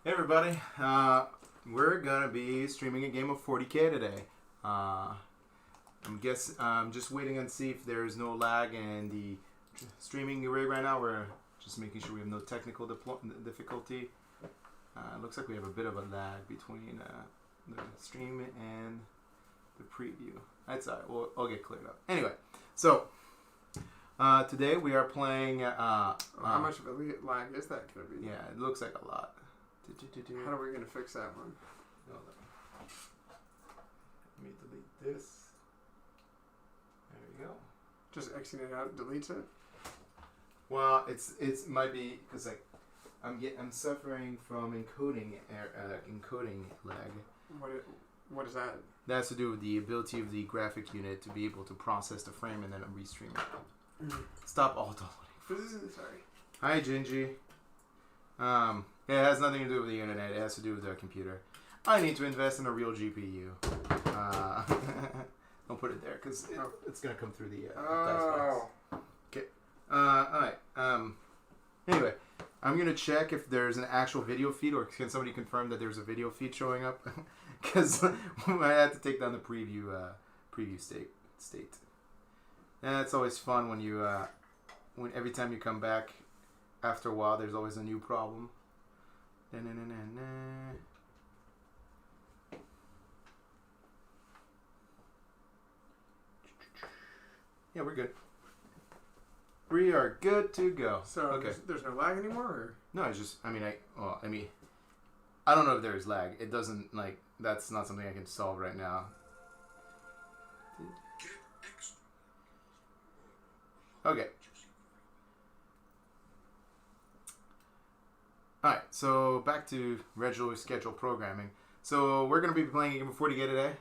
Hey everybody, we're gonna be streaming a game of 40k today. I'm just waiting and see if there's no lag in the streaming rig right now. We're just making sure we have no technical difficulty. Looks like we have a bit of a lag between the stream and the preview. That's all right. I'll get cleared up. Anyway, so today we are playing. How much of a lag is that going to be? Yeah, it looks like a lot. How are we going to fix that one? Hold on. Let me delete this. There we go. Just exiting it out deletes it? Well, it's might be because like I'm suffering from encoding lag. What is that? That has to do with the ability of the graphic unit to be able to process the frame and then restream it. Stop auto-loading. Sorry. Hi, Gingy. It has nothing to do with the internet. It has to do with the computer. I need to invest in a real GPU. Don't put it there because it's going to come through the dice box. Okay. Alright. Anyway, I'm going to check if there's an actual video feed, or can somebody confirm that there's a video feed showing up? Because I had to take down the preview state. And it's always fun when you when every time you come back after a while, there's always a new problem. Yeah, we're good. We are good to go. So okay. There's no lag anymore? Or? No, it's just, I don't know if there's lag. It doesn't, that's not something I can solve right now. Okay. Alright, so back to regular schedule programming. So we're going to be playing a game of 40k today.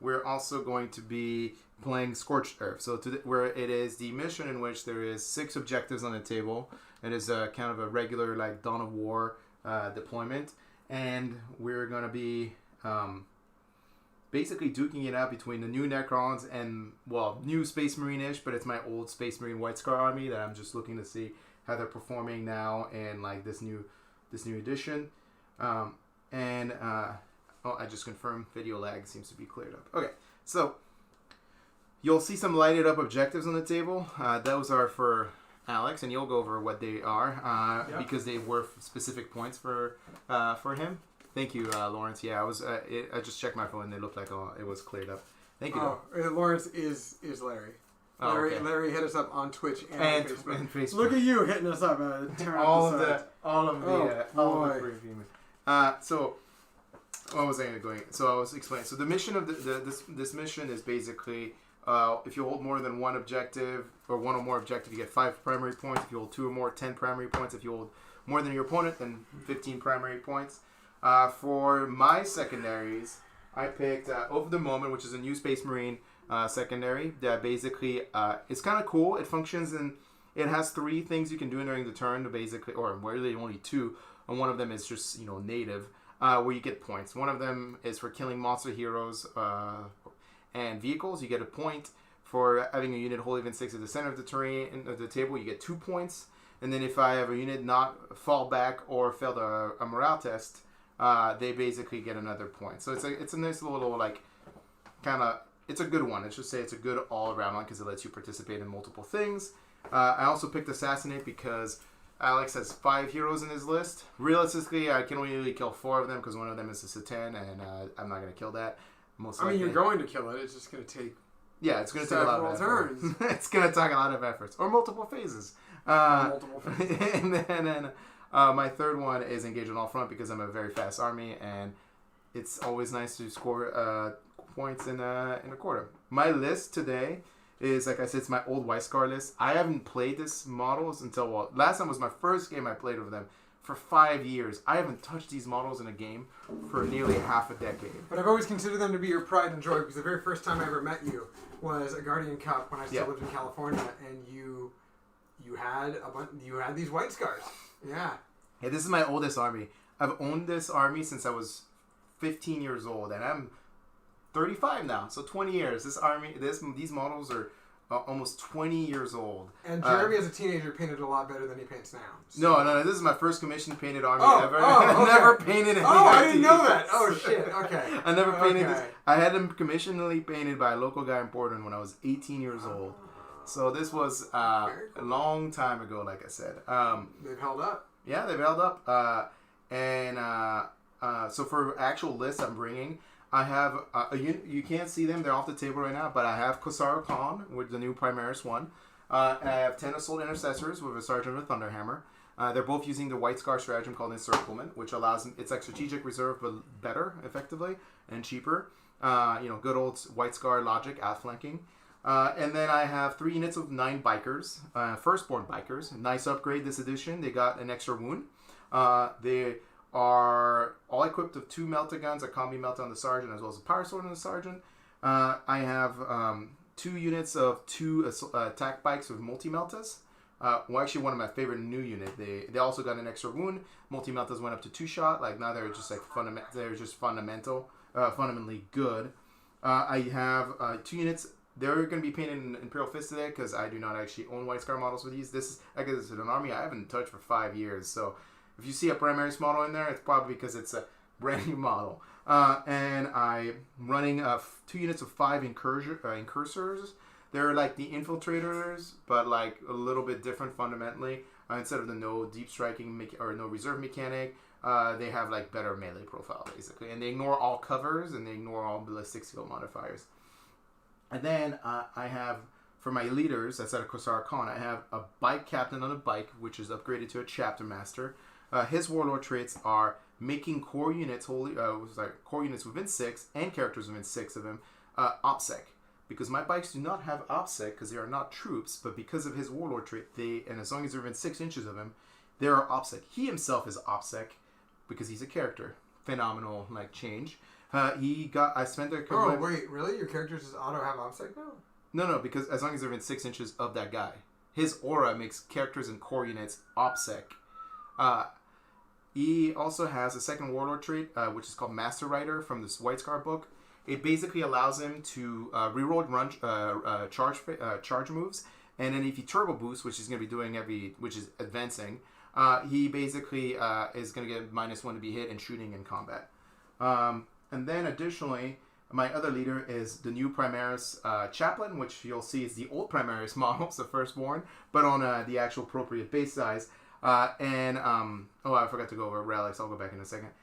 We're also going to be playing Scorched Earth. So where it is the mission in which there is 6 objectives on the table. It is kind of a regular Dawn of War deployment. And we're going to be basically duking it out between the new Necrons and, new Space Marine-ish, but it's my old Space Marine White Scar army that I'm just looking to see how they're performing now in this new edition. I just confirmed video lag seems to be cleared up. Okay, so you'll see some lighted up objectives on the table. Those are for Alex, and you'll go over what they are because they were specific points for him. Thank you, Lawrence. Yeah, I just checked my phone and it looked like it was cleared up. Thank you. Lawrence is Larry. Larry hit us up on Twitch and Facebook. Facebook. Look at you hitting us up. all of the so what was I going? So I was explaining. So the mission of this mission is basically if you hold more than one objective or one or more objective, you get 5 primary points. If you hold 2 or more, 10 primary points. If you hold more than your opponent, then 15 primary points. For my secondaries, I picked Over the Moment, which is a new Space Marine secondary that basically it's kind of cool. It functions it has 3 things you can do during the turn, basically, or really only 2. And one of them is just native, where you get points. One of them is for killing monster heroes and vehicles. You get a point for having a unit hold even 6 at the center of the terrain of the table. You get 2 points. And then if I have a unit not fall back or failed a morale test, they basically get another point. So it's a nice little it's a good one. I should say it's a good all-around one because it lets you participate in multiple things. I also picked Assassinate because Alex has 5 heroes in his list. Realistically, I can only really kill 4 of them because one of them is a Satan, and I'm not going to kill that. You're going to kill it. It's just going to take... Yeah, it's going to take a lot of turns. It's going to take a lot of efforts. Or multiple phases. Multiple phases. And then my third one is Engage on All Front because I'm a very fast army, and it's always nice to score points in a quarter. My list today is, like I said, it's my old White Scar list. I haven't played this models until, last time was my first game I played with them. For 5 years. I haven't touched these models in a game for nearly half a decade. But I've always considered them to be your pride and joy because the very first time I ever met you was a Guardian Cup when I still lived in California, and you had these White Scars. Yeah. Hey, this is my oldest army. I've owned this army since I was 15 years old, and I'm 35 now, so 20 years. This army, these models almost 20 years old. And Jeremy, as a teenager, painted a lot better than he paints now. So. No, this is my first commission painted army ever. Okay. I never painted any. I didn't know that. Oh shit. Okay. I never painted this. I had them commissionally painted by a local guy in Portland when I was 18 years old. So this was a long time ago, like I said. They've held up. Yeah, they've held up. So for actual lists I'm bringing, I have, you can't see them, they're off the table right now, but I have Kosara Khan with the new Primaris one. And I have 10 Assault Intercessors with a Sergeant of Thunderhammer. They're both using the White Scar stratagem called Encirclement, which allows them, it's like strategic reserve, but better, effectively, and cheaper. Good old White Scar logic, outflanking. And then I have 3 units of 9 bikers, firstborn bikers. Nice upgrade this edition. They got an extra wound. They are all equipped with 2 melta guns, a combi melta on the sergeant, as well as a power sword on the sergeant. I have 2 units of 2 attack bikes with multi meltas. Actually, one of my favorite new unit. They also got an extra wound. Multi meltas went up to 2 shot. Like now they're just like fundamentally good. I have 2 units. They're going to be painted in Imperial Fist today because I do not actually own White Scar models with these. This is an army I haven't touched for 5 years. So if you see a Primaris model in there, it's probably because it's a brand new model. And I'm running 2 units of 5 incursors. They're like the infiltrators, but like a little bit different fundamentally. Instead of the no deep striking or no reserve mechanic, they have like better melee profile basically. And they ignore all covers and they ignore all ballistic skill modifiers. And then I have, for my leaders, outside of Kosara Khan, I have a bike captain on a bike, which is upgraded to a chapter master. His warlord traits are making core units core units within 6 and characters within 6 of them OPSEC. Because my bikes do not have OPSEC because they are not troops, but because of his warlord trait, and as long as they're within 6 inches of him, they are OPSEC. He himself is OPSEC because he's a character. Phenomenal change. I spent a couple. Oh wait, really? Your characters just auto have OPSEC now? No, because as long as they're within 6 inches of that guy, his aura makes characters and core units OPSEC. He also has a second warlord trait, which is called Master Rider from this White Scar book. It basically allows him to reroll charge moves, and then if he turbo boosts, which he's going to be doing which is advancing, he basically is going to get -1 to be hit and shooting in combat. And then additionally, my other leader is the new Primaris Chaplain, which you'll see is the old Primaris model, the firstborn, but on the actual appropriate base size. I forgot to go over relics. I'll go back in a second.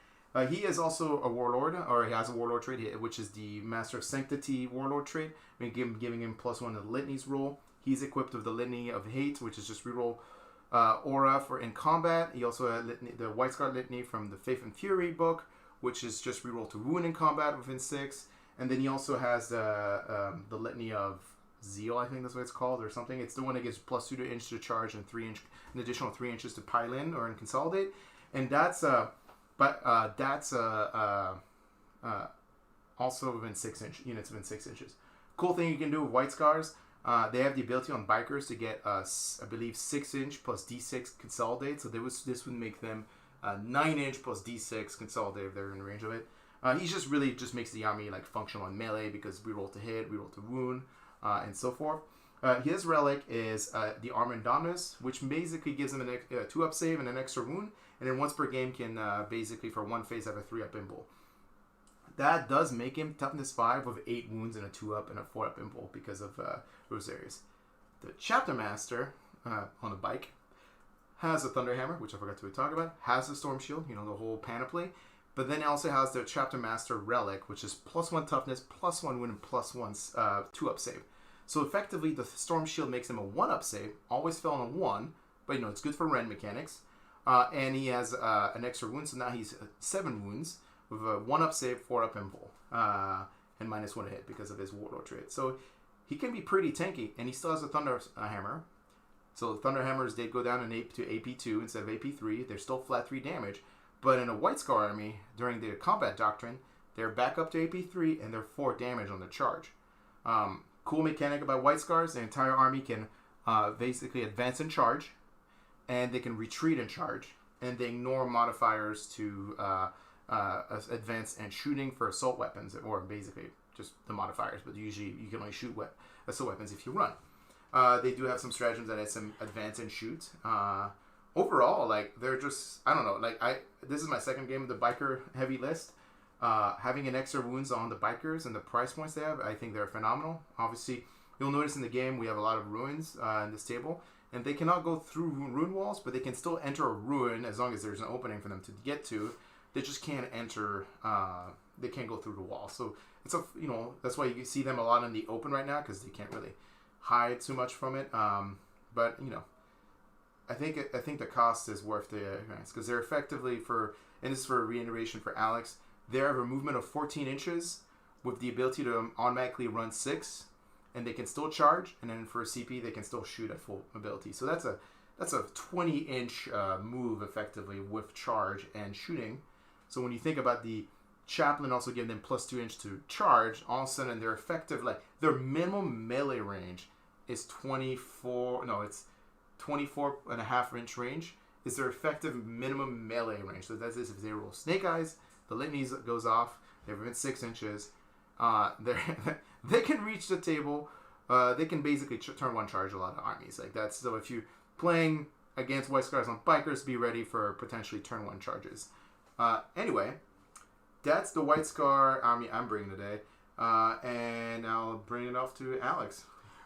He is also a warlord, or he has a warlord trait, which is the Master of Sanctity warlord trait, giving him +1 to the Litany's roll. He's equipped with the Litany of Hate, which is just reroll aura for in combat. He also had the White Scar Litany from the Faith and Fury book, which is just reroll to wound in combat within 6. And then he also has the Litany of Zeal, I think that's what it's called, or something. It's the one that gives +2 to inch to charge and an additional 3 inches to pile in or in consolidate. And that's also within 6 units within 6 inches. Cool thing you can do with White Scars, they have the ability on bikers to get I believe 6 inch plus D6 consolidate. So this would make them 9 inch plus D6 consolidate if they're in range of it. He just really makes the army functional on melee because we roll to hit, we roll to wound, and so forth. His relic is the Armor Indominus, which basically gives him a 2-up save and an extra wound, and then once per game can basically for one phase have a 3-up imble. That does make him toughness 5 with 8 wounds and a 2-up and a 4-up imble because of Rosarius. The Chapter Master on a bike has a Thunderhammer, which I forgot to talk about, has the Storm Shield, the whole panoply, but then it also has the Chapter Master Relic, which is +1 toughness, +1 wound, and +1 2-up save. So effectively, the Storm Shield makes him a 1-up save, always fell on a 1, but it's good for Rend mechanics. And he has an extra wound, so now he's 7 wounds with a 1-up save, 4-up imple, and -1 to hit because of his warlord trait. So he can be pretty tanky, and he still has a Thunder Hammer. So the Thunder Hammers did go down to AP2 instead of AP3. They're still flat 3 damage, but in a White Scar army, during the combat doctrine, they're back up to AP3, and they're 4 damage on the charge. Cool mechanic about White Scars, the entire army can basically advance and charge, and they can retreat and charge, and they ignore modifiers to advance and shooting for assault weapons, or basically just the modifiers, but usually you can only shoot assault weapons if you run. They do have some stratagems that add some advance and shoot. Overall, like, they're just, I don't know, like, this is my second game of the biker heavy list. Having an extra wounds on the bikers and the price points they have, I think they're phenomenal. Obviously, you'll notice in the game we have a lot of ruins in this table, and they cannot go through ruin walls, but they can still enter a ruin as long as there's an opening for them to get to. They just can't enter, they can't go through the wall. So it's a, you know, that's why you see them a lot in the open right now, because they can't really hide too much from it. But, you know, I think the cost is worth the advance, because they're effectively and this is for reiteration for Alex, they have a movement of 14 inches with the ability to automatically run 6, and they can still charge, and then for a CP they can still shoot at full ability. So that's a 20-inch move effectively with charge and shooting. So when you think about the chaplain also giving them plus 2 inch to charge, all of a sudden they're effective, like their minimum melee range is 24 and a half inch range is their effective minimum melee range. So that's if they roll snake eyes, the litany goes off, they're within 6 inches. They can reach the table. They can basically turn 1 charge a lot of armies. Like that's, so if you're playing against White Scars on bikers, be ready for potentially turn 1 charges. Anyway, that's the White Scar army I'm bringing today. And I'll bring it off to Alex.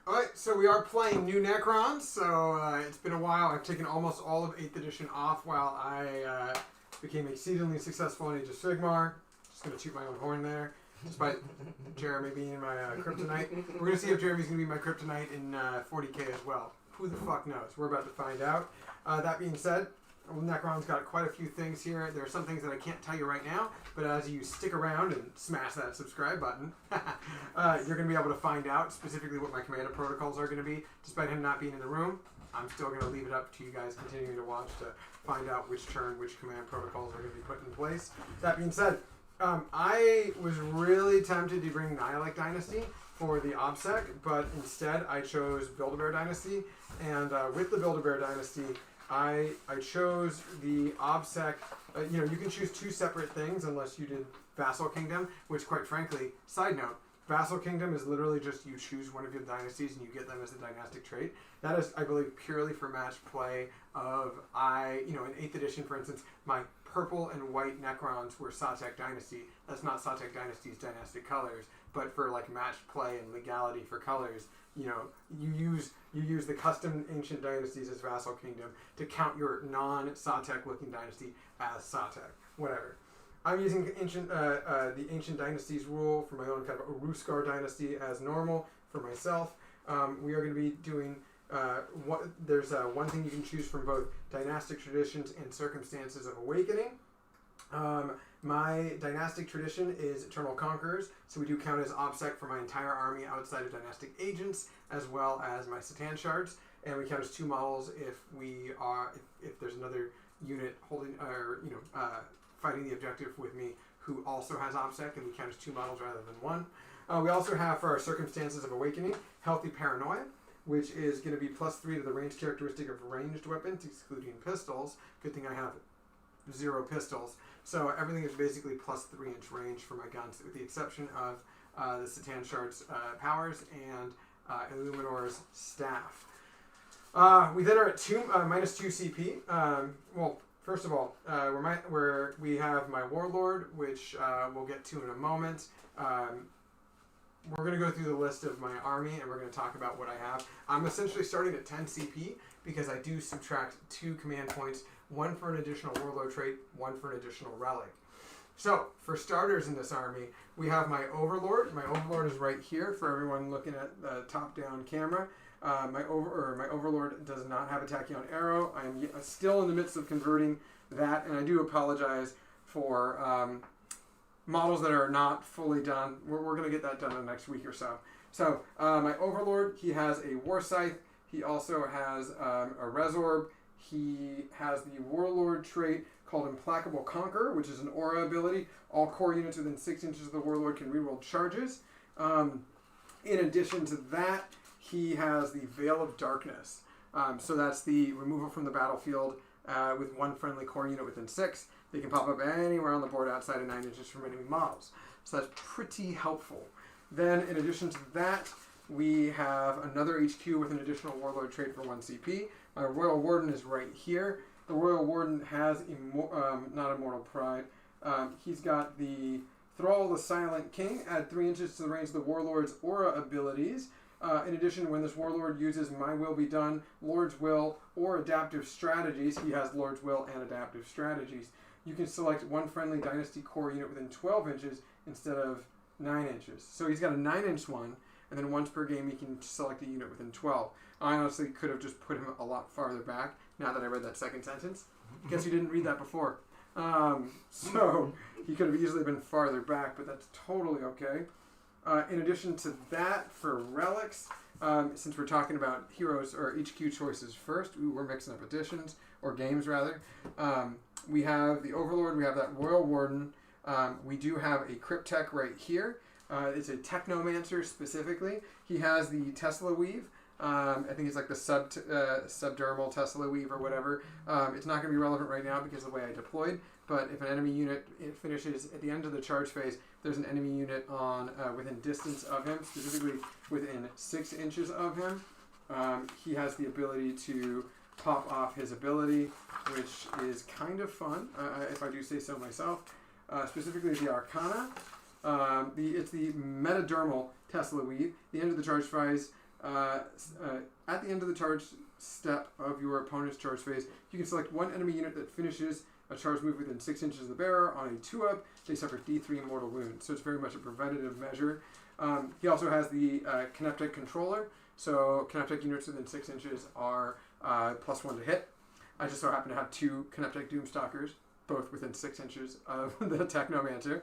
Alright, so we are playing new Necrons, so it's been a while. I've taken almost all of 8th edition off while I became exceedingly successful in Age of Sigmar. Just going to toot my own horn there, despite Jeremy being my kryptonite. We're going to see if Jeremy's going to be my kryptonite in 40k as well. Who the fuck knows? We're about to find out. That being said, Necron's got quite a few things here. There are some things that I can't tell you right now, but as you stick around and smash that subscribe button, you're going to be able to find out specifically what my commander protocols are going to be. Despite him not being in the room, I'm still going to leave it up to you guys continuing to watch to find out which command protocols are going to be put in place. That being said, I was really tempted to bring Nihilak Dynasty for the OBSEC, but instead I chose Build-A-Bear Dynasty, and with the Build-A-Bear Dynasty, I chose the OBSEC. You can choose 2 separate things unless you did Vassal Kingdom, which quite frankly, side note, Vassal Kingdom is literally just you choose one of your dynasties and you get them as a dynastic trait. That is, I believe, purely for match play of, in 8th edition, for instance, my purple and white Necrons were Satek Dynasty. That's not Satek Dynasty's dynastic colors, but for like match play and legality for colors, you use the custom ancient dynasties as Vassal Kingdom to count your non-Satek looking dynasty as Satek. Whatever. I'm using the ancient dynasties rule for my own kind of Uruskar dynasty as normal for myself. We are going to be doing there's one thing you can choose from both dynastic traditions and circumstances of awakening. My dynastic tradition is Eternal Conquerors, so we do count as OBSEC for my entire army outside of dynastic agents, as well as my Satan shards, and we count as 2 models if there's another unit holding fighting the objective with me who also has OBSEC, and we count as 2 models rather than 1. We also have for our circumstances of awakening Healthy Paranoia, which is going to be +3 to the range characteristic of ranged weapons, excluding pistols. Good thing I have 0 pistols. So everything is basically +3 inch range for my guns, with the exception of the Satan Shard's powers and Illuminor's staff. We then are at -2 CP. First of all, we have my Warlord, which we'll get to in a moment. We're going to go through the list of my army, and we're going to talk about what I have. I'm essentially starting at 10 CP because I do subtract 2 command points, 1 for an additional Warlord trait, 1 for an additional relic. So, for starters in this army, we have my Overlord. My Overlord is right here for everyone looking at the top-down camera. My Overlord does not have a tachyon arrow. I am still in the midst of converting that, and I do apologize for models that are not fully done. We're going to get that done in the next week or so. So, my Overlord, he has a War Scythe. He also has a Resorb. He has the Warlord trait called Implacable Conqueror, which is an aura ability. All core units within 6 inches of the Warlord can reroll charges. In addition to that, he has the Veil of Darkness. So that's the removal from the battlefield with 1 friendly core unit within 6. They can pop up anywhere on the board outside of 9 inches from enemy models. So that's pretty helpful. Then, in addition to that, we have another HQ with an additional Warlord trait for 1 CP. My Royal Warden is right here. The Royal Warden has not Immortal Pride. He's got the Thrall the Silent King. Add 3 inches to the range of the Warlord's aura abilities. In addition, when this Warlord uses My Will Be Done, Lord's Will, or Adaptive Strategies, he has Lord's Will and Adaptive Strategies. You can select one friendly Dynasty core unit within 12 inches instead of 9 inches. So he's got a 9-inch one, and then once per game he can select a unit within 12. I honestly could have just put him a lot farther back, now that I read that second sentence. Guess you didn't read that before. So he could have easily been farther back, but that's totally okay. In addition to that, for relics, since we're talking about heroes or HQ choices first, we're mixing up editions, or games rather. We have the Overlord, we have that Royal Warden. We do have a Cryptech right here. It's a Technomancer specifically. He has the Tesla Weave. I think it's like the subdermal Tesla Weave or whatever. It's not going to be relevant right now because of the way I deployed, but if an enemy unit finishes at the end of the charge phase, there's an enemy unit on within distance of him, specifically within 6 inches of him. He has the ability to pop off his ability, which is kind of fun, if I do say so myself. Specifically the Arcana. It's the Metadermal Tesla Weave. The end of the charge phase. At the end of the charge step of your opponent's charge phase, you can select one enemy unit that finishes a charge move within 6 inches of the bearer on a 2-up. They suffer D3 mortal wounds, so it's very much a preventative measure. He also has the Kineptech Controller, so Kineptech units within 6 inches are +1 to hit. I just so happen to have 2 Kineptech Doomstalkers, both within 6 inches of the Technomancer.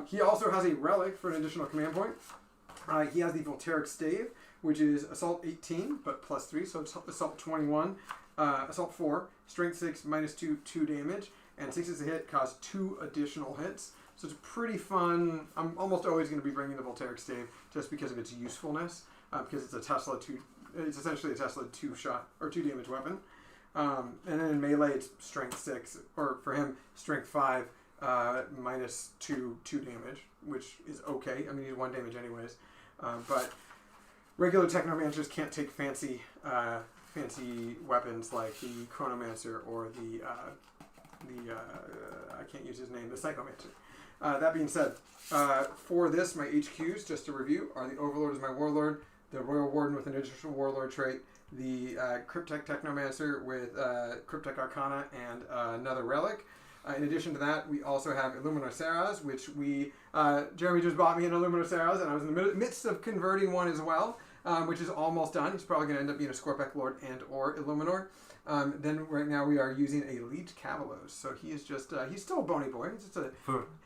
He also has a relic for an additional command point. He has the Voltaic Stave, which is Assault 18, but +3, so it's Assault 21, Assault 4, Strength 6, -2, 2 damage, and 6 is a hit, cause 2 additional hits. So it's pretty fun. I'm almost always going to be bringing the Voltaic Stave just because of its usefulness, because it's a Tesla 2. It's essentially a Tesla 2-shot or 2 damage weapon. And then in melee, it's Strength 6, or for him, Strength 5, -2, 2 damage, which is okay. I mean, he's 1 damage anyways. But regular Technomancers can't take fancy weapons like the Chronomancer or the I can't use his name, the Psychomancer. That being said, for this, my HQs, just to review, are the Overlord is my Warlord, the Royal Warden with an additional Warlord trait, the Cryptech Technomancer with Cryptech Arcana and another relic. In addition to that, we also have Illuminor Seraz, which Jeremy just bought me an Illuminor Seraz, and I was in the midst of converting one as well, which is almost done. He's probably going to end up being a Scorpec Lord and or Illuminor. Then right now we are using a Leech Cavalos, so he is just, he's still a bony boy.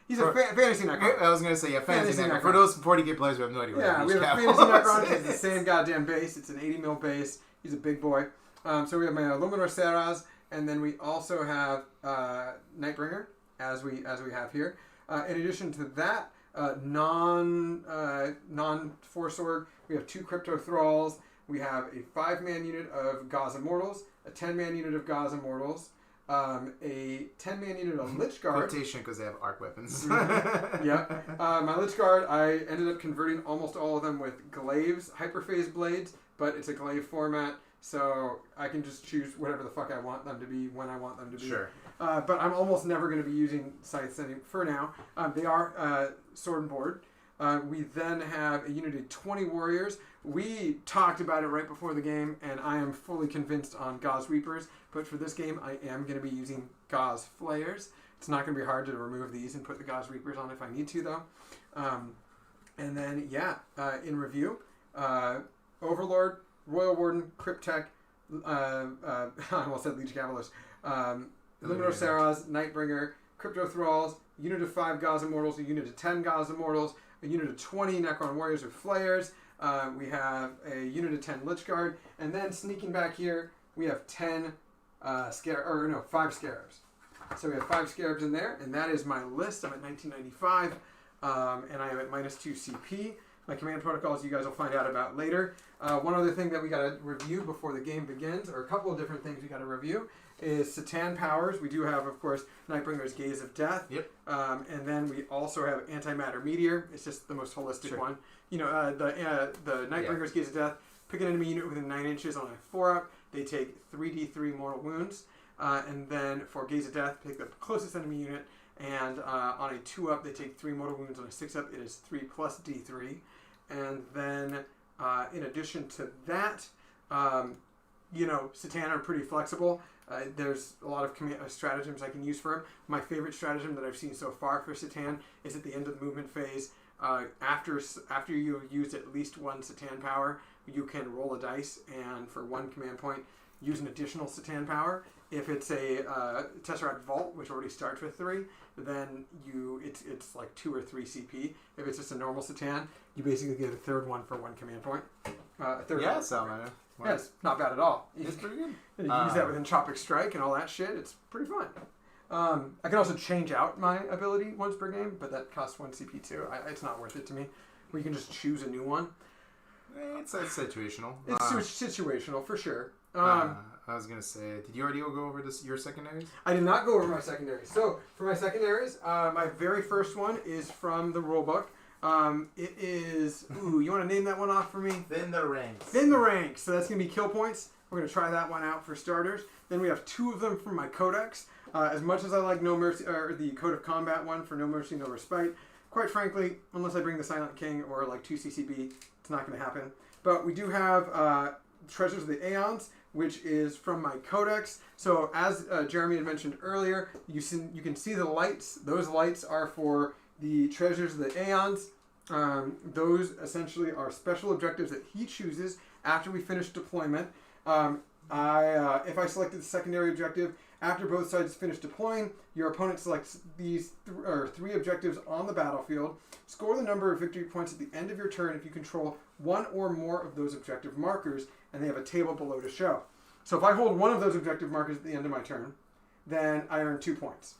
He's a fantasy Necron. I was going to say, fantasy Necron. For those 40k players who have no idea what we have a fantasy Necron. It's the same goddamn base. It's an 80 mil base. He's a big boy. So we have my Illuminor Seraz, and then we also have Nightbringer, as we have here. In addition to that, non-Force Org, we have 2 Crypto Thralls. We have a 5-man unit of Gauss Immortals, a 10-man unit of Gauss Immortals, a 10-man unit of Lich Guard. Quotation because they have arc weapons. Yeah. My Lich Guard, I ended up converting almost all of them with Glaive's Hyperphase Blades, but it's a Glaive format, so I can just choose whatever the fuck I want them to be when I want them to be. Sure. But I'm almost never going to be using Scythes for now. They are Sword and Board. We then have a unit of 20 warriors. We talked about it right before the game, and I am fully convinced on Gauss Reapers. But for this game, I am going to be using Gauss Flayers. It's not going to be hard to remove these and put the Gauss Reapers on if I need to, though. And then, in review, Overlord, Royal Warden, Cryptech, I almost said Leech Cavalos, Illuminor Seraz, Nightbringer, Crypto Thralls, unit of 5 Gauss Immortals, a unit of 10 Gauss Immortals, a unit of 20 Necron Warriors with Flayers. We have a unit of 10 Lich Guard, and then sneaking back here, we have 5 Scarabs. So we have 5 Scarabs in there, and that is my list. I'm at 1995, and I am at -2 CP. My command protocols you guys will find out about later. One other thing that we got to review before the game begins, or a couple of different things we got to review, is Satan powers. We do have, of course, Nightbringer's Gaze of Death. Yep. And then we also have Antimatter Meteor. It's just the most holistic one. You know, the Nightbringer's Gaze of Death, pick an enemy unit within 9 inches on a 4-up. They take 3d3 mortal wounds. And then for Gaze of Death, pick the closest enemy unit. And on a 2-up, they take 3 mortal wounds. On a 6-up, it is 3 plus d3. And then in addition to that, you know, Satan are pretty flexible. There's a lot of stratagems I can use for him. My favorite stratagem that I've seen so far for Satan is at the end of the movement phase. After you've used at least one Satan power, you can roll a dice, and for 1 command point, use an additional Satan power. If it's a Tesseract Vault, which already starts with 3, then it's like 2 or 3 CP. If it's just a normal Satan, you basically get a third one for 1 command point. Yeah, it's not bad at all. It's pretty good. You use that with Entropic Strike and all that shit. It's pretty fun. I can also change out my ability once per game, but that costs 1 CP too. It's not worth it to me. Where you can just choose a new one. It's situational. It's situational for sure. I was gonna say, did you already go over your secondaries? I did not go over my secondaries. So for my secondaries, my very first one is from the rulebook. It is. You want to name that one off for me? Thin the ranks. Thin the ranks. So that's gonna be kill points. We're gonna try that one out for starters. Then we have 2 of them from my codex. As much as I like No Mercy, or the Code of Combat one for No Mercy, No Respite, quite frankly, unless I bring the Silent King or like 2 CCB, it's not going to happen. But we do have Treasures of the Aeons, which is from my codex. So as Jeremy had mentioned earlier, you can see the lights. Those lights are for the Treasures of the Aeons. Those essentially are special objectives that he chooses after we finish deployment. If I selected the secondary objective, after both sides finish deploying, your opponent selects these 3 objectives on the battlefield. Score the number of victory points at the end of your turn if you control 1 or more of those objective markers, and they have a table below to show. So if I hold 1 of those objective markers at the end of my turn, then I earn 2 points.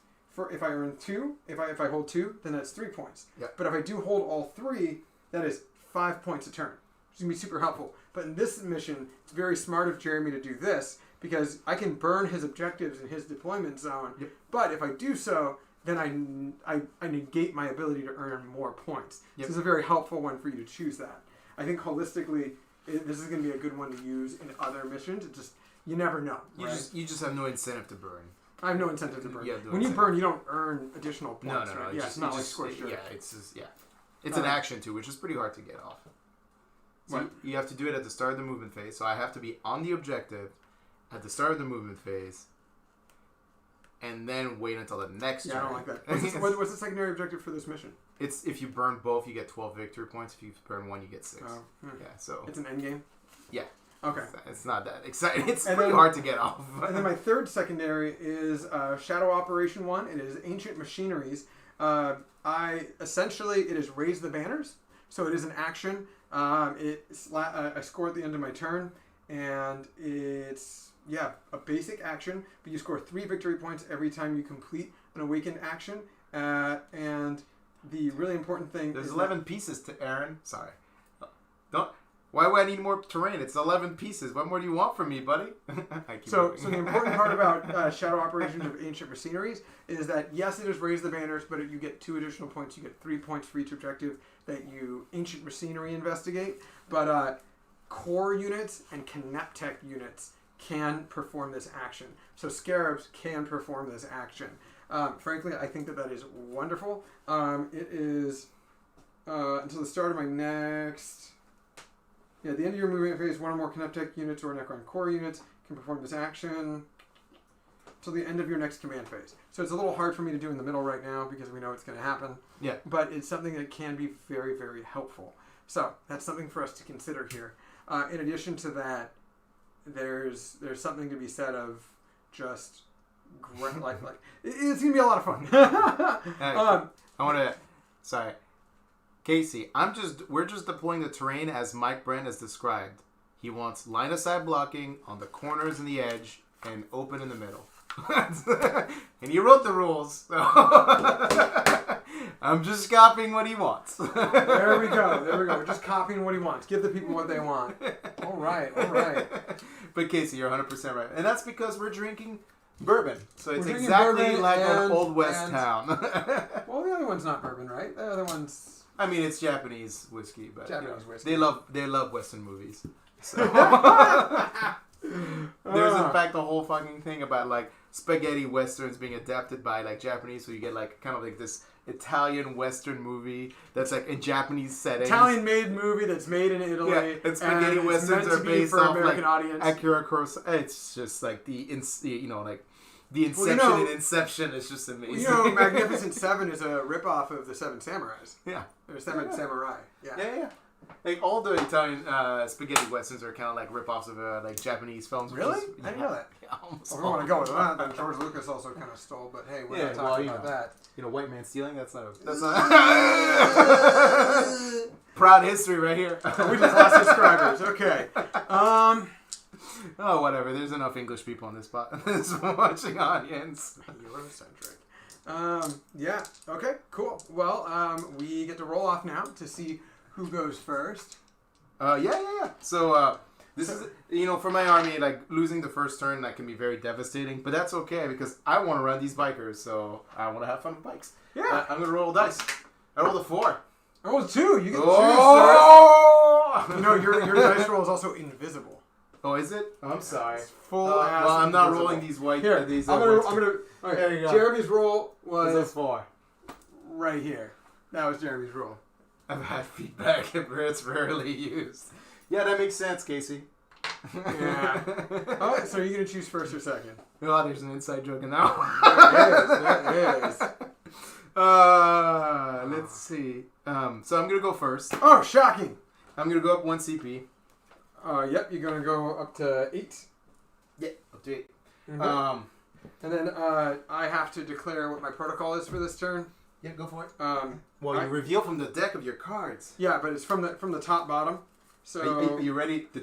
If I earn 2, if I hold 2, then that's 3 points. Yep. But if I do hold all 3, that is 5 points a turn. Which is going to be super helpful. But in this mission, it's very smart of Jeremy to do this, because I can burn his objectives in his deployment zone. Yep. But if I do so, then I negate my ability to earn more points. Yep. So this is a very helpful one for you to choose that. I think holistically, this is going to be a good one to use in other missions. It just, you never know. You just have no incentive to burn. I have no incentive to burn. Yeah, when you burn, you don't earn additional points. No. Right? Yeah, it's not like Scorched. Yeah, it's an action too, which is pretty hard to get off. So you have to do it at the start of the movement phase. So I have to be on the objective at the start of the movement phase, and then wait until the next turn. I don't like that. What's the secondary objective for this mission? It's if you burn both, you get 12 victory points. If you burn 1, you get 6. Oh, yeah. So it's an end game. Yeah. Okay. It's not that exciting. It's pretty hard to get off. And then my third secondary is Shadow Operation 1. It is Ancient Machineries. It is Raise the Banners. So it is an action. I score at the end of my turn, and it's a basic action, but you score 3 victory points every time you complete an awakened action. And the really important thing there's is 11 pieces to Aaron. Sorry, why would I need more terrain? It's 11 pieces. What more do you want from me, buddy? So the important part about Shadow Operations of Ancient Machineries is that, yes, it is Raise the Banners, but you get 2 additional points. You get 3 points for each objective that you Ancient Machinery investigate. But core units and Kineptech units can perform this action. So Scarabs can perform this action. Frankly, I think that is wonderful. It is until the start of my next... Yeah, at the end of your movement phase, 1 or more Kineptech units or Necron core units can perform this action till the end of your next command phase. So it's a little hard for me to do in the middle right now because we know it's going to happen. Yeah. But it's something that can be very, very helpful. So that's something for us to consider here. In addition to that, there's something to be said of just it's going to be a lot of fun. I want to... Sorry. Casey, we're just deploying the terrain as Mike Brent has described. He wants line of sight blocking on the corners and the edge and open in the middle. And he wrote the rules. So. I'm just copying what he wants. There we go. We're just copying what he wants. Give the people what they want. All right. But Casey, you're 100% right. And that's because we're drinking bourbon. So it's drinking exactly bourbon like an and- Old West town. Well, the other one's not bourbon, right? The other one's I mean, it's Japanese whiskey, but Japanese whiskey. they love Western movies. So there's in fact a whole fucking thing about like spaghetti westerns being adapted by like Japanese, so you get like kind of like this Italian Western movie that's like in Japanese settings. Italian-made movie that's made in Italy. Yeah, and spaghetti and westerns are are based for off American like audience. Akira Kurosawa. It's just like the Inception and Inception is just amazing. You know, Magnificent Seven is a ripoff of the Seven Samurais. Yeah. Or Seven Samurai. Yeah. Like all the Italian spaghetti westerns are kind of like ripoffs of like Japanese films. Really? Is, I didn't know that. Yeah, almost. Well, we want to go with that. Then George Lucas also kind of stole, but hey, we're not talking about that. You know, white man stealing. That's not. Proud history right here. We just lost subscribers. Okay. Oh, whatever. There's enough English people on this watching audience. Eurocentric. Yeah. Okay. Cool. Well, we get to roll off now to see who goes first. Yeah. So, this is, for my army, like, losing the first turn, that can be very devastating. But that's okay, because I want to run these bikers, so I want to have fun with bikes. Yeah. I'm going to roll dice. I rolled a 4. I rolled 2. You get to choose, sir. You know, your dice roll is also invisible. Oh, is it? I'm sorry. It's full well, I'm not invisible. rolling these white. Here, these. I'm gonna. All right. There you go. Jeremy's roll was a 4. right here. That was Jeremy's roll. I've had feedback where it's rarely used. Yeah, that makes sense, Casey. Yeah. All right. So are you gonna choose first or second? Oh, there's an inside joke in that one. There is. Let's see. So I'm gonna go first. Oh, shocking! I'm gonna go up 1 CP. Yep. You're gonna go up to 8. Yeah, up to 8. Mm-hmm. And then I have to declare what my protocol is for this turn. Yeah, go for it. Well, you reveal from the deck of your cards. Yeah, but it's from the top bottom. So are you ready? The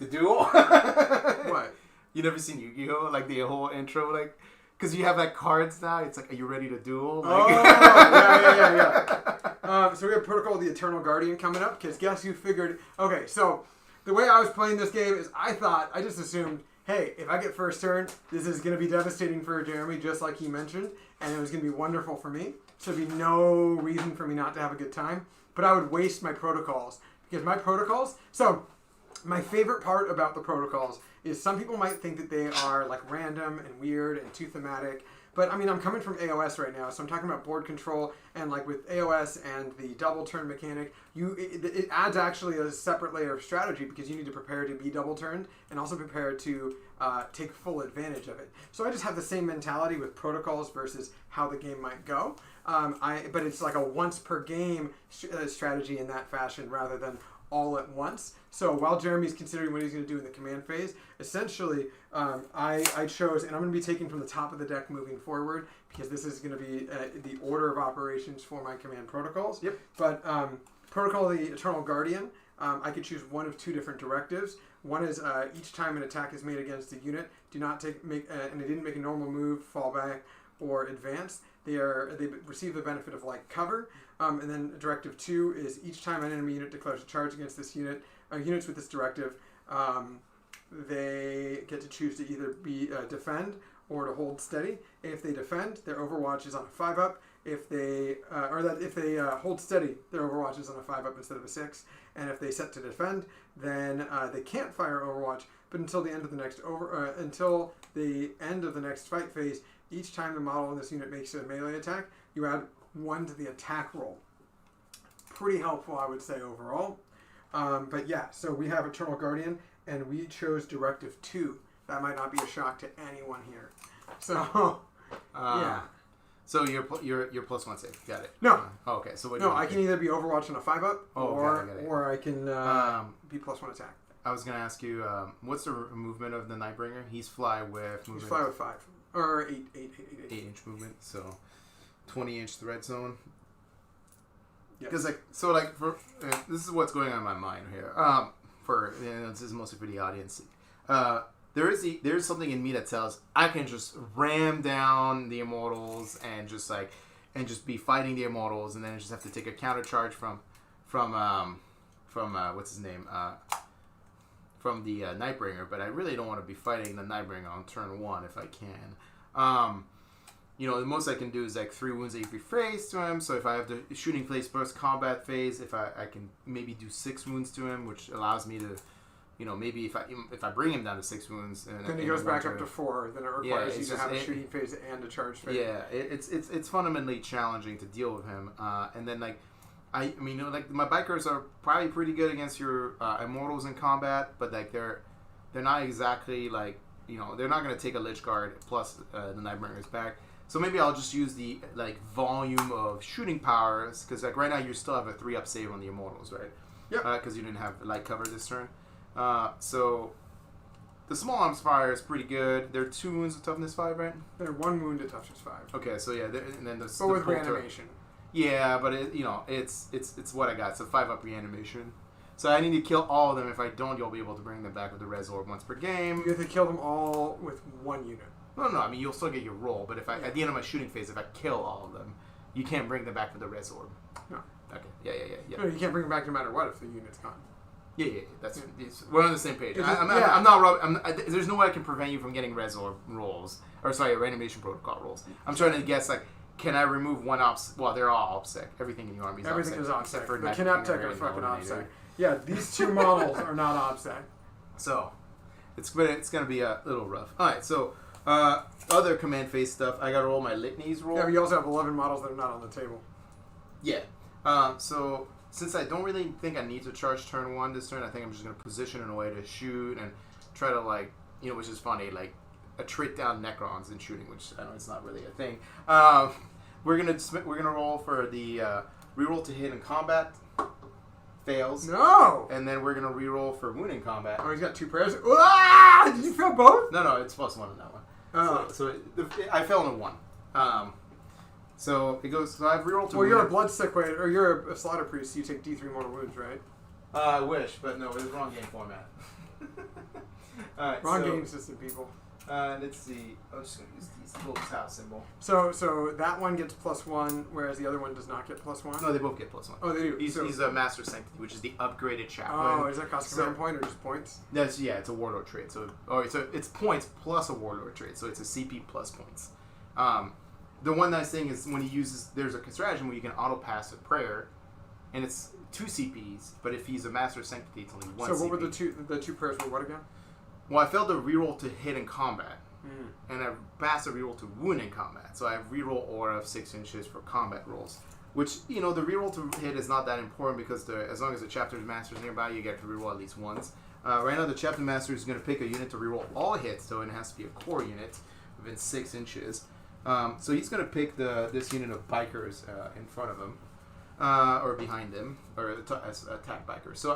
duel. What? You never seen Yu-Gi-Oh? Like the whole intro, like, because you have like cards now. It's like, are you ready to duel? Like, oh, yeah. So we have Protocol of the Eternal Guardian coming up. Because guess who figured? Okay, so the way I was playing this game is I just assumed, hey, if I get first turn, this is going to be devastating for Jeremy, just like he mentioned, and it was going to be wonderful for me. So there'd be no reason for me not to have a good time. But I would waste my protocols. Because my protocols... So, my favorite part about the protocols is some people might think that they are like random and weird and too thematic. But, I mean, I'm coming from AOS right now, so I'm talking about board control. And, like, with AOS and the double turn mechanic, it adds actually a separate layer of strategy because you need to prepare to be double turned and also prepare to take full advantage of it. So I just have the same mentality with protocols versus how the game might go. But it's like a once per game strategy in that fashion rather than all at once. So while Jeremy's considering what he's going to do in the command phase, essentially I chose, and I'm going to be taking from the top of the deck moving forward because this is going to be the order of operations for my command protocols. Yep. But Protocol of the Eternal Guardian, I could choose one of 2 different directives. One is each time an attack is made against a unit, do not and they didn't make a normal move, fall back, or advance. They receive the benefit of like cover. And then directive 2 is each time an enemy unit declares a charge against this unit, units with this directive, they get to choose to either be defend or to hold steady. If they defend, their Overwatch is on a 5-up. If they hold steady, their Overwatch is on a 5-up instead of a 6. And if they set to defend, then they can't fire Overwatch. But until the end of the next fight phase, each time the model in this unit makes a melee attack, you add 1 to the attack roll. Pretty helpful, I would say, overall. But yeah, so we have Eternal Guardian, and we chose Directive 2. That might not be a shock to anyone here. So, yeah. So you're +1 save. Got it. No. Okay. So what? No, I can either be Overwatch on a 5-up, got it. or I can be +1 attack. I was gonna ask you, what's the movement of the Nightbringer? He's fly with movement. He's fly with 5 or 8. 8-inch movement, so 20-inch thread zone. Yes. Because this is what's going on in my mind here. This is mostly for the audience. There is something in me that tells I can just ram down the Immortals and just like and just be fighting the immortals, and then just have to take a counter charge from what's his name, from the Nightbringer. But I really don't want to be fighting the Nightbringer on turn 1 if I can. You know, the most I can do is like 3 wounds every phase to him. So if I have the shooting phase first combat phase, if I can maybe do 6 wounds to him, which allows me to, you know, maybe if I bring him down to 6 wounds, then he goes back up to 4. Then it requires you to have a shooting phase and a charge phase. Yeah, it's fundamentally challenging to deal with him. And then like I mean, you know, like my bikers are probably pretty good against your immortals in combat, but like they're not exactly like, you know, they're not going to take a Lich Guard plus the Nightbringer's back. So maybe I'll just use the like volume of shooting powers, because like right now you still have a 3-up save on the immortals, right? Yep. Because you didn't have light cover this turn. So the small arms fire is pretty good. They're 2 wounds of toughness 5, right? They're 1 wound at toughness 5. Okay, so yeah, and then but with reanimation. Yeah, but it, you know, it's what I got. It's a 5-up reanimation. So I need to kill all of them. If I don't, you'll be able to bring them back with the res orb once per game. You have to kill them all with 1 unit. No. I mean, you'll still get your roll, but if at the end of my shooting phase, if I kill all of them, you can't bring them back with the res orb. No. Okay. Yeah. No, you can't bring them back no matter what if the unit's gone. Yeah. We're on the same page. I'm not. There's no way I can prevent you from getting res orb rolls, or sorry, reanimation protocol rolls. I'm trying to guess like, can I remove 1 OPSEC? Well, they're all OPSEC. Everything in your army is Everything OPSEC. is OPSEC. The Kineptech are fucking OPSEC. Yeah, these 2 models are not OPSEC. So, it's going to be a little rough. All right, so other command phase stuff. I got to roll my litanies roll. Yeah, but you also have 11 models that are not on the table. Yeah. So, since I don't really think I need to charge turn 1 this turn, I think I'm just going to position in a way to shoot and try to, like, you know, which is funny, like, attrit down Necrons in shooting, which I know it's not really a thing. We're gonna roll for the reroll to hit in combat. Fails. No! And then we're going to reroll for wound in combat. Oh, he's got 2 prayers. Ah! Did you fail both? No, it's +1 on that one. Oh. So I fell on a 1. So it goes, so I have reroll to Well, you're a blood sick, right? Or you're a slaughter priest, so you take D3 mortal wounds, right? I wish, but no, it was wrong game format. Alright, wrong game system, people. Let's see. I'm just going to use these little tau symbol. So that one gets +1, whereas the other one does not get +1? No, they both get +1. Oh, they do? He's a Master Sanctity, which is the upgraded chaplain. Oh, is that cost command point or just points? It's a Warlord trait. So it's points plus a Warlord trait, so it's a CP plus points. The one nice thing is when he uses, there's a stratagem where you can auto-pass a prayer, and it's 2 CPs, but if he's a Master Sanctity, it's only 1 CP. So what were the two prayers were what again? Well, I failed to reroll to hit in combat, and I passed a reroll to wound in combat. So I have reroll aura of 6 inches for combat rolls, which, you know, the reroll to hit is not that important because as long as the chapter master is nearby, you get to reroll at least once. Right now, the chapter master is going to pick a unit to reroll all hits, so it has to be a core unit within 6 inches. So he's going to pick this unit of bikers in front of him, or behind him, or attack bikers. So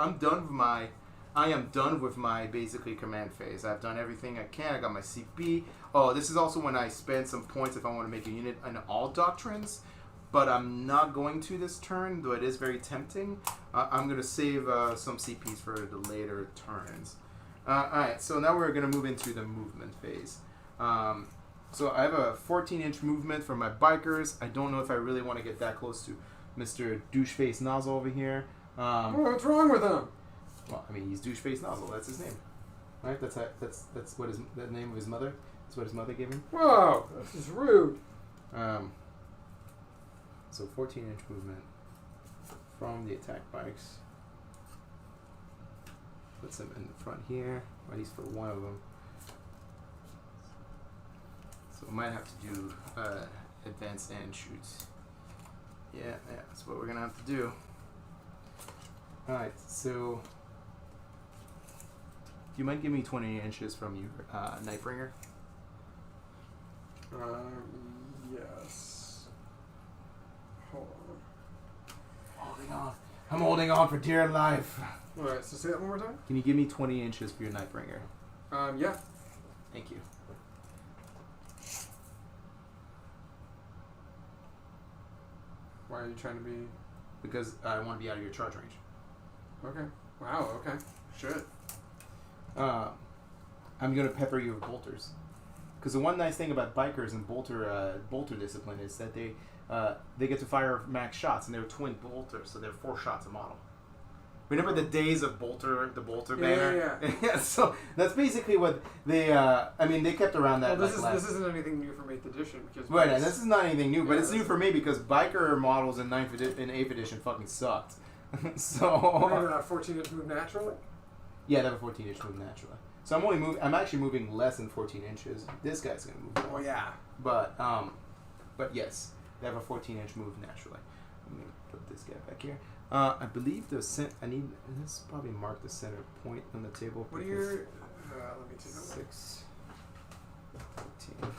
I am done with my basically command phase. I've done everything I can. I got my CP. Oh, this is also when I spend some points if I want to make a unit in all doctrines, but I'm not going to this turn, though it is very tempting. I'm going to save some CPs for the later turns. Alright, so now we're going to move into the movement phase. So I have a 14-inch movement for my bikers. I don't know if I really want to get that close to Mr. Doucheface Nozzle over here. What's wrong with him? Well, I mean, he's Doucheface Nozzle. That's his name, right? That's what the name of his mother. That's what his mother gave him. Whoa, this is rude. So 14-inch movement from the attack bikes. Puts them in the front here, or at least for one of them. So we might have to do advance and shoots. Yeah, that's what we're gonna have to do. All right, so. You might give me 20 inches from you, Nightbringer. Yes. Hold on. Holding on. I'm holding on for dear life. Alright, so say that one more time? Can you give me 20 inches for your Nightbringer? Yeah. Thank you. Why are you trying to be... Because I want to be out of your charge range. Okay. Wow, okay. Shit. I'm going to pepper you with bolters. Because the one nice thing about bikers and bolter discipline is that they get to fire max shots, and they're twin bolters, so they're 4 shots a model. Remember the days of the bolter banner? Yeah. So that's basically what they. I mean, they kept around that. Well, this isn't anything new from 8th edition because. Right, and this is not anything new, but Yeah, it's new for me because biker models in 8th edition fucking sucked. So. Maybe that 14-inch move naturally. Yeah, they have a 14-inch move naturally. So I'm actually moving less than 14 inches. This guy's gonna move more. Oh yeah. But yes, they have a 14-inch move naturally. Let me put this guy back here. I believe this probably mark the center point on the table. What are your? Let me take a look. 6, 14.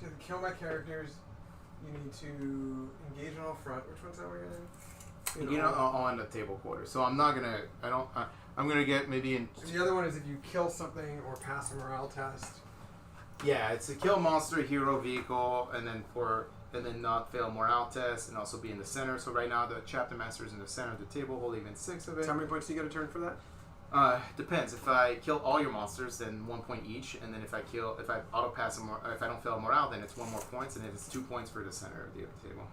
So to kill my characters, you need to engage on all front. Which one's that we're getting? You know, on the table quarter. So I'm not gonna. I'm gonna get maybe in. The other one is if you kill something or pass a morale test. Yeah, it's a kill monster, hero, vehicle, and then not fail morale test, and also be in the center. So right now the chapter master is in the center of the table, holding even 6 of it. How many points do you get a turn for that? Depends. If I kill all your monsters, then 1 point each, and then if I auto pass if I don't fail morale, then it's 1 more points, and it's 2 points for the center of the other table.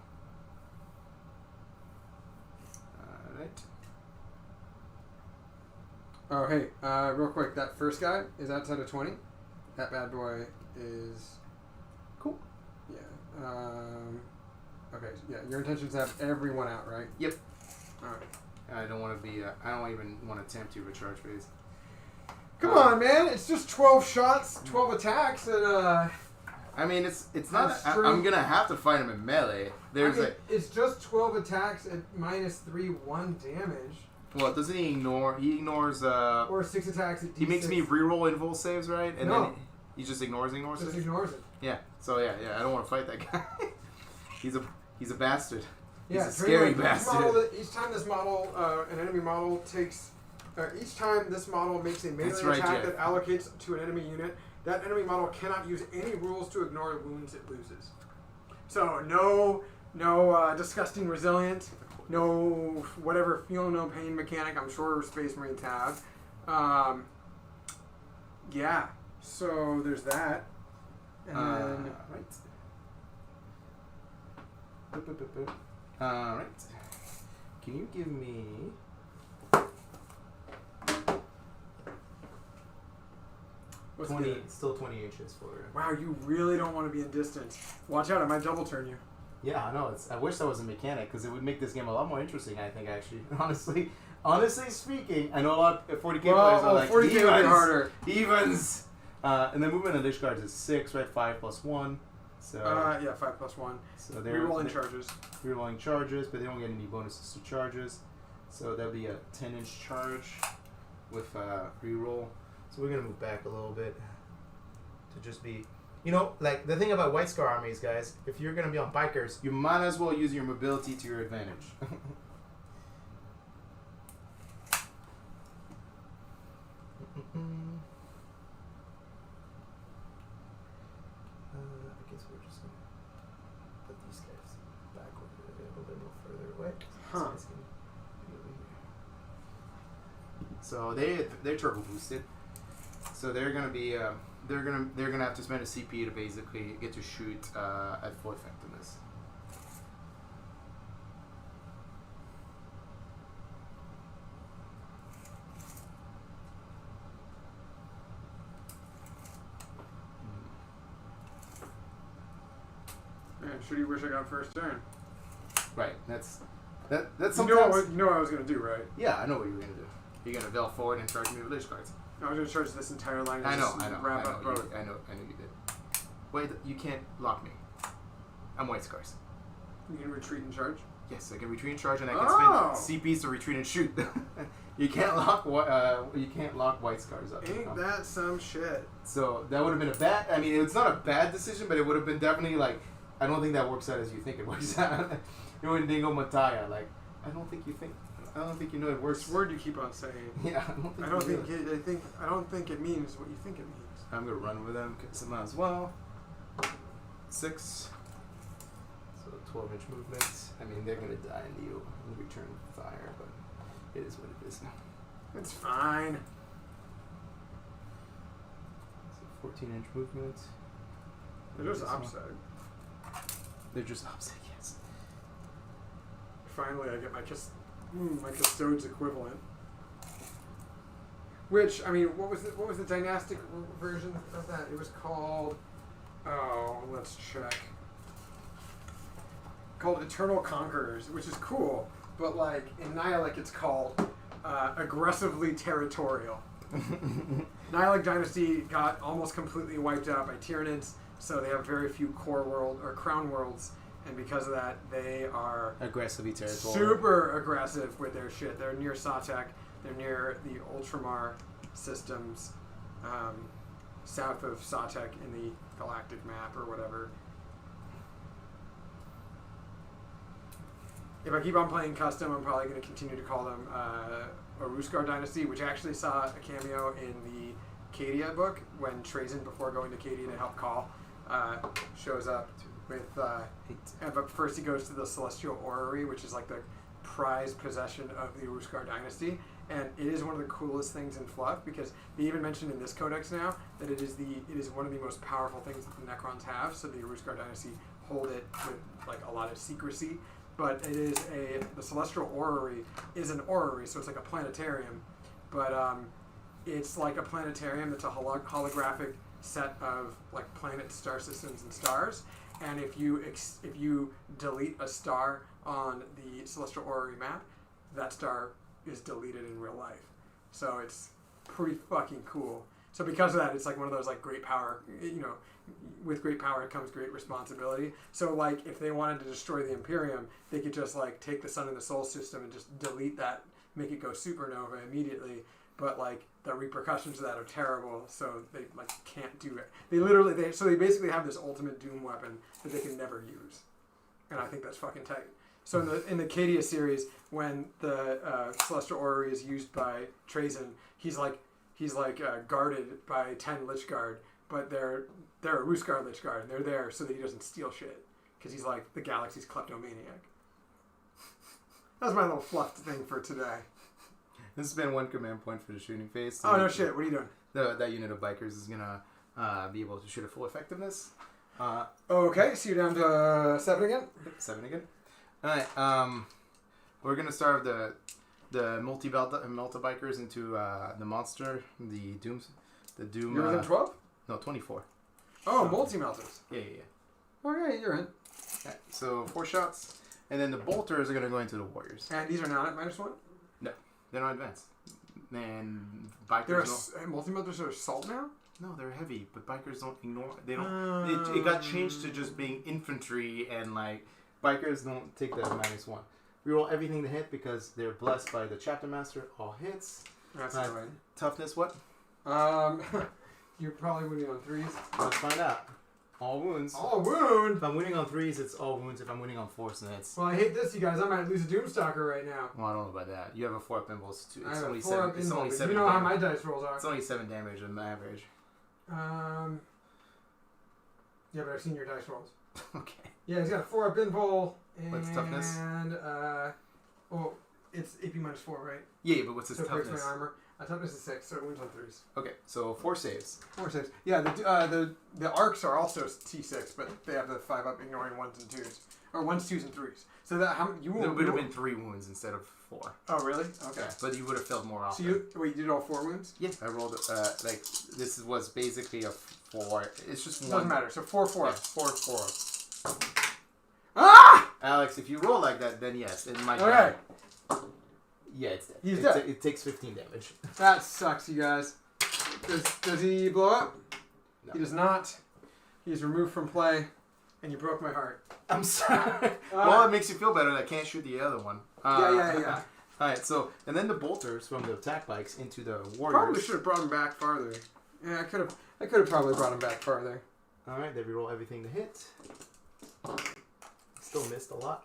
Alright. Oh hey, real quick, that first guy is outside of 20. That bad boy is cool. Yeah. Okay. Yeah. Your intention is to have everyone out, right? Yep. All right. I don't want to be. I don't even want to attempt to recharge phase. Come on, man! It's just 12 shots, 12 attacks, and I mean, it's not. I'm gonna have to fight him in melee. It's just 12 attacks at -3/1 damage. Well, doesn't he ignore? He ignores. Or 6 attacks at D6. He makes me reroll invul saves, right? And no. then he just ignores it. Just ignores it. Yeah. So yeah. I don't want to fight that guy. He's a bastard. Yeah, he's a scary bastard. Each time this model, an enemy model takes, each time this model makes a melee right, attack Jeff. that allocates to an enemy unit, that enemy model cannot use any rules to ignore wounds it loses. So no disgusting resilient, no whatever feel no pain mechanic I'm sure Space Marines have. Yeah. So there's that. And then right. Alright. Can you give me 20? Still 20 inches for it. Wow, you really don't want to be in distance. Watch out, I might double turn you. Yeah, I know. I wish that was a mechanic because it would make this game a lot more interesting. I think actually, honestly speaking, I know a lot of 40k players are like 40k would be harder. Evens. And the movement of dish cards is 6, right? 5 plus 1. So yeah, 5 plus 1. So they're rerolling charges. Rerolling charges, but they don't get any bonuses to charges. So that'll be a 10-inch charge with reroll. So we're gonna move back a little bit to just be, like the thing about White Scar armies, guys. If you're gonna be on bikers, you might as well use your mobility to your advantage. I guess we're just gonna put these guys back over there a little bit more further away. Huh. So they're turbo boosted. So they're gonna be they're gonna have to spend a CP to basically get to shoot at full effectiveness. Man, sure you wish I got first turn. Right. That's sometimes. You know what I was gonna do, right? Yeah, I know what you're gonna do. You're gonna veil forward and charge me with dish cards. I was gonna charge this entire line. I know. Wrap up both. I know you did. Wait, you can't lock me. I'm White Scars. You can retreat and charge. Yes, I can retreat and charge, and I can spend CPs to retreat and shoot. You can't lock White Scars up. Ain't that some shit? So that would have been a bad. I mean, it's not a bad decision, but it would have been definitely like. I don't think that works out as you think it works out. You're in Dingo Mataya, like I don't think you know it works. This word you keep on saying. Yeah, I don't think it means what you think it means. I'm gonna run with them because I might as well. 6. So 12-inch movement. I mean, they're gonna die in the return fire, but it is what it is now. It's fine. So 14-inch movement. They're just upside. They're just opposite, yes. Finally, I get my Custode's equivalent. Which, I mean, what was the dynastic version of that? It was called... Oh, let's check. Called Eternal Conquerors, which is cool. But, like, in Nihilic, it's called Aggressively Territorial. Nihilic Dynasty got almost completely wiped out by Tyranids, so they have very few core world or crown worlds, and because of that, they are aggressively territorial. Super aggressive with their shit. They're near Satek, they're near the Ultramar systems, south of Satek in the galactic map or whatever. If I keep on playing custom, I'm probably going to continue to call them Oruskar Dynasty, which actually saw a cameo in the Cadia book when Trazyn, before going to Cadia to help call, shows up with... but first he goes to the Celestial Orrery, which is like the prized possession of the Oruskar Dynasty, and it is one of the coolest things in Fluff, because they even mentioned in this codex now that it is one of the most powerful things that the Necrons have, so the Oruskar Dynasty hold it with like a lot of secrecy. But it is the Celestial Orrery is an orrery, so it's like a planetarium. But it's like a planetarium that's a holographic set of like planets, star systems, and stars. And if you delete a star on the Celestial Orrery map, that star is deleted in real life. So it's pretty fucking cool. So because of that, it's like one of those like great power, with great power comes great responsibility. So like if they wanted to destroy the Imperium, they could just like take the sun and the soul system and just delete that, make it go supernova immediately. But like the repercussions of that are terrible, so they like can't do it. They basically have this ultimate doom weapon that they can never use. And I think that's fucking tight. So in the Cadia series, when the Celestial Orrery is used by Trazyn, he's guarded by 10 Lich Guard, but they're a Ruskar Lich Guard, and they're there so that he doesn't steal shit, because he's like the galaxy's kleptomaniac. That's my little fluff thing for today. This has been one command point for the shooting phase. So no shit, what are you doing? That unit of bikers is gonna be able to shoot at full effectiveness. Okay, so you're down to 7 again? 7 again. Alright, we're gonna start the multi bikers into the monster, the Doom. You're within 12? No, 24. Oh, multi-melters. Yeah. Oh yeah, you're in. Okay, so 4 shots, and then the bolters are gonna go into the warriors. And these are not at -1? No, they're not advanced. And bikers multi-melters are assault now? No, they're heavy, but bikers don't ignore. They don't. It got changed to just being infantry, and like bikers don't take the -1. We roll everything to hit because they're blessed by the chapter master. All hits. That's right. Toughness, what? You're probably winning on 3s. Let's find out. All wounds. All wound. If I'm winning on 3s, it's all wounds. If I'm winning on 4s, then it's. Well, I hate this, you guys. I might lose a Doomstalker right now. Well, I don't know about that. You have a 4-up invulse. It's I have only a 4-up 7. It's only invulse. 7. You know damage. how my dice rolls are. It's only 7 damage on average. Yeah, but I've seen your dice rolls. Okay. Yeah, he's got a 4-up invul. And, What's toughness? Well, it's AP -4, right? Yeah, but what's his so toughness? So it breaks my armor. Toughness is 6, so it wins on 3s. Okay, so 4 saves. 4 saves. Yeah, the arcs are also T6, but they have the 5-up ignoring 1s and 2s. Or 1s, 2s, and 3s. So that you There would have been 3 wounds instead of 4. Oh, really? Okay. Yeah, but you would have failed more often. So you did all 4 wounds? Yeah. I rolled, was basically a 4. It's just 1. Doesn't matter. So 4 4. Yeah, 4. Ah! Alex, if you roll like that, then yes, it might Okay. die. Yeah, it's dead. He's dead. It takes 15 damage. That sucks, you guys. Does he blow up? No. He does not. He's removed from play, and you broke my heart. I'm sorry. Well, it makes you feel better that I can't shoot the other one. Yeah. Alright, so, and then the bolters from the attack bikes into the warriors. Probably should have brought him back farther. Yeah, I could have probably brought him back farther. Alright, then we roll everything to hit. Still missed a lot.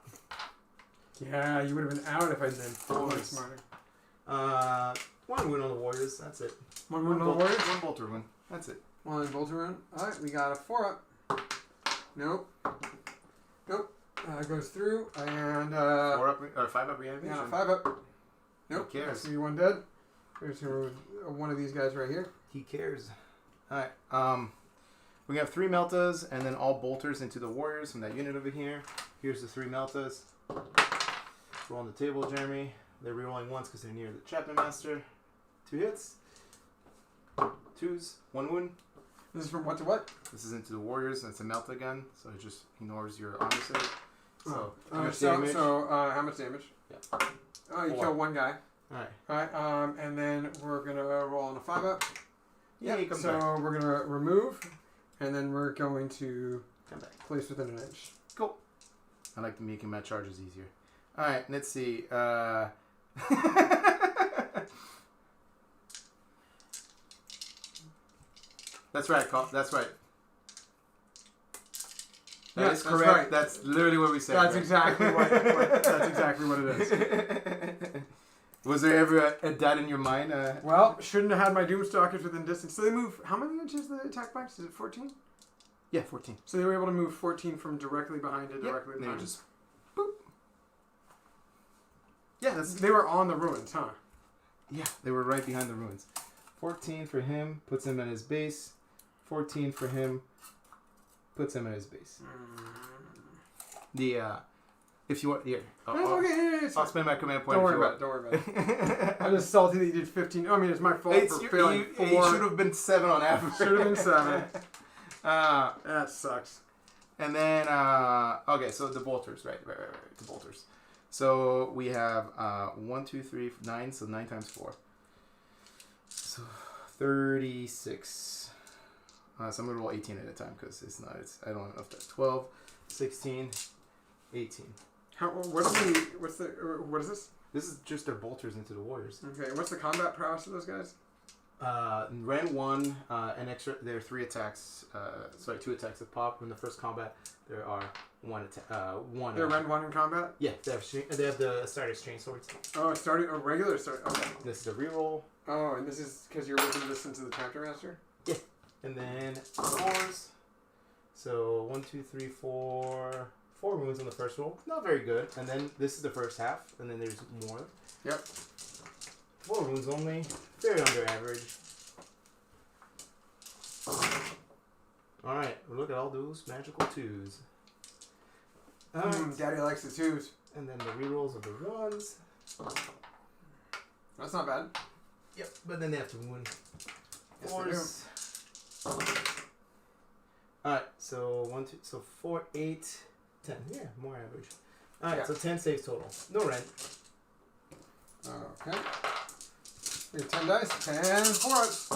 Yeah, you would have been out if I didn't. Much smarter. 1 win on the warriors, that's it. 1 win on the warriors? 1 bolter win, that's it. 1 bolter win. Alright, we got a 4-up. Nope. Goes through, and 4-up, or 5-up reanimation? yeah, 5-up. Nope. Who cares? That's gonna be 1 dead. There's one of these guys right here. He cares. Alright, We have 3 Meltas and then all bolters into the warriors from that unit over here. Here's the 3 Meltas. Roll on the table, Jeremy. They're rerolling once because they're near the Chapman Master. 2 hits. 2s. 1 wound. This is from what to what? This is into the warriors. That's a Melta again, so it just ignores your armor save. So, how much damage? How much damage? Yeah. Oh, you 4. kill 1 guy. Alright. Alright, and then we're going to roll on a 5-up. Yeah, you come so back. We're going to remove, and then we're going to Come back. place within an inch. Cool. I like making my charges easier. Alright, let's see. That's right, Col. That's right. That is correct. Right. That's literally what we said. That's right? exactly that's exactly what it is. Was there ever a dot in your mind? Well, shouldn't have had my Doomstalkers within distance. So they move. How many inches the attack bikes? Is it 14? Yeah, 14. So they were able to move 14 from directly behind to directly They behind. were just boop. Yeah, They were on the ruins, huh? Yeah, they were right behind the ruins. 14 for him puts him at his base. 14 for him puts him at his base. The if you want here, I'll spend my command point. Don't worry about it. I'm just salty that you did 15. I mean, it's my fault for failing 4. It should have been 7 on average. Should have been 7. That sucks. And then okay, so the bolters, right, the bolters. So we have 1, 2, 3, 9. So 9 times 4. So 36. So I'm gonna roll 18 at a time because it's not. I don't have enough. 12, 16, 18. What is this? This is just their bolters into the warriors. Okay, what's the combat prowess of those guys? Ran 1, an extra. There are 3 attacks. 2 attacks that pop in the first combat. There are 1 attack. 1. They're Ren 1 in combat. Yeah, they have the starter's chain swords. Oh, it started a regular start. Okay. This is a reroll. Oh, and this is because you're within distance of the Chapter Master. Yeah, and then 4s. So 1, 2, 3, 4. 4 wounds on the first roll. Not very good. And then this is the first half, and then there's more. Yep. 4 wounds only. Very under average. Alright, look at all those magical 2s. Daddy likes the 2s. And then the rerolls of the 1s. That's not bad. Yep, but then they have to wound. Yes, 4s. Alright, so 1, 2, so 4, 8, 10. Yeah, more average. Alright, so 10 saves total. No rent. Okay. We have 10 dice. 10 forwards.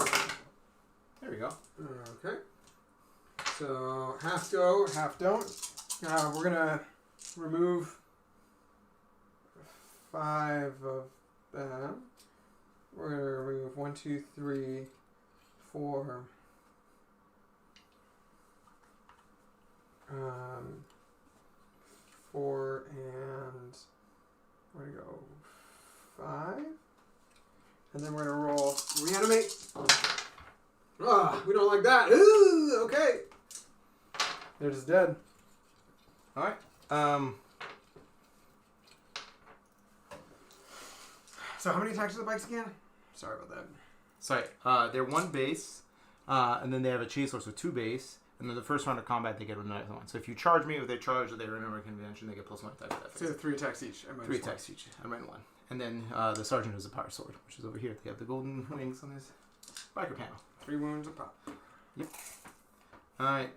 There we go. Okay. So half go, half don't. We're gonna remove 5 of them. We're gonna remove 1, 2, 3, 4. 4 and where to go? 5. And then we're gonna roll reanimate. We don't like that. Ooh, okay. They're just dead. All right. So how many attacks are the bikes again? Sorry about that. Sorry. They're 1 base, and then they have a chase horse with 2 base, and then the first round of combat they get another 1. So if you charge me, if they charge or they remember a convention, they get +1 attack. So 3 attacks each. 3 attacks each. I ran 1. And then the sergeant has a power sword, which is over here. They have the golden wings on his biker panel. 3 wounds a pop. Yep. All right.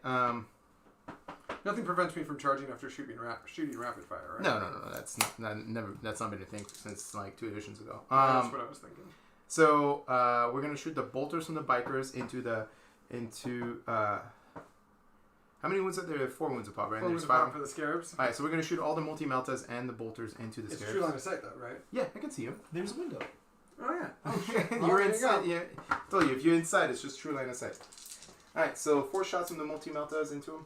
Nothing prevents me from charging after shooting rapid fire, right? No. That's never. That's not been a thing since like 2 editions ago. That's what I was thinking. So we're gonna shoot the bolters from the bikers into. How many wounds are there? 4 wounds a pop, right? 4 wounds a There's 5 pop for the scarabs. All right, so we're gonna shoot all the multi-meltas and the bolters into the It's scarabs. a true line of sight, though, right? Yeah, I can see you. There's a window. Oh yeah. Oh shit. You're inside. Yeah, I told you if you're inside, it's just true line of sight. All right, so 4 shots from the multi-meltas into them.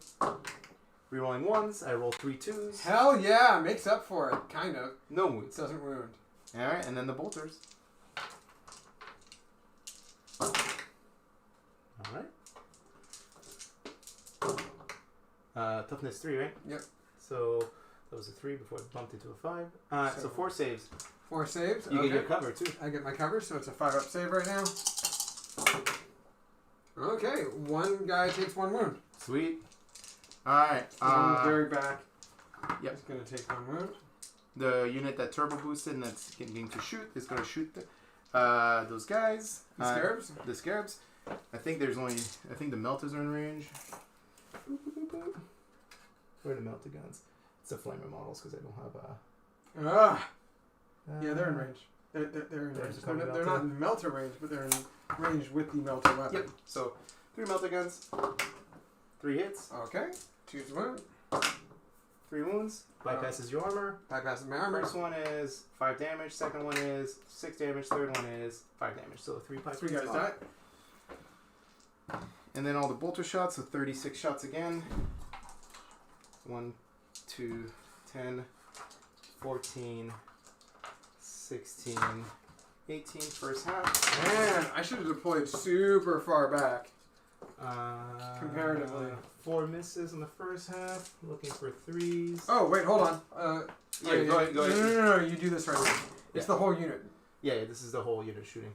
Rerolling 1s. I roll 3 2s. Hell yeah, makes up for it, kind of. No wounds. Doesn't wound. All right, and then the bolters. All right. Toughness 3, right? Yep. So that was a 3 before it bumped into a 5. So 4 saves. 4 saves. You Okay. get your cover too. I get my cover, so it's a 5-up save right now. Okay, one guy takes 1 wound. Sweet. Alright. One very back. Yep. It's going to take 1 wound. The unit that turbo boosted and that's getting to shoot is going to shoot those guys. The scarabs? The scarabs. I think the melters are in range. Where are the melter guns? It's the flamer models because I don't have Yeah, they're in range. They're in range. There's They're not in melter range, but they're in range with the melter weapon. Yep. So 3 melter guns, 3 hits, Okay. Choose wound. 3 wounds. Bypasses your armor. Bypasses my armor. First one is 5 damage. Second one is 6 damage. Third one is 5 damage. So 3 pipes. 3 guys die. And then all the bolter shots, so 36 shots again. 1, 2, 10, 14, 16, 18 first half. Man, I should have deployed super far back. Comparatively. 4 misses in the first half. Looking for 3s. Oh, wait, hold on. Yeah, go ahead. No, you do this right away. It's the whole unit. Yeah, this is the whole unit shooting.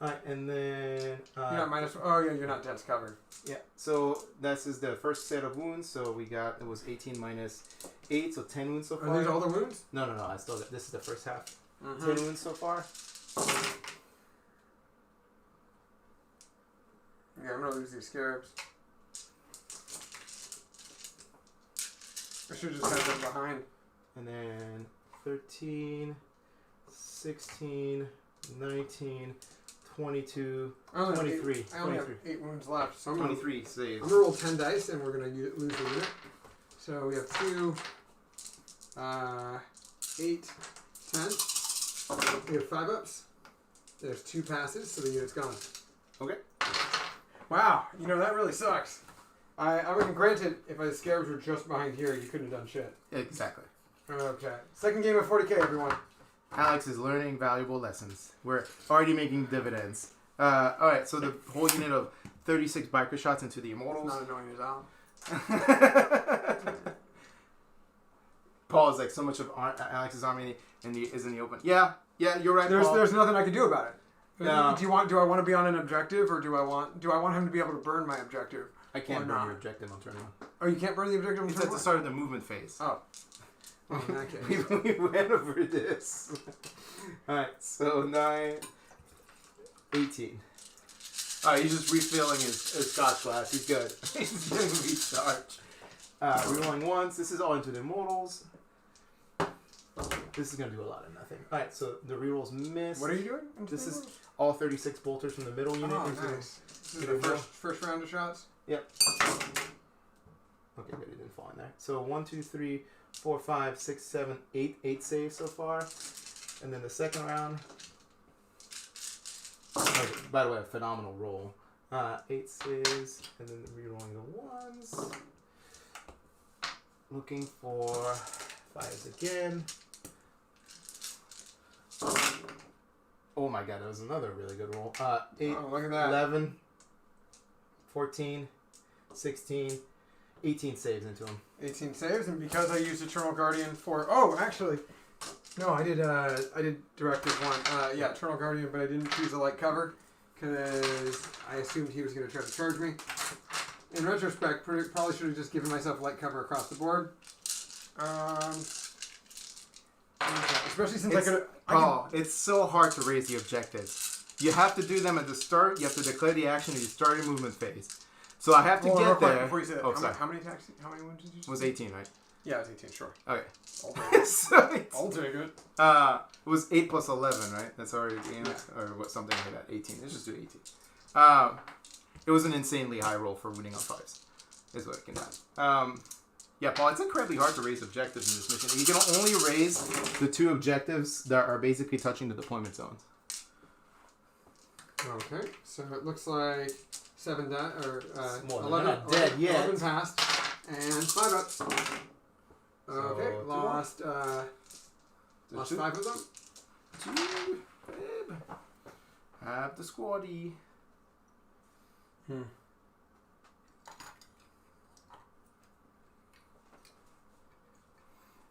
Alright, and then... you're not minus... Oh, yeah, you're not dense covered. Yeah, so this is the first set of wounds. So we got... It was 18 minus 8, so 10 wounds so far. Are these all the wounds? No, I still got... This is the first half. Mm-hmm. 10 wounds so far. Yeah, I'm going to lose these scarabs. I should have just had them behind. And then 13, 16, 19, 22, 23. I only have 8 wounds left. So I'm 23 saves. I'm going to roll 10 dice and we're going to lose the unit. So we have 2, 8, 10. We have 5 ups. There's 2 passes, so the unit's gone. Okay. Wow, you know, that really sucks. I mean, granted, if the scarabs were just behind here, you couldn't have done shit. Exactly. Okay. Second game of 40k, everyone. Alex is learning valuable lessons. We're already making dividends. Alright, so the whole unit of 36 biker shots into the Immortals. It's not annoying as hell. Paul is like so much of Alex's army is in the open. Yeah, you're right. There's nothing I can do about it. No. Do I want to be on an objective, or do I want him to be able to burn my objective? I can't burn your objective on turn 1. Oh, you can't burn the objective on It's turn at the 1? start of the movement phase. Oh. Well, in that case. we went over this. Alright, so 9, 18. Alright, he's just refilling his scotch glass. He's good. He's going to recharge. Rerolling once. This is all into the Immortals. This is going to do a lot of nothing. Alright, so the rerolls miss. What are you doing? This is all 36 bolters from the middle unit. Oh, nice. This is the first round of shots? Yep. Okay, good. It didn't fall in there. So 1, 2, 3, 4, 5, 6, 7, 8. 8 saves so far. And then the second round. Okay, by the way, a phenomenal roll. 8 saves. And then rerolling the ones. Looking for 5s again. Oh my god, that was another really good roll. 8, look at that. 11, 14, 16, 18 saves into him. 18 saves, and because I used Eternal Guardian for... Oh, actually... No, I did Directive 1. Yeah, Eternal Guardian, but I didn't choose a light cover because I assumed he was going to try to charge me. In retrospect, probably should have just given myself light cover across the board. Especially since it's so hard to raise the objectives. You have to do them at the start. You have to declare the action and you start your movement phase. So I have to get there. Before you say that, how many wounds did you say? It was 18, right? Yeah, it was 18, sure. Okay. I'll take it. So I'll take it. It was 8 plus 11, right? That's already the game. Yeah. Or what, something like that. 18. Let's just do 18. It was an insanely high roll for winning on 5s. Is what it can happen. Yeah, Paul, it's incredibly hard to raise objectives in this mission. You can only raise the 2 objectives that are basically touching the deployment zones. Okay, so it looks like 7 died, or 11. They're not dead yet. 11 passed, and 5 ups. Okay, So, lost 5 of them. 2, babe. Have the squaddy.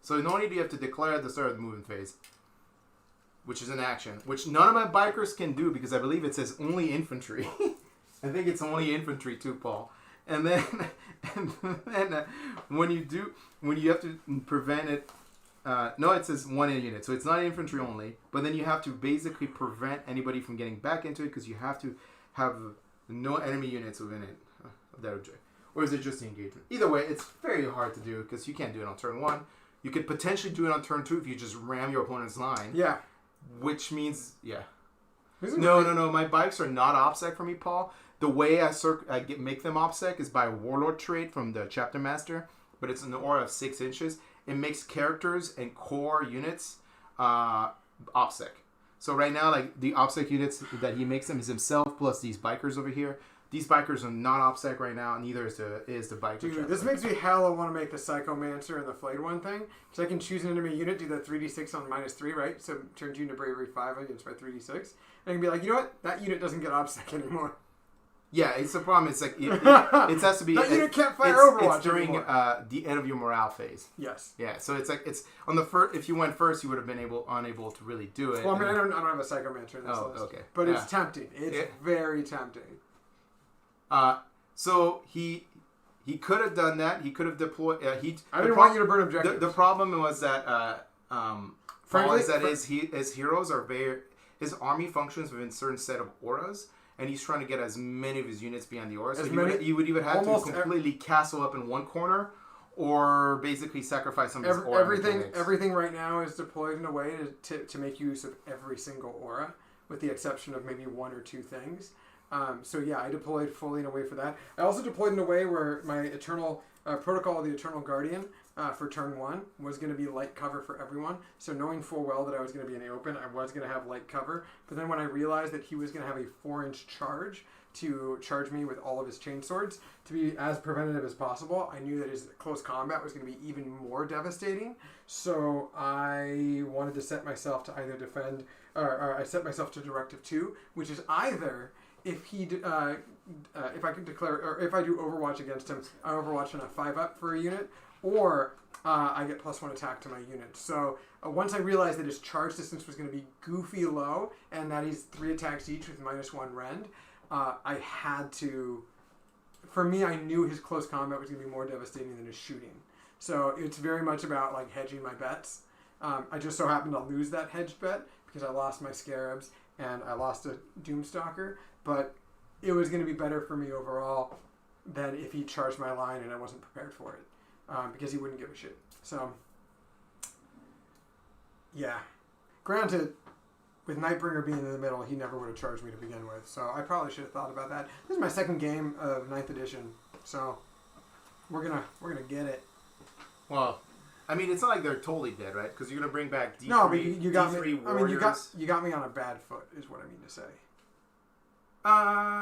So not only do you have to declare at the start of the movement phase, which is an action, which none of my bikers can do because I believe it says only infantry. I think it's only infantry too, Paul. And then, when you have to prevent it. No, it says 1 unit, so it's not infantry only. But then you have to basically prevent anybody from getting back into it because you have to have no enemy units within it of that object. Or is it just the engagement? Either way, it's very hard to do because you can't do it on turn 1. You could potentially do it on turn 2 if you just ram your opponent's line. Yeah. Which means, yeah. No. My bikes are not OPSEC for me, Paul. The way I make them OPSEC is by a Warlord trait from the Chapter Master, but it's an aura of 6 inches. It makes characters and core units OPSEC. So right now, like the OPSEC units that he makes them is himself plus these bikers over here. These bikers are not OPSEC right now, neither is the biker. Dude, this makes me hella want to make the Psychomancer and the Flayed One thing. Because I can choose an enemy unit, do the 3d6 on -3, right? So turns you into Bravery 5 against my 3d6. And I can be like, you know what? That unit doesn't get OPSEC anymore. Yeah, it's the problem. It's like it has to be. That unit can't fire Overwatch It's during anymore. the end of your morale phase. Yes. Yeah, so it's like it's on the first. If you went first, you would have been unable to really do it. Well, I mean, I don't have a Psychomancer in this list. Okay. But it's tempting. It's very tempting. So he could have done that. He could have deployed. I didn't want you to burn objectives. The problem was that his heroes are his army functions within a certain set of auras. And he's trying to get as many of his units beyond the aura. So you would either have to completely castle up in one corner, or basically sacrifice some of his aura. Everything right now is deployed in a way to make use of every single aura, with the exception of maybe 1 or 2 things. So yeah, I deployed fully in a way for that. I also deployed in a way where my Eternal Protocol of the Eternal Guardian for turn 1 was going to be light cover for everyone. So knowing full well that I was going to be in the open, I was going to have light cover. But then when I realized that he was going to have a 4-inch charge to charge me with all of his chainswords to be as preventative as possible, I knew that his close combat was going to be even more devastating. So I wanted to set myself to either defend, or I set myself to Directive 2, which is either if I could declare, or if I do Overwatch against him, I Overwatch on a 5-up for a unit, or I get +1 attack to my unit. So once I realized that his charge distance was going to be goofy low, and that he's 3 attacks each with -1 rend, I had to. For me, I knew his close combat was going to be more devastating than his shooting. So it's very much about like hedging my bets. I just so happened to lose that hedged bet because I lost my Scarabs and I lost a Doomstalker. But it was going to be better for me overall than if he charged my line and I wasn't prepared for it. Because he wouldn't give a shit. So, yeah. Granted, with Nightbringer being in the middle, he never would have charged me to begin with. So I probably should have thought about that. This is my second game of 9th edition. So we're gonna get it. Well, I mean, it's not like they're totally dead, right? Because you're gonna bring back D3. No, but you got me. Warriors. I mean, you got me on a bad foot, is what I mean to say.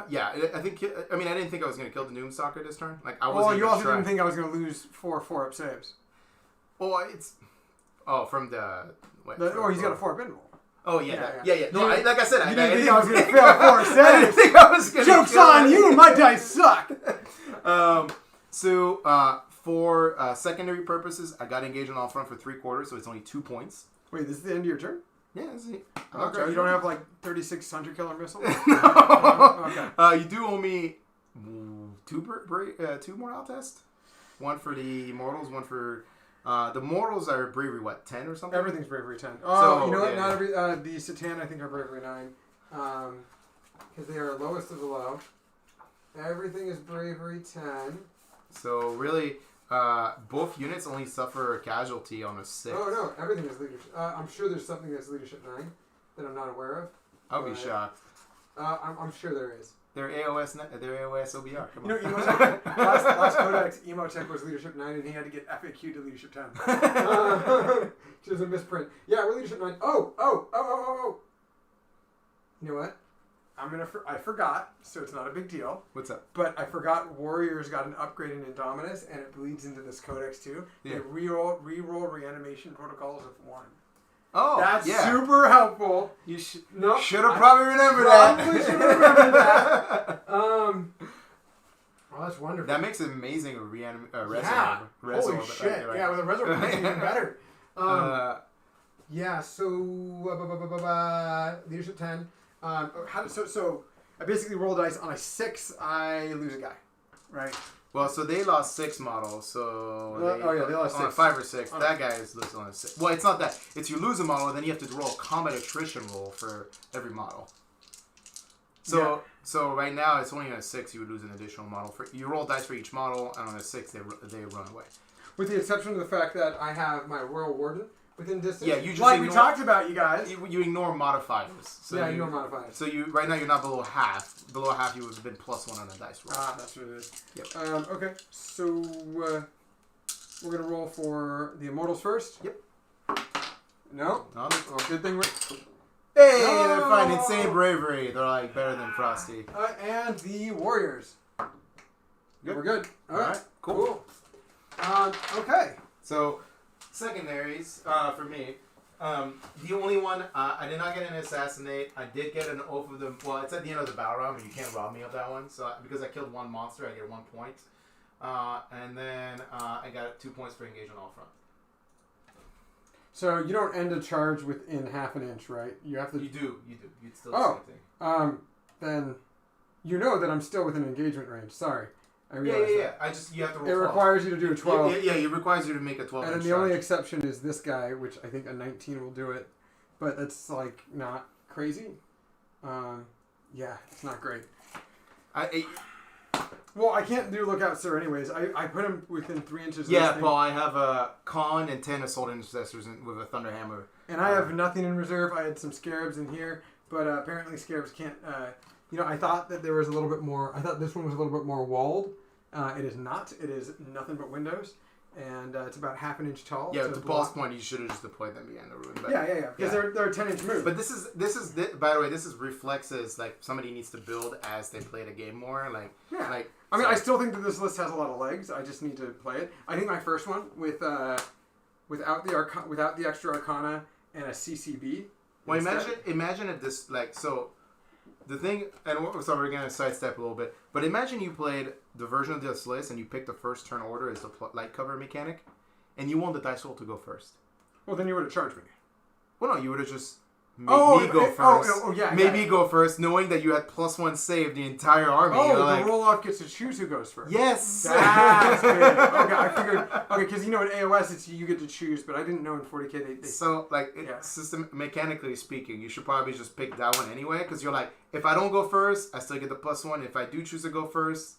Yeah, I think. I mean, I didn't think I was going to kill the Doomstalker this turn. Like, I was. Well, you also didn't think I was going to lose 4 4-up saves. Oh, it's. Oh, from the. He's got a 4-up invul. Oh yeah, yeah. No, like I said, I didn't think I was going to fail 4 saves. I didn't think I was going to. Joke's on you! My dice suck. For secondary purposes, I got engaged on all front for 3/4, so it's only 2 points. Wait, this is the end of your turn? Yeah, this is it. Okay, you don't have like 36 hunter killer missiles? No. Okay. You do owe me 2 morale tests. 1 for the mortals, 1 for the mortals are bravery 10 or something. Everything's bravery 10. Oh, you know what? Not every the Satan I think are bravery 9, because they are lowest of the low. Everything is bravery 10. So really, both units only suffer a casualty on a 6. Oh no, everything is leadership. I'm sure there's something that's leadership 9 that I'm not aware of. I'll be shocked. I'm sure there is. They're AOS OBR. Come on. You know, Emotech, last Codex, Emotech was leadership 9 and he had to get FAQ to leadership 10. Which is a misprint. Yeah, we're leadership 9. Oh. You know what? I forgot, so it's not a big deal. What's up? But I forgot Warriors got an upgrade in Indominus, and it bleeds into this Codex too. Yeah. They re-roll reanimation protocols of 1. Oh, that's super helpful. You should have probably remembered that. Probably should have remembered that. Well, that's wonderful. That makes it amazing with Rezo. Yeah. Holy shit. Right. Yeah, with a Rezo it's even better. Yeah, so leadership 10. I basically roll dice. On a 6, I lose a guy. Right? Well, so they lost 6 models, so... they lost 6. On a 5 or 6, that guy is losing on a 6. Well, it's not that. It's you lose a model, and then you have to roll a combat attrition roll for every model. So right now, it's only on a 6 you would lose an additional model. You roll dice for each model, and on a 6, they run away. With the exception of the fact that I have my Royal Warden within distance. Yeah, you just like we talked about, you guys. You ignore modifiers. So yeah, you ignore modifiers. So right now you're not below half. Below half, you would have been +1 on a dice roll. Ah, that's what it is. Yep. Okay, so we're gonna roll for the Immortals first. Yep. No. No. Well, good thing we're. Hey, they're fine. Insane bravery. They're like better than Frosty. And the Warriors. Good. We're good. All right. Cool. Okay. So, secondaries for me. The only one I did not get an assassinate. I did get an oath of the. Well, it's at the end of the battle round, but you can't rob me of that one. So because I killed one monster, I get 1 point. And then I got 2 points for engage on all front. So you don't end a charge within half an inch, right? You have to. You do. You'd still do the same thing. Then you know that I'm still within engagement range. Sorry. I realize that. You have to roll 12. It requires you to do a 12. Yeah, it requires you to make a 12. And then the only exception is this guy, which I think a 19 will do it. But that's, like, not crazy. Yeah, it's not great. Well, I can't do Lookout Sir anyways. I put him within 3 inches of this thing. Paul, I have a Con and 10 Assault Intercessors with a Thunder Hammer. And I have nothing in reserve. I had some Scarabs in here. But apparently Scarabs can't... I thought that there was a little bit more... I thought this one was a little bit more walled. It is not. It is nothing but windows, and it's about half an inch tall. Yeah, to Paul's point, you should have just deployed them behind the ruin. But yeah. Because they're 10-inch moves. But this is by the way, this is reflexes like somebody needs to build as they play the game more. I still think that this list has a lot of legs. I just need to play it. I think my first one without the extra Arcana and a CCB. Well, imagine if this the thing, and so we're going to sidestep a little bit, but imagine you played the version of this list and you picked the first turn order as the light cover mechanic, and you want the dice roll to go first. Well, then you would have charged me. Well, no, you would have just made me go first. Maybe go first, knowing that you had +1 save the entire army. The roll-off gets to choose who goes first. Yes! That's good. Okay, I figured... Okay, because in AOS, it's you get to choose, but I didn't know in 40k they... So, system mechanically speaking, you should probably just pick that one anyway, because you're like, if I don't go first, I still get the +1. If I do choose to go first,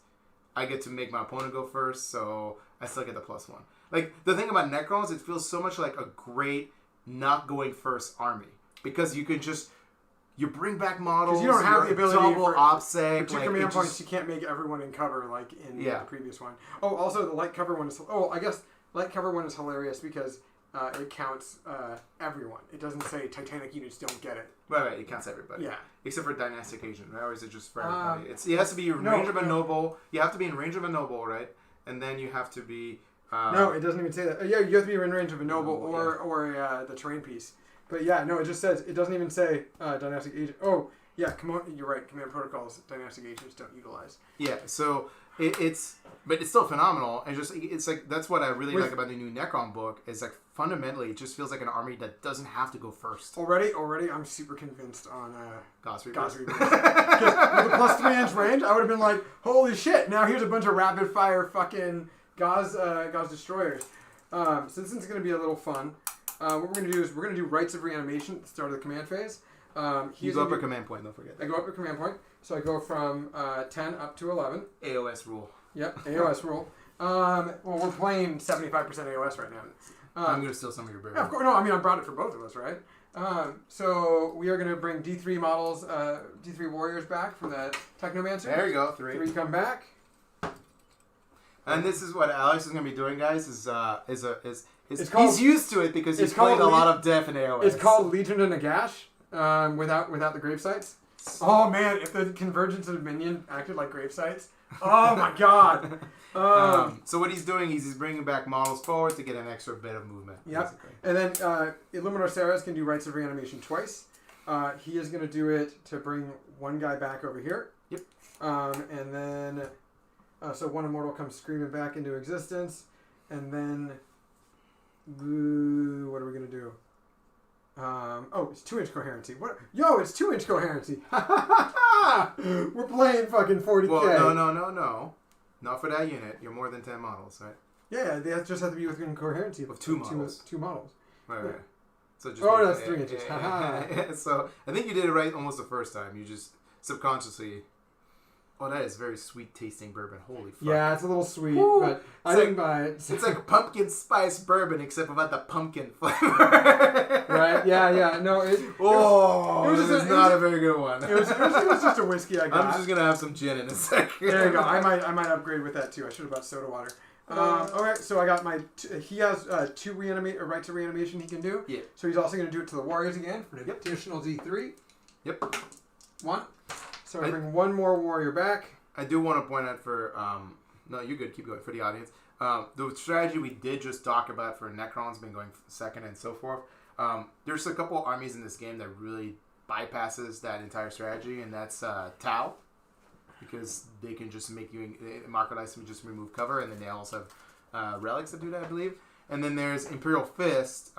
I get to make my opponent go first, so I still get the +1. Like, the thing about Necrons, it feels so much like a great not going first army. Because you can just... You bring back models. Because you don't have the ability double for OPSEC. For 2 command points, you can't make everyone in cover like in the previous one. Oh, also the light cover one is... Oh, I guess light cover one is hilarious because it counts everyone. It doesn't say Titanic units don't get it. Right. It counts everybody. Yeah. Except for Dynastic Agent, right? Or is it just for everybody? It has to be in range of a noble. You have to be in range of a noble, right? And then you have to be... no, it doesn't even say that. Yeah, you have to be in range of a noble or the terrain piece. But yeah, no, it just says, it doesn't even say Dynastic Agent. Oh, yeah, you're right. Command protocols, Dynastic Agents don't utilize. Yeah, so but it's still phenomenal. And it's like, that's what I really like about the new Necron book, is like fundamentally, it just feels like an army that doesn't have to go first. Already, I'm super convinced on Gauss Reapers. Because with a +3 inch range, I would have been like, holy shit, now here's a bunch of rapid fire fucking Gauss Destroyers. So this is going to be a little fun. What we're going to do is we're going to do Rites of Reanimation at the start of the command phase. You go up a command point, don't forget that. I go up a command point. So I go from 10 up to 11. AOS rule. Yep, AOS rule. Well, we're playing 75% AOS right now. I'm going to steal some of your bravery. Yeah, of course. No, I mean, I brought it for both of us, right? So we are going to bring D3 models, D3 warriors back from the Technomancer. There you go, 3. 3 come back. And this is what Alex is going to be doing, guys, he's used to it because he's played a lot of Def in AOS. It's called Legion to Nagash, without the grave sites. Oh man, if the Convergence of Minion acted like grave sites. Oh my god. So what he's doing is he's bringing back models forward to get an extra bit of movement. Yep. Basically. And then Illuminor Saras can do Rites of Reanimation twice. He is going to do it to bring one guy back over here. Yep. And then... so one immortal comes screaming back into existence, and then what are we gonna do? It's 2-inch coherency. What? Yo, it's 2-inch coherency. We're playing fucking 40K. Well, no. Not for that unit. You're more than 10 models, right? Yeah, they just have to be within coherency of 2 models. 2 models. Right. So just that's 3 inches. So I think you did it right almost the first time. You just subconsciously. Oh, that is very sweet tasting bourbon. Holy fuck. Yeah, it's a little sweet, Woo! but I didn't buy it. It's like pumpkin spice bourbon, except without the pumpkin flavor. Right? Yeah. No, it was not a very good one. It was just a whiskey I got. I'm just gonna have some gin in a second. There you go. I might upgrade with that too. I should have bought soda water. Alright, so I got my... he has 2 right to reanimation he can do. Yeah. So he's also going to do it to the warriors again for an additional D3. Yep. 1. So I bring 1 more warrior back. I do want to point out for... no, you're good. Keep going for the audience. The strategy we did just talk about for Necrons been going second and so forth. There's a couple armies in this game that really bypasses that entire strategy, and that's Tau. Because they can just make you Market Ice and just remove cover, and then they also have relics that do that, I believe. And then there's Imperial Fist,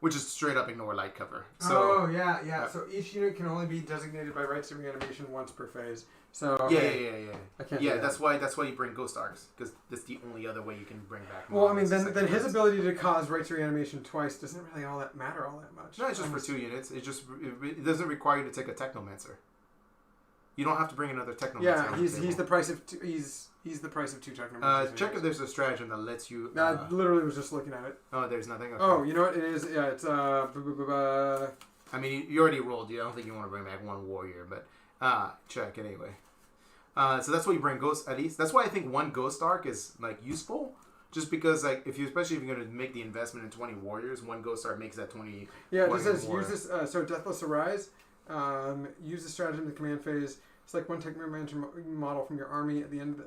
which is straight up ignore light cover. So, yeah. So each unit can only be designated by rights of reanimation once per phase. So yeah. I can't. Yeah, that's why you bring Ghost Arcs, because that's the only other way you can bring back. Well, I mean, then his ability to cause rights of reanimation twice doesn't really matter all that much. No, it's just for 2 units. It doesn't require you to take a Technomancer. You don't have to bring another Technomancer. Yeah, he's the price of 2. He's the price of 2 Technomancers. Check if there's a stratagem that lets you. I literally was just looking at it. Oh, there's nothing. Okay. Oh, you know what it is? Yeah, it's I mean, you already rolled. You don't think you want to bring back 1 warrior, but check it anyway. So that's why you bring Ghost at least. That's why I think 1 Ghost Arc is like useful. Just because, like, especially if you're going to make the investment in 20 warriors, 1 Ghost Arc makes that 20. Yeah, it just says use this. Deathless Arise. Use the stratagem in the command phase. Select 1 Technomancer model from your army at the end.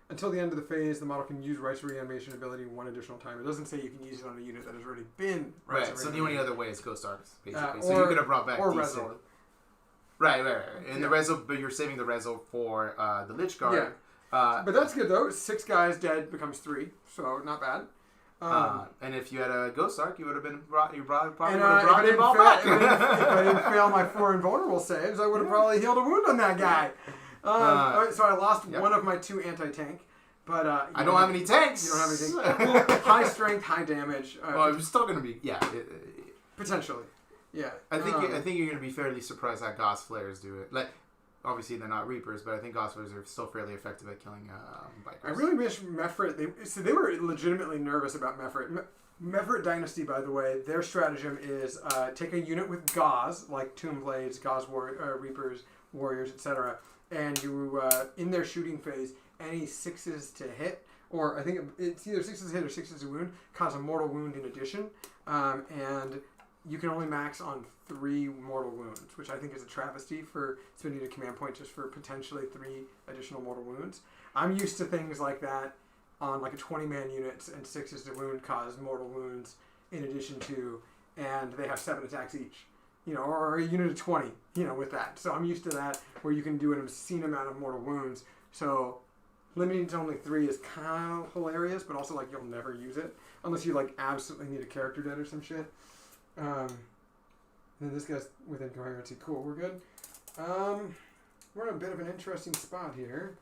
Until the end of the phase, the model can use Rights of Reanimation ability 1 additional time. It doesn't say you can use it on a unit that has already been. Right. So the only other way is Ghost Arcs, basically. So you could have brought back Rezo. Right. And the Rezo, but you're saving the Rezo for the Lich Guard. Yeah. But that's good though. 6 guys dead becomes 3, so not bad. And if you had a Ghost Arc, you would have been probably would have brought it all back. If I didn't fail my 4 invulnerable saves, I would have probably healed a wound on that guy. Alright, so I lost 1 of my 2 anti-tank, but I don't have any tanks. You don't have any tanks. Well, high strength, high damage. I'm still gonna be potentially. Yeah. I think you're gonna be fairly surprised how Gauss Flares do it. Like, obviously they're not Reapers, but I think Gauss Flares are still fairly effective at killing bikers. I really wish Mefrit. They were legitimately nervous about Mefrit. Mefrit Dynasty, by the way, their stratagem is take a unit with Gauss, like Tomb Blades, Gauss Reapers, Warriors, etc., and you in their shooting phase, any 6s to hit, or I think it's either 6s to hit or 6s to wound, cause a mortal wound in addition, and you can only max on 3 mortal wounds, which I think is a travesty for spending a command point just for potentially 3 additional mortal wounds. I'm used to things like that on like a 20-man unit, and 6s to wound cause mortal wounds in addition to, and they have 7 attacks each, or a unit of 20, with that. So I'm used to that, where you can do an obscene amount of mortal wounds. So limiting to only 3 is kind of hilarious, but also like you'll never use it unless you like absolutely need a character dead or some shit. And then this guy's within coherency. Cool, we're good. We're in a bit of an interesting spot here.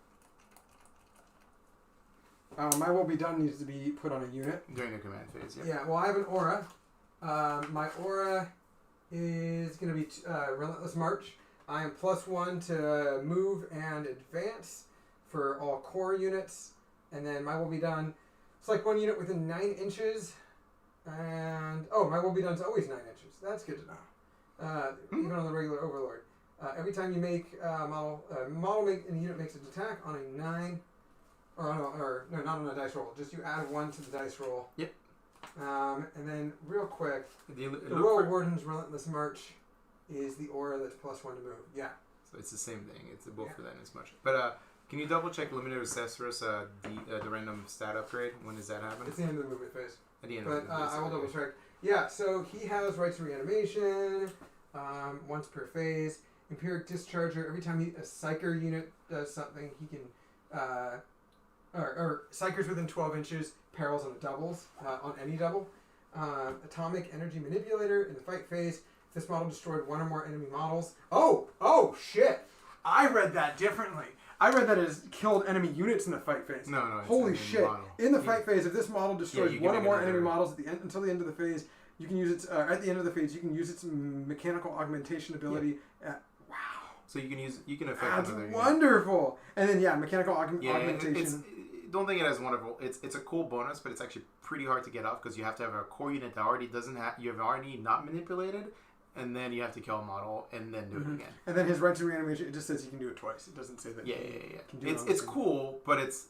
My will be done needs to be put on a unit. During the command phase, yeah. Well, I have an aura. My aura is going to be Relentless March. I am +1 to move and advance for all core units. And then my will be done. Select 1 unit within 9 inches. And my will be done is always 9 inches. That's good to know. Even on the regular Overlord. Every time you make a unit makes an attack on a 9, or no, not on a dice roll. Just you add 1 to the dice roll. Yep. And then real quick, the Royal Warden's Relentless March is the aura that's +1 to move. Yeah. So it's the same thing. It's both for that as much. But can you double check Limited Accessories, the random stat upgrade? When does that happen? It's the end of the movement phase. At the end of the movement phase. I will double check. Yeah, so he has Rights to Reanimation, once per phase. Empiric Discharger, every time a Psyker unit does something, he can, or Psykers within 12 inches, perils on doubles, on any double. Atomic Energy Manipulator in the fight phase. This model destroyed one or more enemy models. Oh, shit! I read that differently. I read that as killed enemy units in the fight phase. No. Holy shit! Model. In the fight phase, if this model destroys one or more enemy models at the end until the end of the phase, you can use its at the end of the phase. You can use its mechanical augmentation ability. Wow! So you can affect. That's wonderful. And then mechanical augmentation. Don't think it as wonderful. It's a cool bonus, but it's actually pretty hard to get off because you have to have a core unit that already doesn't have. You have already not manipulated. And then you have to kill a model, and then do it again. And then his right to reanimation, it just says you can do it twice. It doesn't say that. Yeah. It's cool, but it's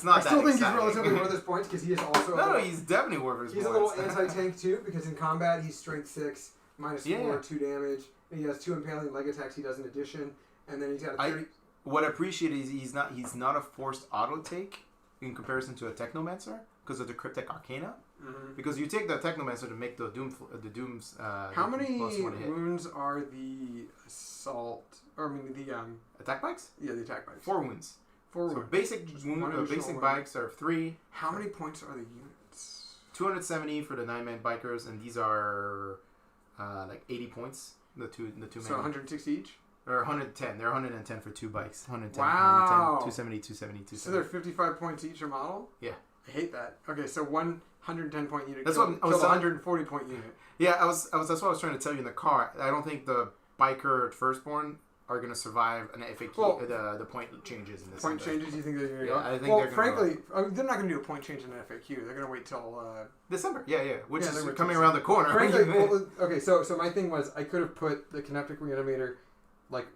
not. I still think exciting. he's relatively worth his points because he is also. No, he's definitely worth his points. He's a little anti-tank too because in combat he's strength 6, -4, 2 damage, and he has 2 impaling leg attacks he does in addition, and then he's got a 30. What I appreciate is he's not a forced auto take in comparison to a Technomancer because of the Cryptic Arcana. Mm-hmm. Because you take the Technomancer to make the Dooms. How many wounds are the assault? Or the attack bikes? Yeah, the attack bikes. 4 wounds. 4 so wounds. Basic bikes are 3. How many points are the units? 270 for the 9-man bikers, and these are like 80 points. The two. So 160 each. Or 110. They're 110 for 2 bikes. 110. Wow. 270, 270. So they're 55 points each a model. Yeah. I hate that. Okay, so 110 point unit. That's killed, what I was 140 point unit. Yeah, that's what I was trying to tell you in the car. I don't think the biker firstborn are going to survive an FAQ. Well, the point changes in this. Point changes. You think they're going to go? I think they're frankly, they're not going to do a point change in an FAQ. They're going to wait till December. Yeah, which is coming around the corner. Frankly, okay. So my thing was I could have put the Kinetic Reanimator like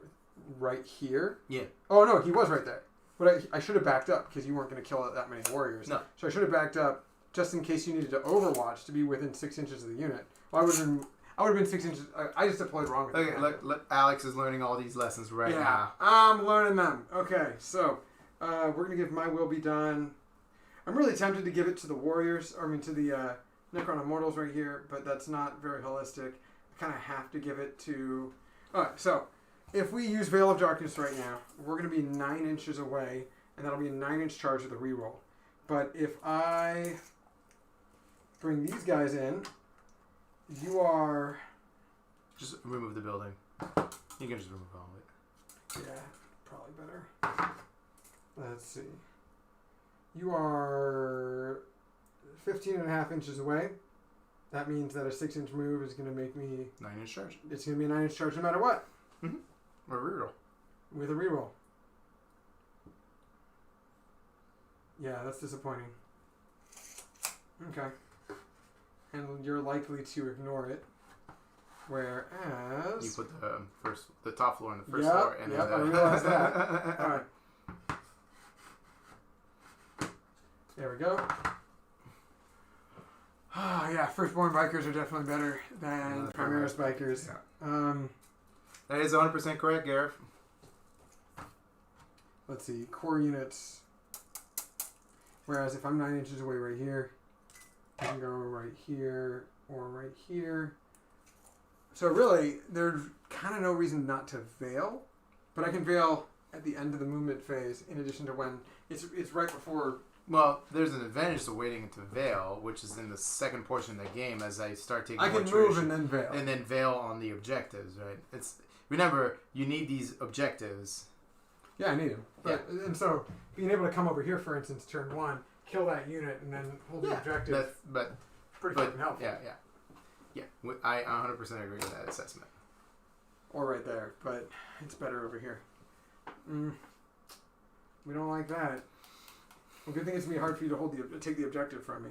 right here. Yeah. Oh no, he was right there. But I should have backed up because you weren't going to kill that many warriors. No. So I should have backed up just in case you needed to overwatch to be within 6 inches of the unit. Well, I would have been 6 inches. I just deployed wrong. Okay, Alex is learning all these lessons right now. I'm learning them. Okay, so we're going to give My Will Be Done. I'm really tempted to give it to the warriors. To the Necron Immortals right here, but that's not very holistic. I kind of have to give it to... Alright, so... If we use Veil of Darkness right now, we're going to be 9 inches away, and that'll be a 9-inch charge with a reroll. But if I bring these guys in, you are... Just remove the building. You can just remove all of it. Yeah, probably better. Let's see. You are 15.5 inches away. That means that a 6-inch move is going to make me... 9-inch charge. It's going to be a 9-inch charge no matter what. Mm-hmm. Or a reroll. With a reroll. Yeah, that's disappointing. Okay. And you're likely to ignore it. Whereas... You put the top floor on the first floor. And I realized that. Alright. There we go. Yeah, firstborn bikers are definitely better than Primaris bikers. Yeah. That is 100% correct, Gareth. Let's see. Core units. Whereas if I'm 9 inches away right here, I can go right here or right here. So really, there's kind of no reason not to veil. But I can veil at the end of the movement phase in addition to when it's right before... Well, there's an advantage to waiting to veil, which is in the second portion of the game as I start taking I more can move and then veil. And then veil on the objectives, right? Remember, you need these objectives. Yeah, I need them. And so, being able to come over here, for instance, turn 1, kill that unit, and then hold the objective. Pretty fucking helpful. Yeah. I 100% agree with that assessment. Or right there, but it's better over here. We don't like that. Well, good thing it's going to be hard for you to take the objective from me.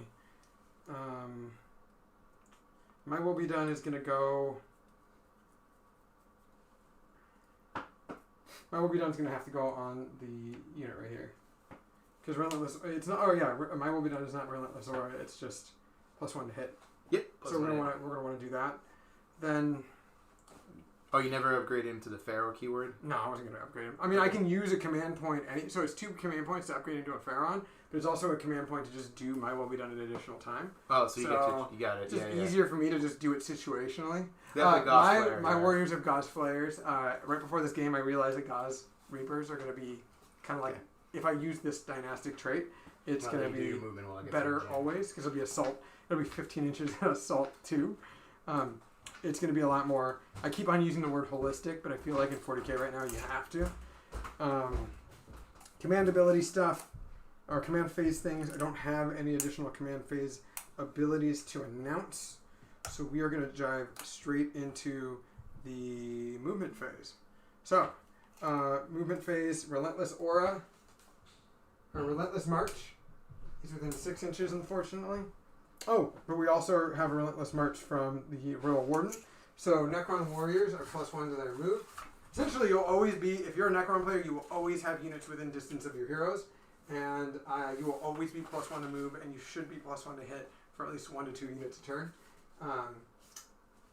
My Will Be Done is going to go... My Will Be Done is going to have to go on the unit right here. Because Relentless... It's not... Oh, yeah. My Will Be Done is not Relentless Aura. It's just +1 to hit. Yep. So we're going to want to do that. Then... Oh, you never upgraded him to the Pharaoh keyword? No, I wasn't going to upgrade him. I mean, I can use a command point. So it's 2 command points to upgrade into a Pharaon. There's also a command point to just do My Will Be Done an additional time. Oh, so you got it. It's just easier for me to just do it situationally. My warriors have Gauss Flayers. Right before this game, I realized that Gauss Reapers are going to be kind of like if I use this dynastic trait, it's Well, going to you do be your movement while I get better through, yeah. always because it'll be assault. It'll be 15 inches at assault 2. It's going to be a lot more. I keep on using the word holistic, but I feel like in 40k right now you have to. Command ability stuff, or command phase things. I don't have any additional command phase abilities to announce, so we are going to dive straight into the movement phase. So, movement phase, Relentless Aura, or Relentless March. He's within 6 inches, unfortunately. Oh, but we also have a Relentless March from the Royal Warden. So Necron Warriors are +1 to their move. Essentially, you'll always be, if you're a Necron player, you will always have units within distance of your heroes. And you will always be +1 to move, and you should be +1 to hit for at least 1 to 2 units a turn.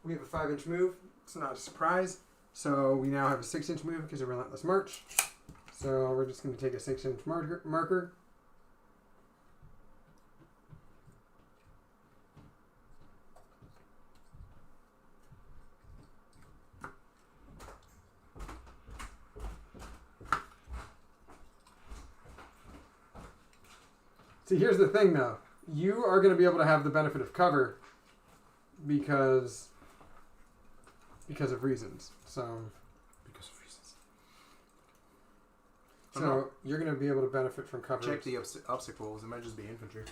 We have a 5-inch move. It's not a surprise. So we now have a 6-inch move because of Relentless March. So we're just going to take a 6-inch marker. See, here's the thing, though. You are going to be able to have the benefit of cover because of reasons. So you're going to be able to benefit from cover. Check the obstacles. It might just be infantry.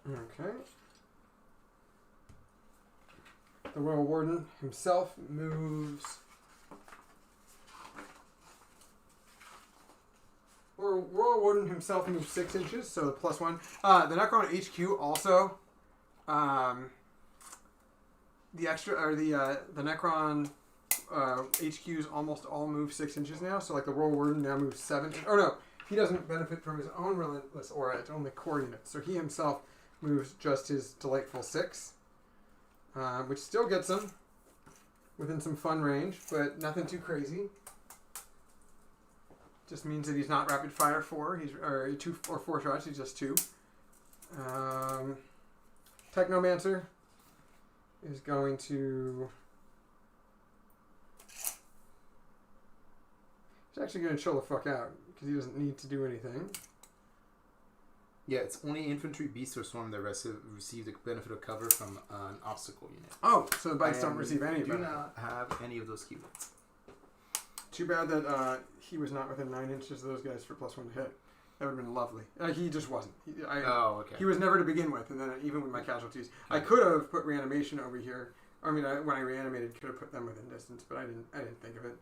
Okay. The Royal Warden himself moves. Royal Warden himself moves 6 inches, so the +1. The Necron HQ also. The extra or the Necron HQs almost all move 6 inches now. So like the Royal Warden now moves 7. Oh no, he doesn't benefit from his own Relentless Aura. It's only core units. So he himself moves just his delightful 6, which still gets him within some fun range, but nothing too crazy. Just means that he's not rapid fire 4. He's or 2 or 4 shots. He's just 2. Technomancer is going to. He's actually going to chill the fuck out because he doesn't need to do anything. Yeah, it's only infantry, beast, or swarm that receive the benefit of cover from an obstacle unit. Oh, so the bites don't receive any of it. Do not have any of those keywords. Too bad that he was not within 9 inches of those guys for +1 to hit. That would have been lovely. He just wasn't. Okay. He was never to begin with, and then even with my casualties, I could have put reanimation over here. I mean, when I reanimated, could have put them within distance, but I didn't think of it.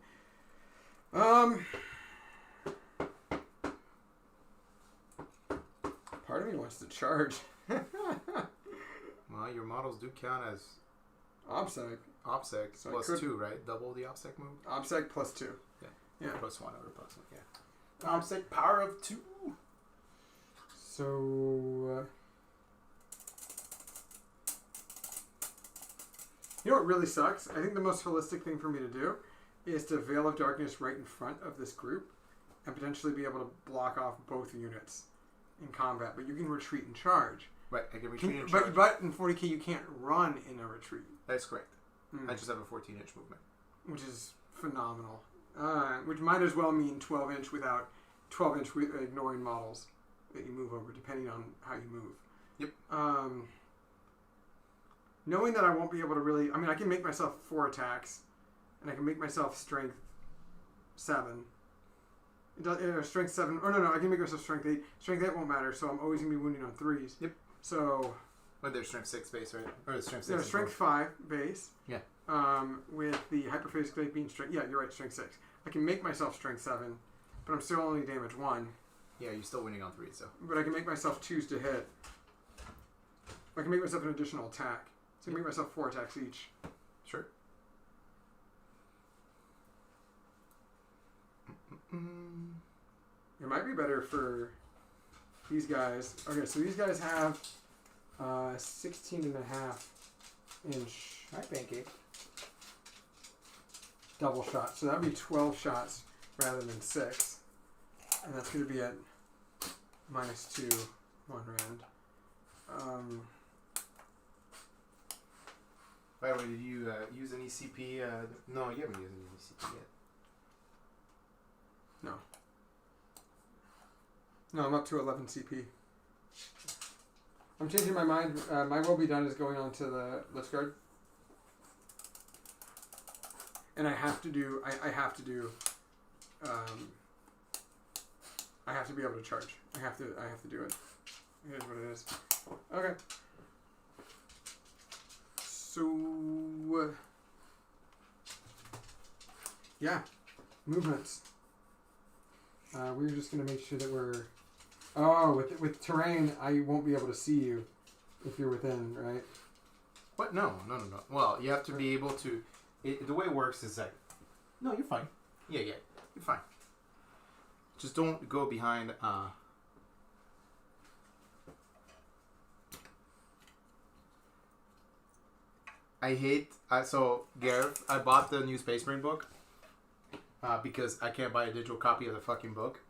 Part of me wants to charge. Well, your models do count as OBSEC. OBSEC So +2, right? Double the OBSEC move? OBSEC +2. Yeah. +1 over +1, yeah. OBSEC power of 2. So, you know what really sucks? I think the most holistic thing for me to do is to Veil of Darkness right in front of this group and potentially be able to block off both units in combat. But you can retreat and charge. Right, I can retreat and charge. But in 40k you can't run in a retreat. That's correct. I just have a 14-inch movement. Which is phenomenal. Which might as well mean 12-inch without 12-inch ignoring models that you move over, depending on how you move. Yep. Knowing that I won't be able to really... I mean, I can make myself 4 attacks, and I can make myself strength 7. Strength 7... Oh, no, I can make myself strength 8. Strength 8 won't matter, so I'm always going to be wounding on 3s. Yep. So... But there's strength 6 base, right? Or strength 6. There's strength 5 base. Yeah. With the hyperphasic blade being strength... Yeah, you're right, strength 6. I can make myself strength 7, but I'm still only damage 1. Yeah, you're still winning on 3, so... But I can make myself choose to hit. I can make myself an additional attack. So I can make myself 4 attacks each. Sure. It might be better for these guys. Okay, so these guys have 16.5 inch Hi, Pancake. double shot. So that would be 12 shots rather than 6. And that's going to be at -2 1 round. By the way, did you use any CP? No, you haven't used any CP yet. No, I'm up to 11 CP. I'm changing my mind. My Will Be Done is going on to the Lich Guard. And I have to do... I have to be able to charge. I have to do it. Here's what it is. Okay. So... yeah. Movements. We're just going to make sure that we're... Oh, with terrain, I won't be able to see you if you're within, right? What? No. Well, you have to be able to... the way it works is like... No, you're fine. Yeah, you're fine. Just don't go behind... I hate... so, Gareth, I bought the new Space Marine book because I can't buy a digital copy of the fucking book.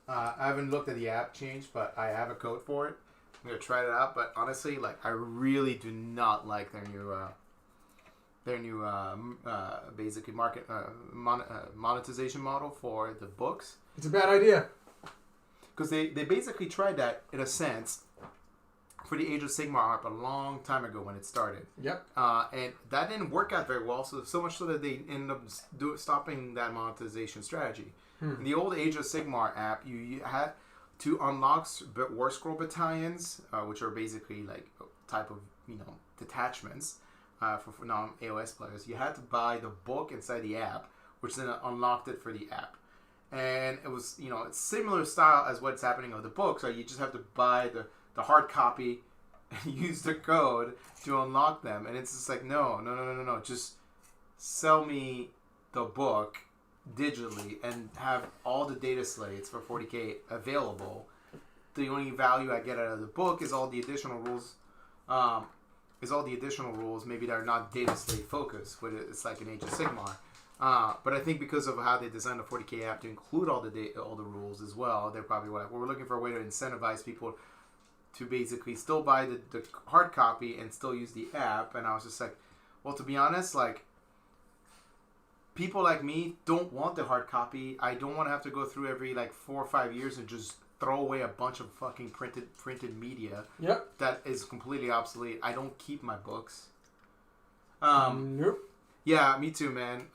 I haven't looked at the app change, but I have a code for it. I'm going to try it out, but honestly, like, I really do not like their new basically monetization model for the books. It's a bad idea. Because they basically tried that, in a sense, for the Age of Sigmar ARP a long time ago when it started. Yep. And that didn't work out very well, so much so that they ended up stopping that monetization strategy. In the old Age of Sigmar app, you had to unlock War Scroll battalions, which are basically like a type of, detachments for non-AOS players. You had to buy the book inside the app, which then unlocked it for the app. And it was, it's similar style as what's happening with the book, so you just have to buy the hard copy and use the code to unlock them. And it's just like, no. Just sell me the book digitally and have all the data slates for 40k available. The only value I get out of the book is all the additional rules. Maybe that are not data slate focused, but it's like an Age of Sigmar. But I think because of how they designed the 40k app to include all the rules as well, they're probably like, we're looking for a way to incentivize people to basically still buy the hard copy and still use the app. And I was just like, well, to be honest, like, people like me don't want the hard copy. I don't want to have to go through every 4 or 5 years and just throw away a bunch of fucking printed media. Yep. That is completely obsolete. I don't keep my books. Nope. Yeah, me too, man.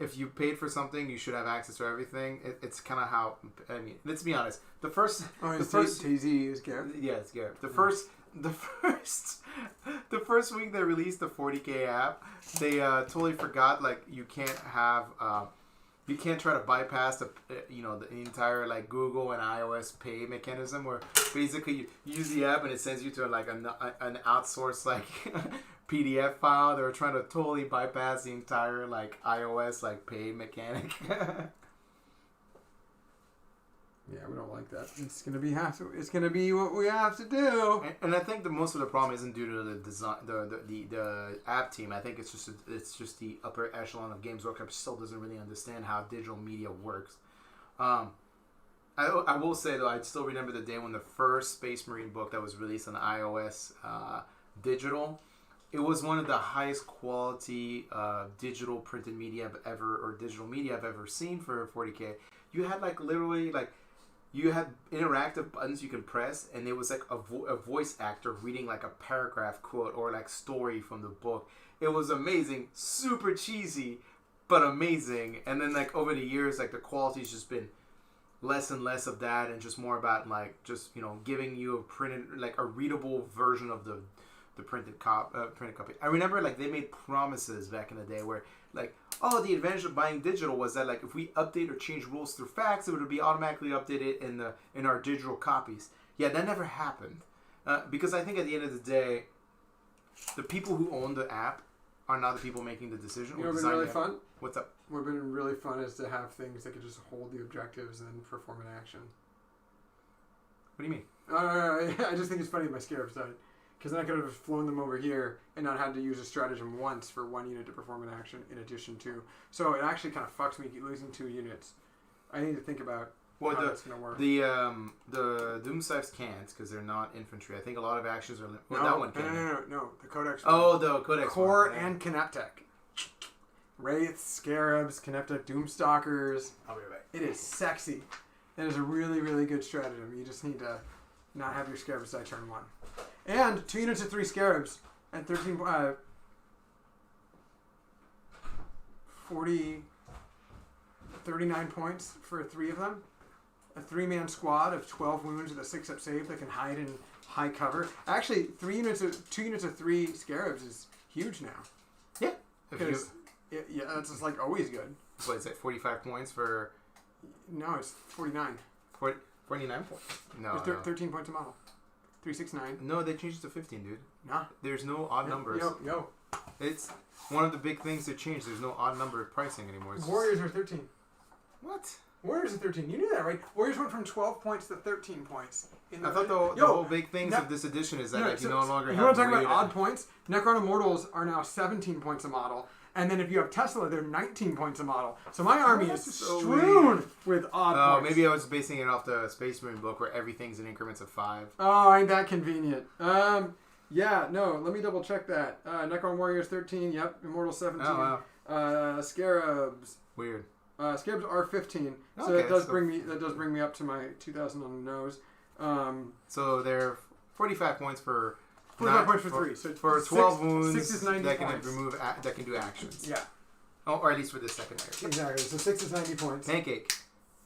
If you paid for something, you should have access to everything. It's kind of how... I mean, let's be honest. The first... TZ is Gareth? Yeah, it's Gareth. The first week they released the 40k app, they totally forgot, you can't have... you can't try to bypass the entire Google and iOS pay mechanism where basically you use the app and it sends you to an outsourced PDF file. They were trying to totally bypass the entire iOS pay mechanic. Yeah, we don't like that. It's gonna be what we have to do. And I think that most of the problem isn't due to the design, the app team. I think it's just the upper echelon of Games Workshop still doesn't really understand how digital media works. I will say though, I still remember the day when the first Space Marine book that was released on iOS digital. It was one of the highest quality digital printed media digital media I've ever seen for 40k. You had literally you had interactive buttons you can press, and it was a voice actor reading a paragraph quote or story from the book. It was amazing, super cheesy, but amazing. And then over the years, the quality's just been less and less of that, and just more about giving you a printed a readable version of the printed copy. I remember they made promises back in the day where the advantage of buying digital was that if we update or change rules through fax, it would be automatically updated in our digital copies. Yeah, that never happened because I think at the end of the day, the people who own the app are not the people making the decision. What's been really fun? What's up? What's been really fun is to have things that can just hold the objectives and perform an action. What do you mean? I just think it's funny my Scarabs died. Because then I could have flown them over here and not had to use a stratagem once for one unit to perform an action in addition to. So it actually kind of fucks me losing 2 units. I need to think about Well, how that's going to work. the Doom Scythes can't because they're not infantry. I think a lot of actions are... that one can. No. The Codex. Oh, the Codex Core one. and Kineptech. Wraiths, Scarabs, Kineptech, Doomstalkers. I'll be right back. It is sexy. It is a really, really good stratagem. You just need to not have your Scarabs die turn 1. And 2 units of 3 Scarabs at 39 points for 3 of them. A 3-man squad of 12 wounds with a 6-up save that can hide in high cover. Actually, 2 units of 3 Scarabs is huge now. Yeah. Because that's just like always good. What is it? 45 points for... No, it's 49. 49 points? No, It's 13 points a model. 369. No, they changed it to 15, dude. Nah. There's no odd numbers. Yo. It's one of the big things that changed. There's no odd number pricing anymore. Warriors are 13. What? Warriors are 13. You knew that, right? Warriors went from 12 points to 13 points. I thought the whole big things of this edition is that you no longer have... You want to talk about odd points? Necron Immortals are now 17 points a model. And then if you have Tesla, they're 19 points a model. So my army is strewn with odd points. Maybe I was basing it off the Space Marine book where everything's in increments of 5. Oh, ain't that convenient. Yeah, no, let me double check that. Necron Warriors 13, yep. Immortals 17. Oh, wow. Scarabs. Weird. Scarabs are 15. So Okay, that does bring me up to my 2,000 on the nose. So they're 45 points for... 45 points for 3. So for 12 wounds 6 is 90 that can points. that can do actions. Yeah. Oh, or at least for this secondary. Exactly. So 6 is 90 points. Pancake.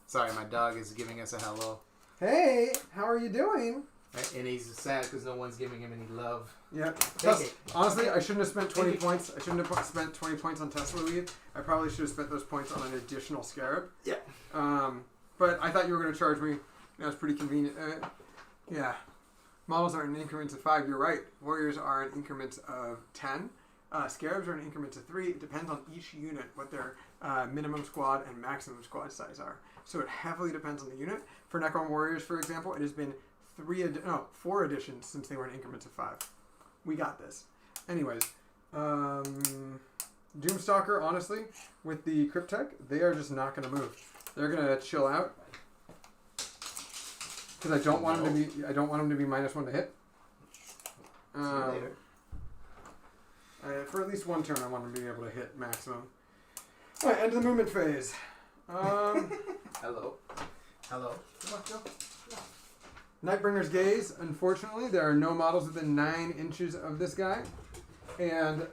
Sorry, my dog is giving us a hello. Hey, how are you doing? And he's sad because no one's giving him any love. Yeah. Honestly, I shouldn't have spent 20 points. I shouldn't have spent 20 points on Tesla Weave. I probably should have spent those points on an additional Scarab. Yeah. But I thought you were going to charge me. That was pretty convenient. Yeah. Models are in increments of 5. You're right. Warriors are in increments of 10. Scarabs are in increments of 3. It depends on each unit what their minimum squad and maximum squad size are. So it heavily depends on the unit. For Necron Warriors, for example, it has been 4 additions since they were in increments of 5. We got this. Anyways, Doomstalker, honestly, with the Cryptech, they are just not going to move. They're going to chill out. Because I don't want him to be. I don't want him to be -1 to hit. For at least one turn, I want him to be able to hit maximum. All right, end of the movement phase. Hello. Come on, go. Nightbringer's Gaze. Unfortunately, there are no models within 9 inches of this guy, and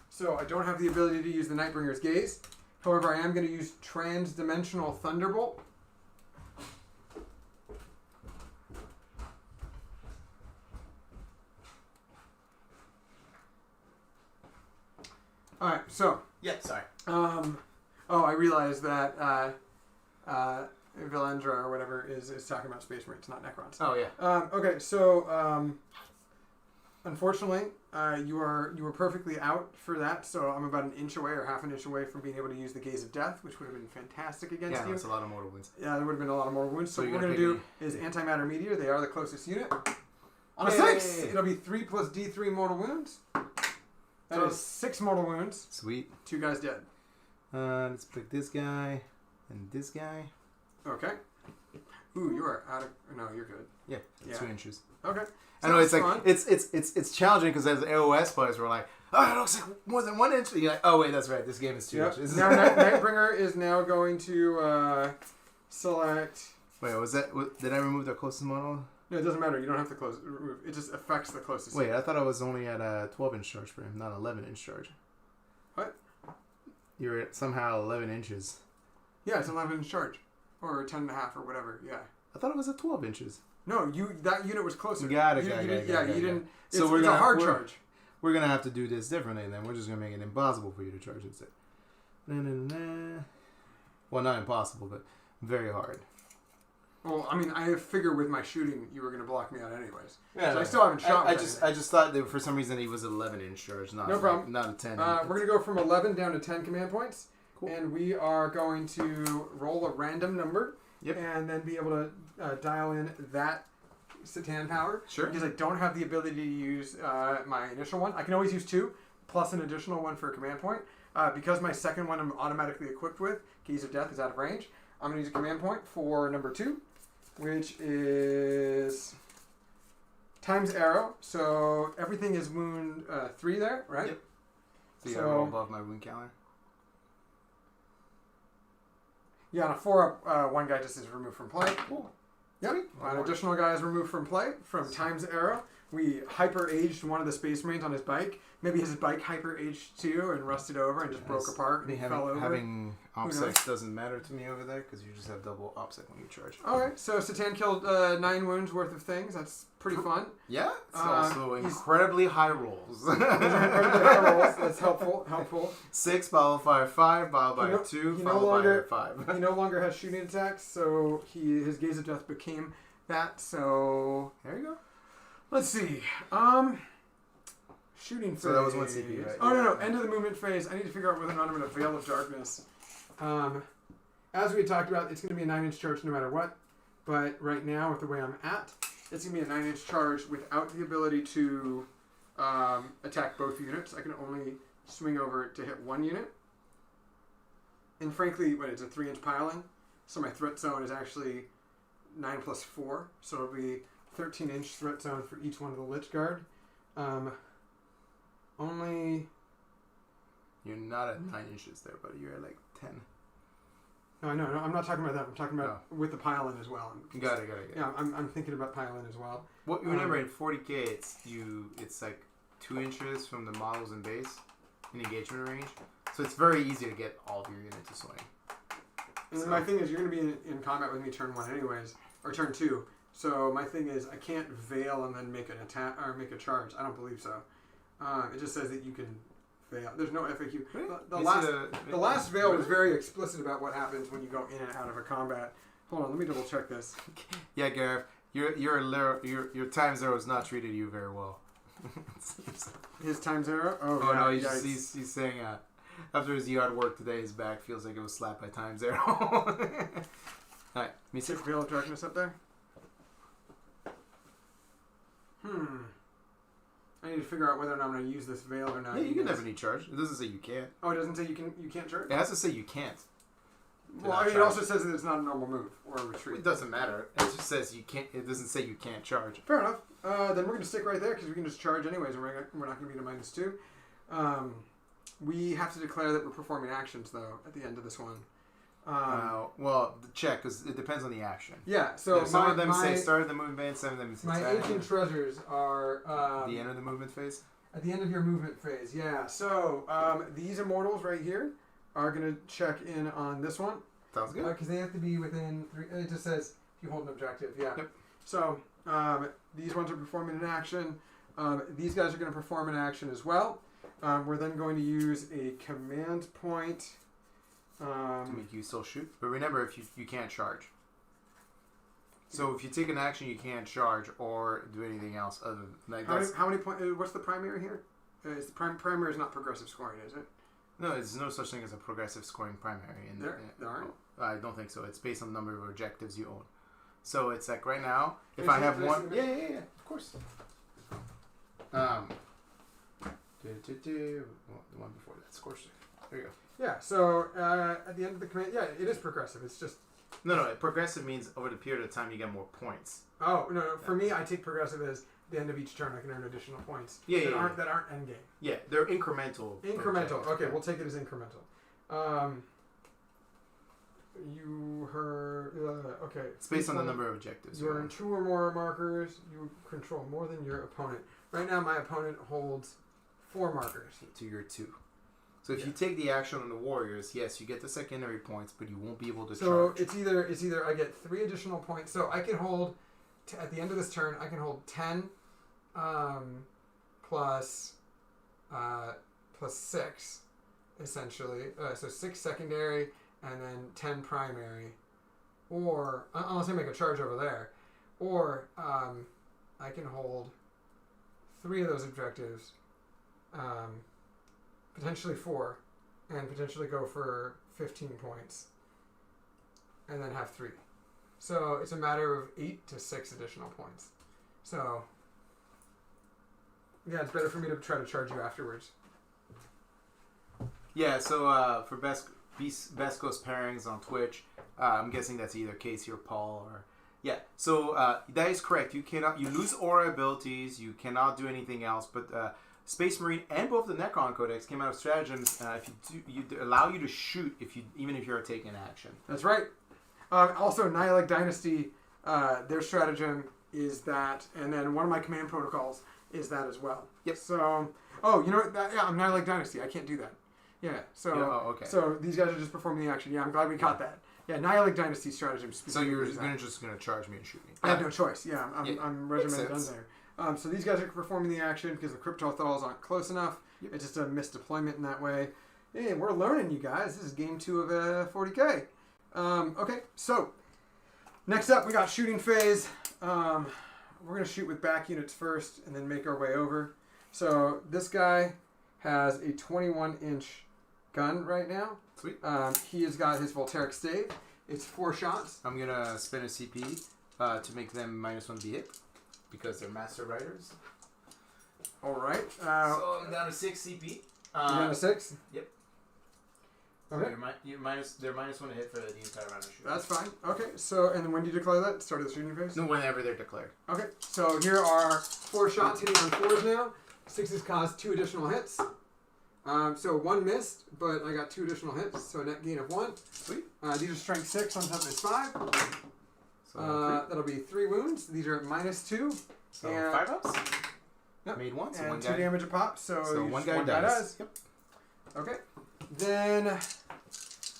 so I don't have the ability to use the Nightbringer's Gaze. However, I am going to use Trans-Dimensional Thunderbolt. All right, so. Yeah, sorry. I realized that Vilendra or whatever is talking about Space Marines, not Necrons. Oh yeah. Okay, so unfortunately, you were perfectly out for that. So I'm about an inch away or half an inch away from being able to use the Gaze of Death, which would have been fantastic against you. Yeah, that's a lot of mortal wounds. Yeah, there would have been a lot of more wounds. So what we're going to do is Antimatter Meteor. They are the closest unit. On a 6, it'll be 3 plus D3 mortal wounds. That is 6 mortal wounds. Sweet. 2 guys dead. Let's pick this guy and this guy. Okay. Ooh, you are out of... No, you're good. Yeah, 2 inches. Okay. I know, it's like, it's challenging because as AOS players, we're like, oh, it looks like more than 1 inch. You're like, oh, wait, that's right. This game is 2 inches. Now, Nightbringer is now going to select... Wait, did I remove the closest model? No, it doesn't matter. You don't have to remove. It just affects the closest. Wait, I thought I was only at a 12-inch charge for him, not 11-inch charge. What? You're at somehow 11 inches. Yeah, it's 11-inch charge. Or 10.5 or whatever, yeah. I thought it was at 12 inches. No, that unit was closer. Got it. You didn't... So it's a hard charge. We're going to have to do this differently then. We're just going to make it impossible for you to charge instead. Well, not impossible, but very hard. Well, I mean, I figure with my shooting, you were going to block me out anyways. Yeah, so I still haven't shot. I just thought that for some reason he was 11-inch charge, not no problem. Not a 10. We're going to go from 11 down to 10 command points. Cool. And we are going to roll a random number. Yep. And then be able to dial in that Satan power. Sure. Because I don't have the ability to use my initial one. I can always use 2 plus an additional one for a command point. Because my second one I'm automatically equipped with, Keys of Death, is out of range. I'm going to use a command point for number 2, which is times arrow. So everything is wound 3 there, right? Yep. So you gotta roll above my wound counter. Yeah, on a 4-up, one guy just is removed from play. Cool. Yep. An additional guy is removed from play from times arrow. We hyper-aged one of the Space Marines on his bike. Maybe his bike hyper-aged too and rusted over and just broke apart and fell over. Having OPSEC doesn't matter to me over there because you just have double OPSEC when you charge. Alright, so Satan killed 9 wounds worth of things. That's pretty fun. Yeah, it's also incredibly high rolls. Incredibly high rolls. That's helpful. 6 followed by 5, followed by 2, followed by 5. He no longer has shooting attacks, so his Gaze of Death became that, so there you go. Let's see. Shooting phase. So that was 1 CP, right? Oh, no. End of the movement phase. I need to figure out whether or not I'm in a Veil of Darkness. As we had talked about, it's going to be a 9-inch charge no matter what. But right now, with the way I'm at, it's going to be a 9-inch charge without the ability to attack both units. I can only swing over to hit 1 unit. And frankly, it's a 3-inch piling. So my threat zone is actually 9 plus 4. So it'll be 13-inch threat zone for each one of the Lich Guard. Only... You're not at 9 inches there, but you're at like 10. No, I'm not talking about that. I'm talking about with the pile-in as well. Got it. Yeah, I'm thinking about pile-in as well. Well, remember in 40k, it's like 2 inches from the models and base in engagement range, so it's very easy to get all of your unit to swing. And my thing is, you're going to be in combat with me turn 1 anyways, or turn 2. So my thing is, I can't veil and then make an attack or make a charge. I don't believe so. It just says that you can veil. There's no FAQ. The last veil was very explicit about what happens when you go in and out of a combat. Hold on, let me double check this. Yeah, Gareth, your time zero has not treated you very well. His time zero? Oh no, he's saying after his yard work today, his back feels like it was slapped by time zero. All right, me too. Veil of Darkness up there. I need to figure out whether or not I'm going to use this veil or not. Yeah, you can have any charge. It doesn't say you can't. Oh, it doesn't say you can't charge? It has to say you can't. Well, I mean, it also says that it's not a normal move or a retreat. It doesn't matter. It just says you can't. It doesn't say you can't charge. Fair enough. Then we're going to stick right there because we can just charge anyways, and we're not going to be at a -2. We have to declare that we're performing actions though at the end of this one. Well, check because it depends on the action. Yeah. So some of them say start of the movement phase. Some of them say my ancient treasures are the end of the movement phase. At the end of your movement phase, yeah. So these immortals right here are going to check in on this one. Sounds good. Because they have to be within 3. It just says if you hold an objective. Yeah. Yep. So these ones are performing an action. These guys are going to perform an action as well. We're then going to use a command point to make you still shoot. But remember, if you can't charge. So if you take an action, you can't charge or do anything else other than like how many points? What's the primary here? Is the primary is not progressive scoring, is it? No, there's no such thing as a progressive scoring primary. There aren't? I don't think so. It's based on the number of objectives you own. So it's like right now, if I have one... Yeah, of course. The one before that, Scorched. There you go. Yeah, so at the end of the command... Yeah, it is progressive. It's just... No, progressive means over the period of time you get more points. Oh, no. For me, I take progressive as the end of each turn I can earn additional points. That aren't endgame. Yeah, they're incremental. Incremental. Okay, we'll take it as incremental. You heard... okay. It's based on the number of objectives. You earn 2 or more markers. You control more than your opponent. Right now, my opponent holds 4 markers. To your 2. So if you take the action on the warriors, yes, you get the secondary points, but you won't be able to charge. So it's either I get 3 additional points. So I can hold, at the end of this turn, I can hold 10 plus 6, essentially. So 6 secondary and then 10 primary. Or, unless I make a charge over there. Or I can hold 3 of those objectives. Potentially 4, and potentially go for 15 points, and then have 3. So it's a matter of 8 to 6 additional points. So yeah, it's better for me to try to charge you afterwards. Yeah. So for Best Coast pairings on Twitch, I'm guessing that's either Casey or Paul or... Yeah, so that is correct. You lose aura abilities. You cannot do anything else. But Space Marine and both the Necron Codex came out of stratagems. If you allow you to shoot even if you're taking action. That's right. Also, Nihilic Dynasty, their stratagem is that, and then one of my command protocols is that as well. Yep. So, you know what? I'm Nihilic Dynasty. I can't do that. Yeah. So, okay. So these guys are just performing the action. Yeah, I'm glad we caught that. Yeah, Nihilic Dynasty stratagem. So you're just gonna charge me and shoot me. I have no choice. Yeah, I'm regimented done there. So these guys are performing the action because the Cryptothals aren't close enough. Yep. It's just a misdeployment in that way. Hey, we're learning, you guys. This is game 2 of 40K. Okay, so next up we got shooting phase. We're gonna shoot with back units first and then make our way over. So this guy has a 21-inch gun right now. Sweet. He has got his Voltaic stave. It's 4 shots. I'm gonna spend a CP to make them -1 to hit because they're master riders. All right. So I'm down to 6 CP. You're down to 6. Yep. Okay. So they're -1 to hit for the entire round of shooting. That's fine. Okay. So and when do you declare that? Start of the shooting phase. No, whenever they're declared. Okay. So here are 4 shots hitting on 4s now. 6s cause 2 additional hits. So 1 missed, but I got 2 additional hits, so a net gain of 1. Sweet. These are strength 6 on top of his 5. So that'll be 3 wounds. These are at -2. So and 5 ups. Yep. Made 1. So and 1 2 guy. damage a pop. So one guy dies. Yep. Okay. Then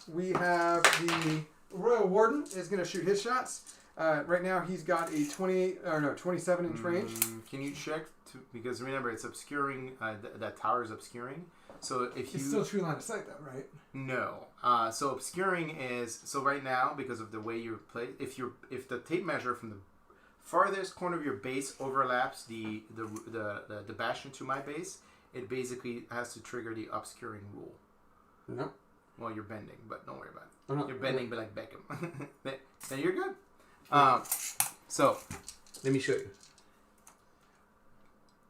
we have the Royal Warden is going to shoot his shots. Right now he's got a 27-inch range. Can you check? Because remember, it's obscuring. That tower is obscuring. So if It's still true line of sight, though, right? No. So obscuring is right now because of the way you play. If the tape measure from the farthest corner of your base overlaps the bastion to my base, it basically has to trigger the obscuring rule. No. Well, you're bending, but don't worry about it. I'm not, You're bending, but like Beckham. Then you're good. So let me show you.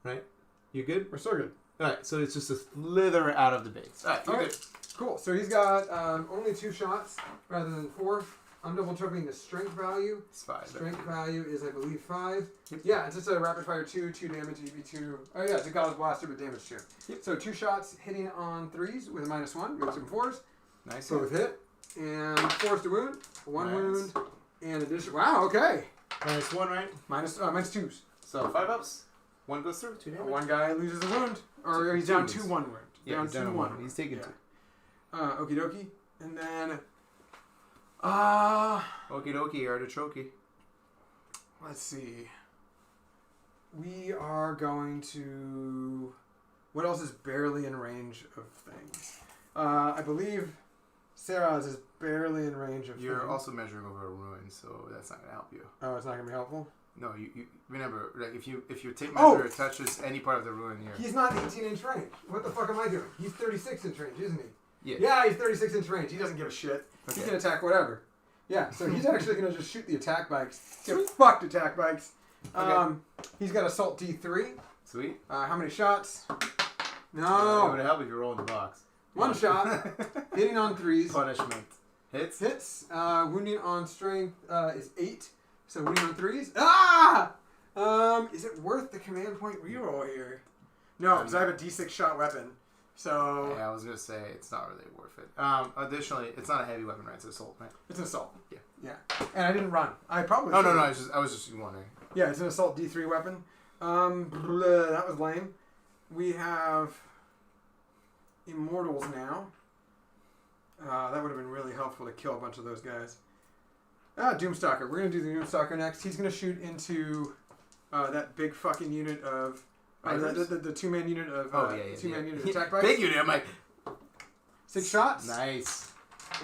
Right? You good? We're still good. Alright, so it's just a slither out of the base. Alright, you're good. Cool. So he's got only 2 shots rather than 4. I'm double checking the strength value. It's 5. Strength value is, I believe, 5. Yep. Yeah, it's just a rapid fire 2 damage, EV2. Oh yeah, it's a God's Blaster with damage 2. Yep. So 2 shots hitting on 3s with a -1. We have some 4s. Nice. Both hit. And 4s to wound. 1 Nice. wound. And addition. Wow, okay. -1, right? -2s. So 5 ups. 1 goes through. 2 damage. 1 guy loses a wound. Or he's down 2-1 wound. Yeah, down he's down 2-1. He's taking 2. Okie dokie. And then... Okie dokie, artichoke. Let's see. We are going to... What else is barely in range of things? I believe Sarah's is barely in range of You're things. also measuring over a ruin, so that's not going to help you. Oh, it's not going to be helpful? No, you remember, like, if your tape measure touches any part of the ruin here. He's not 18-inch range. What the fuck am I doing? He's 36-inch range, isn't he? Yeah. Yeah, he's 36-inch range. He doesn't give a shit. Okay. He can attack whatever. Yeah, so he's actually going to just shoot the attack bikes. Get fucked, attack bikes. Okay. He's got Assault D3. Sweet. How many shots? It No. would help if you roll in the box. 1 shot. Hitting on 3s. Punishment. Hits? Hits. Wounding on strength is 8. So wounding on 3s. Ah! Is it worth the command point reroll here? No, because I have a D6 shot weapon. So... Yeah, I was going to say, it's not really worth it. Additionally, it's not a heavy weapon, right? It's an assault, right? It's an assault. Yeah. Yeah. And I didn't run. I probably No, should've. I was just wondering. Yeah, it's an assault D3 weapon. That was lame. We have Immortals now. That would have been really helpful to kill a bunch of those guys. Doomstalker. We're going to do the Doomstalker next. He's going to shoot into that big fucking unit of... the 2-man unit of... Two-man unit attack bikes. Big unit, I'm like... 6 shots. Nice.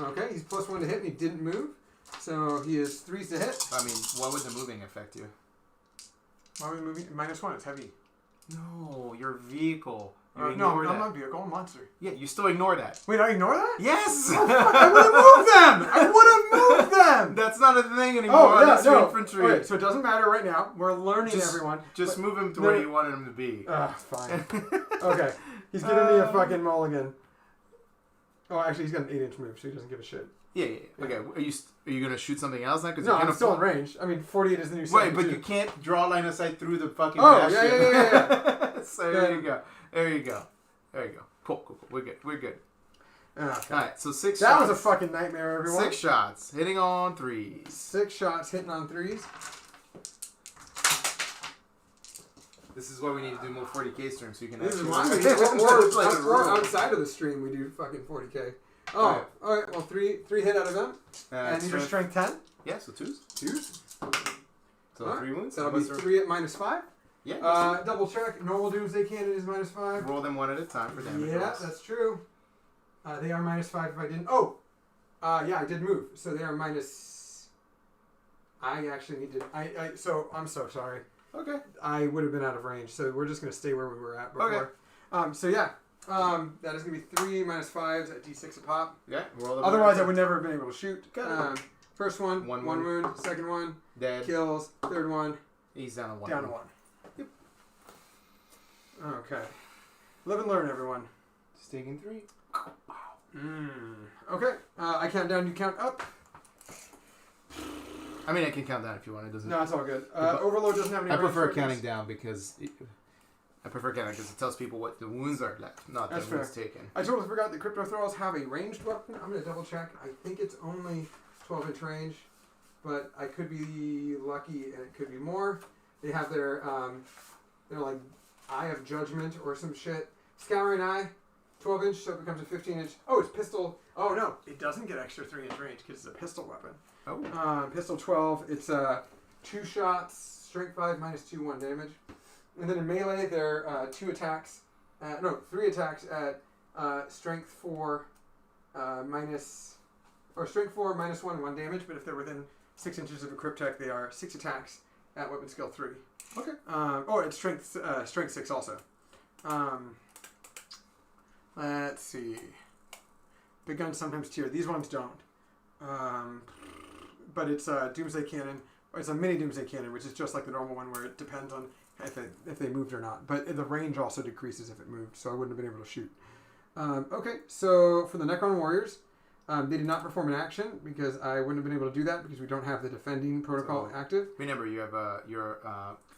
Okay, he's +1 to hit and he didn't move. So he is 3s to hit. I mean, what would the moving affect you? Why are we moving? -1, it's heavy. No, your vehicle. You No, ignore I'm that. not vehicle, I'm a monster. Yeah, you still ignore that. Wait, I ignore that? Yes! I would have moved them! I would have moved them! That's not a thing anymore. Oh, yeah, That's no. infantry. Okay, so it doesn't matter right now. We're learning, everyone. Just move him to where you wanted him to be. Fine. Okay, he's giving me a fucking mulligan. Oh, actually, he's got an 8-inch move, so he doesn't give a shit. Yeah. Okay. Are you gonna shoot something else now? No, I'm still in range. I mean, 48 is the new. Wait, but you can't draw line of sight through the fucking. Oh, yeah. So there you go. Cool. We're good. Okay. All right. So 6 shots. That was a fucking nightmare, everyone. 6 shots hitting on 3s. 6 shots hitting on 3s. This is why we need to do more 40k streams so you can. This is actually... why or outside of the stream we do fucking 40k. Oh, all right. Well, three hit out of them, and these are strength 10. Yeah, so 2s. So All 3 wounds. That'll be 3 at -5. Yeah. Double check. Normal Doomsday Cannon is -5. Roll them one at a time for damage. Yeah, that's true. They are -5 if I didn't. Oh, yeah, I did move, so they are minus. I actually need to. So I'm so sorry. Okay. I would have been out of range, so we're just gonna stay where we were at before. Okay. So yeah. That is gonna be 3 -5s at d6 a pop. Yeah. Roll them. Otherwise, I would never have been able to shoot. First one, one wound. Second one, dead. Kills. Third one, he's down to 1. Down to 1. Yep. Okay. Live and learn, everyone. Just taking 3. Okay. I count down. You count up. I mean, I can count down if you want. It doesn't. No, it's all good. Overload doesn't have any. I prefer range counting down because. it tells people what the wounds are left, not the wounds taken. I totally forgot that Crypto Thralls have a ranged weapon. I'm going to double check. I think it's only 12-inch range, but I could be lucky and it could be more. They have their like Eye of Judgment or some shit. Scouring Eye, 12-inch, so it becomes a 15-inch. Oh, it's pistol. Oh no, it doesn't get extra 3-inch range because it's a pistol weapon. Oh. Pistol 12. It's 2 shots, strength 5 -2, 1 damage. And then in melee, they're 3 attacks at strength 4 strength 4 -1, 1 damage. But if they're within 6 inches of a cryptech, they are 6 attacks at weapon skill 3. Okay. It's strength 6 also. Let's see. Big guns sometimes tier. These ones don't. But it's a Doomsday Cannon. It's a mini Doomsday Cannon, which is just like the normal one, where it depends on if they moved or not. But the range also decreases if it moved, so I wouldn't have been able to shoot. Okay, so for the Necron Warriors, they did not perform an action because I wouldn't have been able to do that because we don't have the defending protocol active. Remember, you have your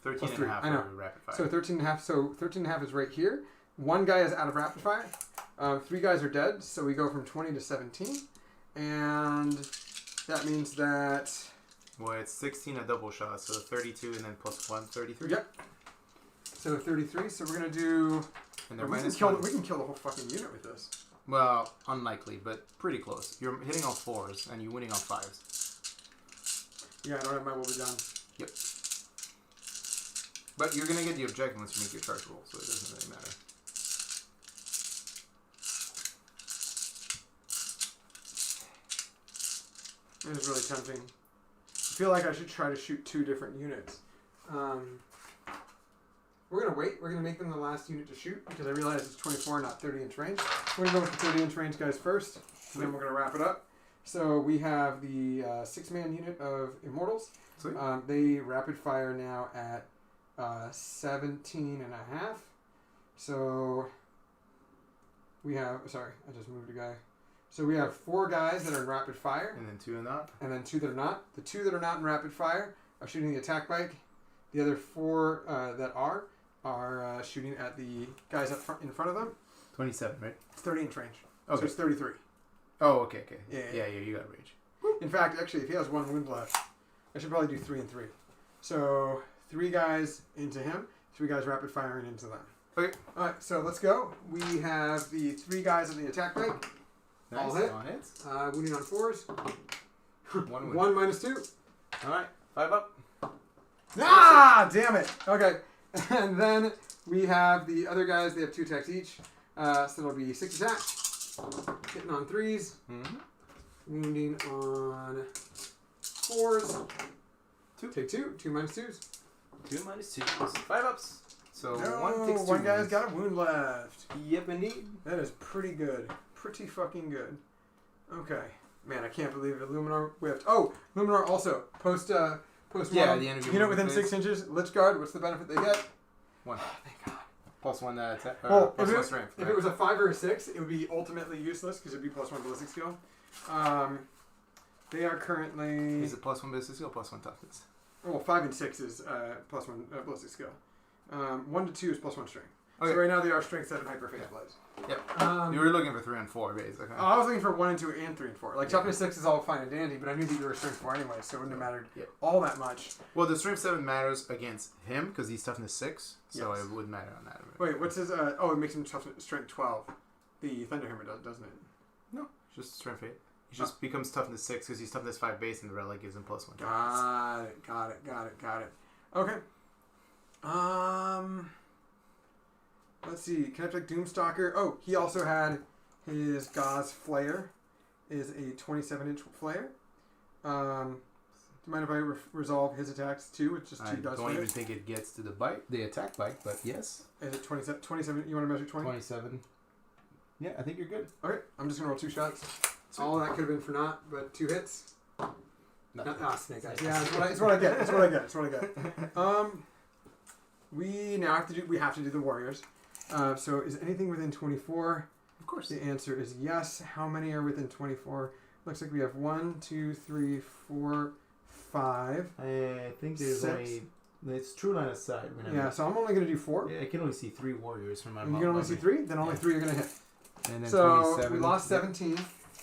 13 and a half rapid fire. So 13 and a half. So 13 and a half is right here. 1 guy is out of rapid fire. 3 guys are dead, so we go from 20 to 17, and that means that. Well, it's 16 a double shot, so 32 and then plus 1, 33. Yep. So 33. So we're gonna do. And we can kill the whole fucking unit with this. Well, unlikely, but pretty close. You're hitting on 4s and you're winning on 5s. Yeah, I don't have my will be done. Yep. But you're gonna get the objective once you make your charge roll, so it doesn't really matter. It is really tempting. I feel like I should try to shoot 2 different units. We're going to wait. We're going to make them the last unit to shoot because I realize it's 24, not 30-inch range. We're going to go with the 30-inch range guys first, and then we're going to wrap it up. So we have the 6-man unit of Immortals. They rapid fire now at 17 and a half. So we have... Sorry, I just moved a guy. So we have 4 guys that are in rapid fire. And then 2 are not. And then 2 that are not. The 2 that are not in rapid fire are shooting the attack bike. The other 4 that are shooting at the guys in front of them. 27, right? It's 30-inch range. Okay. So it's 33. Oh, okay. Yeah, you got range. In fact, actually, if he has 1 wound left, I should probably do 3 and 3. So 3 guys into him, 3 guys rapid firing into them. Okay. All right, so let's go. We have the 3 guys on the attack bike. Nice. All hit. All hits. Wounding on 4s. 1 1 -2. All right. 5 up. Ah, damn it. Okay. And then we have the other guys. They have 2 attacks each. So it'll be 6 attacks. Hitting on 3s. Mm-hmm. Wounding on 4s. 2. Take 2. 2 -2s. 2 -2. 5 ups. So No, 1 takes 2 one guy's wounds. got a wound left. Yep, indeed. That is pretty good. Pretty fucking good. Okay. Man, I can't believe it. Luminar whiffed. Oh, Luminar also. Post Yeah, the end of your unit within phase. 6 inches. Lich Guard. What's the benefit they get? 1. Oh, thank God. Plus 1 attack. Well, Plus 1 strength. If it was a 5 or a 6, it would be ultimately useless because it would be +1 ballistic skill. They are currently... Is it +1 ballistic skill, +1 toughness? Well, 5 and 6 is +1 ballistic skill. 1 to 2 is +1 strength. Okay. So right now they are strength 7 hyperphase blades. Yep. You were looking for 3 and 4, basically. Oh, I was looking for 1 and 2 and 3 and 4. Like toughness 6 is all fine and dandy, but I knew that you were strength 4 anyway, so it wouldn't have mattered all that much. Well, the strength 7 matters against him because he's toughness 6, so it would matter on that. Wait, what's his? It makes him strength 12. The Thunderhammer does, doesn't it? No, just strength 8. He just becomes toughness 6 because he's toughness 5 base, and the relic gives him +1. Got it. Okay. Let's see. Can I pick Doomstalker? Oh, he also had his Gauze Flare. Is a 27-inch flare. Do you mind if I resolve his attacks too? It's just 2 dice. I don't even think it gets to the attack bite, but yes. Is it 27? 27? You want to measure 20? 27. Yeah, I think you're good. Okay, I'm just gonna roll 2 shots. All that could have been for naught, but 2 hits. Snake eyes. Yeah, it's what I get. We now have to do the warriors. So is anything within 24? Of course. The answer is yes. How many are within 24? Looks like we have 1, 2, 3, 4, 5. I think there's 6. only... It's true line of sight. Yeah, so I'm only going to do 4. Yeah, I can only see 3 warriors from my You can only see 3? Then only 3 are going to hit. And then so 27. we lost 17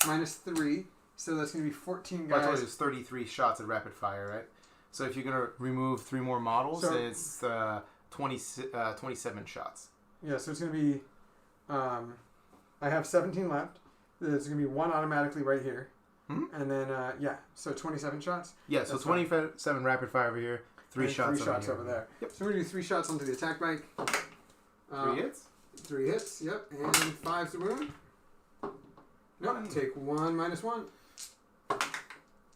minus 3. So that's going to be 14 guys. Well, I told you it's 33 shots at rapid fire, right? So if you're going to remove 3 more models, it's 27 shots. Yeah, so it's going to be... I have 17 left. There's going to be 1 automatically right here. Mm-hmm. And then, so 27 shots. Yeah, so 27 rapid fire over here, 3 shots over there. Yep. So we're going to do 3 shots onto the attack bike. 3 hits? 3 hits, yep. And 5's the wound. Nope, take 1 minus 1.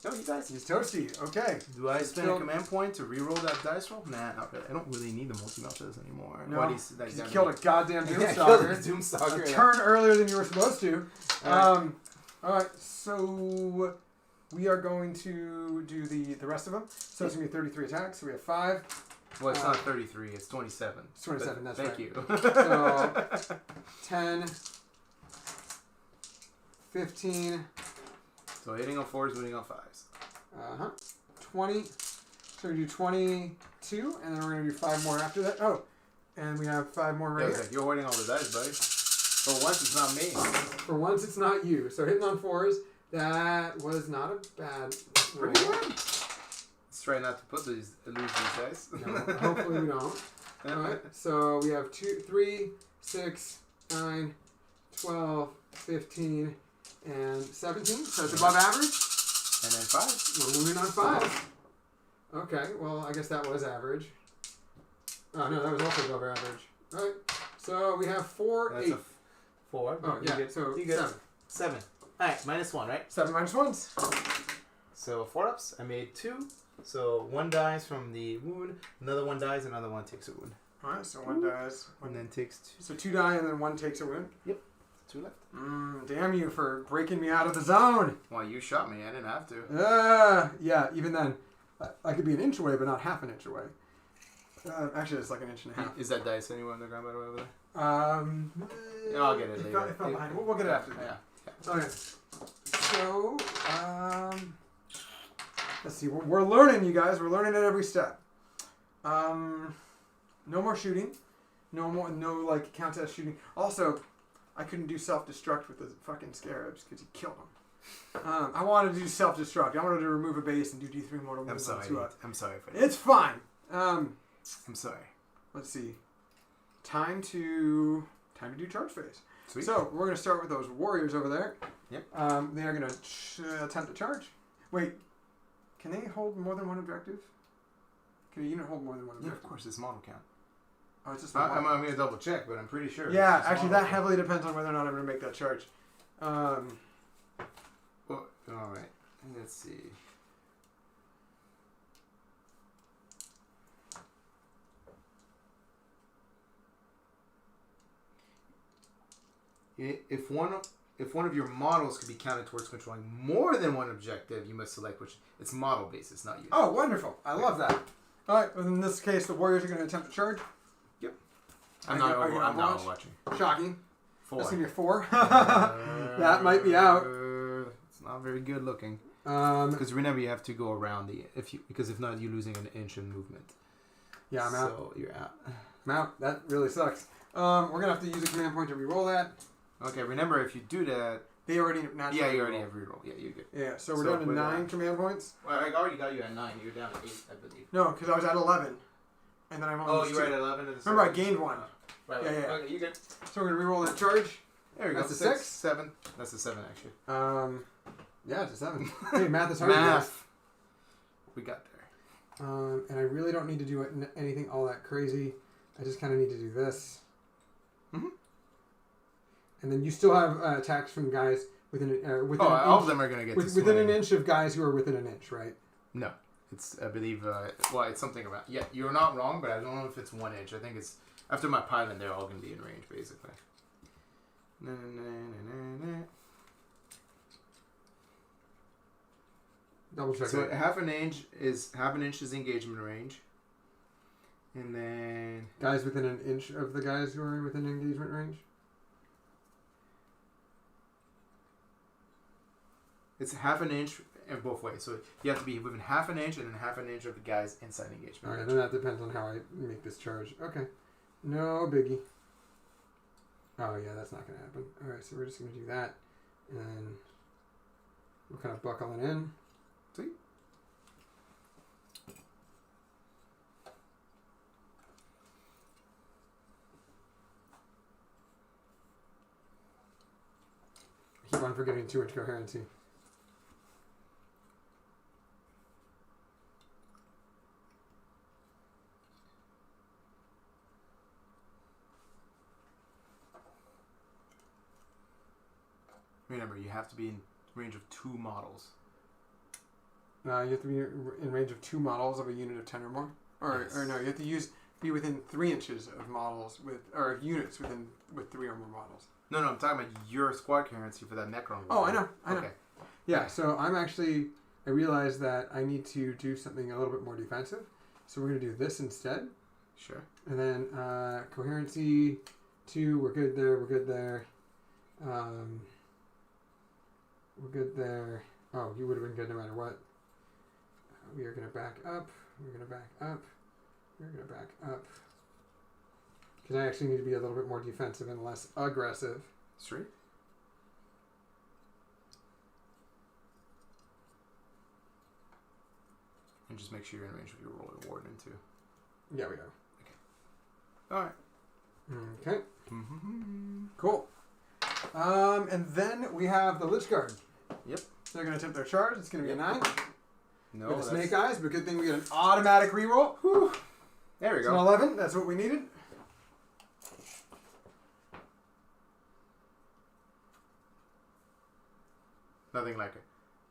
Oh, he dies. He's toasty. Okay. Do I spend a command point to reroll that dice roll? Nah, not really. I don't really need the multi-meltas anymore. No, because you killed a goddamn Doomstalker. A turn earlier than you were supposed to. All right, so we are going to do the rest of them. So it's going to be 33 attacks. So we have 5. Well, it's not 33. It's 27. It's 27, that's right. Thank you. So 10, 15... So hitting on 4s, moving on 5s. 20. So we do 22, and then we're going to do 5 more after that. Oh, and we have 5 more right here. You're hoarding all the dice, buddy. For once, it's not me. For once, it's not you. So hitting on 4s, that was not a bad roll. Pretty good. Let's try not to put lose these dice. No, hopefully we don't. All right, so we have 2, 3, 6, 9, 12, 15, and 17. So it's above average. And then 5. We're moving on 5. Okay, well, I guess that was average. Oh, no, that was also above average. All right, so we have 4, That's 8. 4. Oh, yeah, so you 7. 7. All right, minus 1, right? 7 minus 1s. So 4 ups. I made 2. So 1 dies from the wound. Another 1 dies. Another 1 takes a wound. All right, so 1 dies. And then takes 2. So 2 die and then 1 takes a wound? Yep. 2 left. Damn you for breaking me out of the zone. Well, you shot me. I didn't have to. Yeah, even then. I could be an inch away, but not half an inch away. Actually, it's like an inch and a half. Is that dice anywhere on the ground, by the way, over there? I'll get it later. If I'm behind. We'll get it after. Yeah. Okay. So, let's see. We're learning, you guys. We're learning at every step. No more shooting. No like contest shooting. Also, I couldn't do self-destruct with the fucking scarabs because he killed them. I wanted to do self-destruct. I wanted to remove a base and do D3 mortal wounds. I'm sorry for that. It's fine. I'm sorry. Let's see. Time to do charge phase. Sweet. So we're going to start with those warriors over there. Yep. They are going to attempt to charge. Wait. Can they hold more than 1 objective? Can a unit hold more than 1 objective? Yeah, of course. It's model count. Oh, it's just I'm going to double check, but I'm pretty sure. Yeah, actually, that heavily depends on whether or not I'm going to make that charge. Well, all right. Let's see. If one of your models could be counted towards controlling more than 1 objective, you must select which. It's model basis, not unit. Oh, wonderful! I love that. All right. Well, in this case, the warriors are going to attempt to charge. Yep. I'm not watching. Shocking. 4. That's going to be a 4. That might be out. It's not very good looking. Because remember, you have to go around because if not, you're losing an inch in movement. Yeah, I'm out. So you're out. I'm out. That really sucks. We're gonna have to use a command point to reroll that. Okay, remember if you do that. They already naturally. Yeah, you already have reroll. Yeah, you're good. Yeah, so we're down to 9 command points. Well, I already got you at 9. You're down to 8, I believe. No, because I was at 11, and then I'm on. Oh, you were at 11. Remember, I gained 1. Right. Yeah. Okay, you good. So we're gonna reroll that charge. There we go. That's a 6? 7. That's a 7 actually. Yeah, it's a 7. Hey, math is hard. Math. We got there. And I really don't need to do anything all that crazy. I just kind of need to do this. Mm-hmm. And then you still have attacks from guys within an all inch, of them are gonna get within an inch of guys who are within an inch, right? No, it's I believe. It's something around. Yeah, you're not wrong, but I don't know if it's 1 inch. I think it's after my pylon. They're all gonna be in range, basically. Double check. So half an inch is engagement range, and then guys within an inch of the guys who are within engagement range. it's half an inch in both ways. So you have to be within half an inch and then half an inch of the guys inside engagement range. Alright, then that depends on how I make this charge. Okay. No biggie. Oh yeah, that's not going to happen. Alright, so we're just going to do that. And then we're kind of buckling in. Sweet. I keep on forgetting 2-inch coherency. Remember, you have to be in range of 2 models. You have to be in range of 2 models of a unit of 10 or more. Or no, you have to be within 3 inches of models or units with 3 or more models. No, I'm talking about your squad currency for that Necron. Oh, I know. Okay. Yeah, so I realized that I need to do something a little bit more defensive. So we're going to do this instead. Sure. And then coherency 2, we're good there. We're good there. We're good there. Oh, you would have been good no matter what. We are going to back up. We're going to back up. We're going to back up. Because I actually need to be a little bit more defensive and less aggressive. Straight. And just make sure you're in range of your roll and warden too. Yeah, we are. Alright. Okay. Cool. And then we have the Lich Guard. Yep. They're going to attempt their charge. It's going to be a 9. No, with the Snake Eyes, but good thing we get an automatic reroll. Whew. There we It's go. an 11. That's what we needed.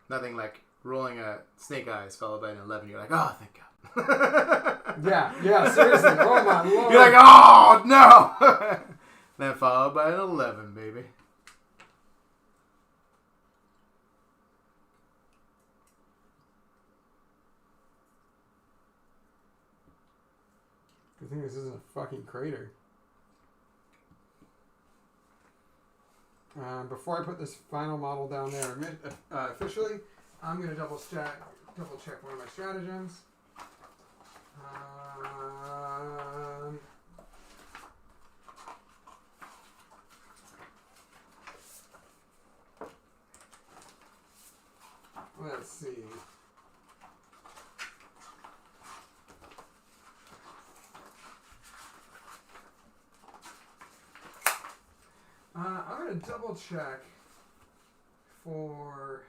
Nothing like rolling a Snake Eyes followed by an 11. You're like, oh, thank God. Yeah, seriously. Oh my lord. You're like, oh no. Then followed by an 11, baby. Good thing this isn't a fucking crater. Before I put this final model down there officially, I'm going to double check one of my stratagems. Let's see. I'm going to double check for...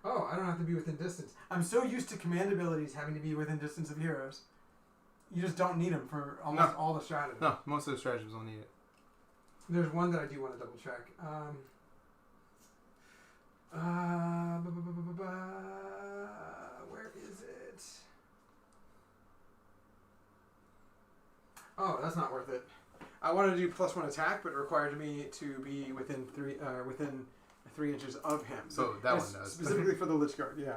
Oh, I don't have to be within distance. I'm so used to command abilities having to be within distance of heroes. You just don't need them for almost all the stratagems. No, most of the stratagems don't need it. There's one that I do want to double check. Where is it? Oh, that's not worth it. I wanted to do +1 attack, but it required me to be within 3 inches of him. So that one does. Specifically for the Lich Guard, yeah.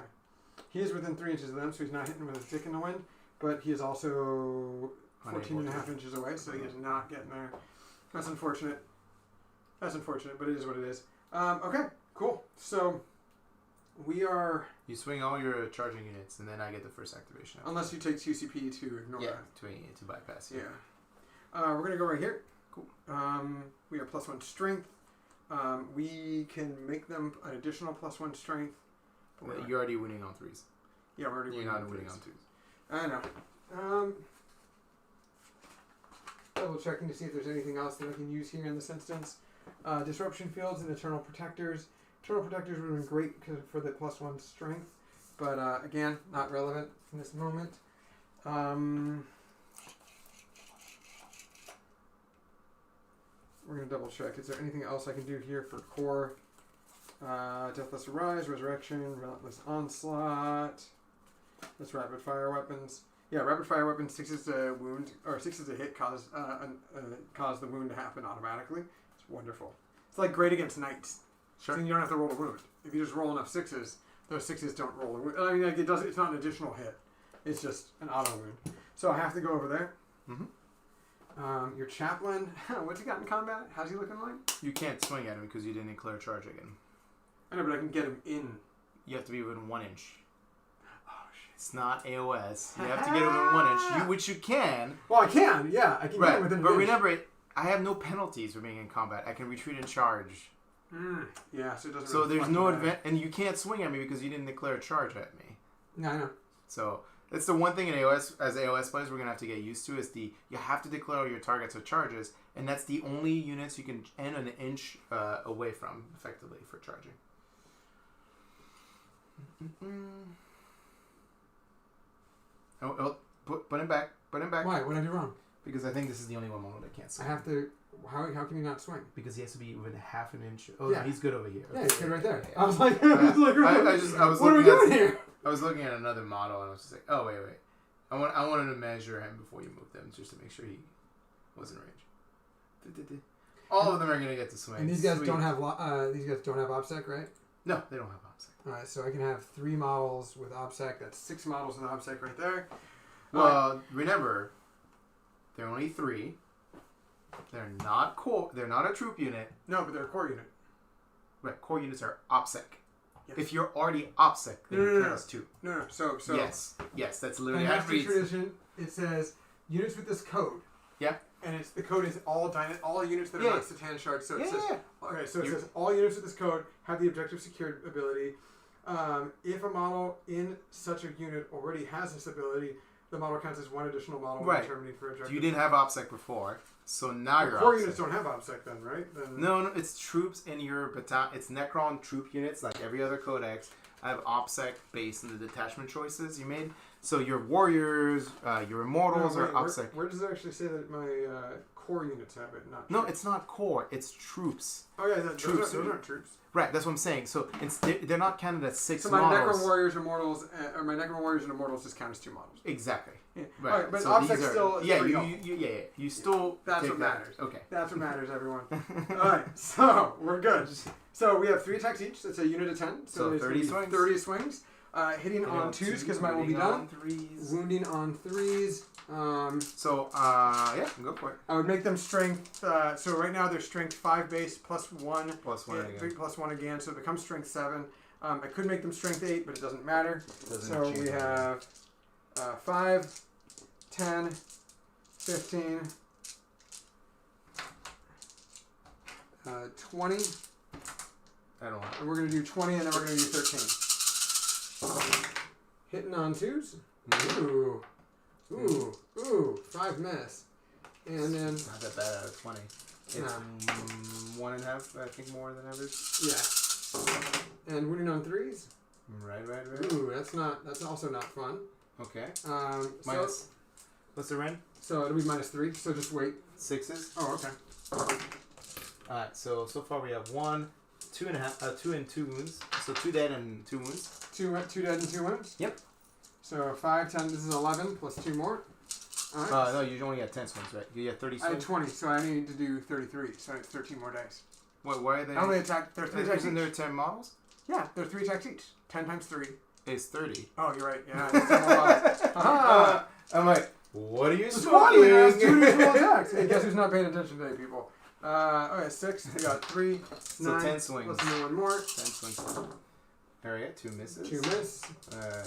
He is within 3 inches of them, so he's not hitting with his dick in the wind. But he is also 14.5 inches away, so he is not getting there. That's unfortunate. But it is what it is. Okay, Cool. So we are. You swing all your charging units, and then I get the first activation. Unless you take 2 CP to ignore that. To bypass. Yeah. We're gonna go right here. Cool. We have +1 strength. We can make them an additional +1 strength. You're already winning on 3s. Yeah, we're already You're not winning on 2s. I know. Double checking to see if there's anything else that I can use here in this instance. Disruption fields and eternal protectors. Eternal protectors would have been great for the +1 strength, but again, not relevant in this moment. We're going to double check. Is there anything else I can do here for core? Deathless Arise, Resurrection, Relentless Onslaught. That's rapid fire weapons. Yeah, rapid fire weapons, 6 is a wound, or 6 is a hit, cause the wound to happen automatically. It's wonderful. It's like great against knights. Sure. So you don't have to roll a wound. If you just roll enough 6s, those 6s don't roll a wound. I mean, like it's not an additional hit. It's just an auto wound. So I have to go over there. Mm-hmm. Your chaplain, what's he got in combat? How's he looking like? You can't swing at him because you didn't declare charge again. I know, but I can get him in. You have to be within 1 inch. Oh, shit. It's not AOS. You have to get within 1 inch, which you can. Well, I can, yeah. I can get him within but an inch. remember, I have no penalties for being in combat. I can retreat and charge. Yeah, so it doesn't So really there's no advantage. And you can't swing at me because you didn't declare a charge at me. Yeah, I know. So that's the one thing in AOS, as AOS players, we're going to have to get used to is you have to declare all your targets with charges, and that's the only units you can end an inch away from, effectively, for charging. Put him back. Put him back. Why? What did I do wrong? Because I think this is the only one model that can't swing. I have to... How can you not swing? Because he has to be within half an inch. Oh, yeah. No, he's good over here. Yeah, he's good right there. Yeah. I was like, I was what are we doing here? I was looking at another model and I was just like, oh, wait. I wanted to measure him before you moved him just to make sure he was in range. All of them are going to get to swing. And these guys don't have OBSEC, right? No, they don't have OBSEC. Alright, so I can have 3 models with OBSEC. That's 6 models with OBSEC right there. Well, remember, there are only 3. They're not core. They're not a troop unit. No, but they're a core unit. Right, core units are OBSEC. Yes. If you're already OBSEC, then you count as 2. No. So yes, that's literally in how it Master reads. Tradition, it says units with this code. Yeah. And the code is all units that are not Satan shards. So it says okay. So it says all units with this code have the objective secured ability. If a model in such a unit already has this ability, the model counts as 1 additional model when determining for objective. You didn't have OBSEC before, so now you're core OBSEC. units don't have OBSEC then, right? No, it's troops in your battalion. It's Necron troop units like every other codex. I have OBSEC based on the detachment choices you made. So your warriors, your immortals are OBSEC. Where does it actually say that my core units have it? Not troops? No, it's not core. It's troops. Oh yeah, troops. Those aren't troops. Right, that's what I'm saying. So they're not counted as 6 so my models. Necron warriors and immortals, or my Necron warriors and immortals just count as 2 models. Exactly. Yeah. Right. All right, but so OBSEC still you still that's take what matters. Okay. That's what matters, everyone. All right, so we're good. So we have 3 attacks each. That's a unit of 10. So 30 swings. 30 swings. Hitting on 2s because mine will be done. Wounding on 3s. Go for it. I would make them strength. So right now they're strength 5 base plus 1. Plus 1 again. 3 plus 1 again, so it becomes strength 7. I could make them strength 8, but it doesn't matter. So we have 5, 10, 15, 20. I don't have. And we're going to do 20, and then we're going to do 13. Hitting on 2s. Ooh. 5 miss. And then... Not that bad out of 20. It's 1.5, I think, more than average. Yeah. And winning on 3s. Right. Ooh, that's also not fun. Okay. Minus. What's the rend? So it'll be -3, so just wait. 6s. Oh, okay. Alright, so far we have 1, 2.5, 2 and 2 wounds. So 2 dead and 2 wounds. 2 dead and 2 wounds? Yep. So 5, 10, this is 11 plus 2 more. Alright. No, you only got 10 swings, right? You got 30 swings? I had 20, so I need to do 33, so I have 13 more dice. Why are they? I only attack, there's 3 attacks Isn't each. there 10 models? Yeah, there's 3 attacks each. 10 times 3. It's 30. Oh, you're right. Yeah, it's 10 more models. I'm like, what are you It's 20, it has 2 smoking? additional attacks. Hey, guess who's not paying attention today, people? Okay, 6. I got 3. So 9. 10 swings. Let's do one more. 10 swings. Alright, 2 misses. 2 miss.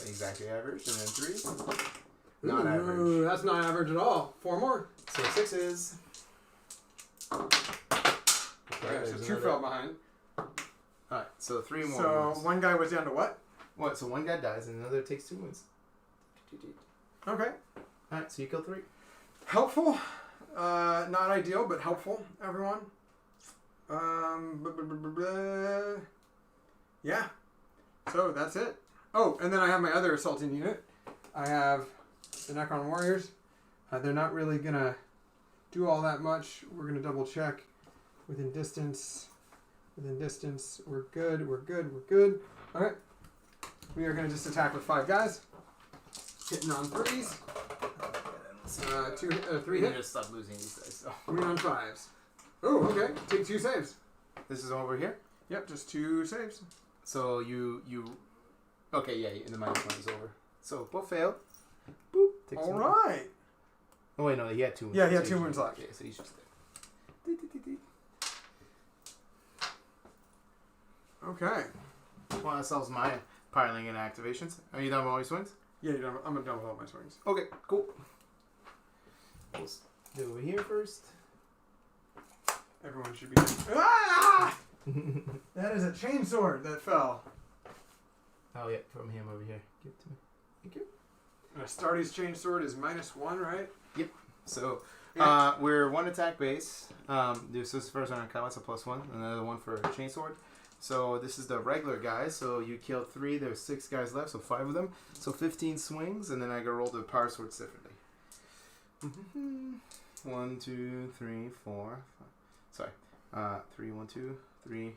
Exactly average, and then 3. Not average. Ooh, that's not average at all. 4 more. So 6s. Okay, so 2 fell behind. Alright, so 3 more. So moves. one guy was down to what? What? So one guy dies and another takes 2 wounds. Okay. Alright, so you kill 3. Helpful. Not ideal, but helpful, everyone. Yeah. So that's it. Oh, and then I have my other assaulting unit. I have the Necron Warriors. They're not really going to do all that much. We're going to double check. Within distance. Within distance. We're good. We're good. We're good. Okay. We are going to just attack with 5 guys. Hitting on 3s. 3 hit. Just stop losing these guys. So. 3 on 5s. Oh, okay. Take 2 saves. This is over here? Yep, just 2 saves. So you okay, yeah, and the -1 is over. So both failed. Boop. Takes All 1. right. Oh wait, no, he had 2 wounds. Yeah, he had So 2 he's wounds just- left. Okay, so he's just there. Okay. Well, that solves my piling and activations. Are you done with all your swings? Yeah, I'm done with all my swings. Okay, cool. We'll do over here first. Everyone should be. Ah! That is a chainsword that fell. Oh yeah, from him over here. Give it to me. Thank you. And Astartes chainsword is -1, right? So Yeah. we're 1 attack base. This is first round of combat, so +1. Another 1 for chainsword. So this is the regular guys. So you killed 3. There's 6 guys left, so 5 of them. So 15 swings, and then I gotta roll the power sword separately. 1, 2, 3, 4. Sorry. 3, 1, 2, 3,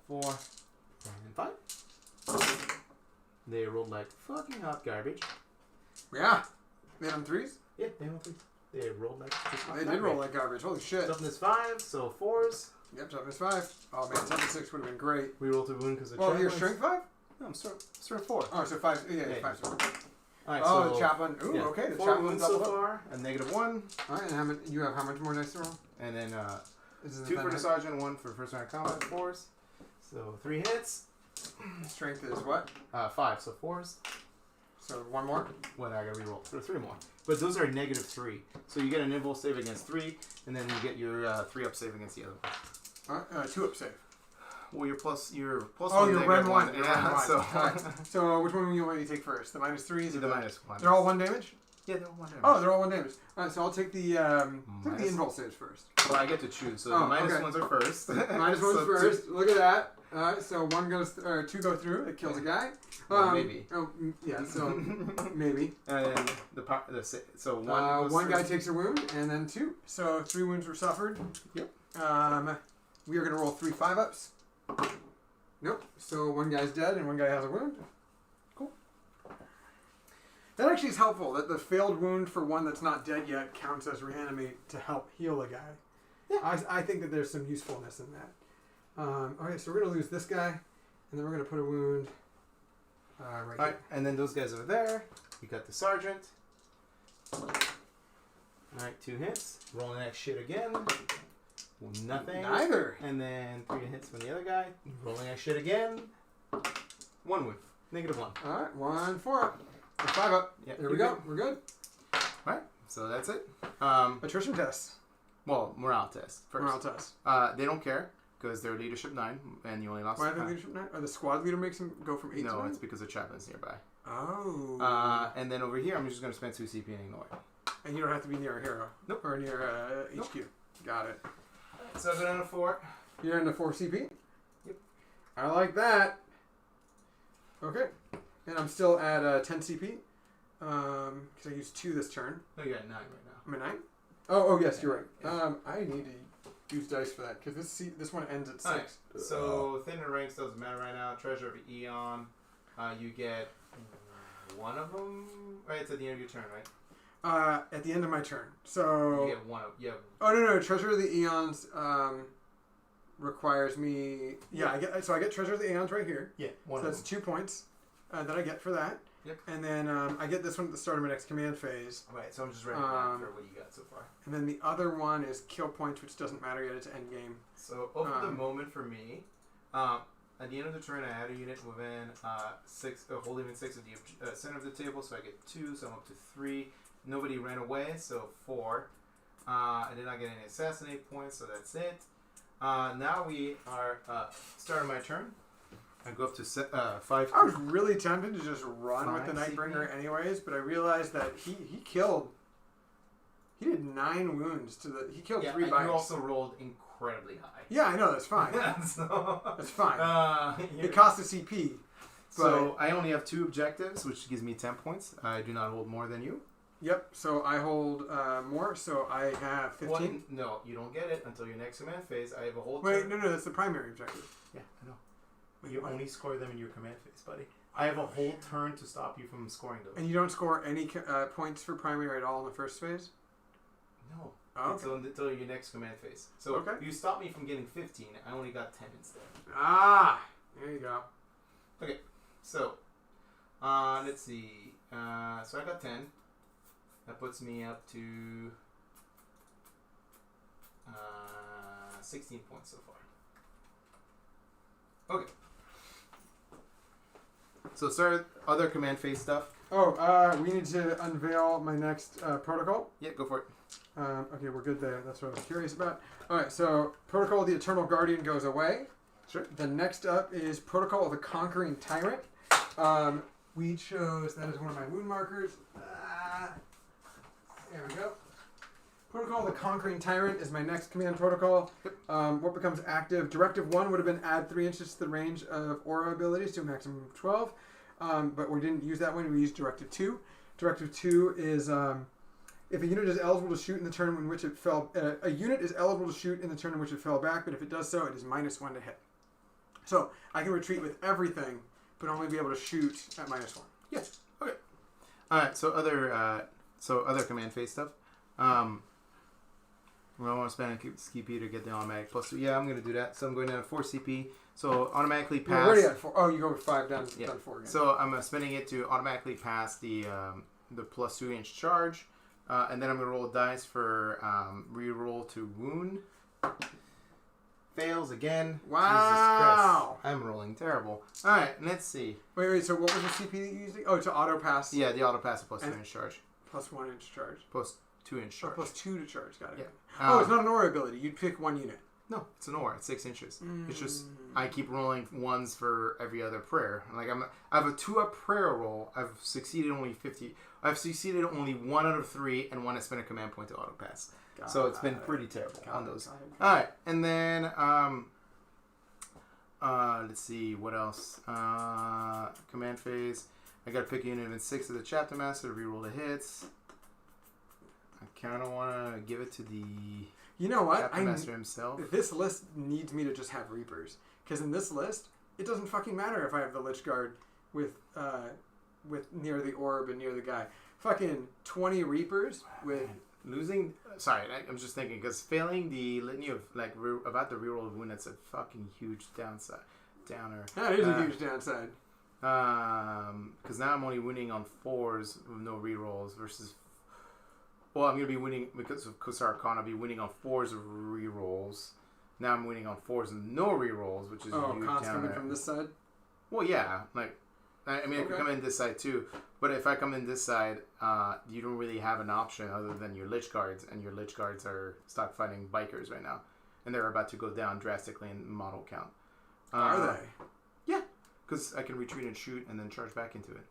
4, and 5. They rolled like fucking hot garbage. Yeah. They had 3s? Yeah, they rolled 3. They rolled like just hot They did roll like garbage. Holy shit. Toughness 5, so 4s. Yep, toughness 5. Oh man, toughness 6 would have been great. We rolled a wound because of Well, your chaplains. strength 5? No, I'm strength 4. Oh, so 5. Yeah, Yeah. 5. Alright, Oh, so the chaplain. Ooh, yeah, okay. The 4 chaplain wounds so doubled up. far, a -1, Alright, and how many, you have how much more dice to roll? and then This is 2 for the sergeant, 1 for first round combat, 4s. So 3 hits. Strength is what? 5, so 4s. So 1 more? Well, I gotta reroll. So 3 more. But those are -3. So you get an invul save against 3, and then you get your 3 up save against the other one. 2 up save. Well, your plus Oh, one your negative red one. one. Your Yeah, red one. so Alright. So which one you want me to take first? The -3s? the -1. They're all 1 damage? Yeah, they're all 1 damage. Oh, they're all 1 damage. Alright, so I'll take the Minus- invul saves first. Well, I get to choose, so Oh, the minus okay. ones are first. -1's So first. Look at that. Alright, so 1 goes, 2 go through. It kills a guy. Well, maybe. Oh, yeah. So maybe. And then so 1. Goes 1 guy first. takes a wound, and then 2. So 3 wounds were suffered. Yep. We are gonna roll 3 5-ups. Nope. So 1 guy's dead, and 1 guy has a wound. Cool. That actually is helpful. That the failed wound for one that's not dead yet counts as reanimate to help heal a guy. Yeah. I think that there's some usefulness in that. Okay, so we're gonna lose this guy, and then we're gonna put a wound right here. Alright, and then those guys over there. You got the sergeant. Alright, 2 hits. Rolling that shit again. Nothing. Neither. And then 3 hits from the other guy. Rolling that shit again. 1 wound. -1. All right, 1 4-up. 5-up. Yep, There we you're go. We're good. Alright, so that's it. Attrition test. Well, morale test first. Morale test. They don't care because they're leadership 9 and you only lost. Why are they leadership 9? Or the squad leader makes him go from 8 to No, 9? it's because the chaplain's nearby. Oh. And then over here, I'm just going to spend 2 CP and ignore it. And you don't have to be near a hero. Nope. Or near Nope. HQ. Got it. So I go down to 4. You're into 4 CP? Yep. I like that. Okay. And I'm still at 10 CP. Because I used 2 this turn. No, you're at 9 right now. I'm at 9? Oh, yes, you're right. I need to use dice for that. Because this one ends at 6. Alright, so thinner ranks doesn't matter right now. Treasure of Eon. You get 1 of them. Right, it's at the end of your turn, right? At the end of my turn. So... You get 1 of them. Oh no! Treasure of the Eons requires me. Yeah, I get Treasure of the Eons right here. Yeah, So that's 2 points that I get for that. Yep. And then I get this one at the start of my next command phase. Right, so I'm just writing down for what you got so far. And then the other one is kill points, which doesn't matter yet. It's end game. So over the moment for me, at the end of the turn, I add a unit within whole even 6 of the center of the table, so I get 2, so I'm up to 3. Nobody ran away, so 4. I did not get any assassinate points, so that's it. Now we are starting my turn. I go up to 5. I was really tempted to just run with the 5 Nightbringer CP. anyways, but I realized that he killed. He did 9 wounds to the. He killed 3 and bites. you also rolled incredibly high. Yeah, I know, that's fine. So, That's fine. It It cost a CP. So I only have 2 objectives, which gives me 10 points. I do not hold more than you. Yep, so I hold more, so I have 15. Well, no, you don't get it until your next command phase. I have a whole Wait, turn. no, that's the primary objective. Yeah, I know. Wait, You what? only score them in your command phase, buddy. I have a whole turn to stop you from scoring those. And you don't score any points for primary at all in the first phase? No. Oh, It's okay. until your next command phase. So Okay. you stopped me from getting 15. I only got 10 instead. Ah, there you go. Okay. So, let's see. So I got 10. That puts me up to 16 points so far. Okay. So start other command phase stuff. Oh, we need to unveil my next protocol. Yeah, go for it. Okay, we're good there. That's what I was curious about. All right, so Protocol of the Eternal Guardian goes away. Sure. The next up is Protocol of the Conquering Tyrant. We chose, that is one of my wound markers. There we go. Protocol of the Conquering Tyrant is my next command protocol. What becomes active? Directive 1 would have been add 3 inches to the range of aura abilities to a maximum of 12. But we didn't use that one. We used Directive 2. Directive 2 is if a unit is eligible to shoot in the turn in which it fell... a unit is eligible to shoot in the turn in which it fell back, but if it does so, it is -1 to hit. So I can retreat with everything, but only be able to shoot at -1. Yes. Okay. All right. So other command phase stuff. Well, I want to spend a CP to get the automatic +2. Yeah, I'm going to do that. So I'm going down to 4 CP. So automatically pass. You're already at 4. Oh, you go with 5 down, Yeah. down 4 again. So I'm spending it to automatically pass the +2 inch charge, and then I'm going to roll dice for reroll to wound. Fails again. Wow. Jesus Christ. I'm rolling terrible. All right, let's see. Wait. So what was the CP that you used? Oh, to auto pass. Yeah, the auto pass a +2 inch charge. +1 inch charge. +2 inch Or charge. +2 to charge. Got it. Yeah. Oh, it's not an aura ability. You'd pick one unit. No, it's an aura. It's 6 inches. It's just I keep rolling 1s for every other prayer. Like I have a 2-up prayer roll. I've succeeded only 50. I've succeeded only 1 out of 3, and 1 I spent a command point to auto pass. So it's been pretty terrible on those. All right, and then let's see what else. Command phase. I got to pick a unit in 6 of the chapter master to reroll the hits. I kind of want to give it to the. You know what? Chapter master himself. This list needs me to just have Reapers. Because in this list, it doesn't fucking matter if I have the Lich Guard with near the orb and near the guy. Fucking 20 Reapers with... Losing... Sorry, I'm just thinking, because failing the litany of, like, about the reroll of wound, that's a fucking huge downer. That is a huge downside. Because now I'm only winning on 4s with no rerolls versus... Well, I'm going to be winning, because of Kusar Khan, I'll be winning on 4s of rerolls. Now I'm winning on 4s and no rerolls, which is a huge Khan's downer. coming from this side? Well, yeah. Like, I mean, I could come in this side too, but if I come in this side, you don't really have an option other than your Lich Guards, and your Lich Guards are stuck fighting bikers right now, and they're about to go down drastically in model count. Are they? Yeah, because I can retreat and shoot and then charge back into it.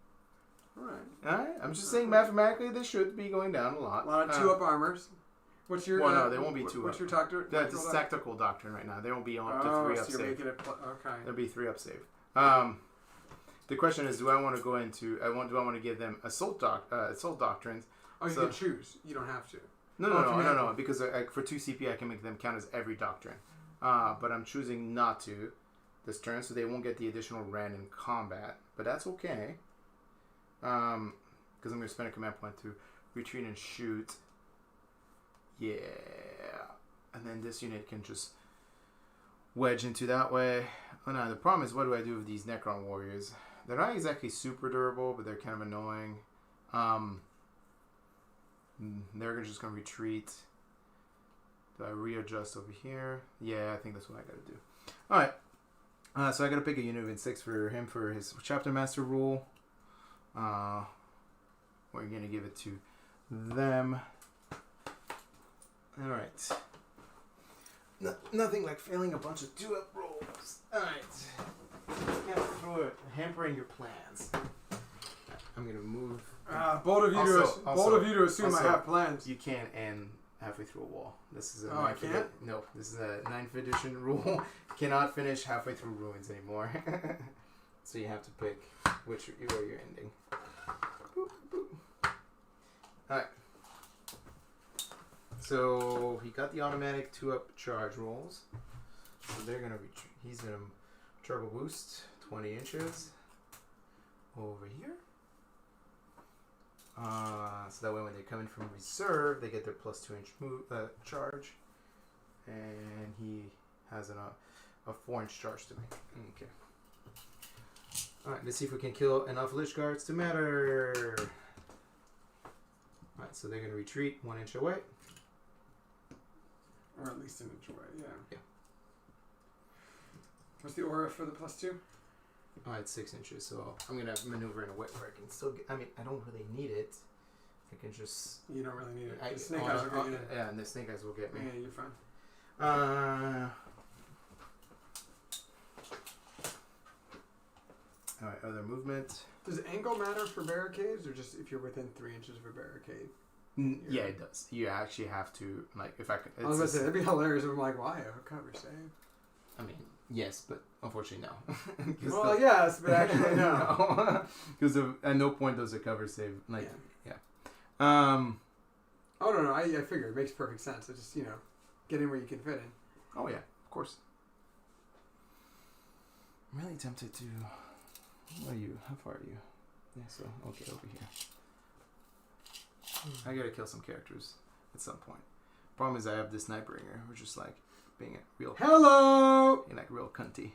Alright. I'm just saying mathematically they should be going down a lot. A lot of 2-up armors. What's your... Well, no, they won't be 2-up. What's your tactical? That's tactical doctrine right now. They won't be on up to 3-up so you're save. making it... Okay. There'll be 3-up save. The question is, do I want to go into... do I want to give them assault doctrines? Oh, you can choose. You don't have to. No, because for 2 CP I can make them count as every doctrine. But I'm choosing not to this turn, so they won't get the additional rend in combat. But that's okay. Because I'm going to spend a command point to retreat and shoot. Yeah. And then this unit can just wedge into that way. Oh no, the problem is, what do I do with these Necron warriors? they're not exactly super durable, but they're kind of annoying. They're just going to retreat. Do I readjust over here? Yeah, I think that's what I got to do. All right. So I got to pick a unit of 6 for him for his Chapter Master rule. We're going to give it to them. All right. Nothing like failing a bunch of 2-up rolls. All right. Yeah, for hampering your plans. I'm going to move. Bold of you to assume I have plans. You can't end halfway through a wall. This is a I can't? No, this is a 9th edition rule. Cannot finish halfway through ruins anymore. So you have to pick where you're ending. Boop, boop. Alright. So he got the automatic 2-up charge rolls. So they're gonna he's gonna turbo boost 20 inches over here. So that way when they come in from reserve, they get their +2 inch charge, and he has a 4-inch charge to make. Okay. All right, let's see if we can kill enough Lich Guards to matter. All right, so they're gonna retreat 1 inch away, or at least an inch away. Yeah. Yeah. What's the aura for the +2? Oh, it's 6 inches, so I'm gonna maneuver in a way where I can still get, I mean, I don't really need it. I can just... You don't really need it. The snake eyes will get you. Yeah, and the snake eyes will get me. Yeah, you're fine. Alright, other movement. Does angle matter for barricades, or just if you're within 3 inches of a barricade? Yeah, it does. You actually have to, like, if I could... I was about to say, that'd be hilarious if I'm like, why? I have a cover save. I mean, yes, but unfortunately, no. Well, yes, but actually, no. Because at no point does a cover save. Like, yeah. Oh, no, I figure it makes perfect sense. It's just, get in where you can fit in. Oh, yeah, of course. I'm really tempted to... What are you? How far are you? Yeah, so, okay, over here. I gotta kill some characters at some point. Problem is I have this Nightbringer, which is like being a real... Hello! Like real cunty.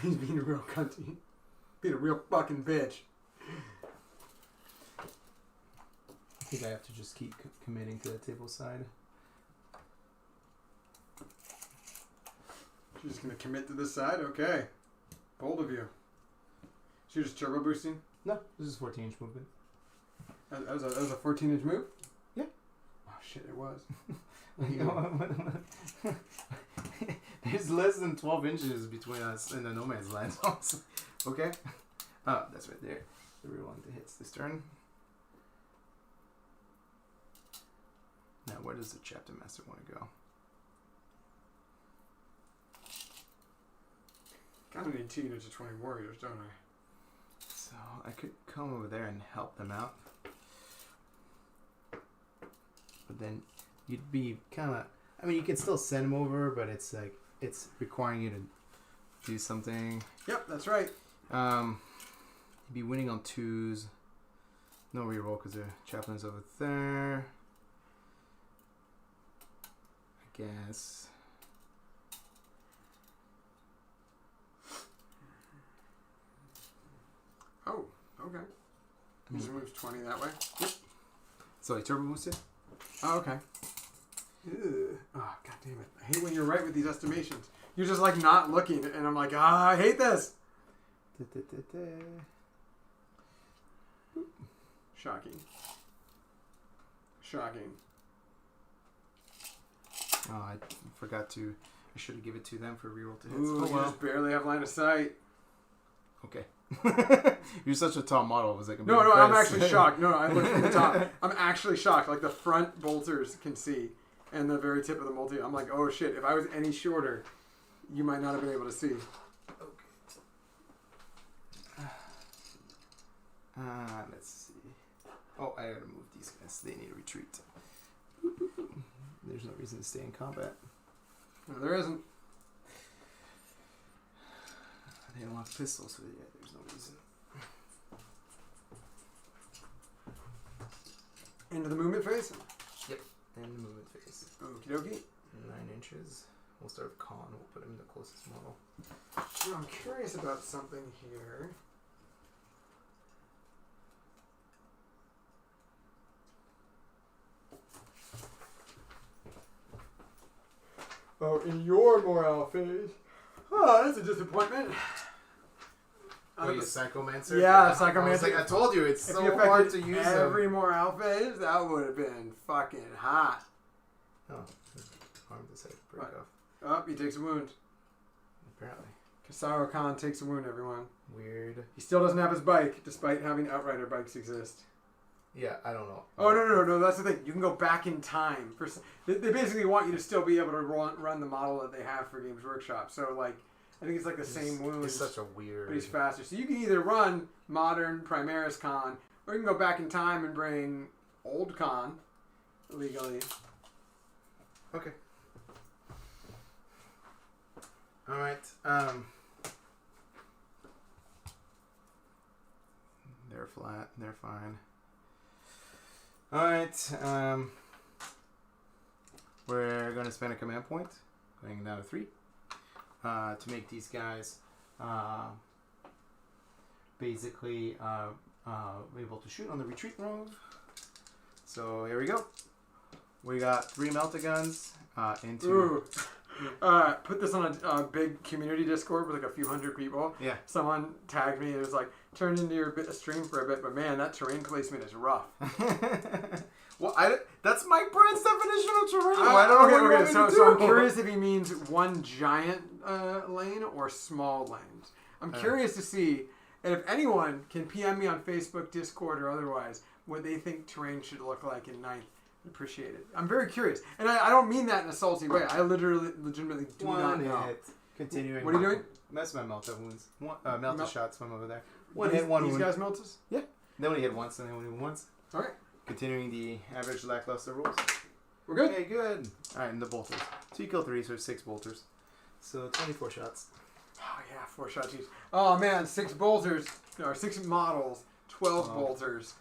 He's being a real cunty. Being a real fucking bitch. I think I have to just keep committing to the table side. You're just gonna commit to this side? Okay. Bold of you. So you're just turbo boosting? No, this is 14-inch movement. That was a 14-inch move? Yeah. Oh shit, it was. There's less than 12 inches between us and the no man's land. Okay? Oh, that's right there. The real one that hits this turn. Now, where does the Chapter Master want to go? Kind of need 2 units of 20 warriors, don't I? So, I could come over there and help them out. But then you'd be kind of... I mean, you can still send them over, but it's like... It's requiring you to do something. Yep, that's right. You'd be winning on 2s. No reroll because the chaplain's over there. I guess. Oh, okay. He just moves 20 that way. Yep. So I turbo boosted. Oh, okay. Ew. Oh, god damn it. I hate when you're right with these estimations. You're just like not looking, and I'm like, I hate this. Shocking. Shocking. Oh, I forgot to... I should have given it to them for reroll to hits. Ooh, you just barely have line of sight. Okay. You're such a tall model. It was like a No, I'm actually shocked. No, I looked from the top. I'm actually shocked. Like the front bolters can see, and the very tip of the multi. I'm like, oh shit! If I was any shorter, you might not have been able to see. Let's see. Oh, I gotta move these guys. They need to retreat. There's no reason to stay in combat. No, there isn't. They don't have pistols, so yeah, there's no reason. Into the movement phase? Yep. And the movement phase. Okie dokie. 9 inches. We'll start with Khan. We'll put him in the closest model. Now, I'm curious about something here. Oh, in your morale phase. Oh, that's a disappointment. Oh, you Psychomancer? Yeah, Psychomancer. I told you, it's if so you hard to use every them. morale phase, that would have been fucking hot. Oh, harm this head. Break off. Oh, he takes a wound. Apparently. Kasaro Khan takes a wound, everyone. Weird. He still doesn't have his bike, despite having Outrider bikes exist. Yeah, I don't know. Oh, no, that's the thing. You can go back in time. They basically want you to still be able to run the model that they have for Games Workshop. So, like, I think it's like the same wound. It's such a weird... But he's faster. So you can either run modern Primaris Khan, or you can go back in time and bring old Khan legally. Okay. Alright, they're flat, they're fine. Alright, we're going to spend a command point, going down to 3, to make these guys basically able to shoot on the retreat move. So here we go. We got 3 melta-guns into... Ooh. Put this on a big community Discord with like a few hundred people. Yeah. Someone tagged me. It was like, turned into your stream for a bit, but man, that terrain placement is rough. Well, that's Mike Brand's definition of terrain. I don't know what you want me to do. So I'm curious if he means one giant lane or small lanes. I'm curious to see, and if anyone can PM me on Facebook, Discord, or otherwise, what they think terrain should look like in 9th. Appreciate it. I'm very curious. And I don't mean that in a salty way. I legitimately do not know. Hit. Continuing. What are you doing? That's my melta wounds. Melta shots from over there. One hit, one wound. These guys meltas? Yeah. They only hit once and they only win once. Alright. Continuing the average lackluster rules. We're good? Okay, good. Alright, and the bolters. So you kill 3, so 6 bolters. So 24 shots. Oh, yeah, 4 shots each. Oh, man, 6 bolters. Or 6 models. 12 bolters.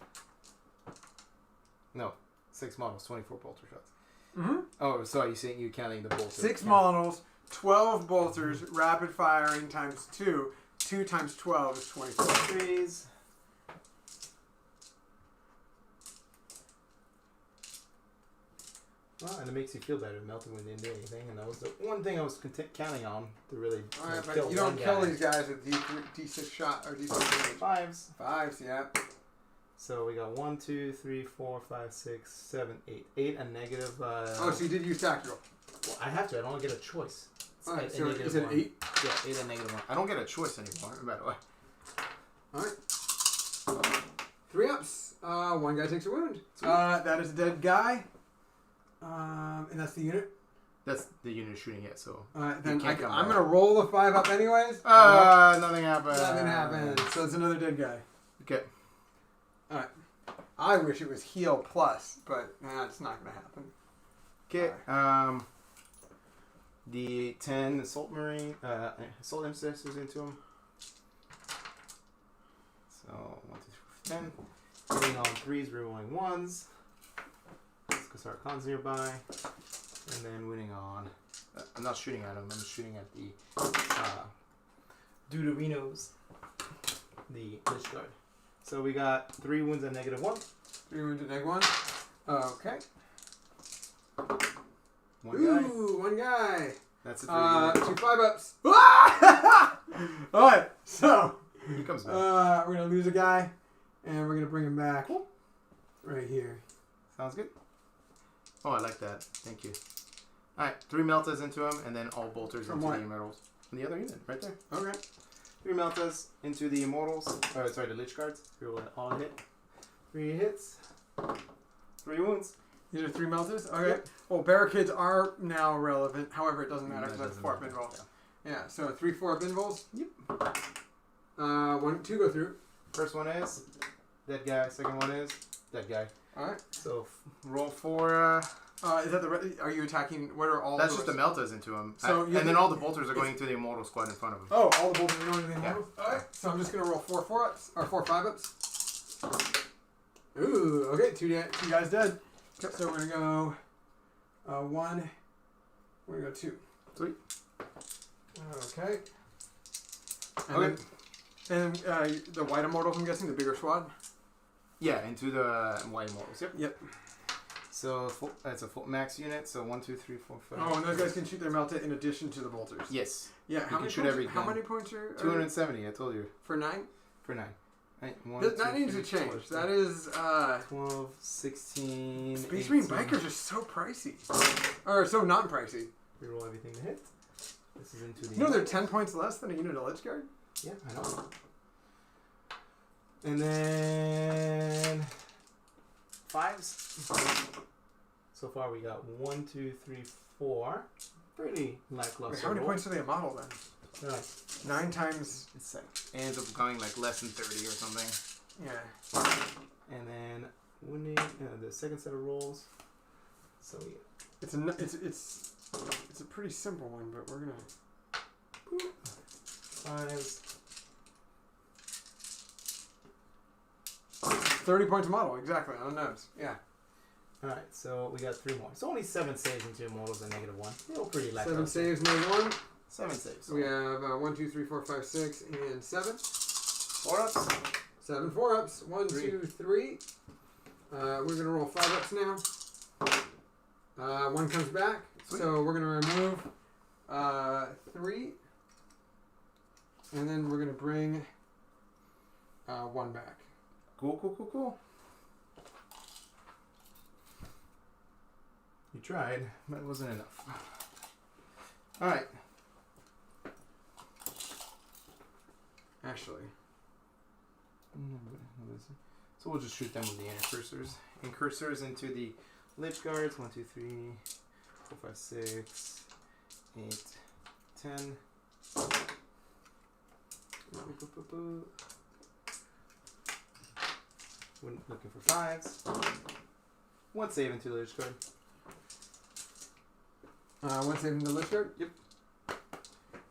No. 6 models, 24 bolter shots. Mm-hmm. Oh, sorry, you're counting the bolters. 6 models, 12 bolters, rapid firing times 2. 2 times 12 is 24. 3s. Well, and it makes you feel better. Melting when they didn't do anything, and that was the one thing I was counting on to really Alright, but kill you don't one kill guy. these guys with D6 shot or D6 damage. 5s. 5s, yeah. So we got 1, 2, 3, 4, 5, 6, 7, 8. 8 and negative. Oh, so you did use tactical. Well, I have to. I don't get a choice. Alright, so is it 8? Yeah, 8 and negative 1. I don't get a choice anymore, by the way. Alright. 3 ups. One guy takes a wound. That is a dead guy. And that's the unit. That's the unit shooting it, so. Then I'm going to roll the 5 up anyways. Nothing happened. Nothing happened. So it's another dead guy. Okay. Alright. I wish it was heal plus, but it's not going to happen. Okay. The 10 assault marine, assault intercessors into him. So 1, 2, 3, 10. Hitting on 3s, rerolling 1s. Because our con's nearby. And then winning on. I'm not shooting at him. I'm shooting at the Deuterinos, the Lich Guard. So we got 3 wounds at negative 1. 3 wounds at negative 1. Okay. One guy. That's a 3. 2 5-ups. Alright, so. He comes back. We're going to lose a guy, and we're going to bring him back. Cool. Right here. Sounds good. Oh, I like that. Thank you. Alright, 3 meltas into him, and then all bolters into the immortals. From the other unit, right there. Okay. 3 meltas into the immortals. Sorry, the Lich Guards. Roll all hit. 3 hits. 3 wounds. These are 3 meltas? Okay. Yep. Well, barricades are now relevant. However, it doesn't matter because that's 4 binvolts. Yeah, so 3 4 binvolts. Yep. 1 2 go through. First one is dead guy. Second one is dead guy. Alright. So roll for. Is that are you attacking? What are all? That's just the meltas into him. So and then all the bolters are going to the immortal squad in front of him. Oh, all the bolters are going to the immortal. Yeah. Alright. So I'm just gonna roll 4 4-ups or 4 5-ups. Ooh. Okay. 2 guys dead. Yep. So we're gonna go 1. We're gonna go 2. Sweet. Okay. And okay. Then the white immortals, I'm guessing, the bigger squad. Yeah, into the white immortals. Yep. Yep. So that's a full max unit. So 1, 2, 3, 4, 5. Oh, and those guys can shoot their Melta in addition to the bolters. Yes. Yeah. How many shoot points? every How gun. many points are 270. I told you. for 9? For 9. Right. That needs to change. That is 12, 16. Space 18. Marine bikers are so pricey, or so not pricey. Reroll everything to hit. This is into the. You know they're 10 points less than a unit of Lich Guard. Yeah, I know. And then 5s. So far we got 1, 2, 3, 4. Pretty lackluster. Wait, how many roll. points do they model then? Right. 9 times. It's like ends up going like less than 30 or something. Yeah. And then winning the second set of rolls. So yeah. It's a pretty simple one, but we're gonna. 5s. 30 points a model, exactly, on the nose. Yeah. Alright, so we got 3 more. So only 7 saves into your models and -1. Still pretty lackluster. 7 saves, -1. 7 saves. We have 1, 2, 3, 4, 5, 6, and 7. 4 ups. 7 4-ups. 1, 2, 3. We're going to roll 5-ups now. 1 comes back. Sweet. So we're going to remove 3. And then we're going to bring 1 back. Cool. You tried, but it wasn't enough. Alright. Actually. So we'll just shoot them with the incursors. Incursors into the Lich Guards. 1, 2, 3, 4, 5, 6, 8, 10. We're looking for 5s. 1 save into the Lich Guard. 1 save in the Lich Guard? Yep.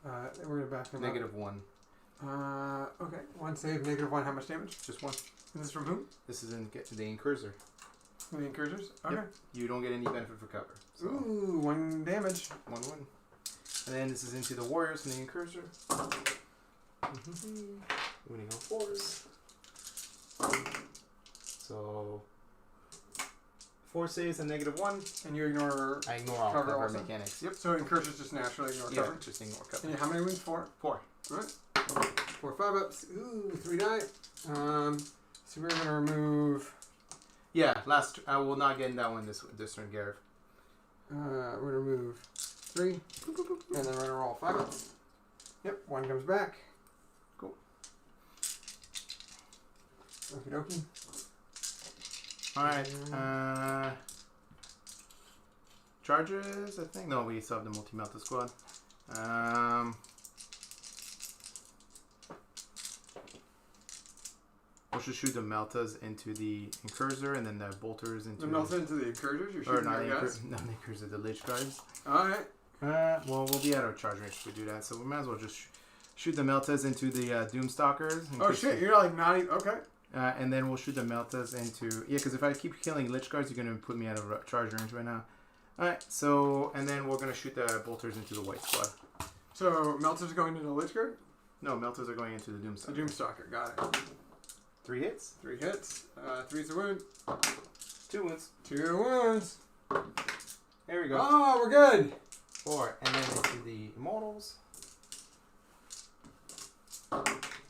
We're going to back them -1. up. Okay. 1 save, -1. How much damage? Just 1. Is this from whom? This is in the Incursor. From the Incursors? Okay. Yep. You don't get any benefit for cover. So Ooh, 1 damage. 1 win. And then this is into the Warriors from the Incursor. Winning on 4s. So 4 saves and -1. And you ignore. I ignore all Cover cover also? mechanics. Yep. So Incursors just naturally ignore cover. Just ignore cover. And how many wounds? 4? 4. Right. 4 5-ups. Ooh, 3 die. So we're going to remove. Yeah, last. I will not get in that one this turn, Gareth. We're going to remove 3. And then we're going to roll 5-ups. Yep, 1 comes back. Cool. Okie dokie. Alright. Charges, I think. No, we still have the multi-melta squad. We'll just shoot the meltas into the Incursor and then the bolters into The Melta into the Incursors? You're or shooting not the guys? not the Incursor, the Lich Guards. Alright. Well, we'll be at our charge range if we do that, so we might as well just shoot the meltas into the Doomstalkers. Oh shit, you're like not even. Okay. And then we'll shoot the meltas into because if I keep killing Lich Guards, you're gonna put me out of charge range right now. Alright, so and then we're gonna shoot the bolters into the white squad. So Melta's going into the Lich Guard? No, meltas are going into the The Doomstalker. Doomstalker, got it. 3 hits, 3 hits. 3's a wound. 2 wounds. 2 wounds. There we go. Oh, we're good. 4, and then into the Immortals.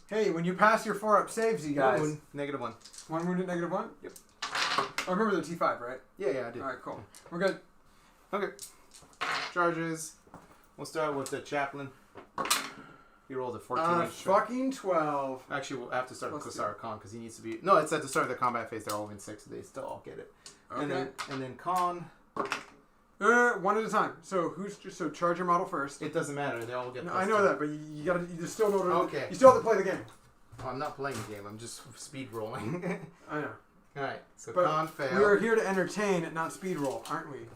Hey, when you pass your 4-up saves, you guys. 1 wound, -1. 1 wound at -1? Yep. Oh, remember the T5, right? Yeah, I did. Alright, cool. We're good. Okay. Charges. We'll start with the Chaplain. He rolled a 14 inch. Fucking 12. Actually, we'll have to start with Plus Kasar Khan because he needs to be. No, it's at the start of the combat phase. They're all in 6. They still all get it. Okay. And then Khan. 1 at a time. So so charge your model first. It doesn't matter. They all get. No, plus I know 2. that, but you gotta. You just still know. Okay. You still have to play the game. Oh, I'm not playing the game. I'm just speed rolling. I know. All right. So But Khan failed. we are here to entertain, not speed roll, aren't we?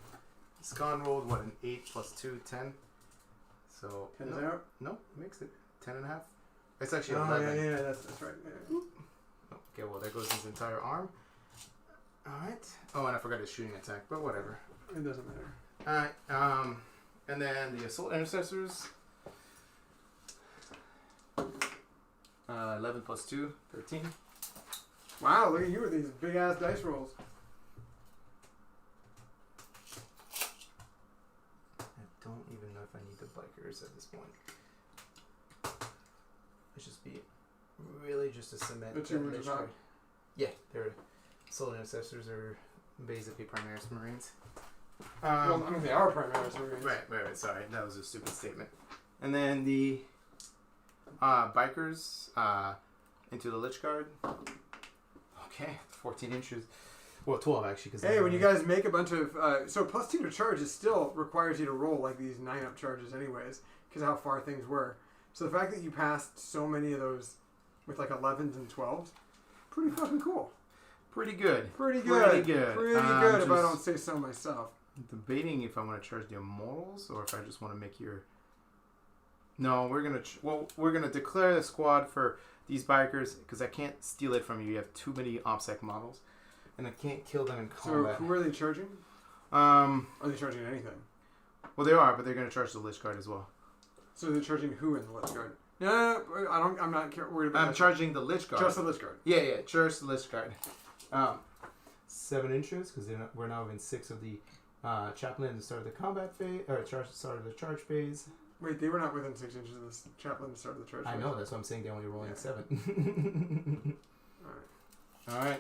Khan rolled what, an 8 plus 2, 10. So 10 no, out. no, makes it 10.5. It's actually Oh 11. yeah, that's right. Yeah. Okay, well there goes his entire arm. All right. Oh, and I forgot his shooting attack, but whatever. It doesn't matter. All right. And then the assault intercessors. 11 plus 2, 13. Wow, look at you with these big ass dice rolls. Bikers at this point. It just be really just a cement. The 2 moons are top. Yeah, they're Soul Intercessors are basically Primaris Marines. Well, I mean, they are Primaris Marines. Right. Sorry, that was a stupid statement. And then the Bikers into the Lich Guard. Okay, 14 inches. Well, 12 actually. Cause hey, when you guys make a bunch of... so +2 to charge, it still requires you to roll like these 9-up charges anyways, because of how far things were. So the fact that you passed so many of those with like 11s and 12s, pretty fucking cool. Pretty good. Pretty good if I Just don't say so myself. debating if I want to charge the Immortals or if I just want to make your... No, we're gonna declare the squad for these Bikers because I can't steal it from you. You have too many OPSEC models, and I can't kill them in combat. So who are they charging? Are they charging anything? Well, they are, but they're gonna charge the Lich Guard as well. So they're charging who in the Lich Guard? No, I'm not worried about. I'm charging the Lich Guard. Just the Lich Guard. Yeah, charge the Lich Guard. 7 inches because we're now within 6 of the chaplain at the start of the combat phase or start of the charge phase. Wait, they were not within 6 inches of the chaplain at the start of the charge phase. I know, that's what I'm saying. They're only rolling 7. All All right.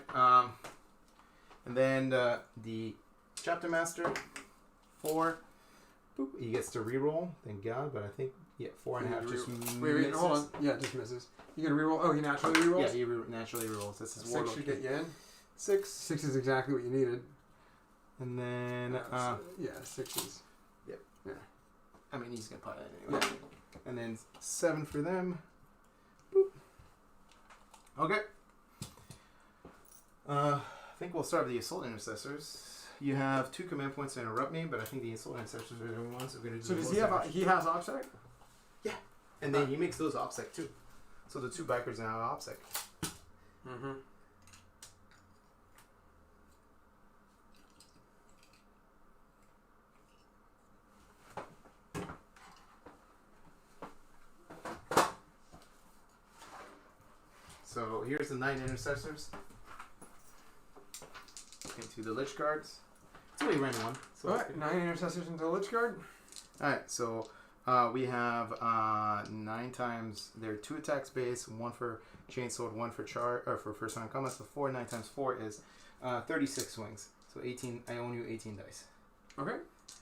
And then the chapter master 4. Boop, he gets to reroll. Thank God, but I think 4.5 just misses. Wait, hold on. Yeah, it just misses. You can reroll. Oh, he naturally rerolls. Yeah, he naturally rerolls. This is 6 should get you in. 6. 6 is exactly what you needed. And then 6 is. Yep. Yeah. I mean, he's gonna play that anyway. Yeah. And then 7 for them. Boop. Okay. I think we'll start with the Assault Intercessors. You have 2 command points to interrupt me, but I think the Assault Intercessors are the only ones who are going to do. So does he have? He has OPSEC? Yeah. And then he makes those OPSEC too. So the 2 Bikers now have OPSEC. Mm-hmm. So here's the 9 Intercessors into the Lich Guards. It's only ran 1. So Alright, 9 Intercessors into the Lich Guard. Alright, so we have 9 times their 2 attacks base, 1 for chainsword, 1 for for first round combat. So 9 times 4 is 36 swings. So 18. I own you 18 dice. Okay.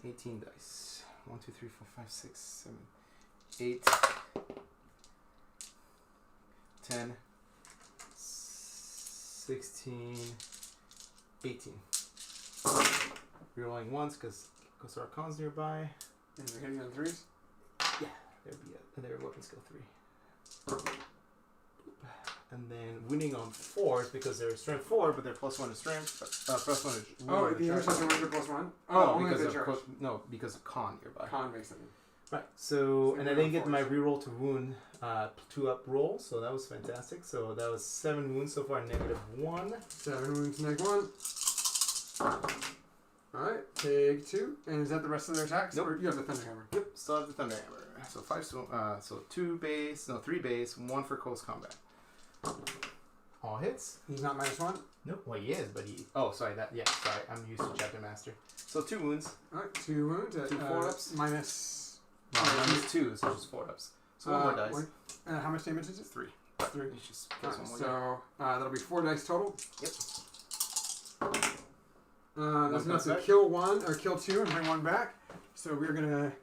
18 dice. 1, 2, 3, 4, 5, 6, 7, 8, 10, 16, 18. Rerolling once because Ghost Archon's nearby. And they're hitting on 3s? Yeah, their weapon skill 3. And then winning on 4s because they're strength 4, but they're +1 to strength. +1 is oh, the Intercessor wins are +1? Oh, only because if they charge. Because of con nearby. Con makes them. Right. So, and I didn't get my 4s. reroll to wound 2-up roll, so that was fantastic. So that was 7 wounds so far, -1. 7 wounds, -1. Alright, take 2. And is that the rest of their attacks? Nope. Or you have the Thunderhammer? Yep, still have the Thunderhammer. So 5, so 2 base, 3 base, 1 for close combat. All hits. He's not -1? Nope. Well, he is, but he. Oh, sorry. Sorry. I'm used to Chapter Master. So 2 wounds. Alright, 2 wounds at 2 4-ups. minus. -2, so just 4-ups. So 1 more dice. How much damage is it? 3. 3. It's just plus 1 more. So that'll be 4 dice total. Yep. That's enough to kill 1 or kill 2 and bring 1 back. So we're gonna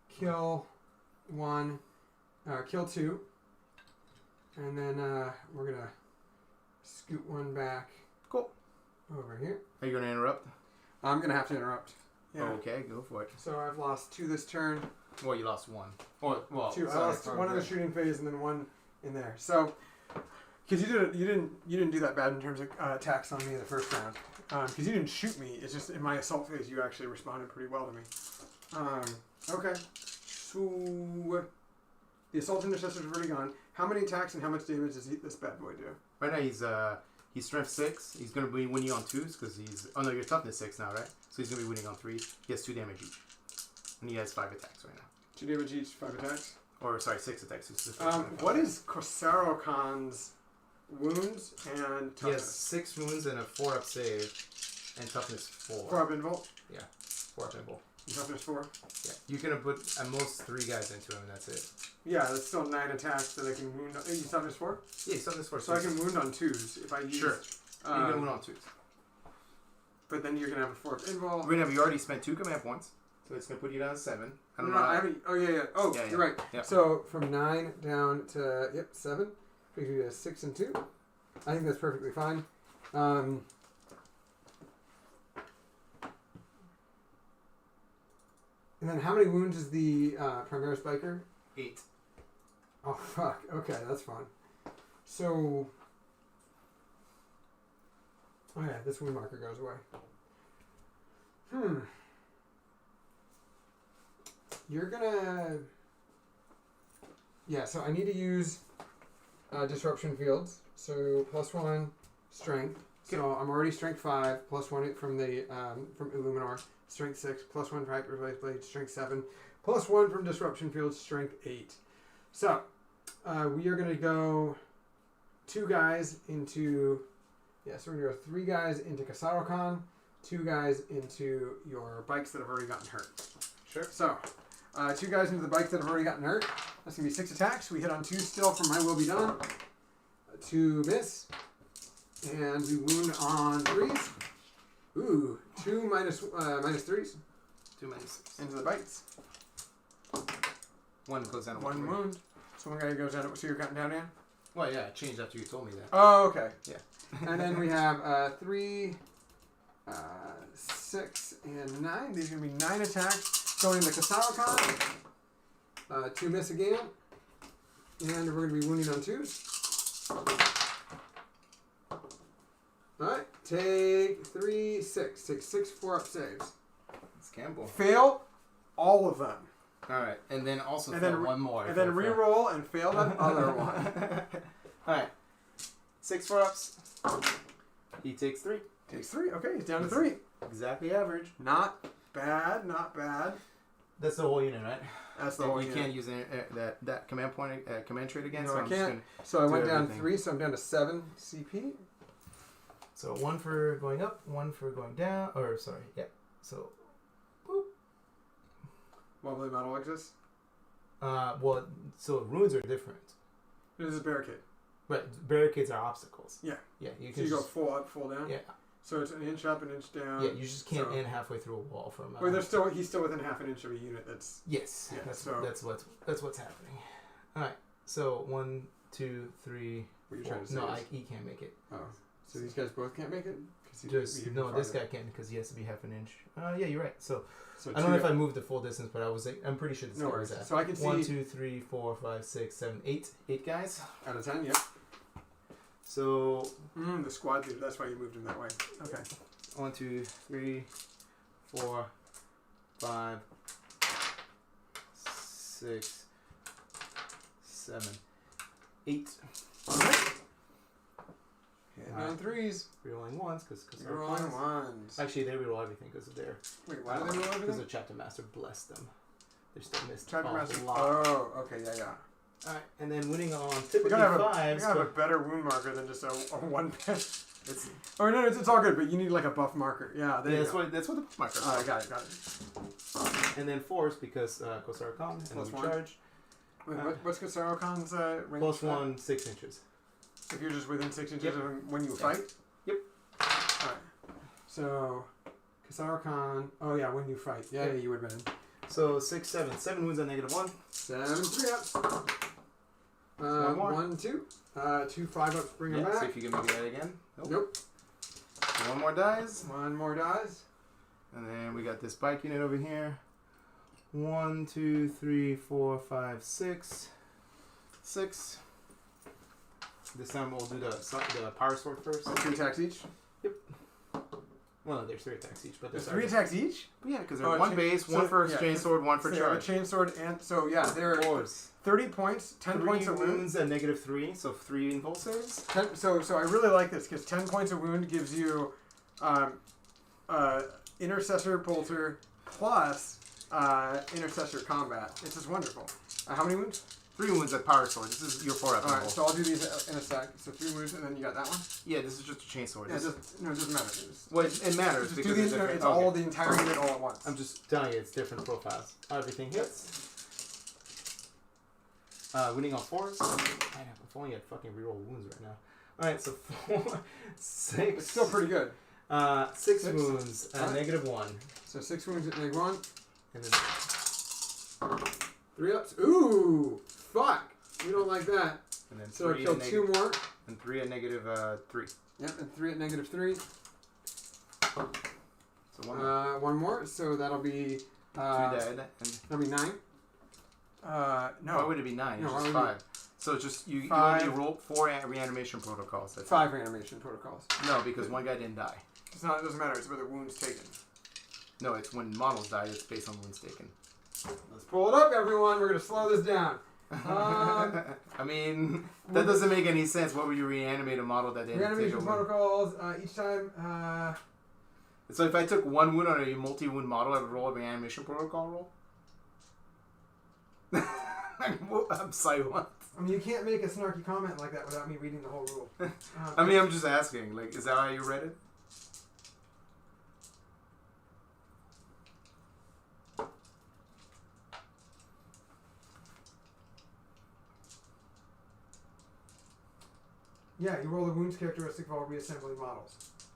kill 1, kill 2, and then we're gonna scoot 1 back. Cool. Over here. Are you gonna interrupt? I'm gonna have to interrupt. Yeah. Okay, go for it. So I've lost 2 this turn. Well, you lost 1. Or 2. I lost 1 in the shooting phase and then 1 in there. So, because you didn't do that bad in terms of attacks on me in the first round. Because you didn't shoot me. It's just in my assault phase you actually responded pretty well to me. Okay. So the assault intercessors have already gone. How many attacks and how much damage does this bad boy do? Right now he's strength 6. He's gonna be winning on 2s because he's. Oh no, you're toughness 6 now, right? So he's gonna be winning on 3. He has 2 damage each, and he has 5 attacks right now. 2 damage each, 5 attacks. Or sorry, 6 attacks. What is Corsaro Khan's wounds and toughness? He has 6 wounds and a 4-up save, and toughness 4. 4-up invul? Yeah, 4-up invul. You toughness 4? Yeah. You can put at most 3 guys into him, and that's it. Yeah, that's still 9 attacks that I can wound on. You toughness 4? Yeah, he's toughness 4. So I can wound on 2s if I use... Sure. You can wound on 2s. But then you're going to have a 4th invul. We're going to have, you already spent 2 command points, so it's going to put you down to 7. I don't know. I haven't... Oh, yeah. Oh, yeah, you're right. Yeah. So from 9 down to, 7. Brings you to 6 and 2. I think that's perfectly fine. And then how many wounds is the Primaris Biker? 8. Oh, fuck. Okay, that's fun. So... Oh, yeah, this wound marker goes away. You're gonna... Yeah, so I need to use Disruption Fields. So +1 Strength. So I'm already Strength 5, +1 from the from Illuminor. Strength 6, +1 for Hyperspace Blade, Strength 7, +1 from Disruption Fields, Strength 8. So, we are going to go 2 guys into... Yeah, so we're going to go 3 guys into Kasaro-Khan, 2 guys into your bikes that have already gotten hurt. Sure. So, 2 guys into the bikes that have already gotten hurt. That's going to be 6 attacks. We hit on 2 still from My Will Be Done. 2 miss. And we wound on 3s. Ooh, 2 minus 3s. 2 minus 6. Into the bites. 1 goes down to 1 3. wound. So one guy goes down. So you're counting down, Dan? Well, yeah, it changed after you told me that. Oh, okay. Yeah. And then we have 3, 6, and 9. These are going to be 9 attacks. Going to Kasaro-Khan. 2 miss again. And we're going to be wounding on 2s. Alright, take 3, 6. Take 6 4-up saves. It's Campbell. Fail all of them. Alright, and then also And fail then one more. And then re-roll and fail the other one. Alright. 6 4-ups. He takes 3. Takes 3. Okay, he's down to 3. Exactly average. Not bad, not bad. That's the whole unit, right? That's the whole you unit. can't use that command point, command trait again. No, so I I'm can't. Just So I went do down everything. 3, so I'm down to 7 CP. So 1 for going up, 1 for going down. Or, sorry, yeah. So, boop. Wobbly metal exists. Well, so runes are different. This is barricade. Right, barricades are obstacles. Yeah. Yeah, you So can you go just, full up, full down? yeah. So it's an inch up, an inch down. Yeah, you just can't so- end halfway through a wall from. Well, he's still within half an inch of a unit that's... Yes, Yeah, that's so- that's what's happening. All right, so 1, 2, 3. What are you 4. trying to say? No, is- he can't make it. Oh. So these guys both can't make it? 'Cause Just no, this guy can because he has to be half an inch. Yeah, you're right. So So I don't know if I moved the full distance, but I'm pretty sure this No guy was worries. at. So I can see... 1, 2, 3, 4, 5, 6, 7, 8. 8 guys. Out of 10, yep. So The squad leader. That's why you moved him that way. Okay. 1, 2, 3, 4, 5, 6, 7, 8. Hitting on 3s. Rerolling ones because You're rolling 1s. Actually, they reroll everything because of their Wait, why do they roll because everything? the chapter master blessed them. They're still missed Chapter a master. lot. Oh, okay, yeah. All right, and then winning on We typically gotta have, 5s. a better wound marker than just a 1 pen. It's, Oh, no, it's all good, but you need like a buff marker. Yeah, there yeah, you that's go. what the marker. I got it. And then 4s because Kosar Khan and Plus we 1. charge. Wait, what's Kasaro-Khan's range? Plus 1, 6 inches. If you're just within 6 inches Yep. of him when you fight? Yep. Alright. So, Kasaro-Khan. Oh, yeah, when you fight. Yeah, Yep. yeah, you would have been. So 6, 7. 7 wounds on -1. 7 3-ups. One more. 1 2. 2 5-ups, bring him Yeah, back. see if you can make that again. Nope. So 1 more dies. 1 more dies. And then we got this bike unit over here. 1, 2, 3, 4, 5, 6. 6. This time we'll do the power sword first. 3 attacks each. Well, there's 3 attacks each, but There's there's 3 attacks each? Yeah, because Oh, there's 1 base, so- 1 for yeah. chain sword, 1 for So you have a charge. chain sword, and so yeah, there are 4s. 30 points, 10 points of wound. wounds at -3, so 3 impulses. So I really like this because 10 points of wound gives you intercessor bolter plus intercessor combat. It's just wonderful. How many wounds? 3 wounds at power sword. This is your 4 up Alright, level. so I'll do these in a sec. So 3 wounds, and then you got that one? Yeah, this is just a chain sword. Yeah, it doesn't matter. Just, well, it matters just because do these, it's all the entire unit all at once. I'm just telling you, it's different profiles. Everything hits. Winning on 4s. Man, if only I had fucking reroll wounds right now. Alright, so 4, 6. It's still pretty good. 6 wounds at -1. So 6 wounds at -1. And then 3 ups. Ooh! Fuck! You don't like that. And then So I 3 killed at 2 more. And 3 at -3. Yep, and 3 at -3. So 1 more. 1 more, so that'll be... 2 dead. And that'll be 9. why No. would it be 9? No, It's why just would 5. So it's just you 5. only roll 4 reanimation protocols. That's 5 reanimation protocols. No, because one guy didn't die. It doesn't matter, it's about the wounds taken. No, it's when models die, it's based on wounds taken. Let's pull it up, everyone. We're going to slow this down. I mean, that doesn't make any sense. What would you reanimate a model that didn't take a Reanimation wound? protocols, each time... So if I took 1 wound on a multi-wound model, I would roll a reanimation protocol roll? I'm sorry, what? I mean, you can't make a snarky comment like that without me reading the whole rule. I mean, I'm just asking. Like, is that how you read it? Yeah, you roll the wounds characteristic of all reassembly models.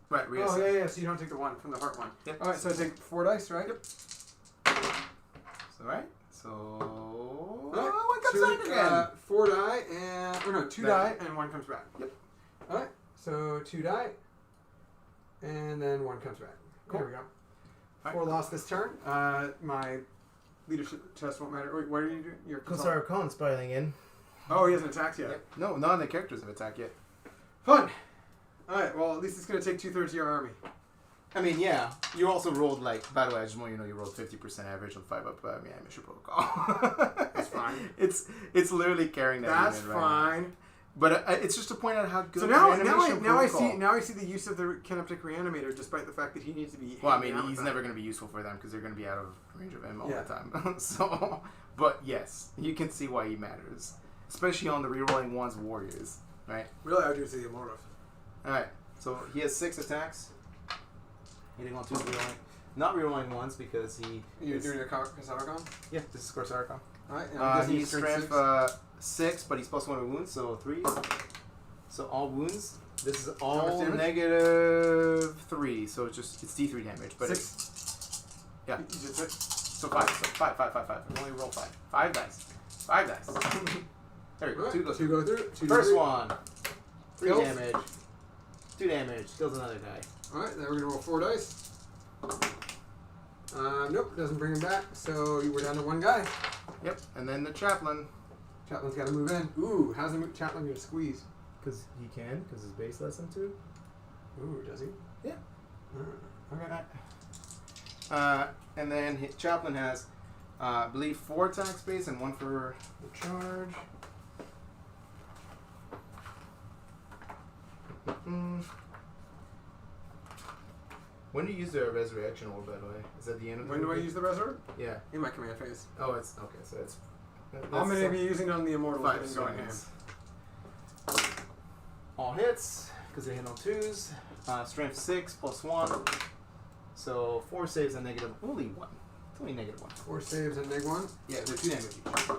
Right, Oh, yeah, so you don't take the 1 from the heart one. Yep. Alright, so I take 4 dice, right? Yep. So, right? So... Alright, Oh, it comes back again! 4 die, and... Or no, 2 die, and 1 comes back. Yep. Alright, so 2 die, and then 1 comes back. Cool. There we go. Right. 4 lost this turn. My leadership test won't matter. Wait, what are you doing? Your Kosar Khan spiraling in. Oh, he hasn't attacked yet. Yep. No, none of the characters have attacked yet. Fun! Alright, well, at least it's going to take 2/3 of your army. I mean, yeah. You also rolled, like... By the way, I just want you to know you rolled 50% average on 5 up reanimation protocol. That's fine. It's literally carrying that That's unit right fine. now. But it's just to point out how good So now I see the use of the Kinoptic Reanimator, despite the fact that he needs to be. Well, I mean, hanging out he's with never them. going to be useful for them because they're going to be out of range of him all Yeah. the time. So, but yes, you can see why he matters, especially on the rerolling ones warriors, right? Really, I would do it to the Immortals. All right, so he has 6 attacks. Hitting on 2 rerolling, not rerolling ones because he. You're is- doing your Kasargon? Yeah, this is Corsaricon. Alright, He's strength 6, but he's +1 to wounds, so 3. So all wounds. This is all damage? -3, so it's D3 damage, but 6. Yeah. You did 6. So 5. So 5. I only roll 5. 5 dice. 5 dice. There we go. Right, 2 goes 2 through. go through. 2 First do one. 3 Kills. damage. 2 damage. Kills another guy. Alright, then we're going to roll 4 dice. Nope, doesn't bring him back, so you were down to 1 guy. Yep. And then the chaplain. Chaplin's got to move in. Ooh, how's the Chaplain going to squeeze? Because he can, because his base less than 2. Ooh, does he? Yeah. Okay. And then chaplain has, I believe, 4 attack space and 1 for the charge. When do you use the resurrection orb, by the way? Is that the end of the When do I movie? use the Resurrect? Yeah. In my command phase. Oh, it's okay. So it's. I'm going to be using it on the Immortals 5 and going ham. swings. All hits, because they hit on 2s. Strength 6 +1. So 4 saves and negative. Only 1. It's only -1. 4 saves and neg 1. Yeah, they're 2 damage each.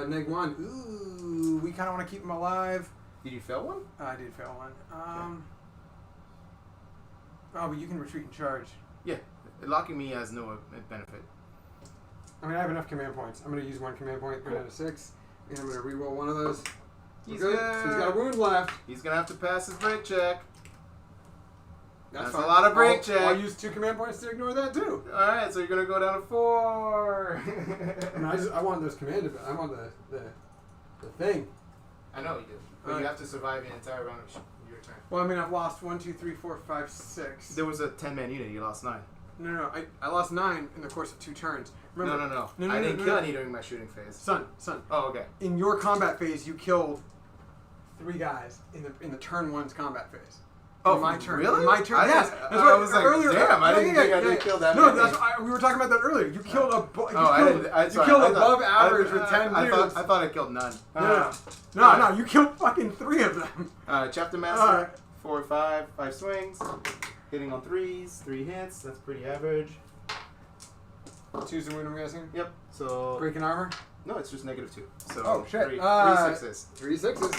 Neg 1. Ooh, we kind of want to keep him alive. Did you fail one? I did fail one. Oh, but you can retreat and charge. Yeah. Locking me has no benefit. I mean, I have enough command points. I'm going to use 1 command point, go down to 6, and I'm going to reroll one of those. He's good. good. So he's got a wound left. He's gonna have to pass his break check. That's fine. a lot of break check. I'll use 2 command points to ignore that too. All right, so you're gonna go down to 4. I mean, I want those command. I want the thing. I know you do, but you have to survive an entire round of your turn. Well, I mean, I've lost 1, 2, 3, 4, 5, 6. There was a 10-man unit. You lost 9. No. I lost 9 in the course of 2 turns. Remember, No. No, I didn't no, kill no. any during my shooting phase. Son. Oh, okay. In your combat phase, you killed 3 guys in the turn 1's combat phase. Oh, my turn. really? My turn. I Yes. didn't- That's I what- was like, earlier. damn, I didn't think I did kill that No, many. we were talking about that earlier. You killed You killed above average with 10 I dudes. thought I killed none. No, you killed fucking 3 of them. Chapter Master, 4 or 5, 5 swings, hitting on 3s, 3 hits. That's pretty average. Choose the wound, I'm guessing. Yep. So Breaking armor. no, it's just -2. So Oh, shit. 3 sixes. 3 sixes.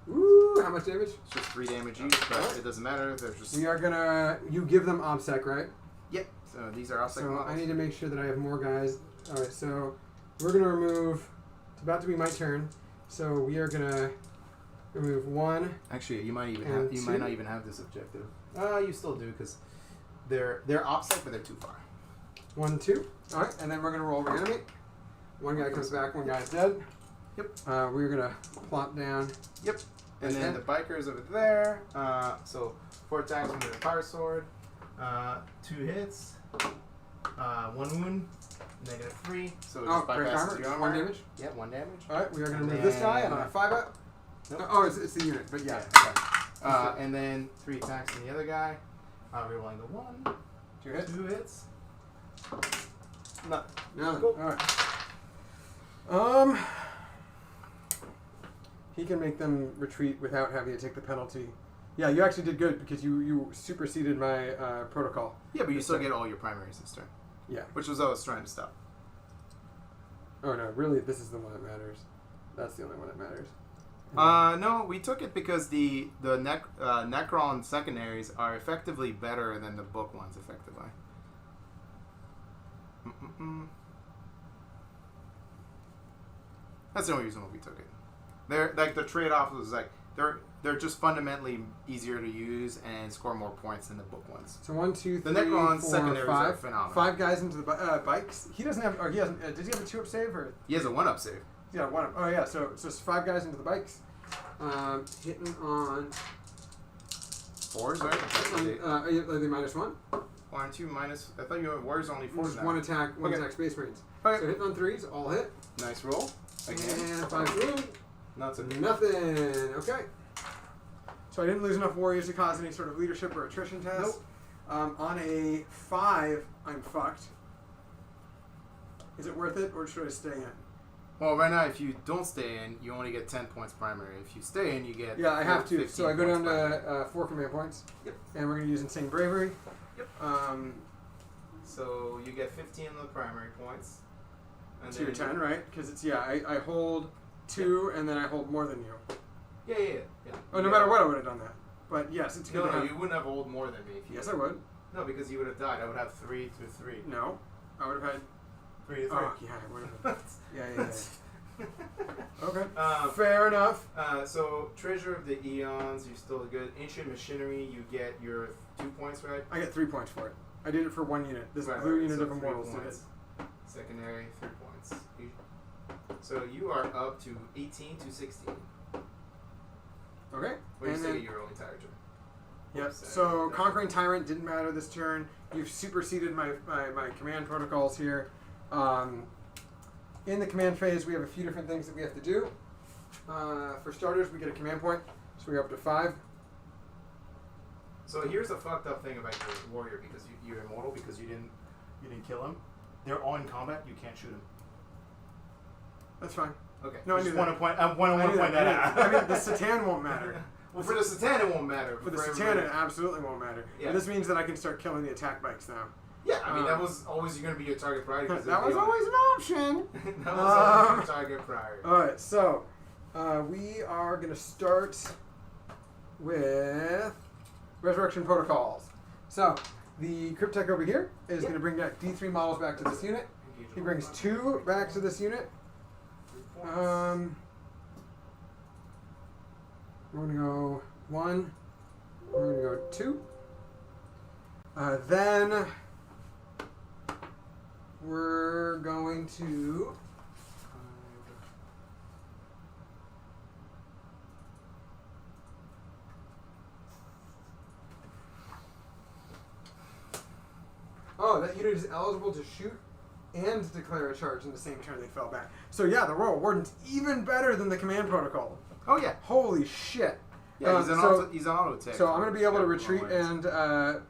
Ooh, how much damage? It's just 3 damage each, but it doesn't matter. They're just. We are gonna. You give them obsec, right? Yep. So these are offset So models. I need to make sure that I have more guys. All right, so we're gonna remove. It's about to be my turn, so we are gonna remove 1. Actually, you might even And have, you might 2. not even have this objective. You still do because they're offset, but they're too far. 1, 2. All right, and then we're gonna roll reanimate. 1 guy comes back, 1 guy's dead. Yep. We're gonna plop down. Yep. And then the biker's over there. So 4 attacks with the fire sword. 2 hits. 1 wound. -3. So it just break bypasses armor. your armor. 1 damage. Yeah, 1 damage. All right, we are gonna And remove this guy then- on a 5 up. Nope. Oh, it's the unit, but yeah. And then 3 attacks on the other guy. Rerolling the 1. 2 hits. 2 hits. No. No. Cool. All right. He can make them retreat without having to take the penalty. Yeah, you actually did good because you superseded my protocol. Yeah, but you still get all your primaries this turn. Yeah. Which was what I was trying to stop. Oh no, really, this is the one that matters. That's the only one that matters. No, we took it because the Necron secondaries are effectively better than the book ones, effectively. That's the only reason why we took it. They're like the trade-off was like they're just fundamentally easier to use and score more points than the book ones. So 1, 2, 3, The Necron 4, secondaries are 5. phenomenal. 5 guys into the bikes. He doesn't have. Or he hasn't. Does he have a 2-up save or? He has a 1-up save. Yeah, 1-up. Oh yeah. So it's just 5 guys into the bikes. Hitting on. 4s, right? Are they -1? 1 or 2 minus. I thought you had warriors only 4s now. 1 attack. 1 Okay. attack Space Marines. Okay. So hitting on 3s, all hit. Nice roll. Again. And 5 wound. Not so good. Nothing. Okay. So I didn't lose enough warriors to cause any sort of leadership or attrition test. Nope. On a 5, I'm fucked. Is it worth it, or should I stay in? Well, right now, if you don't stay in, you only get 10 points primary. If you stay in, you get Yeah, I have to. 15 So I go down points primary. to 4 command points. Yep. And we're going to use Insane Bravery. Yep. Um, So you get 15 of the primary points. And to your then 10, right? Because it's, I hold 2 and then I hold more than you. Yeah. Oh, no matter what, I would have done that. But yes, it's good No, to have. you wouldn't have rolled more than me. If you Yes, I would. No, because you would have died. I would have 3 to 3. No. I would have had. 3 to 3. Oh, yeah, I would have. Yeah. Okay. Um, Fair enough. So Treasure of the Eons, you're still good. Ancient Machinery, you get your 2 points, right? I get 3 points for it. I did it for 1 unit. This Right, blue right, unit so of 3 Immortals did it. points. Secondary, 3 points. So you are up to 18 to 16. Okay. Where you And say then, your only entire turn. yep. Oops, So Conquering Tyrant didn't matter this turn. You've superseded my command protocols here. In the command phase, we have a few different things that we have to do. For starters, we get a command point, so we're up to 5. So here's the fucked up thing about your warrior, because you're immortal because you didn't kill him. They're all in combat. You can't shoot him. That's fine. Okay. No, I just knew want that. to point. I want to point that out. I mean, the Satan won't matter. Well, for the Satan, it won't matter. For the everybody- Satan, it absolutely won't matter. Yeah. And this means that I can start killing the attack bikes now. Yeah, I mean that was always going to be your target priority. 'cause That was they always an option. that was always your target priority. All right, so we are going to start with Resurrection Protocols. So the Cryptech over here is going to bring back D3 models back to this unit. He brings 2 back to this unit. 3 points. We're going to go 1. We're going to go 2. Then we're going to... Oh, that unit is eligible to shoot and declare a charge in the same turn they fell back. So yeah, the Royal Warden's even better than the command protocol. Oh yeah. Holy shit. Yeah, he's an auto attack. So I'm going to be able to retreat and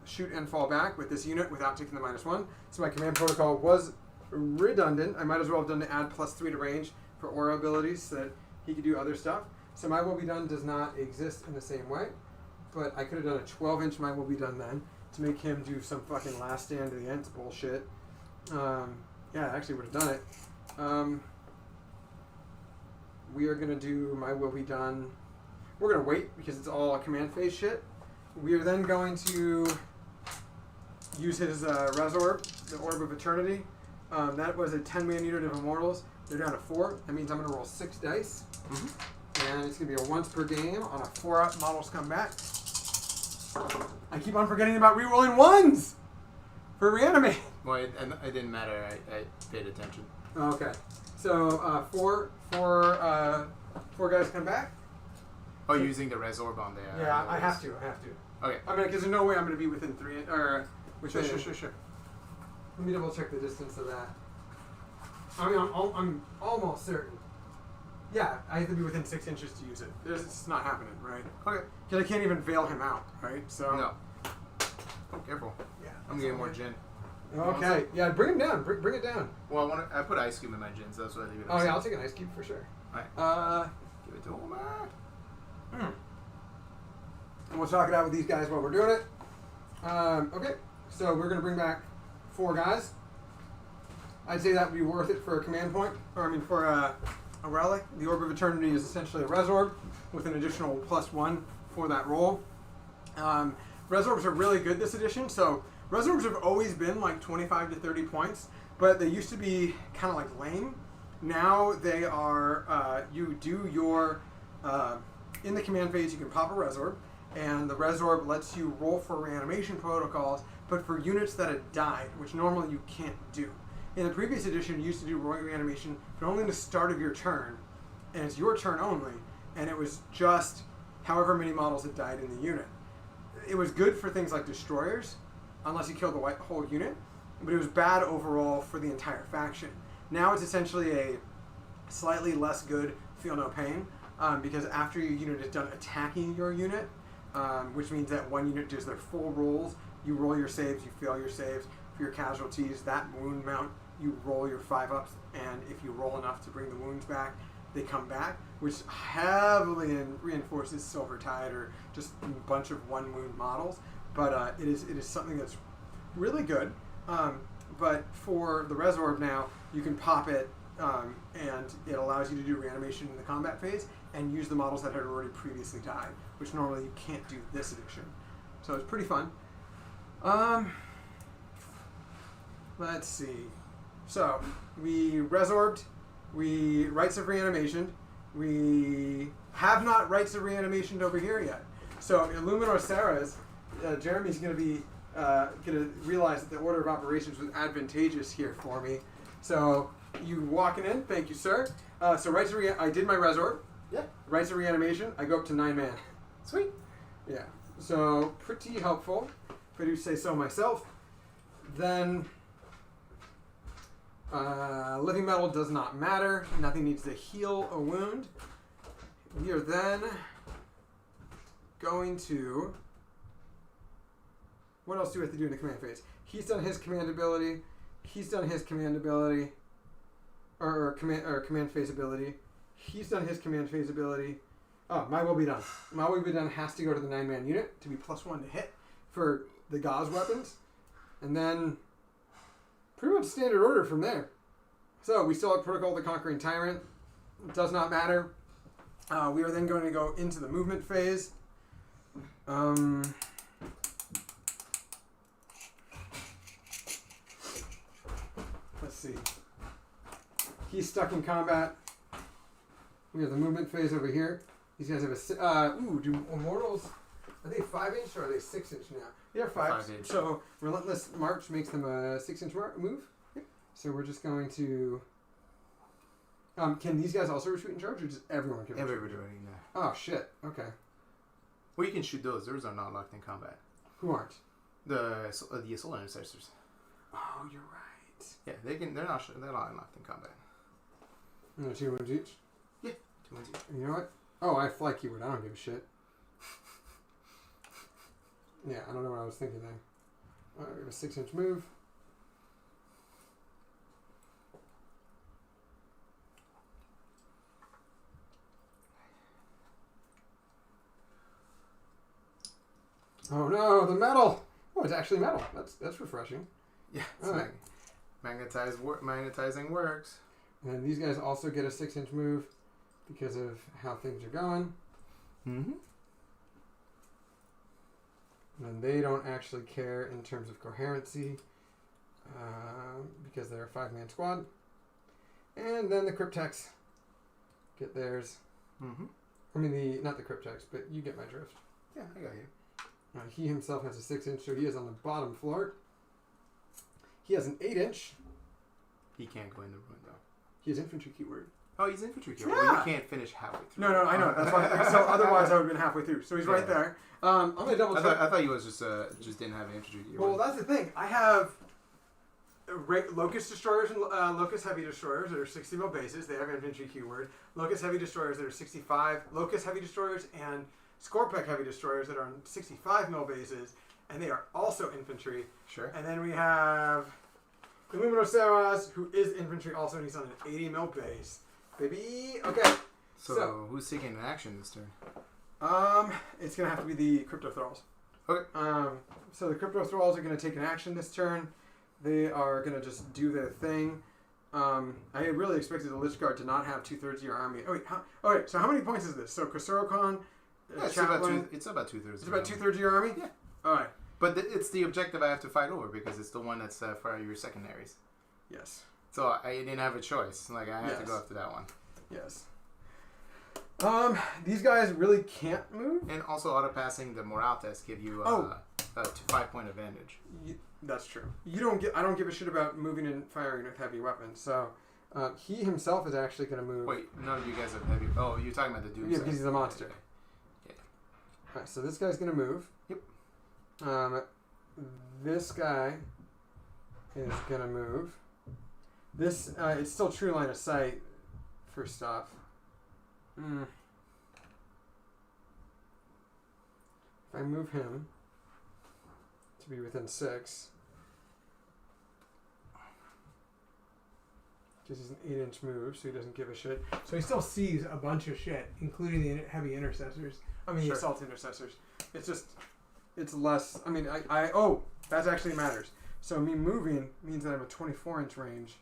shoot and fall back with this unit without taking the -1. So my command protocol was redundant. I might as well have done to add +3 to range for aura abilities so that he could do other stuff. So my will be done does not exist in the same way. But I could have done a 12-inch my will be done then to make him do some fucking last stand to the ends bullshit. Yeah, I actually would have done it. We are going to do my will be done. We're going to wait because it's all command phase shit. We are then going to use his Resorb, the Orb of Eternity. That was a 10-man unit of Immortals. They're down to 4. That means I'm going to roll 6 dice. Mm-hmm. And it's going to be a once per game on a 4-up models come back. I keep on forgetting about re-rolling 1s for reanimate. Well, it didn't matter. I paid attention. Okay. So, four guys come back. Oh, using the Resorb on there. Yeah, I have to. Okay. I mean, because there's no way I'm going to be within 3... Or, Sure. Let me double check the distance of that. I mean, I'm almost certain. Yeah, I have to be within 6 inches to use it. It's not happening, right? Okay. Because I can't even veil him out, right? So. No. Oh, careful. Yeah. I'm getting more gin. Okay. Yeah, bring him down. Bring it down. Well, I put ice cube in my gin, so that's why I leave it. Oh yeah, I'll take an ice cube for sure. Alright. Give it to Omar. And we'll talk it out with these guys while we're doing it. Okay, so we're gonna bring back 4 guys. I'd say that would be worth it for a command point, for a relic. The Orb of Eternity is essentially a Resorb with an additional +1 for that roll. Resorbs are really good this edition, so Resorbs have always been like 25 to 30 points, but they used to be kind of like lame. Now they are, you do your, in the command phase you can pop a Resorb, and the Resorb lets you roll for reanimation protocols, but for units that had died, which normally you can't do. In the previous edition, you used to do reanimation, but only in the start of your turn, and it's your turn only, and it was just however many models had died in the unit. It was good for things like destroyers, unless you killed the whole unit, but it was bad overall for the entire faction. Now it's essentially a slightly less good feel no pain, because after your unit is done attacking your unit, which means that one unit does their full rolls, you roll your saves, you fail your saves. For your casualties, that wound mount, you roll your 5-ups, and if you roll enough to bring the wounds back, they come back, which heavily reinforces Silver Tide or just a bunch of 1-wound models. But it is something that's really good. But for the Resorb now, you can pop it, and it allows you to do reanimation in the combat phase and use the models that had already previously died, which normally you can't do this edition. So it's pretty fun. Let's see. So, we Resorbed, we Rites of Reanimation, we have not Rites of Reanimation over here yet. So, Illuminor Sarah's, Jeremy's going to be going to realize that the order of operations was advantageous here for me. So, you walking in, thank you, sir. So, Rites of I did my Resorb. Yeah. Rites of Reanimation, I go up to 9-man. Sweet. Yeah. So, pretty helpful, if I do say so myself. Then... living metal does not matter. Nothing needs to heal a wound. We are then going to... What else do we have to do in the command phase? He's done his command ability. He's done his command ability. Or command phase ability. He's done his command phase ability. Oh, my will be done. My will be done has to go to the 9-man unit to be +1 to hit for the Gauze weapons. And then... pretty much standard order from there. So we still have Protocol of the Conquering Tyrant. It does not matter. We are then going to go into the movement phase. Let's see. He's stuck in combat. We have the movement phase over here. These guys have a... do Immortals... Are they 5-inch or are they 6-inch now? They're 5-inch. So Relentless March makes them a 6-inch move. Yep. So we're just going to... can these guys also retreat and charge, or just everyone can retreat? Everybody, yeah. Oh, shit. Okay. Well, you can shoot those. Those are not locked in combat. Who aren't? The Assault Intercessors. Oh, you're right. Yeah, they're not locked in combat. No, 2 wounds each? Yeah, 2 wounds each. You know what? Oh, I have fly keyword. I don't give a shit. Yeah, I don't know what I was thinking there. Alright, we have a 6-inch move. Oh no, the metal! Oh, it's actually metal. That's refreshing. Yeah, it's Alright. magnetizing works. And these guys also get a 6-inch move because of how things are going. Mm-hmm. And they don't actually care in terms of coherency because they're a 5-man squad. And then the Cryptex get theirs. Mm-hmm. I mean, not the Cryptex, but you get my drift. Yeah, I got you. He himself has a 6-inch, so he is on the bottom floor. He has an 8-inch. He can't go in the room, though. He has infantry keyword. Oh, he's infantry here. Yeah. Well, you can't finish halfway through. No, I know. That's why. So otherwise, I would have been halfway through. So he's right there. I'm gonna double check. I thought he was just didn't have an infantry here. Well, that's the thing. I have Locust destroyers and Locust heavy destroyers that are 60 mil bases. They have infantry keyword. Locust heavy destroyers that are 65. Locust heavy destroyers and Scorched heavy destroyers that are on 65 mil bases, and they are also infantry. Sure. And then we have Illuminosaurus, who is infantry also, and he's on an 80 mil base. Baby. Okay. So who's taking action this turn? It's gonna have to be the Crypto Thralls. Okay. So the Crypto Thralls are gonna take an action this turn. They are gonna just do their thing. I really expected the Lich Guard to not have 2/3 of your army. Oh wait, so how many points is this? So Kosorokon, It's about 2/3. It's about 2/3. It's about 2/3 of your army. Yeah. All right. But it's the objective I have to fight over because it's the one that's for your secondaries. Yes. So I didn't have a choice. Like I had to go Yes. after that one. Yes. These guys really can't move. And also auto passing the morale test give you a 5-point advantage. That's true. I don't give a shit about moving and firing with heavy weapons. So he himself is actually going to move. Wait, none of you guys have heavy. Oh, you're talking about the Doom. Yeah, because he's a monster. Okay. Yeah. All right, so this guy's going to move. Yep. This guy is going to move. This it's still true line of sight. First off. If I move him to be within 6, because he's an 8-inch move, so he doesn't give a shit. So he still sees a bunch of shit, including the heavy intercessors. I mean, the assault intercessors. It's just, it's less. I mean, that actually matters. So me moving means that I have a 24-inch range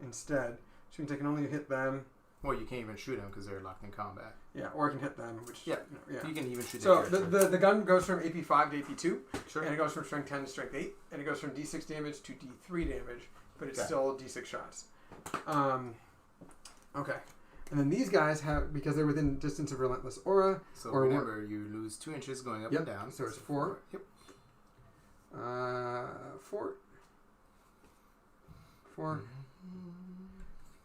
instead, which means I can only hit them. Well, you can't even shoot them because they're locked in combat. Yeah, or I can hit them, which yeah, yeah. You can even shoot. So the gun goes from AP 5 to AP 2, sure, and it goes from strength 10 to strength 8, and it goes from D6 damage to D3 damage, but it's still D6 shots. Okay, and then these guys have, because they're within distance of Relentless Aura. So remember, you lose 2 inches going up and down. So it's 4. Yep. 4. 4.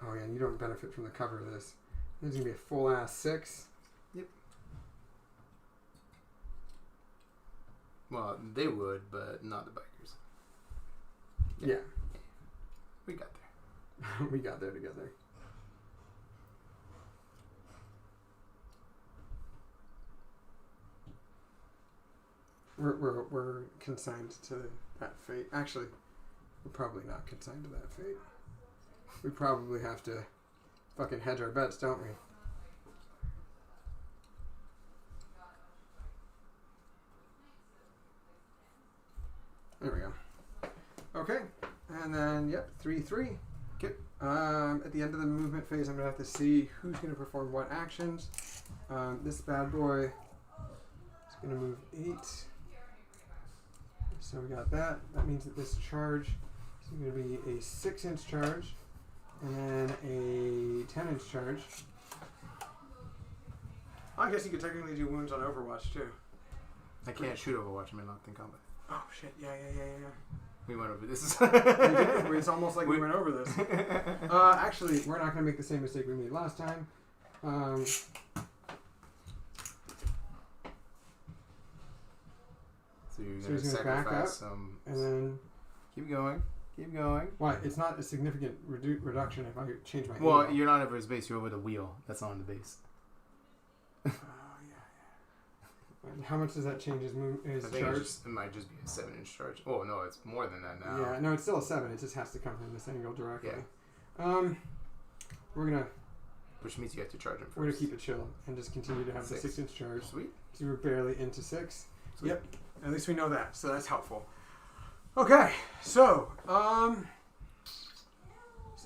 Oh yeah, and you don't benefit from the cover of this. This is gonna be a full ass 6. Yep. Well, they would, but not the bikers. Yeah. We got there. We got there together. We're consigned to that fate. Actually, we're probably not consigned to that fate. We probably have to fucking hedge our bets, don't we? There we go. Okay, and then 3/3. Okay. At the end of the movement phase, I'm gonna have to see who's gonna perform what actions. This bad boy is gonna move 8. So we got that. That means that this charge is going to be a 6-inch charge and a 10-inch charge. I guess you could technically do wounds on Overwatch too. I can't shoot Overwatch. I'm locked in combat. Oh shit! Yeah. We went over this. It's almost like we went over this. Actually, we're not going to make the same mistake we made last time. So you're So going to he's gonna back sacrifice up, some. and then Keep going. Keep going. why? It's not a significant reduction if I change my. Well, angle. you're not over his base. You're over the wheel. That's on the base. Oh How much does that change his I think charge? it might just be a 7-inch charge. Oh no, it's more than that now. Yeah, no, it's still a 7. It just has to come from this angle directly. Yeah. We're gonna Which means you have to charge him first. we're gonna keep it chill and just continue to have the 6. 6-inch charge. Sweet. So we're barely into 6. Sweet. Yep. At least we know that, so that's helpful. Okay, so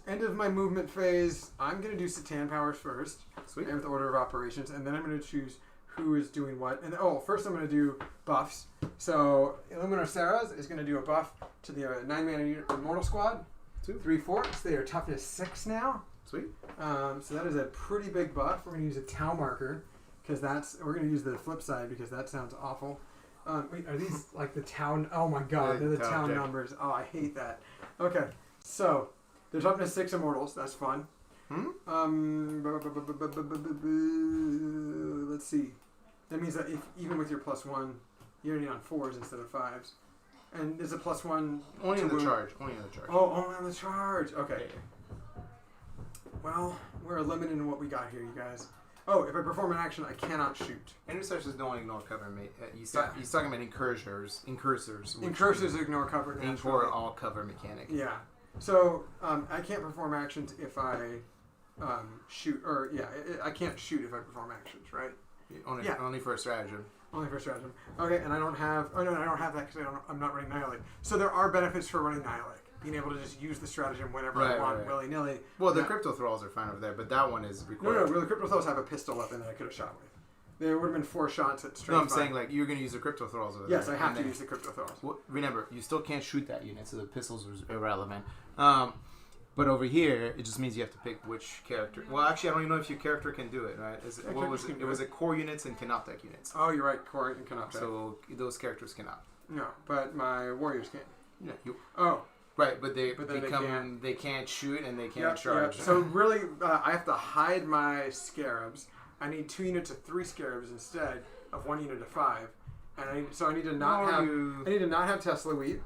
end of my movement phase. I'm gonna do Satan powers first. Sweet. With order of operations, and then I'm gonna choose who is doing what. And first I'm gonna do buffs. So Illuminor Saras is gonna do a buff to the 9-mana unit Immortal Squad. 3 forts. They are toughness 6 now. Sweet. So that is a pretty big buff. We're gonna use a Tau marker because we're gonna use the flip side because that sounds awful. Wait, are these like the Tau? Oh my god, they're the Tau numbers. Oh, I hate that. Okay, so there's toughness 6 immortals. That's fun. Let's see. That means that even with your +1, you're only on 4s instead of 5s. And is a +1 only in the charge? Only in the charge. Oh, only on the charge. Okay. Well, we're limited in what we got here, you guys. Oh, if I perform an action, I cannot shoot. Intercessors don't ignore cover. He's talking about incursors. Incursors ignore cover. Ignore all cover mechanic. Yeah. So I can't perform actions if I shoot, or I can't shoot if I perform actions, right? Only for a stratagem. Only for stratagem. Okay, and I don't have. Oh no, I don't have that because I'm not running Annihilate. So there are benefits for running Annihilate. Being able to just use the stratagem whenever I want, willy nilly. Well, the crypto thralls are fine over there, but that one is required. No, really, the crypto thralls have a pistol weapon that I could have shot with. There would have been 4 shots at straight. No, I'm saying like you're going to use the crypto thralls over there. Yes, I have to use the crypto thralls. Well, remember, you still can't shoot that unit, so the pistols are irrelevant. But over here, it just means you have to pick which character. Well, actually, I don't even know if your character can do it, right? What was it? It was core units and Canoptech units. Oh, you're right, core and Canoptech. So those characters cannot. No, but my warriors can. Yeah. Oh. Right, but they can't shoot and they can't charge. Yep. So really, I have to hide my scarabs. I need 2 units of 3 scarabs instead of 1 unit of 5, and I need to not have Tesla wheat.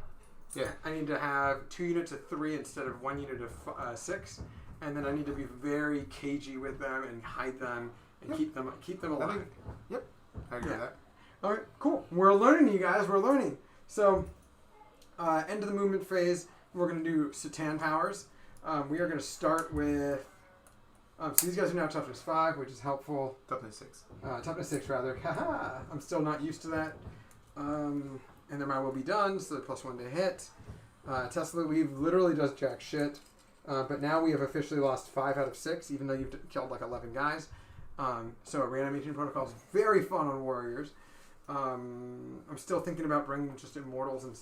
Yeah. I need to have 2 units of 3 instead of 1 unit of 6, and then I need to be very cagey with them and hide them and keep them alive. Yep, I agree with that. All right, cool. We're learning, you guys. We're learning. So, end of the movement phase. We're going to do Satan powers. We are going to start with... so these guys are now toughness 5, which is helpful. Toughness 6. Toughness 6, rather. Haha! I'm still not used to that. And then my will be done, so they're +1 to hit. Tesla Weave literally does jack shit. But now we have officially lost 5 out of 6, even though you've killed like 11 guys. So a reanimation protocol is very fun on warriors. I'm still thinking about bringing just immortals and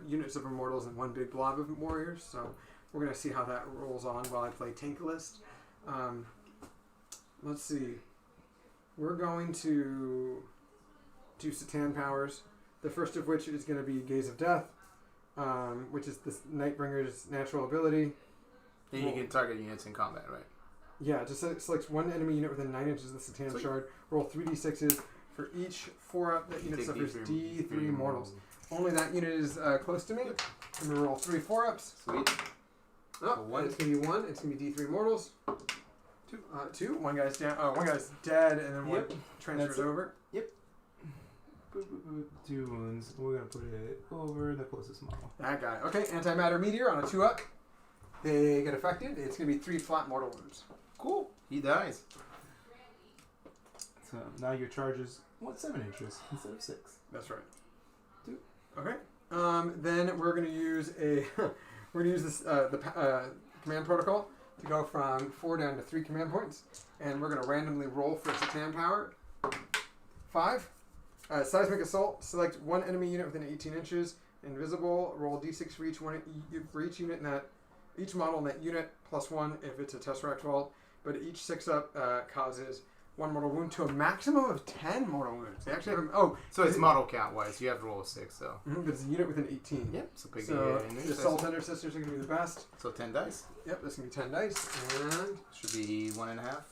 units of immortals and 1 big blob of warriors. So we're gonna see how that rolls on while I play Tankalist. Let's see. We're going to do Satan powers. The first of which is going to be Gaze of Death, which is this Nightbringer's natural ability. And you can target units in combat, right? Yeah, just selects 1 enemy unit within 9 inches of the Satan shard. Roll 3d6s. For each 4-up, that unit suffers D3 mortals. Only that unit is close to me. I'm going to roll 3 4-ups. Sweet. Oh, it's going to be 1. It's going to be D3 mortals. 2. 1 guy's down. 1 guy's dead, and then 1 transfers over. Yep. 2 wounds. We're going to put it over the closest model. That guy. Okay, Antimatter Meteor on a 2-up. They get affected. It's going to be 3 flat mortal wounds. Cool. He dies. So now your charge is 7 inches instead of 6. That's right. 2. Okay. Then we're going to use this command protocol to go from 4 down to 3 command points, and we're going to randomly roll for Satan power. 5. Seismic assault. Select 1 enemy unit within 18 inches. Invisible. Roll d6 for each unit in that. Each model in that unit +1 if it's a Tesseract Vault, but each 6-up causes 1 mortal wound to a maximum of 10 mortal wounds. They actually have so it's model count wise. You have to roll a 6, so. But it's a unit within 18. Yep. So the Assault Intercessors are going to be the best. So 10 dice. Yep, that's going to be 10 dice, and should be 1.5.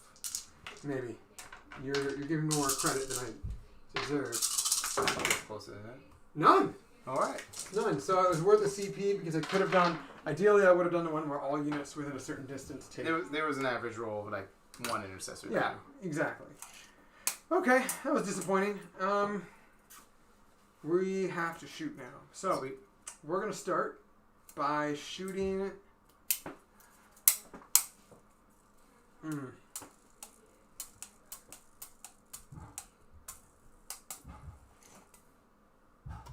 Maybe you're giving me more credit than I deserve. Closer than that. None. All right. None. So it was worth a CP because I could have done. Ideally, I would have done the one where all units within a certain distance take. There was an average roll of like 1 intercessor. Yeah, exactly. Okay, that was disappointing. We have to shoot now. So Sweet. we're gonna start by shooting.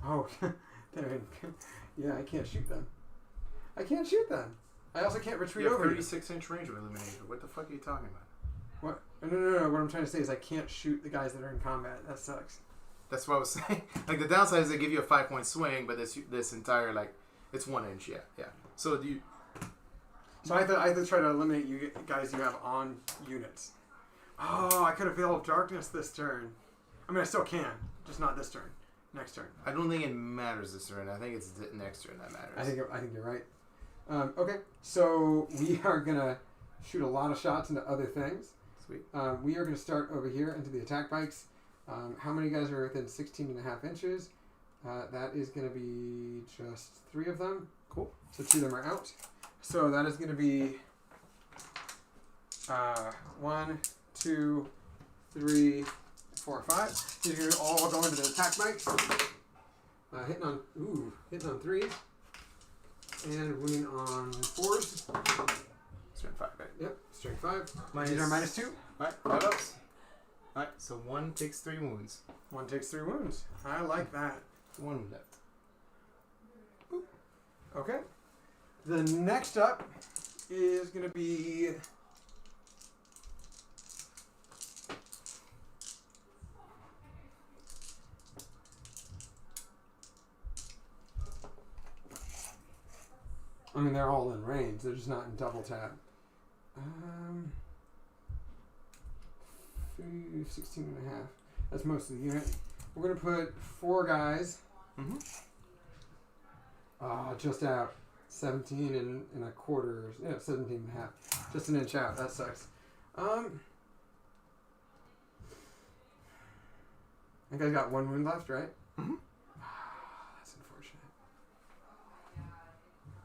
Oh, yeah, I can't shoot them. I can't shoot them. I also can't retreat You have over 36-inch range of Illuminator. What the fuck are you talking about? What? No. What I'm trying to say is I can't shoot the guys that are in combat. That sucks. That's what I was saying. Like, the downside is they give you a 5-point swing, but this entire, like, it's 1 inch, yeah. So do you... So I have to try to eliminate you guys you have on units. Oh, I could have Veil of Darkness this turn. I mean, I still can, just not this turn. Next turn. I don't think it matters this turn. I think it's the next turn that matters. I think you're right. Okay, so we are gonna shoot a lot of shots into other things. Sweet. We are gonna start over here into the attack bikes. How many guys are within 16.5 inches? That is gonna be just 3 of them. Cool. So 2 of them are out. So that is gonna be 1, 2, 3, 4, 5. These are gonna all go into the attack bikes. Hitting on 3s. And wounding on 4s. Strength 5, right? Yep, strength 5. Minus- These are -2. Alright, 5 ups. Alright, so 1 takes 3 wounds. 1 takes 3 wounds. I like that. 1 wound left. Boop. Okay. The next up is going to be... I mean, they're all in range. They're just not in double tap. 16.5. That's most of the unit. We're going to put 4 guys. Mm-hmm. Just out. 17 and a quarter. 17 and a half. Just an inch out. That sucks. I think I got 1 wound left, right? Mm-hmm. That's unfortunate.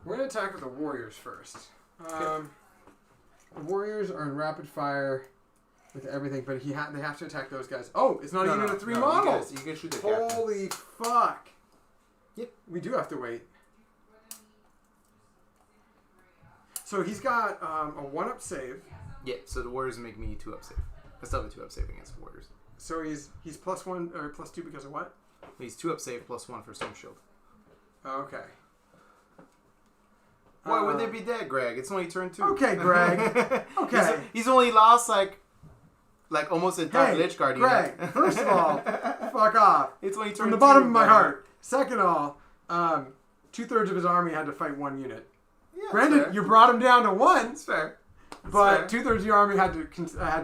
We're going to attack with the warriors first. The warriors are in rapid fire with everything, but they have to attack those guys. Oh, it's not a unit of 3 models. You can shoot the captain. Holy fuck. Yep. We do have to wait. So he's got a 1-up save. Yeah, so the Warriors make me 2-up save. I still have a 2-up save against the Warriors. So he's +1 or +2 because of what? He's 2-up save +1 for Storm Shield. Okay. Why would they be dead, Greg? It's only turn 2. Okay, Greg. Okay. He's only lost like almost the entire Lich Guard unit. Greg, first of all, fuck off. It's only turn 2. From the bottom of my heart. Second of all, 2/3 of his army had to fight 1 unit. Yeah, Granted, you brought him down to 1. It's fair. But 2/3 of your army had to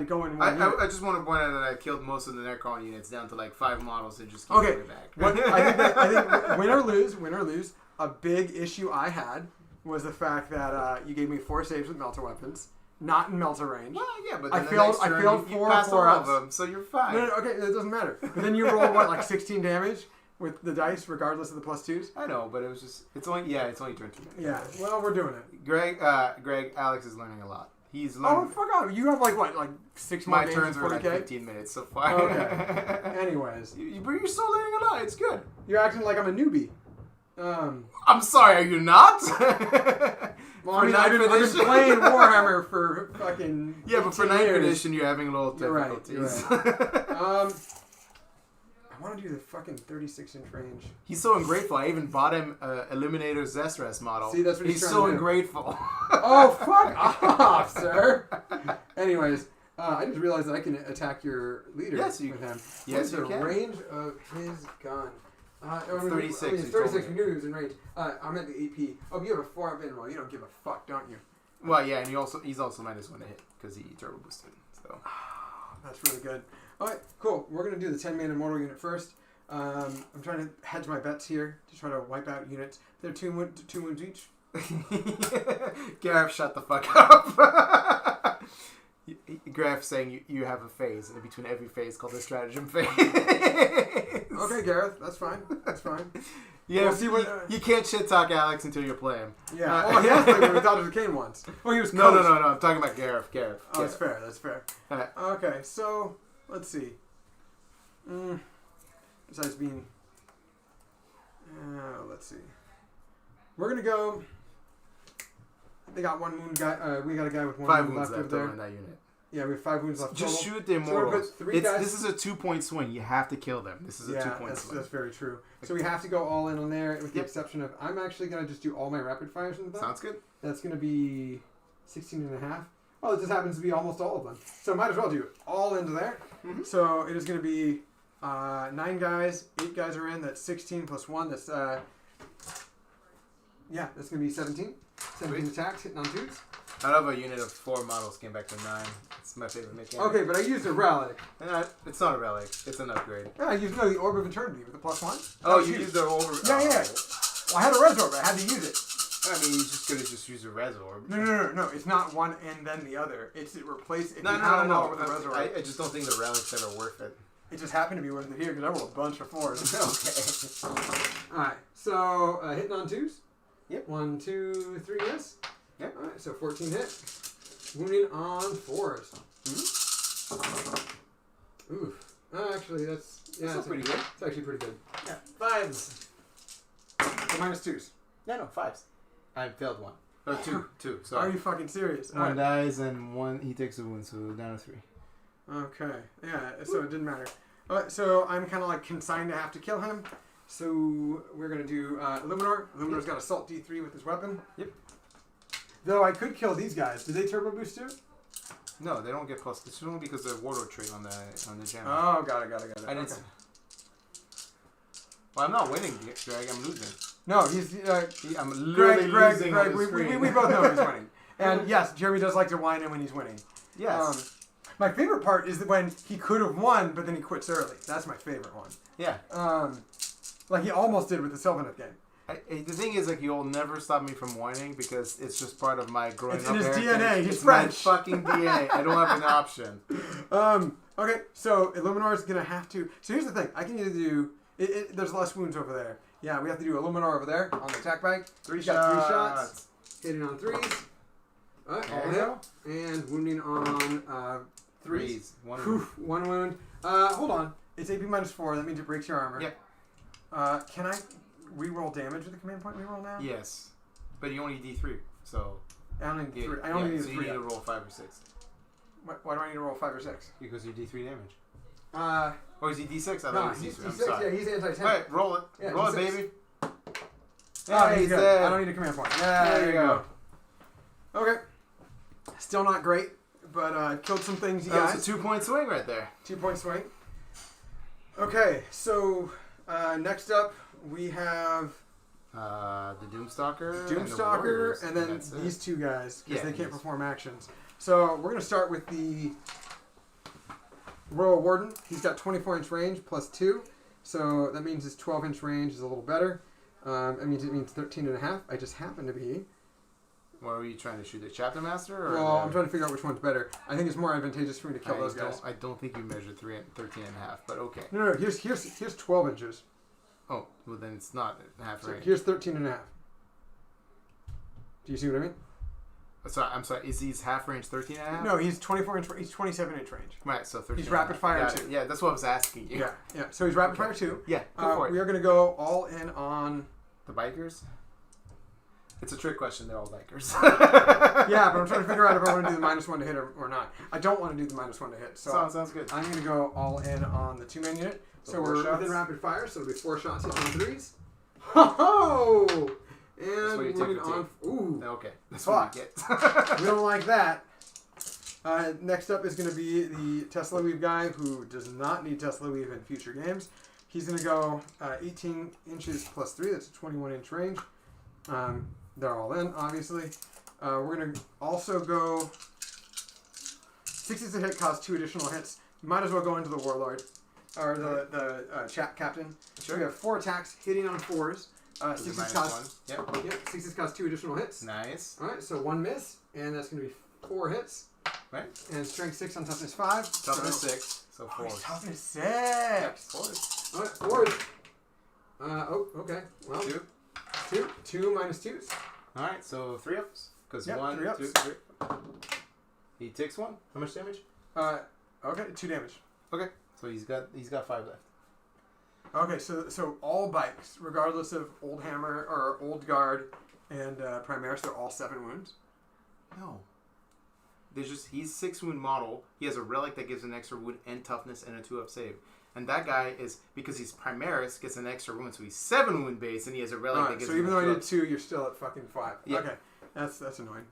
go in 1 unit. I just want to point out that I killed most of the Necron units down to like 5 models and just keep Okay. going back. I think win or lose, a big issue I had was the fact that you gave me 4 saves with melter weapons, not in melter range. Well, yeah, but I then failed- the next I turn, failed you 4 passed all 4-ups. of them, so you're fine. No, okay, it doesn't matter. But then you roll what, like 16 damage with the dice, regardless of the +2s. I know, but it's only turn 2. Yeah, well, we're doing it. Greg, Alex is learning a lot. He's Oh, learning. fuck off! You have like 6 more My games turns in were like 40K. 15 minutes so far. Okay. Anyways, But you're still learning a lot. It's good. you're acting like I'm a newbie. I'm sorry, are you not? Well, I mean, I've been playing Warhammer for fucking Yeah, but for 18 9th years. edition, you're having a little You're right, difficulties. you're I want to do the fucking 36-inch range. He's so ungrateful. I even bought him Illuminator Zestras model. See, that's what he's trying so to do. ungrateful. Oh, fuck off, sir. Anyways, I just realized that I can attack your leader with him. Yes, What is you the can. range of his gun? 36, I mean, you it's told 36. me. We knew he was in range. I'm at the AP. Oh, you have a 4-up interval. You don't give a fuck, don't you? Well, yeah, and he's also -1 to hit because he turbo boosted. So That's really good. All right, cool. We're going to do the 10-man immortal unit first. I'm trying to hedge my bets here to try to wipe out units. They're 2 wounds each. Gareth, shut the fuck up. Gareth saying you have a phase, and in between every phase called the stratagem phase. Okay, Gareth, that's fine. That's fine. Yeah, We'll see what, you can't shit talk Alex until you're playing. Yeah. Oh, he has played with Dr. Kane once. Oh, he was No, coached. no. I'm talking about Gareth. Oh, that's fair. That's fair. Alright. Okay, so let's see. Besides being Let's see. We're gonna go. They got one wound guy. We got a guy with one 5 wound wounds left over left there. over in that unit. Yeah, we have 5 wounds left. Just total. shoot the So we're gonna immortals. put 3 guys. This is a 2-point swing. You have to kill them. This is a 2-point swing. That's very true. So we have to go all in on there, with the exception of I'm actually gonna just do all my rapid fires in the back. Sounds good. That's gonna be 16.5. Well, it just happens to be almost all of them. So might as well do it all into there. Mm-hmm. So it is gonna be 9 guys. 8 guys are in. That's 16 plus 1. That's that's gonna be 17. 17 attacks hitting on 2s. Out of a unit of 4 models, came back to 9. It's my favorite mechanic. Okay, but I used a relic. It's not a relic. It's an upgrade. Yeah, I used the Orb of Eternity with the +1. Oh, you used the over. Yeah. Well, I had a Res Orb. I had to use it. I mean, you just could have just used a Res Orb. No. It's not one and then the other. It's it replaced. No. With a Res Orb. I just don't think the relic's ever worth it. It just happened to be one of the here because I rolled a bunch of 4s. Okay. All right. So hitting on 2s. Yep. 1, 2, 3. Yes. Yep. All right. So 14 hit. Wounding on 4s. Mm-hmm. Oof. Actually, that's That's pretty good. It's actually pretty good. Yeah. 5s. So minus 2s. No, 5s. I failed 1. Oh, 2. Are Sorry. you fucking serious? One dies and 1 he takes a wound, so down to 3. Okay. Yeah. So it didn't matter. All right. So I'm kind of like consigned to have to kill him. So we're gonna do Illuminor. Illuminor's got Assault D3 with his weapon. Yep. Though I could kill these guys. Do they turbo boost too? No, they don't get plus. It's only because they're Warlord trait on the gem. Oh, got it. I didn't. Okay. Well, I'm not winning, Greg. I'm losing. No, he's I'm literally losing Greg. on the screen. We both know he's winning. And yes, Jeremy does like to whine in when he's winning. Yes. My favorite part is that when he could have won, but then he quits early. That's my favorite one. Yeah. Like he almost did with the Sylvaneth game. The thing is, like, you'll never stop me from whining because it's just part of my growing It's up. in his heritage. DNA. He's it's French. My fucking DNA. I don't have an option. Okay, so Illuminor is gonna have to. So here's the thing: I can either do. There's less wounds over there. Yeah, we have to do Illuminor over there on the attack bag. Three got 3 shots. shots. Hitting on 3s. Alright, all hit. And wounding on 3s. 1 One wound. Hold on. It's AP -4. That means it breaks your armor. Yep. Can I re-roll damage with the command point re-roll now? Yes, but you only need D3, so. I only need 3. I so only need you 3. need to roll 5 or 6 Why do I need to roll 5 or 6? because you D3 damage. Or is he D6? I thought No, it was he's D3. I'm D6. sorry. Yeah, he's anti-10. All right, roll it. Yeah, roll it, D6. baby. Oh, Hey, he's good. dead. I don't need a command point. There you go. Okay. Still not great, but killed some things, you That guys. was a 2-point swing right there. 2-point swing. Okay, so next up we have The Doomstalker. Doomstalker, and then that's it. these 2 guys, because Yeah, they can't these. perform actions. So we're going to start with the Royal Warden. He's got 24-inch range plus 2, so that means his 12-inch range is a little better. It means 13.5. I just happen to be. What were you trying to shoot? The Chapter Master? Or Well, I'm trying to figure out which one's better. I think it's more advantageous for me to kill I those guys. I don't think you measured 13.5, but okay. No. Here's 12 inches. Oh, well then it's not half So range. here's 13.5. Do you see what I mean? I'm sorry. Is he's half range 13.5? No, he's 24-inch. He's 27-inch range. Right, so 13. He's rapid fire Got it. too. Yeah, that's what I was asking you. Yeah. So he's rapid fire 2. Yeah, go for it. We are going to go all in on. The bikers? It's a trick question. They're all bikers. Yeah, but I'm trying to figure out if I want to do the -1 to hit or not. I don't want to do the -1 to hit. So Sounds good. I'm going to go all in on the 2-man unit. So So we're 4 shots? within rapid fire. So it'll be 4 shots hitting on 3s. Ho-ho! That's And what you moving take for on. Ooh. Okay, that's Fuck. what you get. We don't like that. Next up is going to be the Tesla Weave guy who does not need Tesla Weave in future games. He's going to go 18 inches plus 3. That's a 21-inch range. They're all in, obviously. We're going to also go 60s to hit, cause 2 additional hits. You might as well go into the Warlord. Or the chat captain. Sure. We have 4 attacks hitting on 4s. 60s cause, Yep. 60s cause 2 additional hits. Nice. Alright, so 1 miss, and that's going to be 4 hits. Right. And strength 6 on toughness 5. Toughness 6, so 4. Oh, toughness 6. Yep, 4. Alright, 4s. Okay. Well, 2. 2 minus 2s. Alright, so 3 ups. Because Yep, 1, 3 ups. 2, 3. He takes 1. How much damage? Okay, 2 damage. Okay. So he's got 5 left. Okay, so all bikes, regardless of Old Hammer or Old Guard and Primaris, they're all 7 wounds? No. He's 6 wound model. He has a relic that gives an extra wound and toughness and a 2-up save. And that guy is, because he's Primaris, gets an extra wound, so he's 7 wound base, and he has a relic that gives so even him though I 2 did 2, you're still at fucking 5. Yeah. Okay, that's annoying.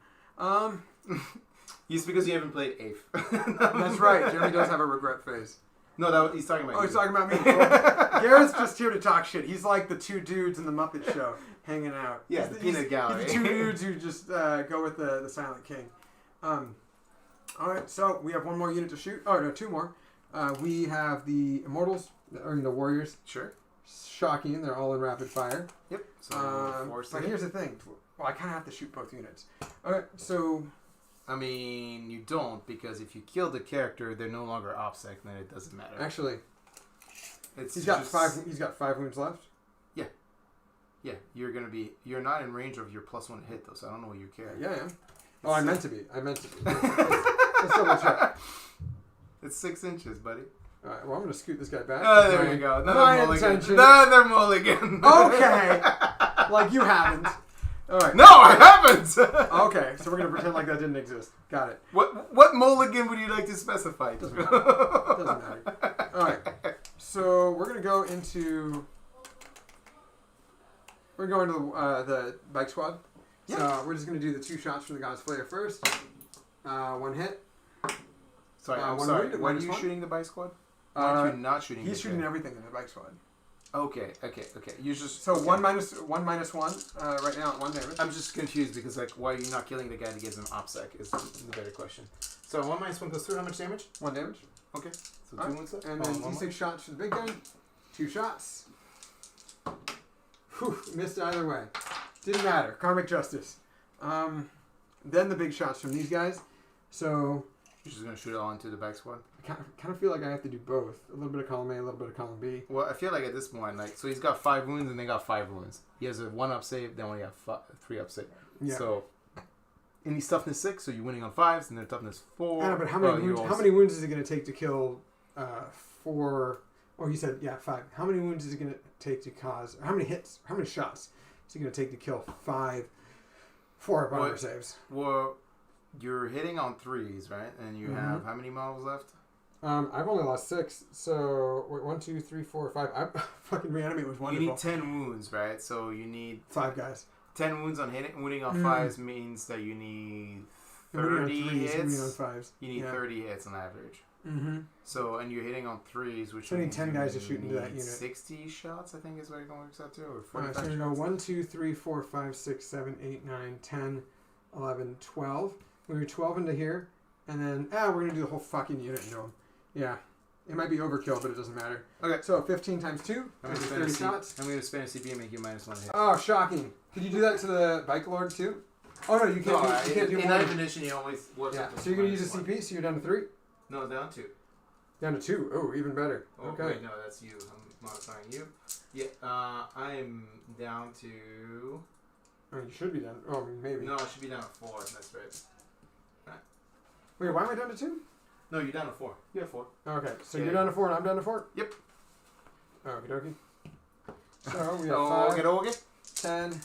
It's because you haven't played 8th. That's right, Jeremy does have a regret phase. No, he's talking about you. Oh, he's talking about me. Well, Garrett's just here to talk shit. He's like the 2 dudes in the Muppet Show hanging out. Yeah, he's the peanut gallery. He's the 2 dudes who just go with the Silent King. Alright, so we have 1 more unit to shoot. Oh, no, 2 more. We have the Immortals, or the Warriors. Sure. Shocking, they're all in rapid fire. Yep. So but here's the thing. Well, I kind of have to shoot both units. Alright, so... I mean, you don't, because if you kill the character, they're no longer OPSEC, then it doesn't matter. Actually, He's He's got 5 wounds left. Yeah, you're not in range of your +1 hit though, so I don't know what you care. Yeah. Oh, I meant to be. Let's double check. It's 6 inches, buddy. All right. Well, I'm gonna scoot this guy back. Oh, there we go. My intention. Another mulligan. Okay. Like you haven't. All right. No, I haven't. Okay, so we're gonna pretend like that didn't exist. Got it. What mulligan would you like to specify? Doesn't matter. All right. So we're gonna go into. We're going to the bike squad. Yeah. So we're just going to do the 2 shots from the God's Flayer first. 1 hit. Sorry, I'm one sorry. wound, Why are you -1? shooting the bike squad? Why are you not shooting? He's shooting everything in the bike squad. Okay. You just so okay. 1 minus 1 right now at 1 damage. I'm just confused because why are you not killing the guy that gives him OPSEC is the better question. So 1 minus 1 goes through how much damage? 1 damage. Okay. So 2 wounds left. And then D6 shots for the big gun. 2 shots. Whew, missed either way. Didn't matter. Karmic justice. Then the big shots from these guys. So You're just gonna shoot it all into the back squad. I kind of feel like I have to do both. A little bit of column A, a little bit of column B. Well, I feel like at this point, so he's got 5 wounds and they got 5 wounds. He has a 1-up save, then we have 3 up save. Yeah. So, and he's toughness 6, so you're winning on 5s, and then toughness 4. I know, but how many wounds is it going to take to kill 4? Oh, you said 5. How many wounds is it going to take to cause? Or how many hits? How many shots is it going to take to kill 4 armor saves? Well, you're hitting on 3s, right? And you have how many models left? I've only lost 6, so wait, 1, 2, 3, 4, 5. I fucking reanimate was wonderful. You need 10 wounds, right? So you need 5 guys. 10 wounds on wounding on 5s means that you need 30 hits. Wounding on 5s. You need 30 hits on average. Mm-hmm. So, and you're hitting on 3s, which so I need means 10 guys to shoot into that unit. 60 shots, I think is what it works out to, or 45 Alright, so we're going to go 1, 2, 3, 4, 5, 6, 7, 8, 9, 10, 11, 12. We're going to do 12 into here, and then, we're going to do the whole fucking unit into them. Yeah. It might be overkill, but it doesn't matter. Okay. So 15 times 2, I'm 30 shots. I'm going to spend a CP and make you -1 hit. Oh, shocking. Could you do that to the Bike Lord too? Oh, no, you can't, you can't do in more. that definition, you always... Yeah, so you're going to use a CP, so you're down to 3? No, down 2. Down to 2. Oh, even better. Oh, okay. Wait, no, that's you. I'm modifying you. Yeah, I'm down to... Oh, you should be down. Oh, maybe. No, I should be down to 4. That's right. Wait, why am I down to 2? No, you're down to 4. You have 4. Okay, so Yeah. you're down to 4 and I'm down to 4? Yep. Okie dokie. So we have 5, Okay. 10,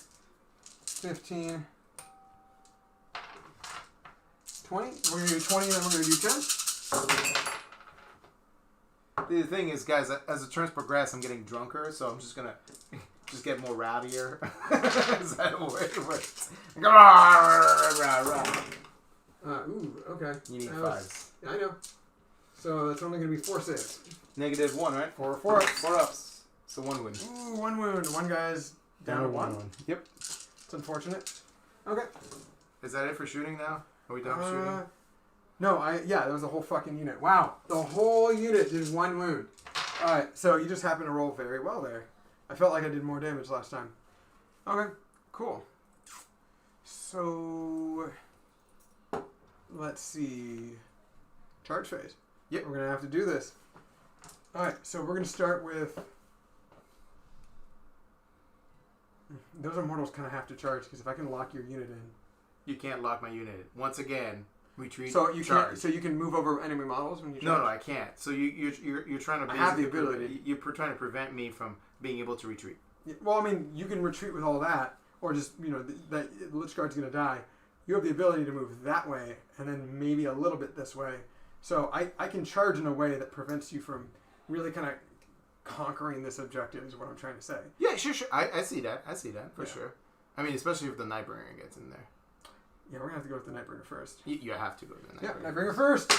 15, 20. We're going to do 20 and then we're going to do 10. The thing is, guys, as the turns progress, I'm getting drunker, so I'm just gonna get more rowdier. Is that the way it works? Ooh, okay. You need 5s. Yeah, I know. So that's only going to be 4 saves. -1, right? 4 ups. 4 ups. So 1 win. Ooh, 1 wound. 1 guy's down to 1. Yep. It's unfortunate. Okay. Is that it for shooting now? Are we done with shooting? No, that was the whole fucking unit. Wow. The whole unit did 1 wound. Alright, so you just happened to roll very well there. I felt like I did more damage last time. Okay, cool. So, let's see. Charge phase. Yep. We're going to have to do this. Alright, so we're going to start with... Those immortals kind of have to charge, because if I can lock your unit in... You can't lock my unit. Once again, Retreat. So you charge. can't. So you can move over enemy models when you charge. No, I can't. So you're trying to. I have the ability. You're trying to prevent me from being able to retreat. Well, I mean, you can retreat with all that, or just that Lich Guard's gonna die. You have the ability to move that way, and then maybe a little bit this way. So I can charge in a way that prevents you from really kind of conquering this objective. Is what I'm trying to say. Yeah, sure. I see that. For sure. I mean, especially if the Nightbringer gets in there. Yeah, we're gonna have to go with the Nightbringer first. You have to go to the Nightbringer. Yeah, Nightbringer first.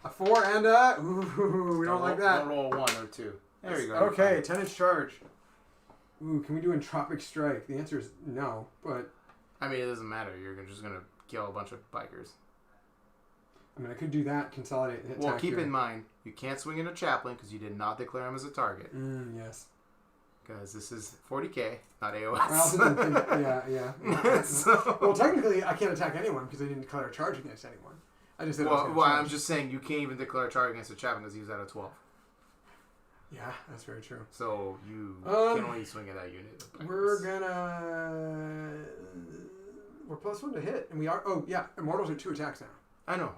A 4 and a... Ooh, we don't like that. Don't roll 1 or 2. There you go. Okay, 10-inch charge. Ooh, can we do Entropic Strike? The answer is no, but... I mean, it doesn't matter. You're just going to kill a bunch of bikers. I mean, I could do that, consolidate, and hit Well, keep in mind, you can't swing in a chaplain because you did not declare him as a target. Yes. Because this is 40k, not AOS. I also didn't think... Yeah. So, Well, technically, I can't attack anyone because I didn't declare a charge against anyone. I just said well, I'm just saying you can't even declare a charge against a chaplain because he was at a 12. Yeah, that's very true. So you can only swing at that unit. We're +1 to hit, and we are... Oh, yeah, Immortals are 2 attacks now. I know.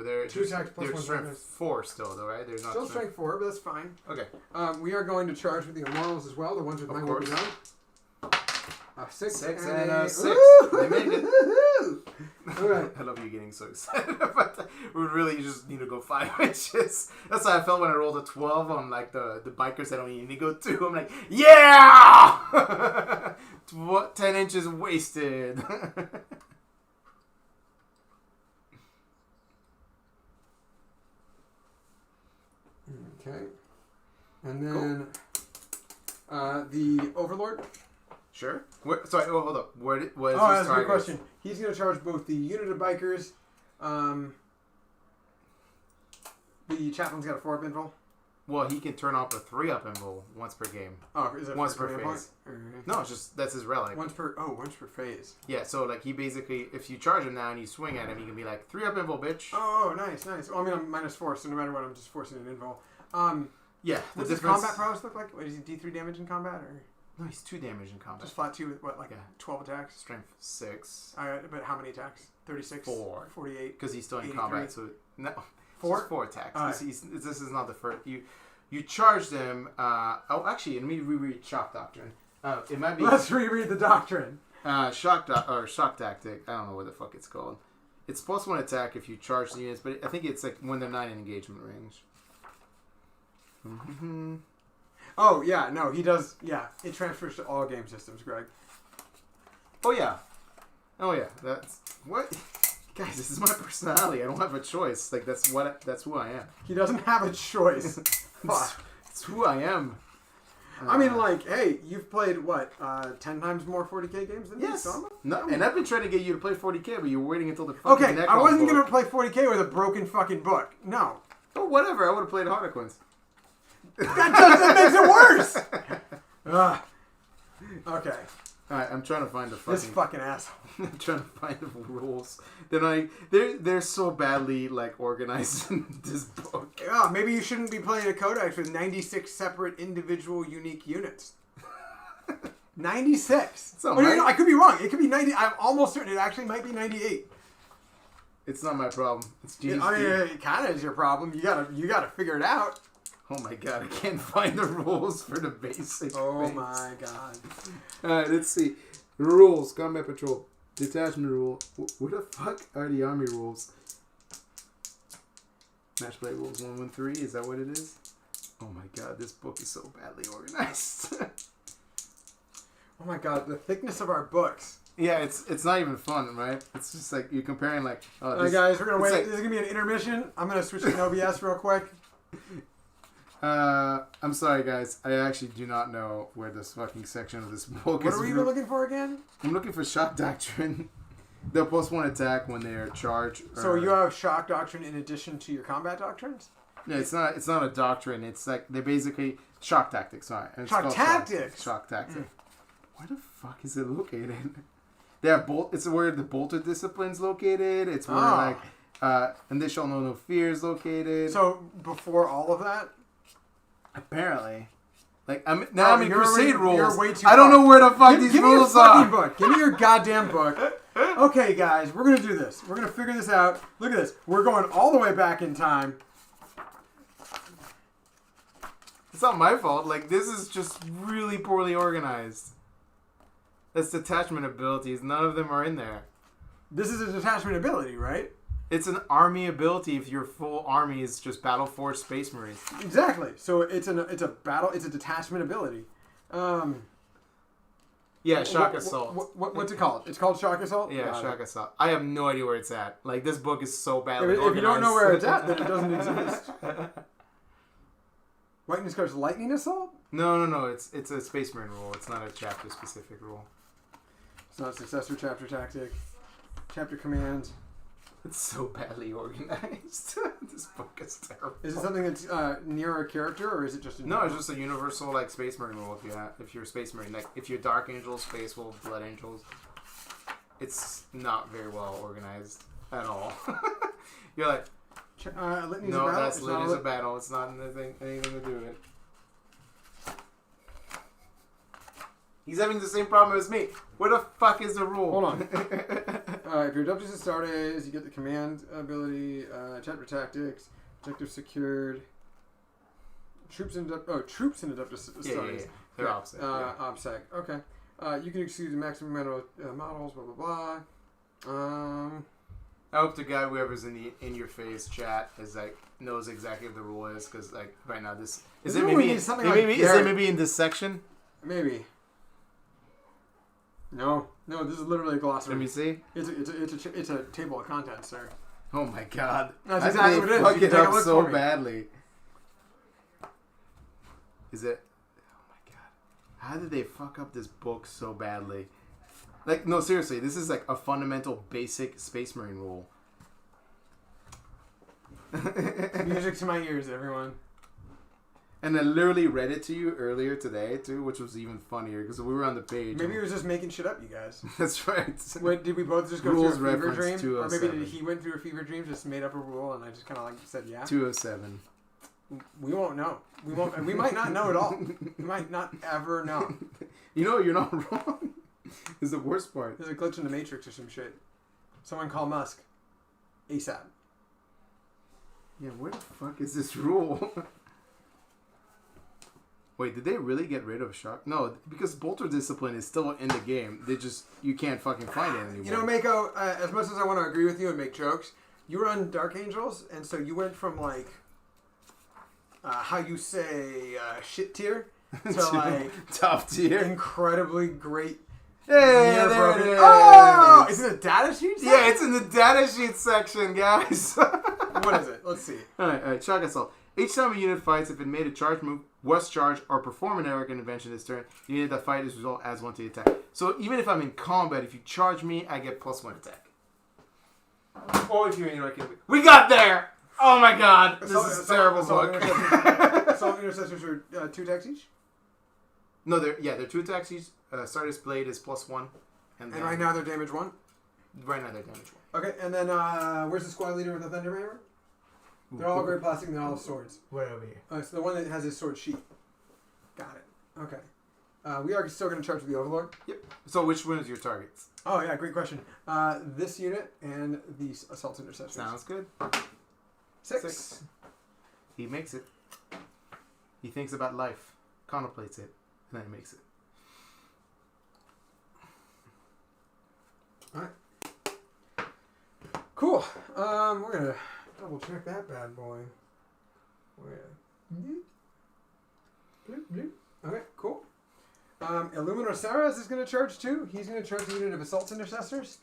They're 2 attacks plus they're 1 strength bonus. 4 still, though, right? They're not Still strength 4, but that's fine. Okay. We are going to charge with the Immortals as well, the ones with my course. weapon on. 6 and a 6. Woo! They made it. Alright. I love you getting so excited about that. We would really just need to go 5 inches. That's how I felt when I rolled a 12 on like the bikers that don't even need to go 2. I'm like, yeah! 10 inches wasted. Okay. And then the Overlord. Sure. Sorry, hold up. What is his That's a good target? question. He's going to charge both the unit of bikers. The chaplain's got a 4-up invul. Well, he can turn off a 3-up invul once per game. Oh, is that once for per command phase. point? No, it's just that's his relic. Once per phase. Yeah, so like he basically, if you charge him now and you swing at him, he can be like 3-up invul, bitch. Oh, nice. Well, I mean, I'm -4, so no matter what, I'm just forcing an invul. Yeah. What's his combat prowess look like? Is he D3 damage in combat, or No, he's 2 damage in combat. just flat 2 with what, 12 attacks? Strength 6. But how many attacks? 36. 4. 48. Because he's still in 83. combat, so no. 4? Just 4 attacks. Right. This is not the first. You charged him. Actually, let me reread Shock Doctrine. It might be. Let's reread the doctrine. Shock Tactic. I don't know what the fuck it's called. It's +1 attack if you charge the units, but I think it's like when they're not in engagement range. Mm-hmm. Oh, yeah, no, he does, yeah. It transfers to all game systems, Greg. Oh, yeah. That's... What? Guys, this is my personality. I don't have a choice. Like, that's who I am. He doesn't have a choice. It's who I am. I mean, like, hey, you've played, 10 times more 40k games than me? Yes. So No, and I've been trying to get you to play 40k, but you were waiting until the fucking okay, Necrons I wasn't book. going to play 40k with a broken fucking book. No. Oh, whatever. I would have played Harlequins. That makes it worse! Ugh. Okay. Alright, I'm trying to find the fucking... This fucking asshole. I'm trying to find the rules. They're so badly like organized in this book. Yeah, maybe you shouldn't be playing a codex with 96 separate individual unique units. 96. not Oh, my- no, I could be wrong. It could be 90. I'm almost certain it actually might be 98. It's not my problem. It's Jesus. I mean, it kind of is your problem. You gotta figure it out. Oh my god, I can't find the rules for the basic. Oh base. my god. Alright, let's see. Rules, combat patrol, detachment rule. What the fuck are the army rules? Match play rules 113, is that what it is? Oh my god, this book is so badly organized. Oh my god, the thickness of our books. Yeah, it's not even fun, right? It's just like you're comparing like. Oh, Alright, guys, we're gonna wait. like- This is gonna be an intermission. I'm gonna switch to OBS real quick. I'm sorry, guys. I actually do not know where this fucking section of this book What is. are we even looking for again? I'm looking for Shock Doctrine. They'll +1 attack when they're charged. So you have Shock Doctrine in addition to your combat doctrines? No, it's not a doctrine. It's like they're basically shock tactics. Sorry, and it's Shock called tactics? Shock tactic. Where the fuck is it located? They have It's where the bolter discipline's located. It's where like and they shall know no fear is located. So before all of that, apparently, like I'm in you're Crusade way- rules. you're way too I don't far. know where the fuck these give me your rules fucking are. book. Give me your goddamn book. Okay, guys, we're gonna do this. We're gonna figure this out. Look at this. We're going all the way back in time. It's not my fault. Like, this is just really poorly organized. That's detachment abilities. None of them are in there. This is a detachment ability, right? It's an army ability if your full army is just Battle Force Space Marines. Exactly. So it's a detachment ability. Yeah, Shock Assault. What's it called? It's called Shock Assault? Yeah, Shock Assault. I have no idea where it's at. Like, this book is so badly If organized. you don't know where it's at, then it doesn't exist. Lightning Scar's Lightning Assault? No. It's a Space Marine rule. It's not a chapter-specific rule. It's not successor chapter tactic. Chapter commands. It's so badly organized. This book is terrible. Is it something that's near a character, or is it just a... No, it's just a universal, like, Space Marine rule if you're a Space Marine. Like, if you're Dark Angels, Space Wolves, Blood Angels. It's not very well organized at all. You're like, Litany's no, a battle? that's Litany's a battle. It's not anything to do with it. He's having the same problem as me. Where the fuck is the rule? Hold on. If you're adopted to Astartes, you get the command ability, chapter tactics, objective secured, troops in adopted Astartes. Yeah. They're opposite. OPSEC. Okay. You can exceed the maximum amount of models. Blah blah blah. I hope the guy whoever's in your face chat is like knows exactly what the rule is, because like right now this is it maybe is it maybe in this section? Maybe. No, this is literally a glossary. Let me see. It's a table of contents, sir. Oh my god. That's exactly what it is. Fuck You can it take a up look so for me. badly. Is it? Oh my god. How did they fuck up this book so badly? Like, no, seriously, this is like a fundamental basic Space Marine rule. Music to my ears, everyone. And I literally read it to you earlier today, too, which was even funnier, because we were on the page. Maybe he was just making shit up, you guys. That's right. Wait, did we both just go Rules through a fever reference dream? Or maybe 207. he went through a fever dream, just made up a rule, and I just kind of like said yeah? 207. We won't know. We won't, and we might not know at all. We might not ever know. You know, you're not wrong. Is the worst part. There's a glitch in the Matrix or some shit. Someone call Musk. ASAP. Yeah, where the fuck is this rule? Wait, did they really get rid of Shock? No, because Bolter Discipline is still in the game. You can't fucking find it anymore. You know, Mako, as much as I want to agree with you and make jokes, you were on Dark Angels, and so you went from, like, how you say, shit tier to, like, top tier. Incredibly great. Hey, there it is. Oh! Is it a data sheet section? Yeah, it's in the data sheet section, guys. What is it? Let's see. Alright, Shock Assault. Each time a unit fights, if it made a charge move, was charged, or perform an heroic intervention this turn, the unit that fight is result adds 1 to the attack. So even if I'm in combat, if you charge me, I get +1 attack. Or if you're in heroic intervention. We got there! Oh my god! This is a terrible book. Assault Intercessors are 2 attacks each? No, they're 2 attacks each. Stardust Blade is +1. And right now they're damage 1? Right now they're damage 1. Okay, and then where's the squad leader with the Thunderhammer? They're all gray plastic and they all have swords. Way over here. It's the one that has his sword sheath. Got it. Okay. We are still going to charge with the Overlord? Yep. So which one is your targets? Oh, yeah, great question. This unit and the Assault Intercessors. Sounds good. 6. He makes it. He thinks about life, contemplates it, and then he makes it. Alright. Cool. We're going to double check that bad boy. Okay, cool. Illuminor Saras is going to charge too. He's going to charge the unit of Assault Intercessors.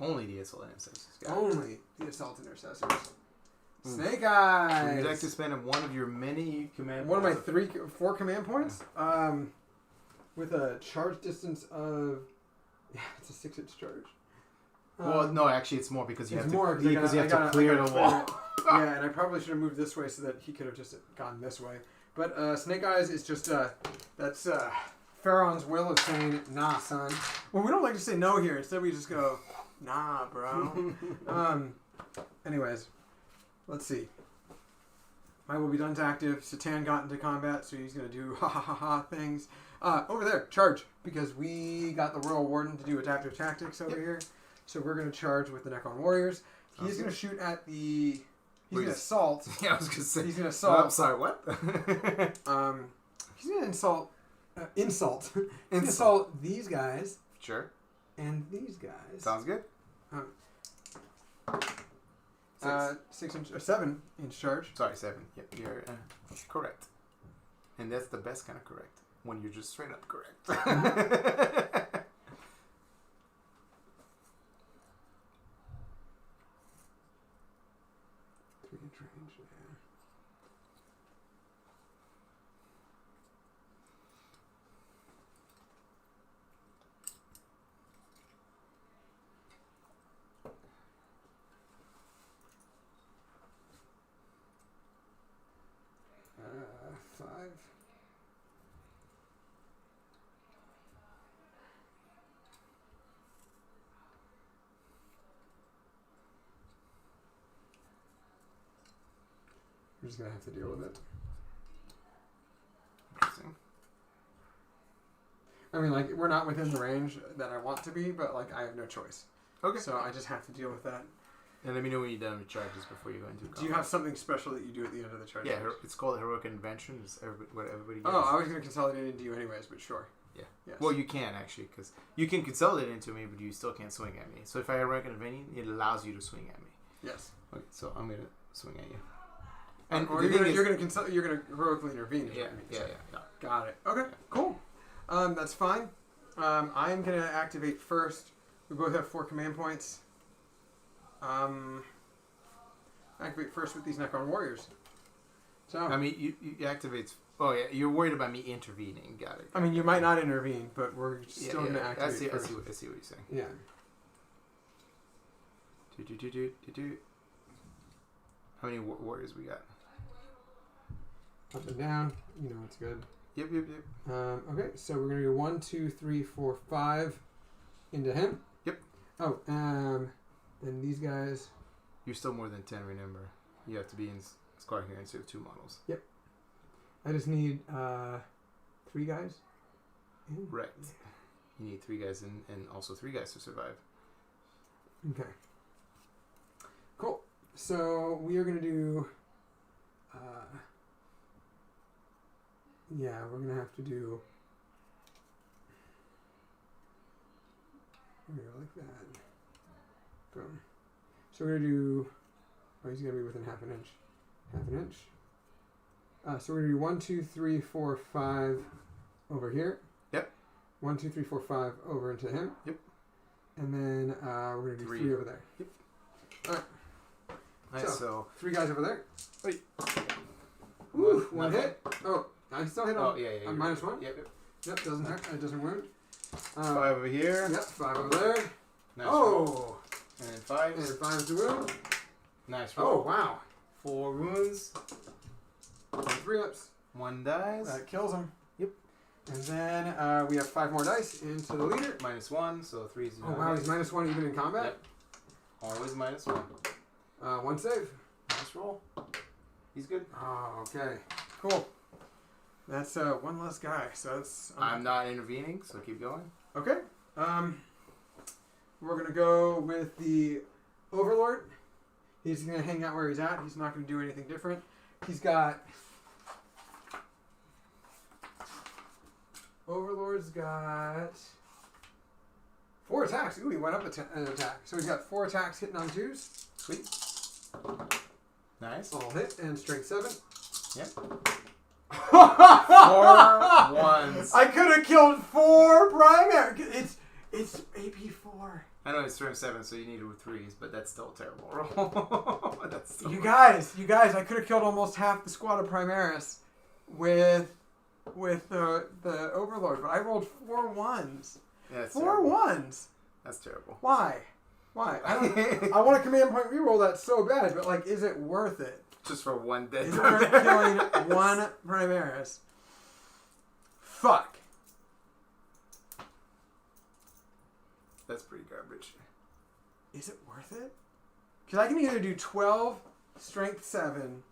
Only the Assault Intercessors. Only the Assault Intercessors. Snake Eyes. Would you like to spend one of your many command One points? of my 4 command points. With a charge distance of... Yeah, it's a 6-inch charge. Well, no, actually, it's more because you have more to clear the wall. Yeah, and I probably should have moved this way so that he could have just gone this way. But Snake Eyes is just that's Pharaoh's will of saying, nah, son. Well, we don't like to say no here. Instead, we just go, nah, bro. Anyways, let's see. My will be done's active. Satan got into combat, so he's gonna do ha ha ha ha things. Over there, charge. Because we got the Royal Warden to do adaptive tactics over here. So we're going to charge with the Necron Warriors. He's going to shoot at the... He's going to assault. Yeah, I was going to say. He's going to assault. Oh, I'm sorry, what? He's going to insult. Insult these guys. Sure. And these guys. Sounds good. 7-inch charge. Sorry, 7. Yep, you're correct. And that's the best kind of correct. When you're just straight up correct. 3-inch range. Yeah. Five. We're just gonna have to deal with it. Interesting. I mean, like, we're not within the range that I want to be, but, like, I have no choice. Okay. So I just have to deal with that. And let me know when you're done with charges before you go into combat. Do you have something special that you do at the end of the charge? Yeah, it's called Heroic Invention. It's what everybody gets. Oh, I was going to consolidate into you anyways, but sure. Yeah. Yes. Well, you can, actually, because you can consolidate into me, but you still can't swing at me. So if I Heroic Invention, it allows you to swing at me. Yes. Okay, so I'm going to swing at you. And or you're going to heroically intervene. Yeah, yeah. Got it. Okay, cool. That's fine. I'm going to activate first. We both have 4 command points. Activate first with these Necron Warriors. So I mean, you activate. Oh yeah, you're worried about me intervening. Got it. I mean, you might not intervene, but we're still going to activate first. I see what you're saying. Yeah. How many warriors we got? Up and down. You know it's good. Yep. Okay, so we're going to do 1, 2, 3, 4, 5 into him. Yep. Oh, and these guys. You're still more than 10, remember. You have to be in squad here instead of 2 models. Yep. I just need 3 guys. Right. You need 3 guys and also 3 guys to survive. Okay. Cool. So we are going to do... yeah, we're going to have to do... like that. Boom. So we're going to do... Oh, he's going to be within half an inch. Half an inch. So we're going to do 1, 2, 3, 4, 5 over here. Yep. 1, 2, 3, 4, 5 over into him. Yep. And then we're going to do 3 over there. Yep. All right. Nice, so 3 guys over there. Wait. Woo, 1 hit. Oh, I still hit him. Oh, yeah. -1? Yep. Yep, doesn't hurt. It doesn't wound. 5 over here. Yep, 5 over there. Nice oh! Roll. And then 5. And 5 is the wound. Nice roll. Oh, wow. 4 wounds. 3 ups. 1 dies. That kills him. Yep. And then we have 5 more dice into the leader. -1, so 3 is... Oh, wow, he's -1 even in combat? Yep. Always -1. 1 save. Nice roll. He's good. Oh, okay. Cool. That's 1 less guy, so that's... I'm not intervening, so keep going. Okay. We're going to go with the Overlord. He's going to hang out where he's at. He's not going to do anything different. He's got... Overlord's got 4 attacks. Ooh, he went up an attack. So he's got 4 attacks hitting on 2s. Sweet. Nice. All hit and strength 7. Yep. 4 1s. I could have killed 4 primary. It's AP4. I know it's strength 7, so you need it with 3s, but that's still a terrible roll. That's still You guys, I could have killed almost half the squad of Primaris with the Overlord, but I rolled 4 1s. Yeah, that's 4 terrible. 1s. That's terrible. Why? I want a command point reroll that so bad, but like, is it worth it? Just for 1 dead. Is it worth killing 1 Primaris? Fuck. That's pretty garbage. Is it worth it? Because I can either do 12, strength 7.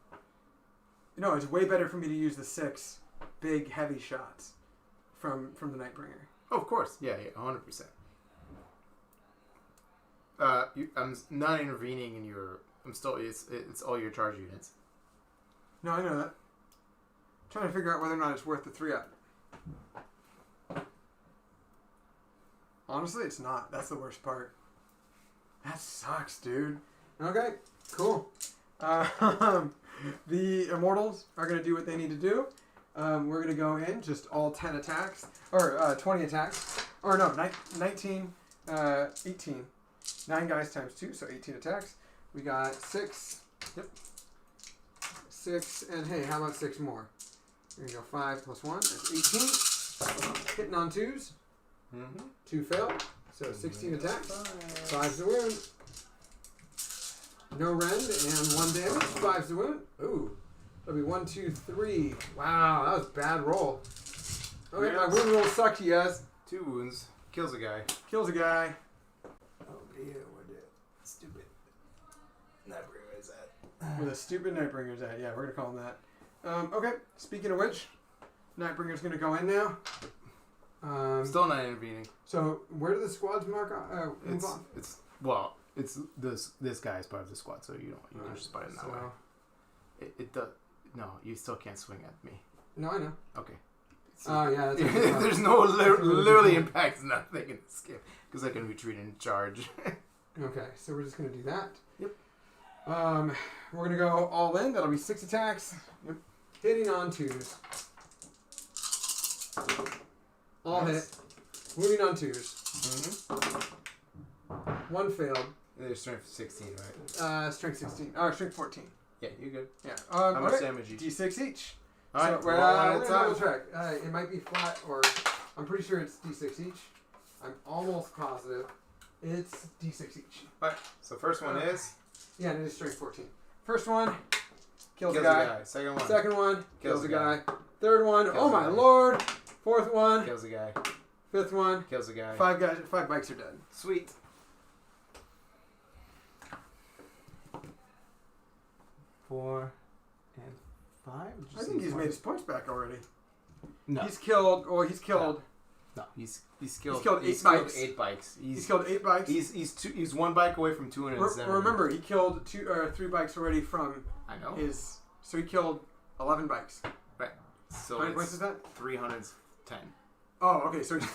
No, it's way better for me to use the 6 big heavy shots. from the Nightbringer. Oh, of course. Yeah, 100%. I'm not intervening in your. I'm still. It's all your charge units. No, I know that. Trying to figure out whether or not it's worth the 3-up. Honestly, it's not. That's the worst part. That sucks, dude. Okay, cool. The Immortals are going to do what they need to do. We're going to go in, just all 10 attacks. Or 20 attacks. Or no, 19, 18. 9 guys times 2, so 18 attacks. We got 6. Yep. 6, and hey, how about 6 more? There you go, 5 plus 1. That's 18. Hitting on 2s. Mm-hmm. 2 fail. So 16 attacks. 5's the wound. No rend and 1 damage. 5's the wound. Ooh. That'll be 1, 2, 3. Wow, that was a bad roll. Okay, my wound roll sucked, you guys. 2 wounds. Kills a guy. Kills a guy. Oh, yeah, where the stupid Nightbringer is at? Where the stupid Nightbringer's at. Yeah, we're going to call him that. Okay, speaking of which, Nightbringer's going to go in now. Still not intervening. So, where do the squads move on? It's this guy is part of the squad, so you can just spot it that way. It does. No, you still can't swing at me. No, I know. Okay. Oh, yeah. That's There's no literally impacts nothing in this game because I can retreat and charge. Okay, so we're just going to do that. Yep. We're going to go all in. That'll be 6 attacks. Yep. Hitting on 2s. All hit. Wounding on 2s. Mm-hmm. 1 failed. There's strength 16, right? Strength 16. Or strength 14. Yeah, you're good. Yeah. How much okay. damage each? D6 each. Alright, So, one at a let's time. double check. It might be flat, or I'm pretty sure it's D6 each. I'm almost positive. It's D6 each. Alright, so first one is? Yeah, and it is strength 14. First one, kills a a guy. guy. Second one. Second one, kills a guy. Third one, Kills oh a my guy. lord. Fourth one, Kills a guy. fifth one, Kills a guy. 5 bikes are dead. Sweet. Four and 5? I think he's made his points back already. No. He's killed. No, he's killed killed 8 bikes. 8 bikes. He's killed 8 bikes. He's 1 bike away from 270. Remember, he killed 3 bikes already from I know. his. So he killed 11 bikes. Right. So How many points is that? 310. Oh, okay. So he's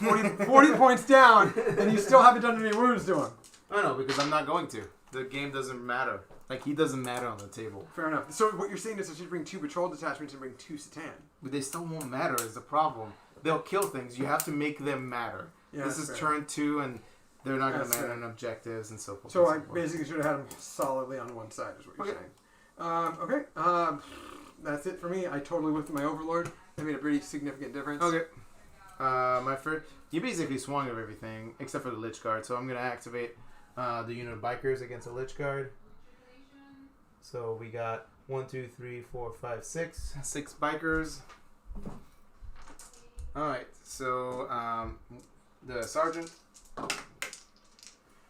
40 points down, and you still haven't done any wounds to him. I know, because I'm not going to. The game doesn't matter. Like, he doesn't matter on the table. Fair enough. So what you're saying is I should bring 2 patrol detachments and bring 2 Satan. But they still won't matter is the problem. They'll kill things. You have to make them matter. Yeah, this that's is fair. turn 2, and they're not going to That's matter fair. in objectives and so forth. So and I so forth. basically should have had him solidly on one side, is what you're Okay. saying. That's it for me. I totally whipped my Overlord. I made a pretty significant difference. Okay. My first, you basically swung of everything except for the Lich Guard. So I'm gonna activate the unit of bikers against the Lich Guard. So we got 1, 2, 3, 4, 5, 6. 6 bikers. All right. So the sergeant.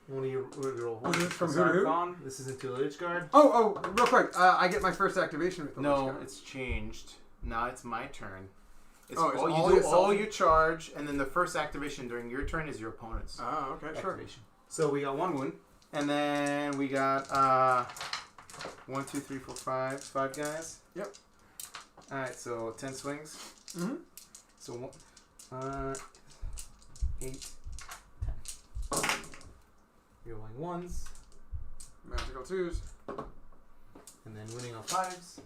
What do you roll? Was this from who to who? This is into the Lich Guard. Oh, real quick. I get my first activation with the Lich No, Guard. it's changed. Now it's my turn. It's Oh, it's all, all you the do all assault- your charge, and then the first activation during your turn is your opponent's Oh, okay, sure. activation. So we got 1 wound, and then we got 1, 2, 3, 4, 5 guys. Yep. All right, so 10 swings. Mm-hmm. So 8, 10. You're rolling 1s, Magical 2s. and then winning on 5s.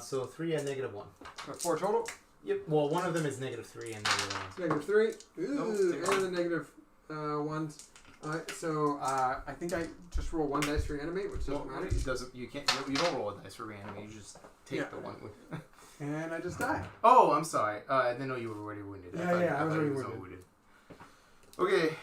So 3 and -1. So 4 total. Yep. Well, one of them is -3 and -1. -3. Ooh, Nope. and the negative 1s. Alright, so I think I just roll 1 dice to reanimate, which doesn't matter. It doesn't. You can't. You don't roll a dice for reanimate. You just take Yeah. the one with. And I just die. Oh, I'm sorry. I didn't know you were already wounded. Yeah, thought- I was thought already you wounded. Okay.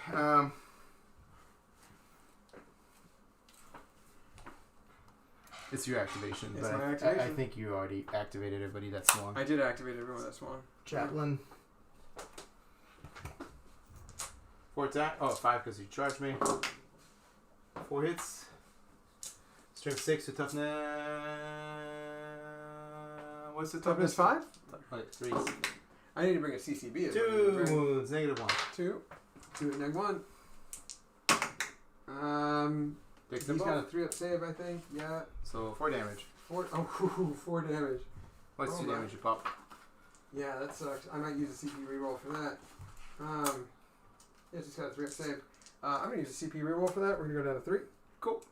It's your activation, It's but my I activation. think you already activated everybody that's swung. I did activate everyone that's one. Chaplain. 4 attack. Oh, 5 because you charged me. 4 hits. Strength 6 to toughness What's the Toughness toughness? 5? Wait, 3. I need to bring a CCB. 2 wounds, -1. 2. 2 at -1. Takes He's them got a both. 3-up save, I think. Yeah. So 4 damage. 4. Oh, 4 damage. What's 2 my. damage you pop? Yeah, that sucks. I might use a CP reroll for that. Yeah, just got a 3-up save. I'm going to use a CP reroll for that. We're going to go down to 3. Cool.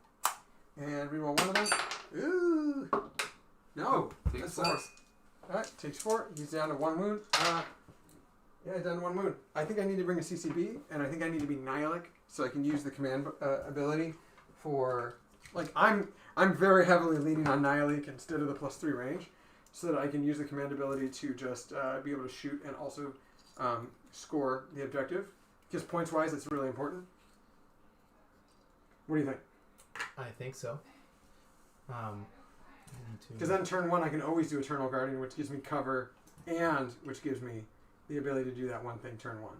And reroll one of them. Ooh. No. Oh, That takes 4. sucks. Alright, takes 4. He's down to 1 wound. Yeah, down to 1 wound. I think I need to bring a CCB, and I think I need to be Nihilic, so I can use the command ability for... Like, I'm very heavily leaning on Nihilic instead of the +3 range, so that I can use the command ability to just be able to shoot and also score the objective. Because points-wise, it's really important. What do you think? I think so. Because then turn 1, I can always do Eternal Guardian, which gives me cover, and which gives me the ability to do that one thing turn 1.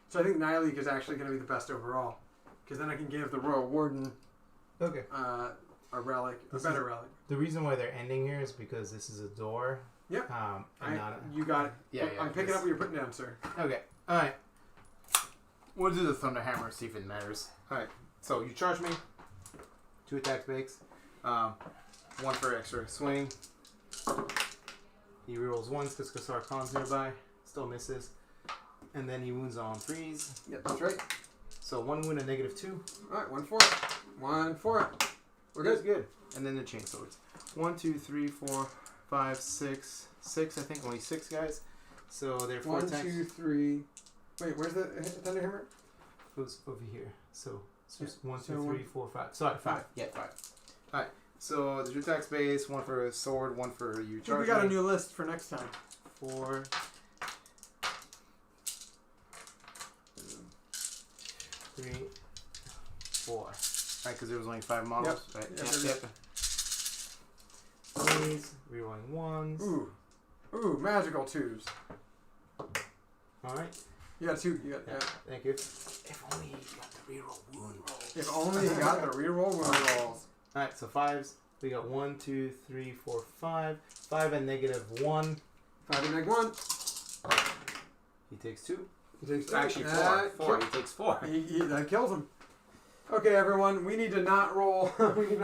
So I think Nihilic is actually going to be the best overall. Because then I can give the Royal Warden Okay. a relic, a better relic. The reason why they're ending here is because this is a door. Yep. You got it. Yeah, I'm picking up what you're putting down, sir. Okay. Alright. We'll do the Thunder Hammer, see if it matters. Alright. So you charge me. 2 attacks makes. 1 for extra swing. He rerolls 1s because Kassar Khan's nearby. Still misses. And then he wounds on 3s. Yep, that's right. So 1 wound and -2. Alright, 1 for it. 1 for it. We're That's good. good. And then the chain swords. 1, 2, 3, 4, 5, 6. 6, I think. Only 6 guys. So they're 4 1, attacks. 2, 3. Wait, where's the Thunderhammer? It was over here. So it's just Yeah, 1, 2, so 3, 4, 5. Sorry, 5. Yeah, 5. Alright. So the 2 attacks base. 1 for a sword. 1 for you charge. We got a me. new list for next time. 4. 3, 4. Right, because there was only 5 models. Yep. Right? Yep, Yep. Please. Rerolling 1s. Ooh, magical 2s. Alright. You got 2. You got, yeah. Thank you. If only you got the reroll wound rolls. If only you got the reroll wound rolls. Alright, so 5s. We got 1, 2, 3, 4, 5. 5 and -1. 5 and -1. He takes 2. He takes 2. Actually, 4. 4. He takes 4. That kills him. Okay, everyone. We need to not roll. We need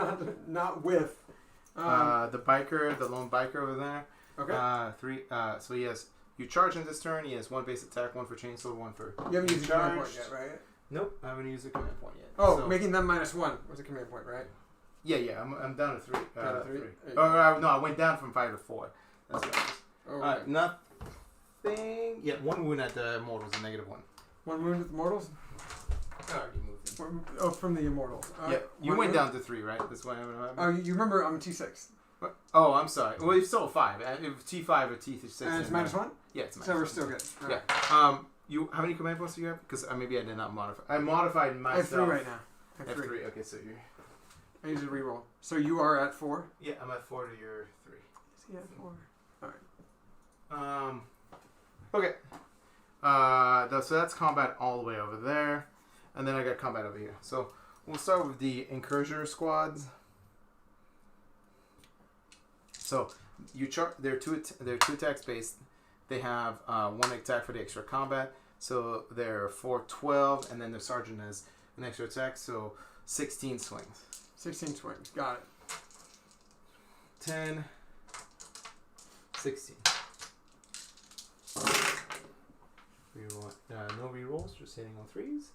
not whiff. The biker, the lone biker over there. Okay. 3. So he has. You charge in this turn. He has 1 base attack, 1 for chainsaw, 1 for. You haven't used the command point charged. yet, right? Nope, I haven't used the command point yet. Oh, so, making them -1 was a command point, right? Yeah. I'm down to 3. Down to 3? No, I went down from 5 to 4. That's what it is. Oh, Alright, nothing. Yeah, 1 wound at the Immortals, a -1. 1 wound with the mortals? I already moved him. Oh, from the immortals. Yeah, you 1 went wound? down to 3, right? That's why I haven't. Oh, you remember I'm T6. Oh, I'm sorry. Well, it's still a 5. If T5 or T6. And it's -1? Yeah, it's -1. So we're still good. All Yeah. right. You how many command points do you have? Because maybe I did not modify. I modified I myself. have 3 right now. I I have have 3. 3. Okay, so you're. I need to reroll. So you are at 4? Yeah, I'm at 4 to your 3. Is he at 4? Okay. So that's combat all the way over there, and then I got combat over here. So we'll start with the Incursion squads. So they're two attacks based. They have 1 attack for the extra combat. So they're 4-12, and then the sergeant has an extra attack. So 16 swings. 16 swings. Got it. 10, 16. Reroll, no rerolls, just hitting on 3s.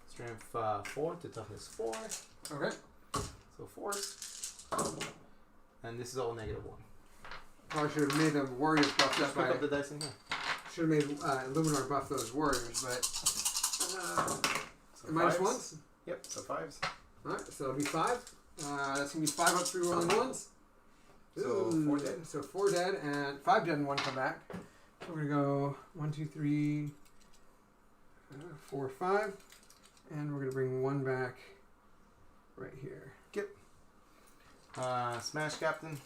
Strength 4 to toughness 4. Okay. So 4s. And this is all -1. Probably should have made the warriors buff that Just pick by... up the dice in here. Should have made Illuminar buff those warriors, but... So -1s? 5s. Yep. So 5s. Alright, so it'll be 5. That's going to be 5 up 3 rolling 1s. So 4 dead. So 4 dead, and 5 dead and 1 come back. So we're going to go 1, 2, 3, 4, 5. And we're going to bring 1 back right here. Smash Captain.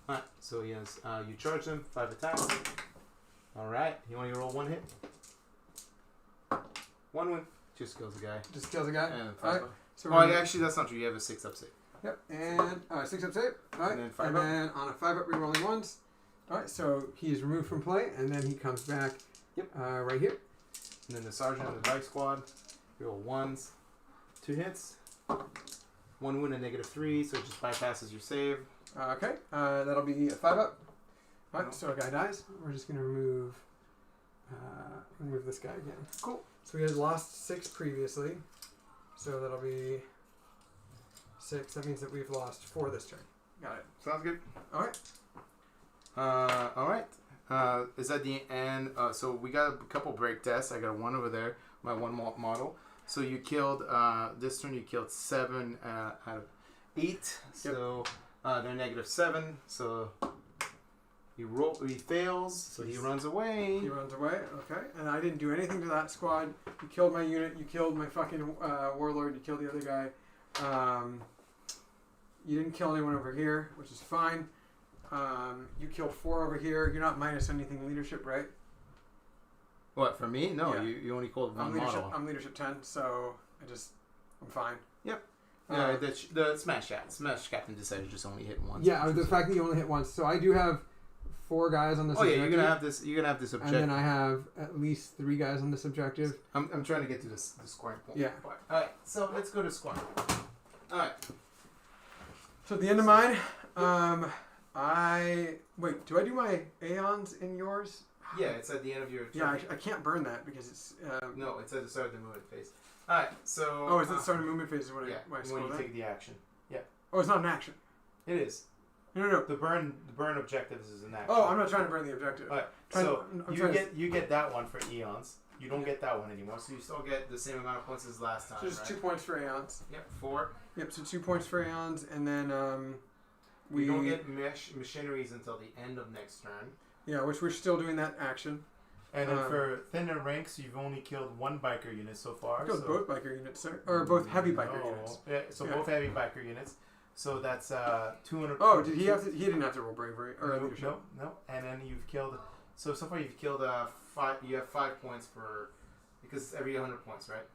Alright, so he has, you charge him, 5 attacks. Alright, you want to roll 1 hit? 1 win. Just kills the guy. Just kills a guy? And 5. Alright. So Oh, actually, that's not true. You have a 6 up save. Yep, and 6 up save. All right, And then 5 and up. then on a 5 up, rerolling ones. All right, so he's removed from play, and then he comes back. Yep. Right here. And then the sergeant of the bike squad. Roll ones. 2 hits. 1 wound and -3, so it just bypasses your save. Okay, that'll be a 5 up. All right, No. so a guy dies. We're just gonna remove this guy again. Cool. So we had lost 6 previously, so that'll be 6. That means that we've lost 4 this turn. Got it. Sounds good. All right. All right. Is that the end? So we got a couple break tests. I got one over there, my one model. So you killed, this turn you killed 7 out of 8. So they're -7. So he fails, so he runs away. He runs away. Okay. And I didn't do anything to that squad. You killed my unit. You killed my fucking warlord. You killed the other guy. You didn't kill anyone over here, which is fine. You killed 4 over here. You're not minus anything leadership, right? What, for me? No, Yeah. you only called one model. I'm leadership 10, so I'm fine. Yep. Yeah, the smash captain decided to just only hit once. Yeah, the fact that you only hit once. So I do have 4 guys on this Oh yeah, objective. you're gonna have this And objective. then I have at least 3 guys on this objective. I'm trying to get to the scoring point. Yeah. All right, so let's go to scoring. All right. So at the end of mine, wait, do I do my Aeons in yours? Yeah, it's at the end of your. Yeah, I can't burn that because it's. No, it's at the start of the movement phase. All right, so. Oh, is it the start of movement phase when Yeah, I when scroll you that? take the action. Yeah. Oh, it's not an action. It is. No. The burn objectives is an action. Oh, I'm not trying to burn the objective. All right, so you get that one for eons. You don't get that one anymore, so you still get the same amount of points as last time. So just right? 2 points for Aeons. Yep, 4. Yep, so 2 points for Aeons, and then We don't get machineries until the end of next turn. Yeah, which we're still doing that action. And then for thinner ranks, you've only killed 1 biker unit so far. Killed both biker units, sir. Or both heavy biker units. Yeah, so both heavy biker units. So that's 200. Oh, did he have to? He didn't have to roll bravery or leadership. No. And then you've killed. So far you've killed 5. You have 5 points for because it's every 100 points, right?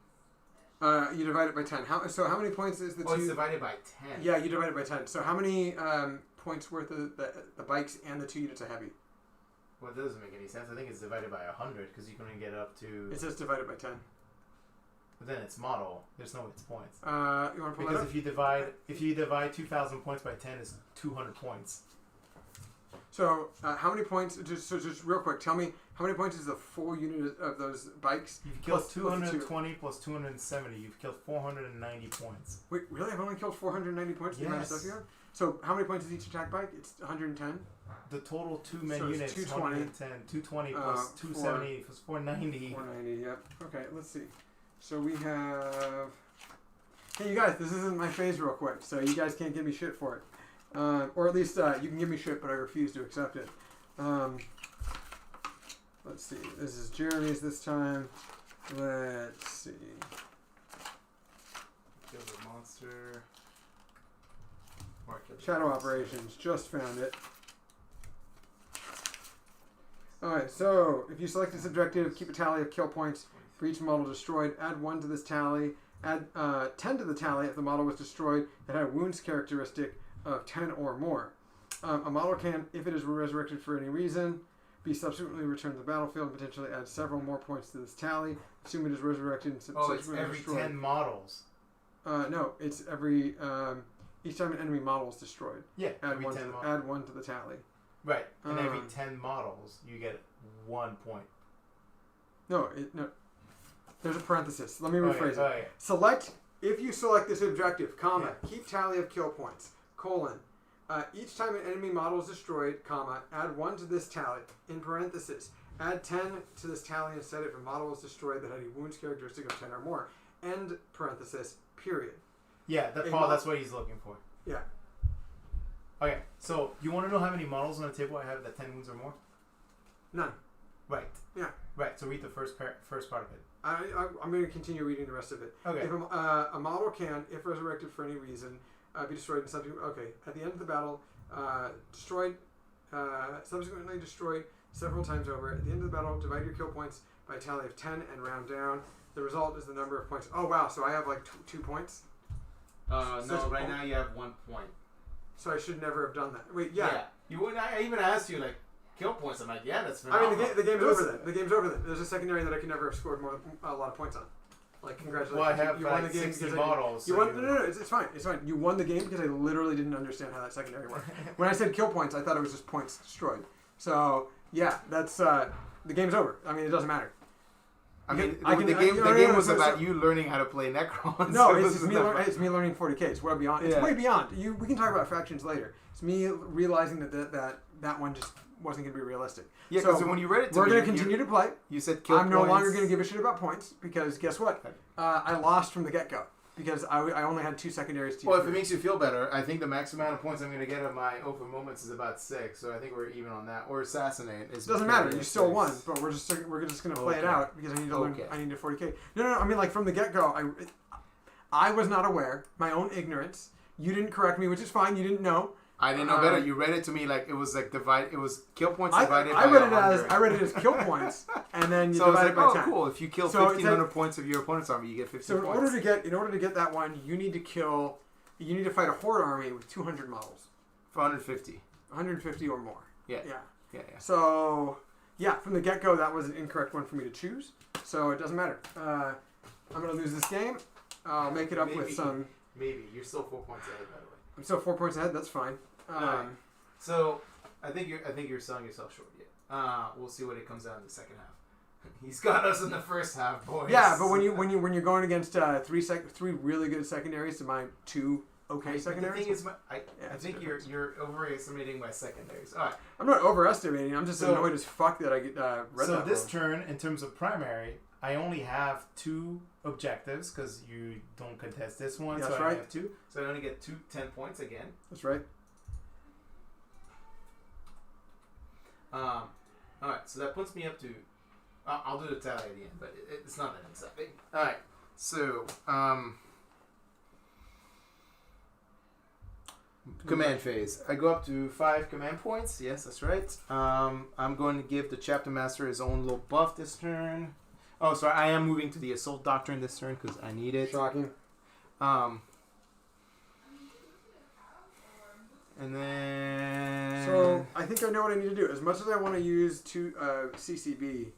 You divide it by 10. How many points is the two? Oh, it's divided by 10. Yeah, you divide it by 10. So how many points worth of the bikes and the 2 units of heavy? Well, it doesn't make any sense. I think it's divided by 100 because you can only get up to. It says divided by 10. But then it's model. There's no it's points. You want to pull Because that up? if you divide 2,000 points by 10, it's 200 points. So how many points? Just real quick, tell me how many points is the full unit of those bikes? You've killed plus 220 plus 270. You've killed 490 points. Wait, really? I've only killed 490 points. The amount of stuff you have? So how many points is each attack bike? It's 110. The total 2-man So it's units 220. 110. 220 plus 270 plus 490. 490. Yep. Okay. Let's see. So we have. Hey, you guys, this isn't my phase real quick, so you guys can't give me shit for it. Or at least you can give me shit, but I refuse to accept it. Let's see. This is Jeremy's this time. Let's see. Kill the monster. Shadow Operations. Just found it. Alright, so if you select this objective, keep a tally of kill points for each model destroyed. Add 1 to this tally. Add 10 to the tally if the model was destroyed that had a wounds characteristic of 10 or more. A model can, if it is resurrected for any reason, be subsequently returned to the battlefield and potentially add several more points to this tally. Assume it is resurrected and subsequently it's every destroyed. 10 models. No, it's every each time an enemy model is destroyed. Yeah, Add every 1 10 to models. add 1 to the tally. Right, and every 10 models, you get 1 point. No. There's a parenthesis. Let me rephrase it. Okay. Select, if you select this objective, comma, keep tally of kill points, colon. Each time an enemy model is destroyed, comma, add 1 to this tally, in parenthesis. Add 10 to this tally instead if a model is destroyed that had a wounds characteristic of 10 or more. End parenthesis, period. Yeah, that's what he's looking for. Yeah. Okay, so you want to know how many models on the table I have that 10 wounds or more? None. Right. Yeah. Right, so read the first part of it. I'm going to continue reading the rest of it. Okay. If a model can, if resurrected for any reason, be destroyed in subsequent. Okay. At the end of the battle, destroyed, subsequently destroyed several times over. At the end of the battle, divide your kill points by a tally of 10 and round down. The result is the number of points. Oh wow! So I have like 2 points. No, right now you have 1 point. So I should never have done that. Wait, yeah. You wouldn't. I even asked you like kill points. I'm like, yeah, that's I phenomenal. mean, the game's over then. The game's over then. There's a secondary that I could never have scored a lot of points on. Like, congratulations. Well, I have you won the game 60 because models. You won. No, it's fine. It's fine. You won the game because I literally didn't understand how that secondary worked. When I said kill points, I thought it was just points destroyed. So yeah, that's the game's over. I mean, it doesn't matter. I mean, the game was about you learning how to play Necrons. No, it's me learning 40k. It's way beyond. It's Yeah. way beyond. We can talk about factions later. It's me realizing that one just wasn't going to be realistic. Yeah, because when you read it to we're me, going to continue to play. You said kill I'm points. no longer going to give a shit about points because guess what? I lost from the get-go because I only had 2 secondaries to Well, use. if it makes you feel better, I think the max amount of points I'm going to get on my open moments is about 6. So I think we're even on that. Or assassinate. It doesn't matter. You still won, but we're just going to play it out because I need to learn. I need to 40k. No. I mean, like from the get-go, I was not aware. My own ignorance. You didn't correct me, which is fine. You didn't know. I didn't know better. You read it to me like it was like divide. It was kill points divided by I read 100. it as kill points, and then you So I was divide like, it by 10. cool. If you kill So 1,500 points of your opponent's army, you get 50 So in points. order to get that one, you need to fight a horde army with 200 models, For 150. 150 or more. Yeah. Yeah. So yeah, from the get go, that was an incorrect one for me to choose. So it doesn't matter. I'm gonna lose this game. I'll make it up with some. Maybe you're still 4 points ahead, by the way. I'm still 4 points ahead. That's fine. So I think you're selling yourself short yet. We'll see what it comes out in the second half. He's got us in the first half, boys. Yeah, but when you're going against three really good secondaries to my 2 okay secondaries. The thing is, I think you're overestimating my secondaries. All right. I'm not overestimating. I'm just annoyed as fuck that I get read So that this wrong. turn, in terms of primary, I only have 2 objectives because you don't contest this one. That's so I right. only have 2. So I only get 10 points again. That's right. All right. So that puts me up to. I'll do the tally at the end, but it's not that exciting. All right. So command phase. I go up to 5 command points. Yes, that's right. I'm going to give the chapter master his own little buff this turn. Oh, sorry. I am moving to the assault doctrine this turn because I need it. Shocking. And then. So I think I know what I need to do. As much as I want to use CCB,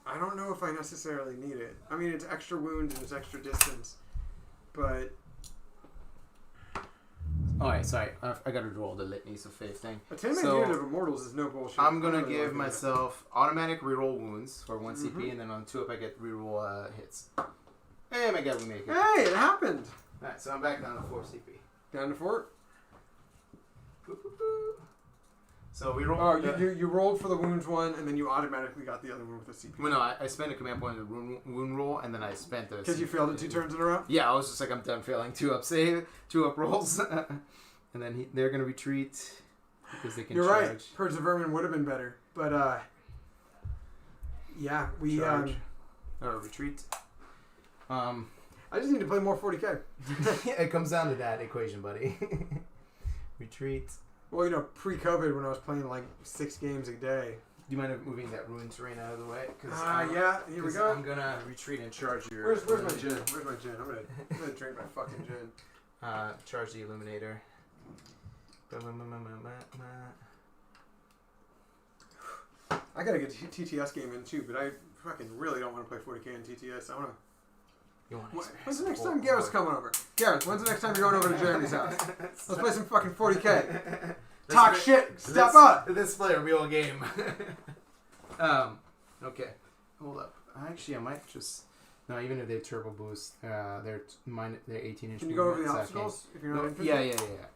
I don't know if I necessarily need it. I mean, it's extra wounds and it's extra distance, but. Alright, sorry. I gotta roll the litanies of faith thing. A 10-man unit of immortals is no bullshit. I'm gonna give myself automatic reroll wounds for 1 Mm-hmm. CP, and then on 2 up I get reroll hits. Hey, my god, we make it. Hey, it happened. Alright, so I'm back down to 4 CP. Down to 4. So we roll. Oh, you rolled for the wounds one, and then you automatically got the other one with a CP. Well, no, I spent a command point on the wound roll, and then I spent the. Because you failed it 2 turns in a row? Yeah, I was just like, I'm done failing 2 up save, 2 up rolls. And then they're going to retreat because they can You're charge. right. Purge the Vermin would have been better. But, yeah, we... Charge. Or retreat. I just need to play more 40k. It comes down to that equation, buddy. Retreat. Well, you know, pre-COVID when I was playing like 6 games a day. Do you mind moving that ruined terrain out of the way? Yeah, here we go. I'm going to retreat and charge your... Where's my gin? Where's my gin? I'm gonna drink my fucking gin. Charge the Illuminator. I gotta get a TTS game in too, but I fucking really don't want to play 40k in TTS. I want to... When's the next time Garrett's coming over? Garrett, when's the next time you're going over to Jeremy's house? Let's play some fucking 40k. Talk shit. Step up. Let's play a real game. Okay. Hold up. Actually, I might just... No, even if they turbo boost, they're 18 inch. Can you go over the obstacles if you're not interested? Yeah.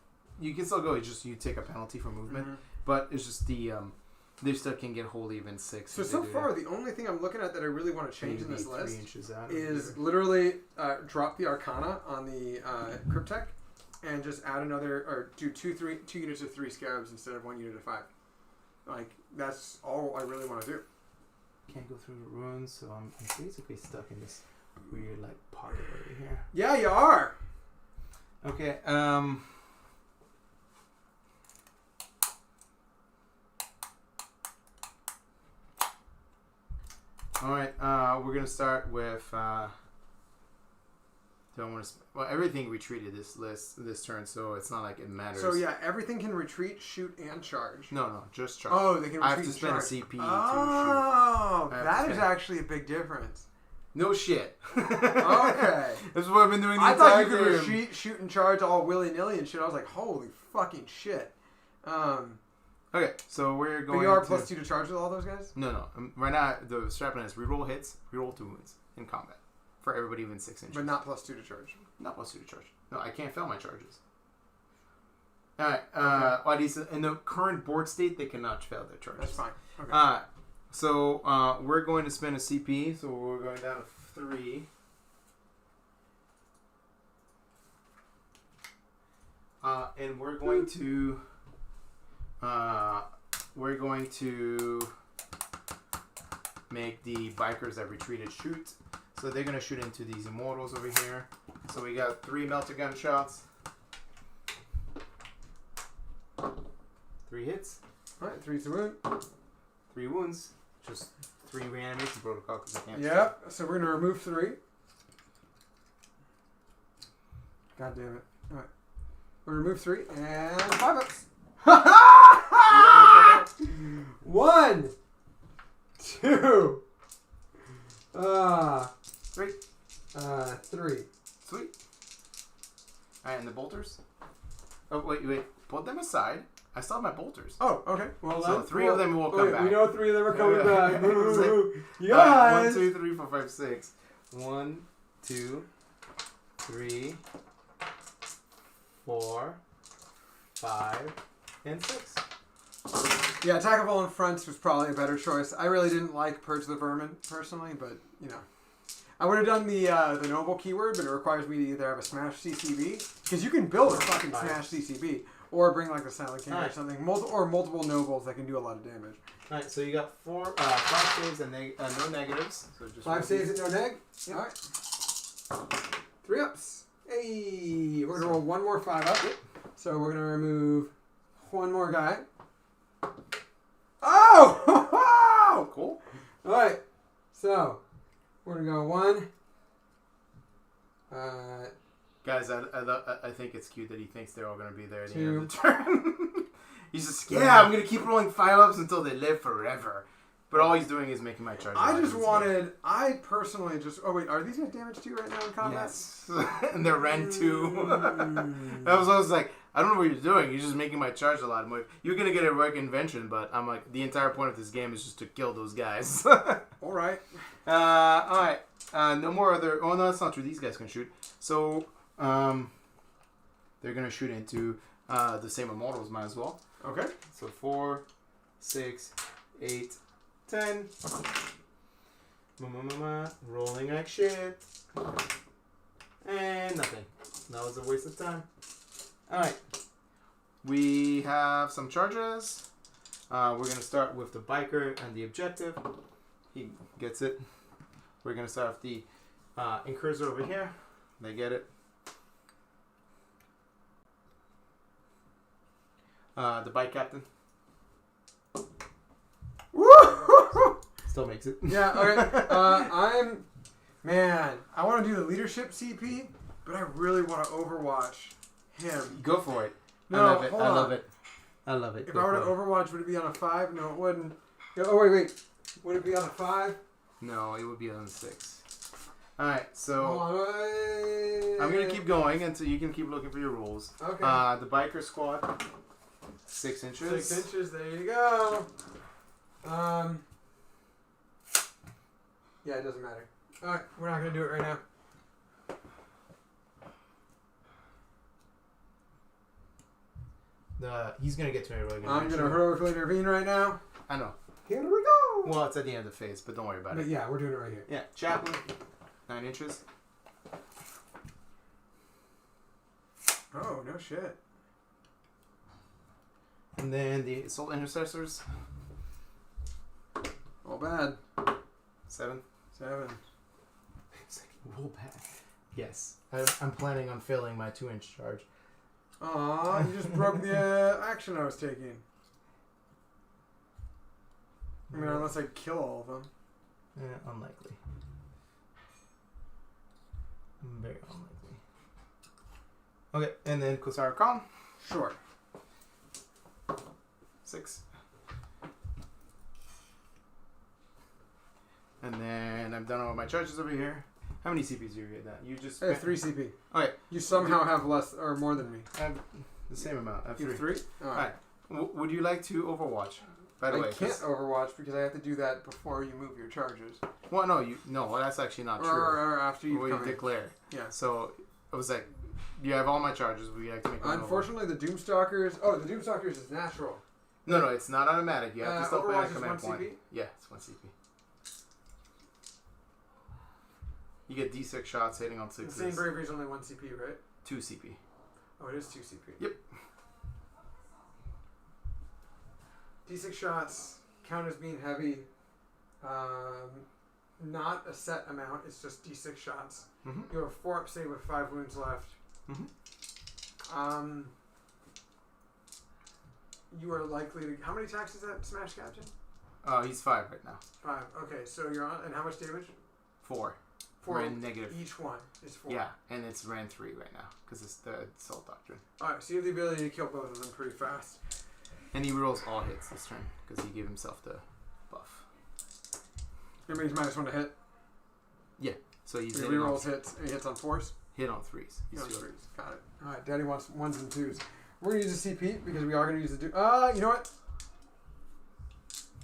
You can still go. It's just you take a penalty for movement, but it's just the they still can get hold even 6. So far, the only thing I'm looking at that I really want to change in this list 3 inches out is literally drop the Arcana on the Cryptek and just add another, or do 2 units of 3 scarabs instead of 1 unit of 5. Like, that's all I really want to do. Can't go through the ruins, so I'm basically stuck in this weird like pocket over here. Yeah, you are. Okay. All right. We're gonna start with Do I want to? Well, everything retreated this turn, so it's not like it matters. So yeah, everything can retreat, shoot, and charge. No, just charge. Oh, they can retreat. I have to and spend a charge. CP to shoot. Oh, that is actually a big difference. No shit. Okay. This is what I've been doing the I entire thought you could game. retreat, shoot, and charge all willy-nilly and shit. I was like, holy fucking shit. Okay, so we're going But you are to... +2 to charge with all those guys? No. Right now, the strap line is reroll hits, reroll 2 wounds in combat. For everybody within 6 inches. But not +2 to charge. Not +2 to charge. No, I can't fail my charges. Alright, well, at least in the current board state, they cannot fail their charges. That's fine. Okay. So we're going to spend a CP, so we're going down to 3. And we're going to make the bikers that retreated shoot. So they're going to shoot into these immortals over here. So we got 3 melter gun shots. 3 hits. Alright, 3 to wound. 3 wounds. Just 3 reanimation protocol because I can't. Yep. So we're going to remove 3. God damn it. Alright. We'll remove 3 and 5 ups. 1, 2, 3. 3. Sweet. Alright, and the bolters? Oh, wait. Put them aside. I still have my bolters. Oh, okay. Well, So 3 of them will come back. We know 3 of them are coming back. You Alright, guys. 1, 2, 3, 4, 5, 6. 1, 2, 3, 4, 5, and 6. Yeah, Attack of All in Fronts was probably a better choice. I really didn't like Purge the Vermin, personally, but, you know. I would have done the Noble keyword, but it requires me to either have a Smash CCB, because you can build a fucking Smash CCB, or bring, like, the Silent King or something, or multiple Nobles that can do a lot of damage. Alright, so you got 5 saves and no negatives. So just 5 saves and no neg? Yep. Alright. 3 ups. Hey! We're going to roll 1 more 5 up. So we're going to remove 1 more guy. Oh! Cool. Alright. So, we're going to go 1. Guys, I think it's cute that he thinks they're all going to be there at the 2. end of the turn. He's just, I'm going to keep rolling 5 ups until they live forever. But all he's doing is making my charge. I personally just, oh wait, are these guys damaged too right now in combat? Yes. And they're Ren 2. I was like, I don't know what you're doing. You're just making my charge a lot more. You're going to get a heroic invention, but I'm like, the entire point of this game is just to kill those guys. Alright. Alright. No more other, oh no, that's not true. These guys can shoot. So, they're going to shoot into the same immortals, might as well. Okay. So 4, 6, 8, 10. Rolling like shit. And nothing. That was a waste of time. Alright. We have some charges. We're going to start with the biker and the objective. He gets it. We're going to start with the incursor over here. They get it. The bike captain. Still makes it. Yeah, okay. I want to do the leadership CP, but I really want to Overwatch him. Go for it. No, I love it. hold I on. love it. I love it. If I were to Overwatch, would it be on a 5? No, it wouldn't. Oh, wait. Would it be on a 5? No, it would be on 6. Alright, so Hold on. I'm going to keep going until you can keep looking for your rules. Okay. The biker squad, 6 inches. 6 inches, there you go. Yeah, it doesn't matter. Alright, we're not going to do it right now. He's going to get to me really good. I'm going to heroically intervene right now. I know. Here we go. Well, it's at the end of the phase, but don't worry about But it. yeah, we're doing it right here. Yeah, chaplain, 9 inches. Oh, no shit. And then the assault intercessors, All bad. 7. 7. It's like, roll back. Yes. I'm planning on filling my 2-inch charge. Aw, you just broke the action I was taking. I mean, unless I kill all of them. Unlikely. Very unlikely. Okay, and then Kosara Khan. Sure. 6. And then I'm done with my charges over here. How many CPs do you get that? You just... I have 3 CP. Okay. You somehow have less or more than me. I have the same amount. I have You 3. have 3? Alright. Would you like to Overwatch? By the way, I can't Overwatch because I have to do that before you move your charges. Well, no, that's actually not true. Or after you Or come you in. declare. Yeah. So I was like, you have all my charges. Would you like to make one Unfortunately, the Doomstalkers... Oh, the Doomstalkers is natural. No, it's not automatic. You have to still put Overwatch a is command 1 point. CP? Yeah, it's 1 CP. You get D6 shots hitting on 6s. Insane Bravery is only 1 CP, right? 2 CP. Oh, it is 2 CP. Yep. D6 shots count as being heavy. Not a set amount. It's just D6 shots. Mm-hmm. You have a 4-up save with 5 wounds left. Mm-hmm. You are likely to... How many attacks is that Smash Captain? He's 5 right now. 5. Okay, so you're on... And how much damage? 4. 4. We're in negative. Each one is 4. Yeah, and it's ran 3 right now because it's the Assault Doctrine. Alright, so you have the ability to kill both of them pretty fast. And he rolls all hits this turn because he gave himself the buff. It means -1 to hit. Yeah, so he's He hitting on, rerolls hits, and he hits on 4s. hit on 3s. He's No, shielded. 3s. Got it. Alright, Daddy wants 1s and 2s. We're going to use a CP because we are going to use the... you know what?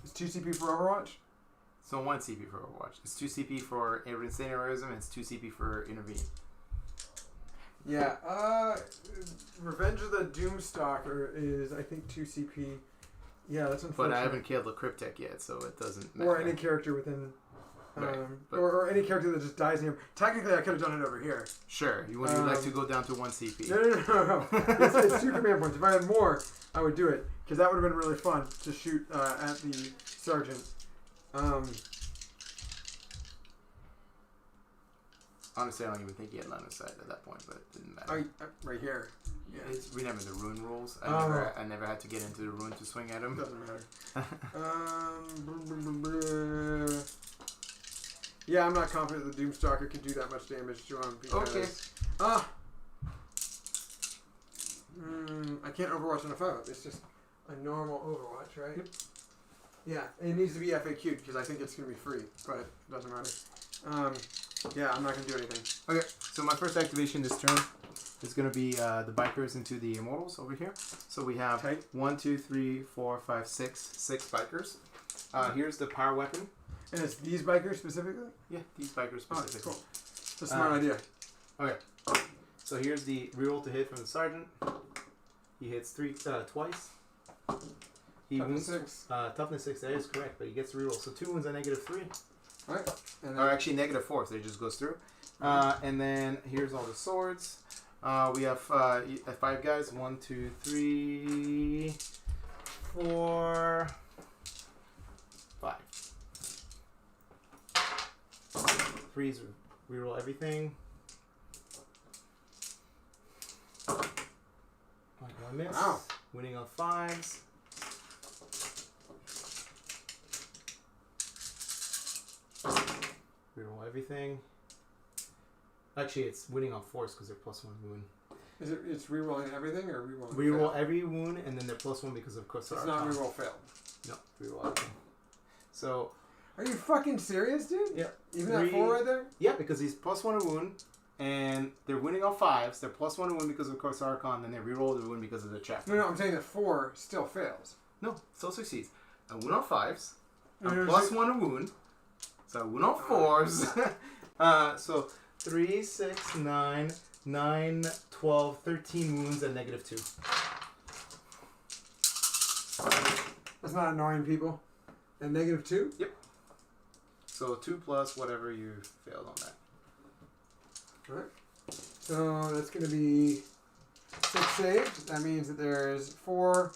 It's 2 CP for Overwatch. So 1 CP for Overwatch. It's 2 CP for Insane Heroism and it's 2 CP for Intervene. Yeah, Revenge of the Doomstalker is, I think, 2 CP. Yeah, that's unfortunate. But I haven't killed the Cryptek yet, so it doesn't matter. Or any character within... Right, or any character that just dies near... Technically, I could have done it over here. Sure. Would you like to go down to 1 CP? No. It's 2 command points. If I had more, I would do it. Because that would have been really fun to shoot at the sergeant. Honestly, I don't even think he had line of sight at that point, but it didn't matter. Right here. Yeah. We never the rune rules. I never had to get into the rune to swing at him. Doesn't matter. Yeah, I'm not confident the Doomstalker can do that much damage to him. Because, Okay. I can't Overwatch on a 5-up. It's just a normal Overwatch, right? Yep. Yeah, and it needs to be FAQ'd because I think it's going to be free, but it doesn't matter. Yeah, I'm not going to do anything. Okay, so my first activation this turn is going to be the Bikers into the Immortals over here. So we have 1, 2, 3, 4, 5, 6 Bikers. Here's the Power Weapon. And it's these Bikers specifically? Yeah, these Bikers specifically. Cool. It's a smart idea. Okay. So here's the reroll to hit from the Sergeant. He hits twice. He Toughness wounds 6. Toughness 6, that is correct, but he gets to reroll. So 2 wounds at -3. Alright. Or actually -4, so it just goes through. And then here's all the swords. We have 5 guys. 1, 2, 3, 4, 5. 3s reroll everything. I miss. Wow. Winning on 5s. Reroll everything. Actually, it's winning on 4s because they're +1 wound. Is it's rerolling everything or rerolling? Reroll every wound and then they're +1 because of course. It's not reroll failed. No, reroll everything. So. Are you fucking serious, dude? Yeah. Even that 4 right there? Yeah, because he's +1 a wound, and they're winning on 5s. They're +1 a wound because of course Archon, and then they reroll the wound because of the check. No, I'm saying that 4 still fails. No, still succeeds. A wound on 5s. No, +1 a wound. So a wound on 4s. So 3, 6, 9, 9, 12, 13 wounds at -2. That's not annoying, people. And -2? Yep. So 2 plus whatever you failed on that. Alright. So that's going to be 6 saved. That means that there's 4.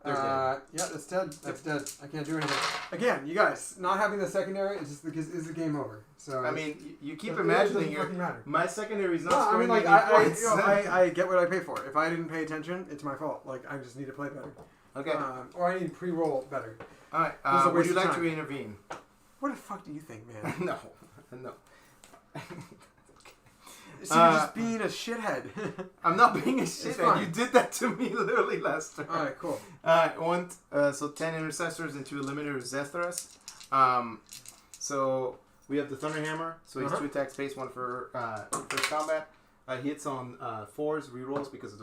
Yeah, that's dead. That's dead. I can't do anything. Again, you guys, not having the secondary is just because is the game over. So I mean, you keep it imagining doesn't fucking matter. my secondary is not No, I scoring mean, like any points. I get what I pay for. If I didn't pay attention, it's my fault. Like I just need to play better. Okay. Or I need to pre-roll better. All right. This is a Would waste you of like time. to intervene? What the fuck do you think, man? No. So So you're just being a shithead. I'm not being a shithead. fine. You did that to me literally last turn. All right, cool. So 10 intercessors and 2 eliminators Zethras. So we have the Thunderhammer. So he's 2 attack space, 1 for first combat. He hits on 4s, rerolls because of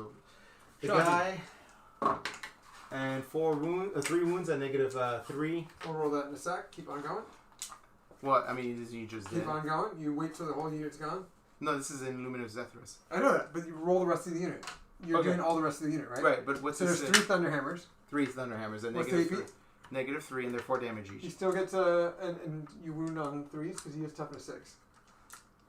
the guy. And 3 wounds at -3. We'll roll that in a sec. Keep on going. What? I mean, you just did. Keep on going. You wait till the whole unit's gone. No, this is in Luminous Zethras. I know that, but you roll the rest of the unit. You're doing all the rest of the unit, right? Right, but what's So there's this? 3 Thunderhammers. 3 Thunderhammers at What's the -3. AP? -3, and they're 4 damage He each. still gets and you wound on 3s because he has toughness 6.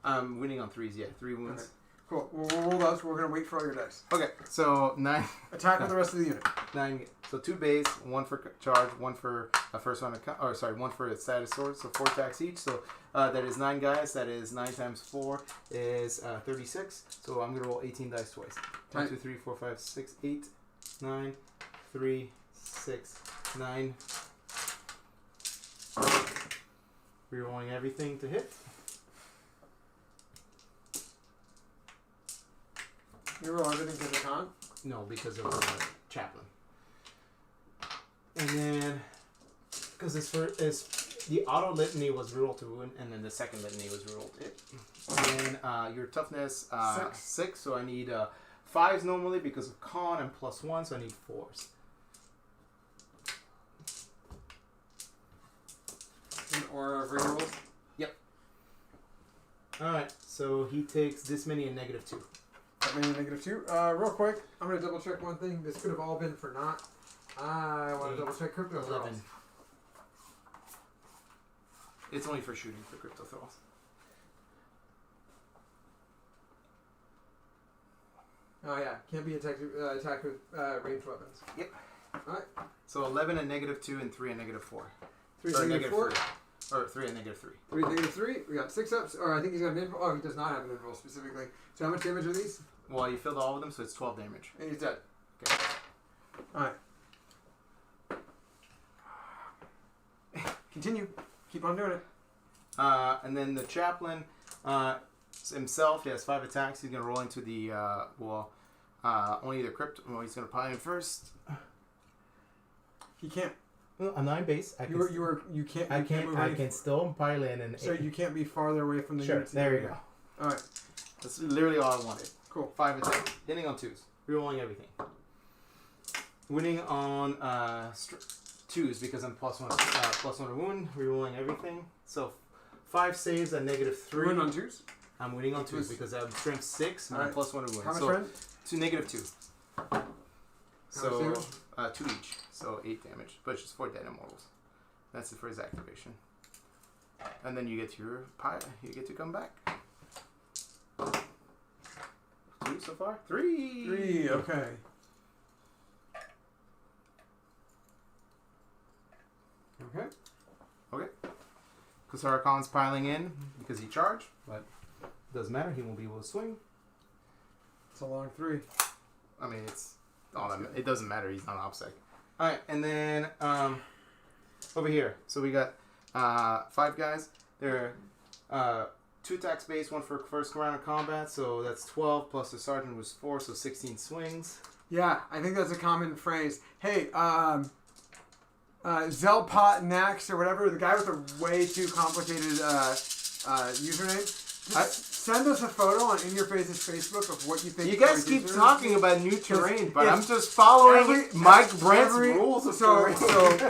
I'm winning on 3s, yeah. 3 wounds. Okay. Cool. We'll roll those. We're going to wait for all your dice. Okay, so 9. Attack with the rest of the unit. 9. So 2 base, 1 for charge, 1 for a first round, 1 for a status sword, so 4 attacks each. So that is 9 guys. That is 9 times 4 is 36. So I'm going to roll 18 dice twice. 1, 2, 3, 4, 5, 6, 8, 9, 3, 6, 9. Rerolling everything to hit. You roll everything to the con? No, because of the chaplain. And then, because the auto litany was rerolled to wound, and then the second litany was rerolled to hit. And then your toughness 6, so I need 5s normally because of con and +1, so I need 4s. Or rerolls? Yep. Alright, so he takes this many in -2. That many -2. Real quick, I'm going to double check one thing. This could have all been for naught. I want to double check crypto 11. throws. It's only for shooting for crypto throws. Oh yeah, can't be attacked with ranged weapons. Yep. Alright. So 11 at -2 and 3 at -4. 3 Or at -4. 3. Or 3 at -3. 3 at -3. We got 6 ups. Or I think he's got an invul. Oh, he does not have an invul specifically. So how much damage are these? Well, you filled all of them, so it's 12 damage. And he's dead. Okay. Alright. Continue. Keep on doing it. And then the chaplain himself, he has 5 attacks. He's going to roll into the, only the crypt. Well, he's going to pile in first. He can't. Well, I'm 9 base. You can't. I You can't move any can still pile in and. So you can't be farther away from the Sure. units. There you go. All right. That's literally all I wanted. Cool. 5 attacks. Hitting on 2s. Rerolling everything. Winning on 2s because I'm +1 to wound. Rerolling everything. So 5 saves at -3. Win on 2s. I'm winning on 2s because I'm strength 6 and I'm +1 to wound. How much so friend? to -2. So damage? 2 each. So 8 damage. But it's just 4 dead immortals. That's it for his activation. And then you get your pile. You get to come back. 2 so far? 3! 3. Okay. Okay. Okay. Kusarakon's piling in because he charged, but doesn't matter. He won't be able to swing. It's a long 3. I mean, it's all that. It doesn't matter. He's not OPSEC. All right, and then over here, so we got 5 guys. They're 2 attacks base, 1 for first round of combat. So that's 12 plus the sergeant was 4, so 16 swings. Yeah, I think that's a common phrase. Hey, Zelpot Nax or whatever, the guy with the way too complicated username. Send us a photo on In Your Face's Facebook of what you think. You guys keep talking about new terrain, but I'm it's just following Mike Brent's rules of terrain.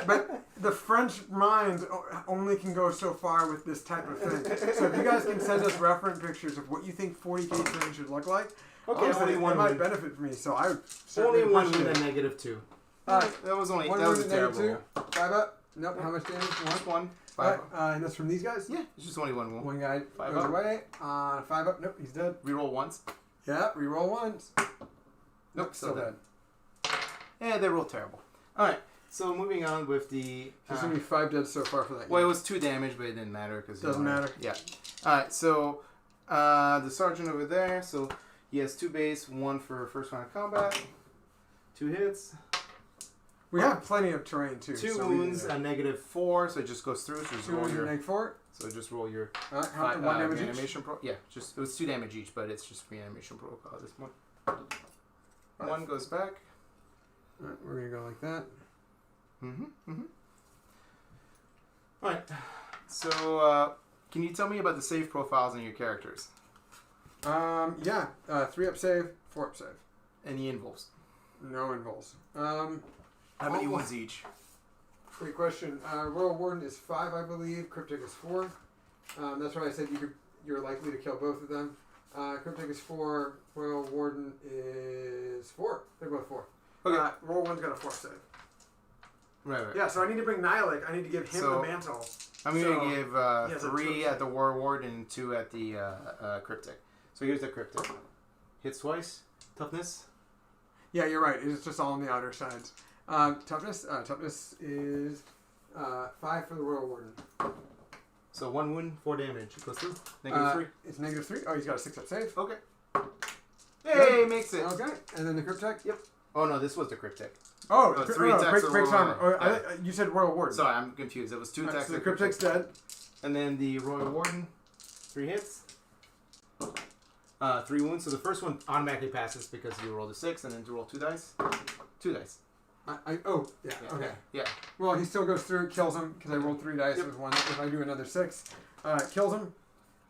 But the French mind only can go so far with this type of thing. So if you guys can send us reference pictures of what you think 40k terrain should look like, okay, only one might win. benefit me. So I would Only one appreciate win it. at -2. That was only one that was a win, terrible. -2. 5 up. Nope. How much damage? Just 1. 5 Alright, up. and that's from these guys? Yeah, it's just only 1 roll. One guy 5 goes up. away. 5 up. Nope, he's dead. Reroll once. Yeah, reroll once. Nope, still dead. Yeah, they roll terrible. Alright, so moving on with the... There's going to be 5 dead so far for that. well, it was 2 damage, but it didn't matter. Doesn't matter. Yeah. Alright, so the sergeant over there, so he has 2 base, 1 for first round of combat, 2 hits, We have plenty of terrain too. Two so wounds, a -4, so it just goes through. So just 2 roll wounds your. and -4. So just roll your. Alright, how much? 1 damage each? reanimation yeah, just it was 2 damage each, but it's just reanimation protocol at this point. Right. 1 goes back. Alright, we're gonna go like that. Alright. So can you tell me about the save profiles on your characters? Yeah. 3 up save, 4 up save. Any invulns? No involves. How many wounds each? Great question. Royal Warden is 5, I believe. Cryptic is 4. That's why I said you're likely to kill both of them. Cryptic is 4. Royal Warden is 4. They're both 4. Okay. Royal Warden's got a 4 save. Right. Yeah, so I need to bring Nihilic. I need to give him the mantle. I'm going to give has a 3 took. at the War Warden and 2 at the Cryptic. So here's the Cryptic. Hits twice. Toughness. Yeah, you're right. It's just all on the outer sides. Toughness is 5 for the Royal Warden. So 1 wound, 4 damage. Goes through. -3. It's -3. Oh, he's got a 6 up save. Okay. Hey, makes it. Okay, and then the Cryptek. Yep. Oh no, this was the Cryptic. Oh, Oh, 3 attacks of breaks Royal armor. Oh, you said Royal Warden. Sorry, I'm confused. It was 2 attacks. So the of Cryptek's dead. And then the Royal Warden, 3 hits. 3 wounds. So the first one automatically passes because you rolled a 6, and then to roll 2 dice. 2 dice. Okay. Yeah. Well, he still goes through, kills him because I rolled 3 dice. Yep. With 1. If I do another 6, kills him.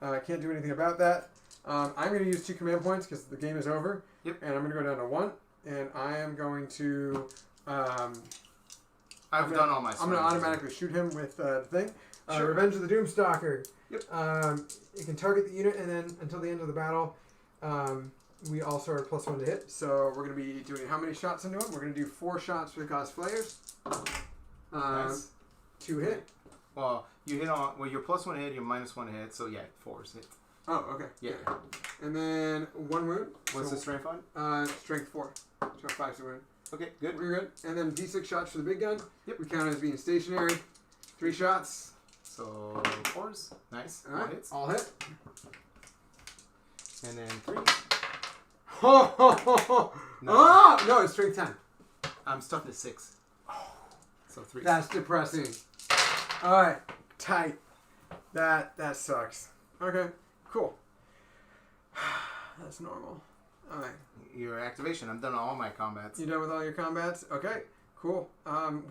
Can't do anything about that. I'm going to use 2 command points because the game is over. Yep. And I'm going to go down to 1, and I am going to. I've done all my. I'm going to automatically shoot him with the thing. Sure. Revenge of the Doomstalker. Yep. You can target the unit, and then until the end of the battle, we also are +1 to hit. So we're going to be doing how many shots into him? We're going to do 4 shots for the God's Flayers. Nice. 2 hit. Well, you hit on. Well, you're +1 hit. You're -1 hit. So yeah, 4 is hit. Oh, okay. Yeah. And then 1 wound. What's so, the strength on? Strength 4. So 5's a wound. Okay, good. We're good. And then D6 shots for the big gun. Yep. We count as being stationary. 3 shots. So 4s. Nice. All right. 1 hits. All hit. And then 3. Oh, No. oh, no, it's strength 10. I'm stuck at 6. So 3. That's depressing. All right, tight. That sucks. Okay, cool. That's normal. All right. Your activation. I'm done all my combats. You done with all your combats? Okay, cool.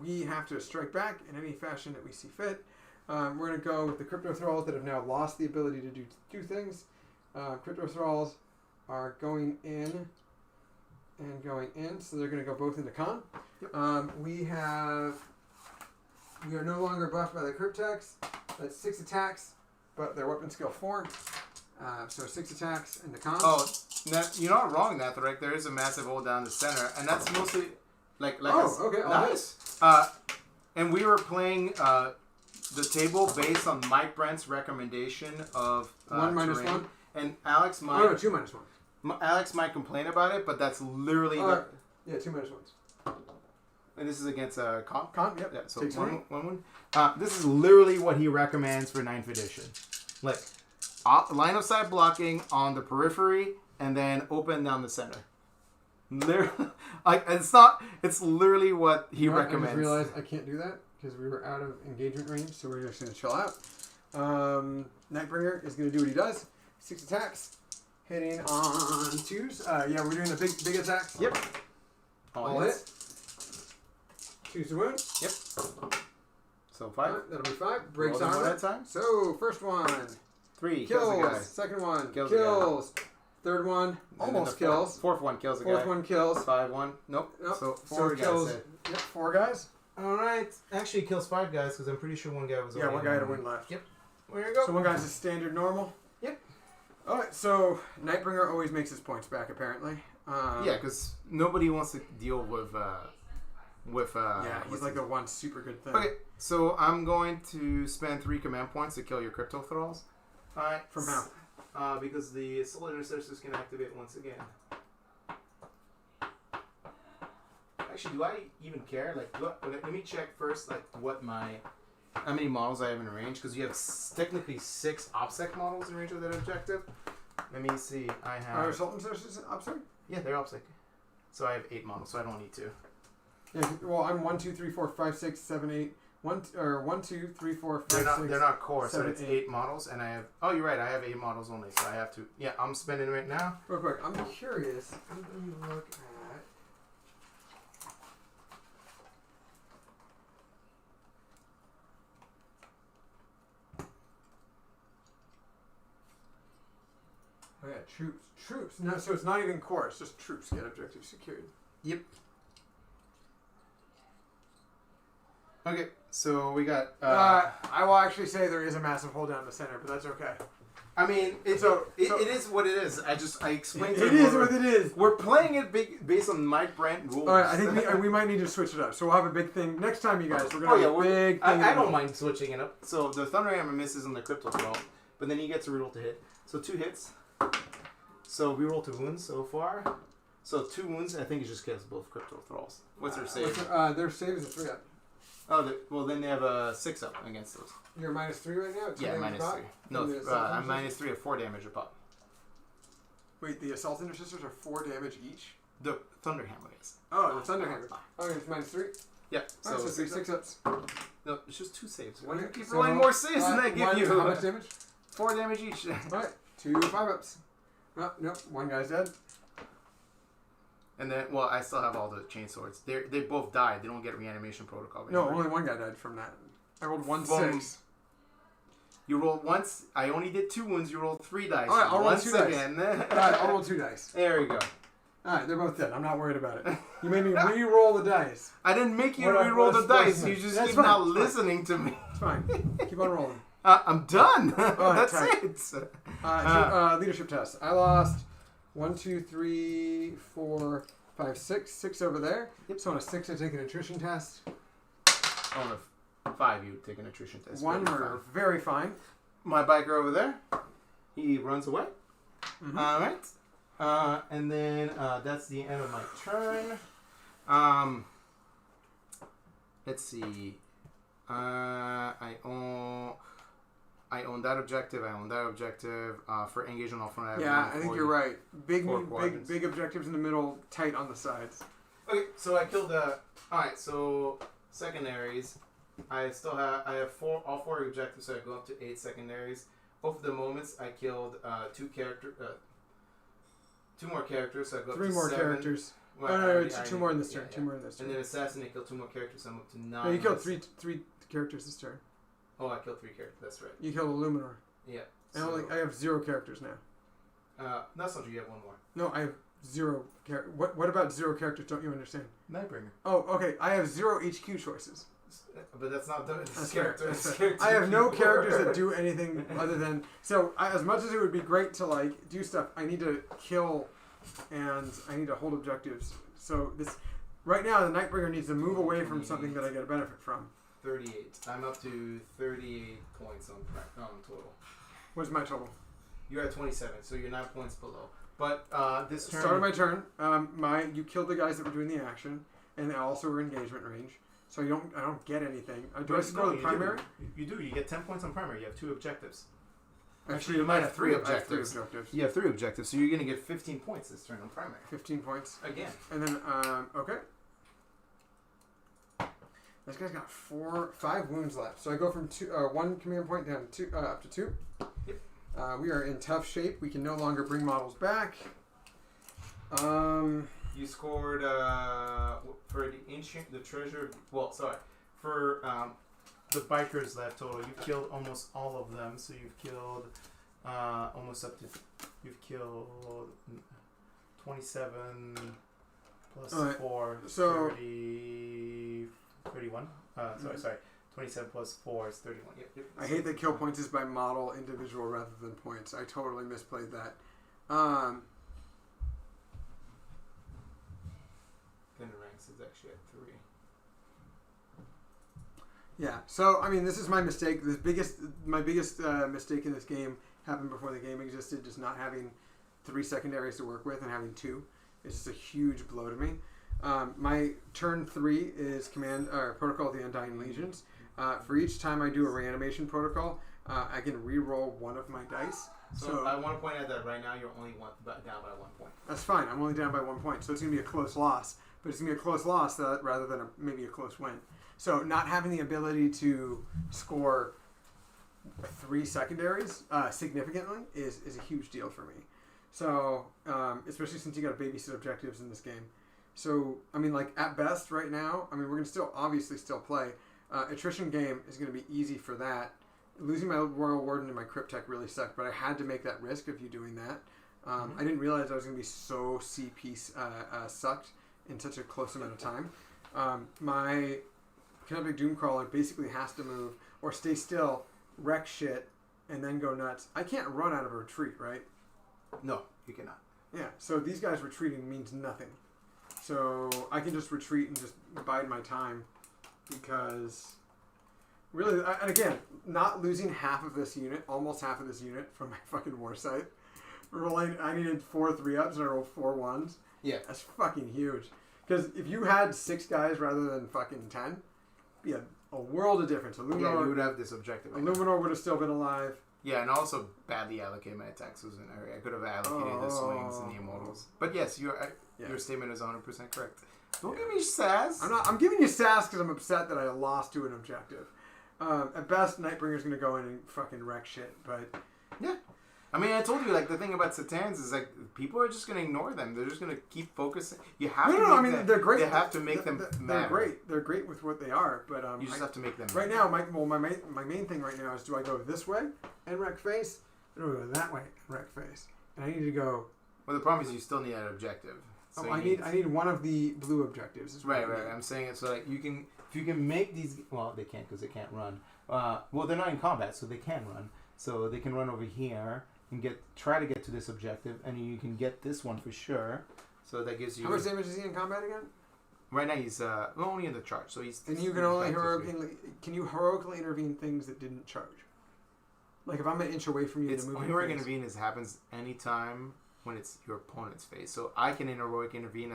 We have to strike back in any fashion that we see fit. We're going to go with the Crypto Thralls that have now lost the ability to do things. Crypto Thralls are going in and going in, so they're going to go both into con. Yep. We are no longer buffed by the Cryptex. That's 6 attacks, but their weapon skill 4. So 6 attacks in the con. Oh, you're not wrong, Natharek. There is a massive hole down the center, and that's mostly like. Okay. Nice. And we were playing the table based on Mike Brent's recommendation of 1 minus terrain. 1. And Alex might. Oh, no, 2 minus 1. Alex might complain about it, but that's literally. Yeah, 2 minus 1s. And this is against con. Con, yep. Yeah, so Takes 1 wound. This is literally what he recommends for 9th edition. Like, line of sight blocking on the periphery, and then open down the center. Literally, like it's literally what he recommends. I just realized I can't do that because we were out of engagement range, so we're just going to chill out. Nightbringer is going to do what he does. 6 attacks, hitting on 2s. Yeah, we're doing the big attacks. Yep. All hit. 2's the wound. Yep. So 5. That'll be 5. Breaks Roll them one armor. at a time. So first one 3 kills the guy. kills. Second one Kills kills. the Third one And then almost the kills. Fourth one kills the guy. Fourth one kills. 5-1. Nope. So 4 guys. kills. Said. Yep, 4 guys. All right. Actually, it kills 5 guys because I'm pretty sure 1 guy was. Yeah, 1 guy had a win left. Yep. There you go. So 1 guy's a standard normal. Yep. All right. So Nightbringer always makes his points back apparently. Yeah, because nobody wants to deal with. Yeah, he's like the one super good thing. Okay, so I'm going to spend 3 command points to kill your Crypto Thralls. Alright. From how? Because the Soul Intercessors can activate once again. Actually, do I even care? Like, let me check first, like, how many models I have in range, because you have technically 6 OPSEC models in range of that objective. Let me see. I have. Are Sultan Sisters OPSEC? Yeah, they're OPSEC. So I have 8 models, so I don't need to. Yeah, well, I'm 1, 2, 3, 4, 5, 6, 7, 8. 1, 2, 3, 4, 5, They're not. 6, They're not core. So 7, it's 8 models, and I have. Oh, you're right. I have 8 models only, so I have to. Yeah, I'm spending right now. Real quick, I'm curious. I'm going to look at. Oh yeah, troops. Troops. No, so it's not even core. It's just troops get objective secured. Yep. Okay, so we got. I will actually say there is a massive hole down the center, but that's okay. I mean, it is what it is. I explained. It is what it is. We're playing it based on my brand rules. All right, I think we might need to switch it up. So we'll have a big thing next time, you guys. We're gonna have a big thing. I don't mind switching it up. So the Thunderhammer misses on the Crypto Throw, but then he gets a reroll to hit. So 2 hits. So we roll 2 wounds so far. So 2 wounds. I think it just gets both Crypto Throws. What's their save? Their save is a 3 up. Oh, well then they have a 6 up against those. You're -3 right now? Yeah, -3. No, I'm -3 of 4 damage a pop. Wait, the Assault Intercessors are 4 damage each? The Thunderhammer is. Oh, the Thunderhammer. Oh, it's -3? Yeah, So 6 ups. No, it's just 2 saves. Why do you keep So, rolling more saves than I give you? How much damage? 4 damage each. Alright, 2 5-ups. Oh, nope, one guy's dead. And then, well, I still have all the chain swords. They both died. They don't get reanimation protocol. No, only one guy died from that. I rolled 1 Boom. 6. You rolled once. I only did 2 wounds. You rolled 3 dice. Alright, I'll roll once 2 dice. again. Alright, I'll roll 2 dice. There we go. Alright, they're both dead. I'm not worried about it. You made me re-roll the dice. I didn't make you What re-roll the what dice. You just That's keep fine, not it's fine. listening to me. It's fine. Keep on rolling. I'm done. That's tight. it. Leadership test. I lost 1, 2, 3, 4, 5, 6. 6 over there. Yep. So on a 6, I take an attrition test. On a 5, you take an attrition test. 1, Very we're fine. very fine. My biker over there. He runs away. Mm-hmm. All right. And then that's the end of my turn. Let's see. I own that objective. I own that objective. For engage on all front. Yeah, I think you're right. Big quadrants. objectives in the middle, tight on the sides. Okay, so I killed the. All right, so secondaries. I have all 4 objectives, so I go up to 8 secondaries. Both of the moments I killed 2 more characters, so I go up 3 to more 7. characters. Well, No, it's 2 more in this turn. yeah. 2 more in this turn. And then assassinate killed 2 more characters, so I'm up to 9. No, you killed three characters this turn. Oh, I killed 3 characters. That's right. You killed a Luminor. Yeah. And I have 0 characters now. That's not true. You have 1 more. No, I have 0 characters. What about 0 characters? Don't you understand? Nightbringer. Oh, okay. I have 0 HQ choices. But that's not the That's character. fair, It's that's fair. character I have no keyword. characters that do anything other than as much as it would be great to like do stuff, I need to kill and I need to hold objectives. So this right now the Nightbringer needs to move away from something that I get a benefit from. 38. I'm up to 38 points on total. What's my total? You're at 27, so you're 9 points below. But this turn. Start of my turn. You killed the guys that were doing the action, and they also were engagement range. So I don't get anything. Do I score the primary? You do. You get 10 points on primary. You have 2 objectives. Actually, you might have 3 I have 3 objectives. objectives. You have 3 objectives, so you're going to get 15 points this turn on primary. 15 points. Again. And then, okay. This guy's got 5 wounds left. So I go from 1 command point down to up to 2. Yep. We are in tough shape. We can no longer bring models back. You scored for the treasure. Well, sorry, for the bikers left total. You've killed almost all of them. So you've killed almost up to. You've killed 27 plus All right. 4, So 31. Sorry. 27 plus 4 is 31. Yep. I hate that kill points is by model individual rather than points. I totally misplayed that. Then the ranks is actually at 3. Yeah. So I mean, this is my mistake. My biggest mistake in this game happened before the game existed. Just not having 3 secondaries to work with and having 2. It's just a huge blow to me. My turn 3 is Protocol of the Undying Legions. For each time I do a reanimation protocol, I can re-roll one of my dice. So I want to point out that right now you're only down by 1 point. That's fine. I'm only down by 1 point, so it's going to be a close loss. But it's going to be a close loss rather than maybe a close win. So not having the ability to score 3 secondaries significantly is a huge deal for me. So, especially since you got to babysit objectives in this game. So, I mean, like, at best right now, I mean, we're going to still obviously play. Attrition game is going to be easy for that. Losing my Royal Warden and my Cryptech really sucked, but I had to make that risk of you doing that. I didn't realize I was going to be so CP sucked in such a close amount of time. My Kinetic Doomcrawler basically has to move or stay still, wreck shit, and then go nuts. I can't run out of a retreat, right? No, you cannot. Yeah, so these guys retreating means nothing. So I can just retreat and just bide my time because really, and again, not losing half of this unit, almost half of this unit from my fucking war site. I needed 4 3-ups and I rolled 4 1s. Yeah. That's fucking huge. Because if you had 6 guys rather than fucking 10, it'd be a world of difference. Yeah, you would have this objective. Illuminor would have still been alive. Yeah, and also badly allocated my attacks was an area. I could have allocated the swings and the immortals. But yes, your statement is 100% correct. Don't give me sass. I'm giving you sass because I'm upset that I lost to an objective. At best, Nightbringer's going to go in and fucking wreck shit, but... Yeah. I mean, I told you, like, the thing about Satans is, like, people are just going to ignore them. They're just going to keep focusing. You have to make them... they're great. They have to make them matter. They're great. They're great with what they are, but... you just have to make them right now, my main thing right now is, do I go this way and wreck face? Or do I go that way and wreck face? And I need to go... Well, the problem is you still need an objective. So I need one of the blue objectives. Right. I'm saying it so, like, you can... If you can make these... Well, they can't because they can't run. Well, they're not in combat, so they can run. So they can run over here and try to get to this objective, and you can get this one for sure. So that gives you... How much damage is he in combat again? Right now he's only in the charge, so he's... And you can only heroically intervene things that didn't charge. Like if I'm an inch away from you, heroic intervene happens anytime when it's your opponent's phase. So I can heroic intervene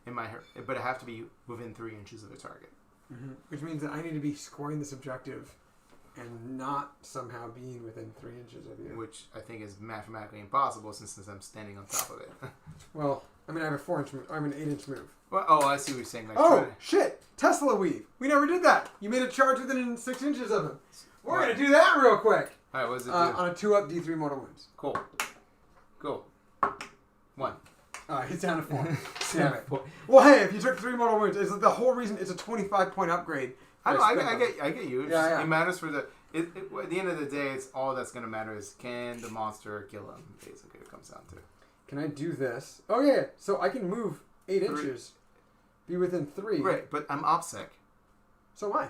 but I have to be within 3 inches of the target. Mm-hmm. Which means that I need to be scoring this objective and not somehow being within 3 inches of you. Which I think is mathematically impossible since I'm standing on top of it. Well, I mean, I have a 4-inch move. I'm an 8-inch move. Well, I see what you're saying. Like, shit! Tesla weave. We never did that. You made a charge within 6 inches of him. We're going to do that real quick. All right, what does it do? On a 2-up D3 mortal wounds. Cool. 1. He's down to 4. Damn it. Well, hey, if you took 3 mortal wounds, it's the whole reason it's a 25-point upgrade. I get you. Yeah. It matters for at the end of the day, it's all that's going to matter is can the monster kill him, basically, it comes down to. Can I do this? Oh, yeah. So I can move 8 inches. Be within 3. Right, but I'm OPSEC. So am I.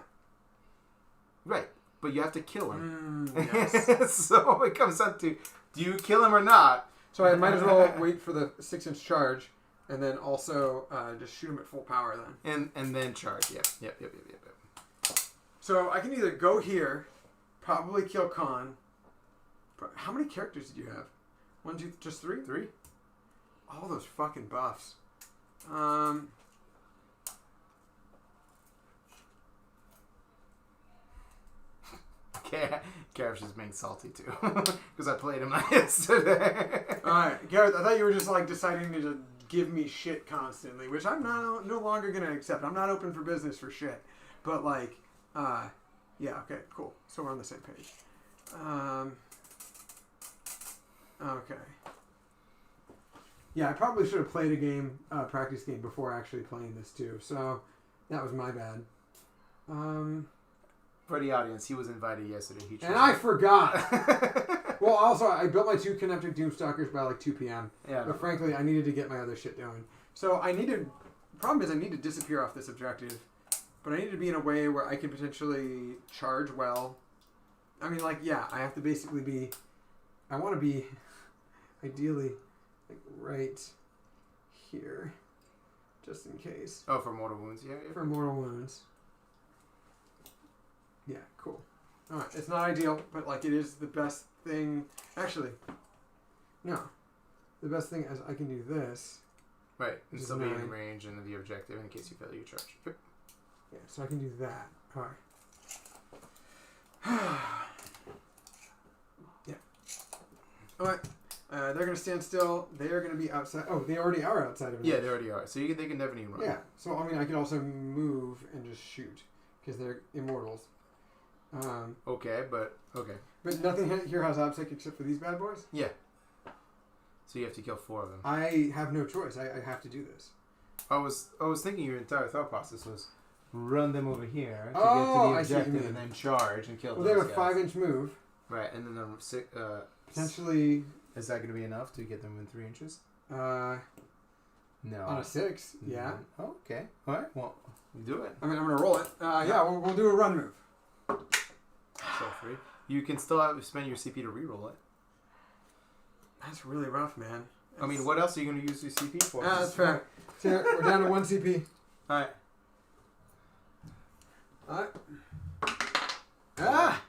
Right, but you have to kill him. Yes. So it comes down to, do you kill him or not? So I might as well wait for the 6-inch charge, and then also just shoot him at full power then. And then charge. Yep. So I can either go here, probably kill Khan. How many characters did you have? 1, 2, just 3? 3. All those fucking buffs. Gareth's just being salty too because I played him yesterday. Alright, Gareth, I thought you were just like deciding to just give me shit constantly, which I'm no longer gonna accept. I'm not open for business for shit. But like, yeah, okay, cool. So we're on the same page. Okay. Yeah, I probably should have played a game, practice game before actually playing this too. So that was my bad. For the audience, he was invited yesterday. And I forgot. Well, also, I built my 2 Kinetic Doomstalkers by like 2 p.m. Yeah. But frankly, I needed to get my other shit doing. So the problem is I need to disappear off this objective. But I need to be in a way where I can potentially charge well. I mean, like, yeah, I have to basically be... I want to be, ideally, like, right here. Just in case. Oh, for mortal wounds, yeah. For mortal wounds. Yeah, cool. Alright, it's not ideal, but, like, it is the best thing... Actually, no. The best thing is I can do this. Right, and still be in range and the objective in case you fail your charge. Yeah, so I can do that. Alright. Yeah. Alright. They're going to stand still. They are going to be outside. Oh, they already are outside of it. Yeah, they already are. So they can definitely run. Yeah. So, I mean, I could also move and just shoot. Because they're immortals. Okay, but... Okay. But nothing here has obstacle except for these bad boys? Yeah. So you have to kill 4 of them. I have no choice. I have to do this. I was thinking your entire thought process was Run them over here to Oh, I get see to what the you objective mean. and then charge and kill Well, those they have a guys. 5-inch move. right, and then Potentially Is that going to be enough to get them in 3 inches? on No. a 6. Yeah. Oh, okay. All right. Well, do it. I mean, I'm going to roll it. Yeah, we'll do a run move. So free. You can still spend your CP to reroll it. That's really rough, man. I mean, what else are you going to use your CP for? That's fair. So we're down to 1 CP. All right. Alright. Ah!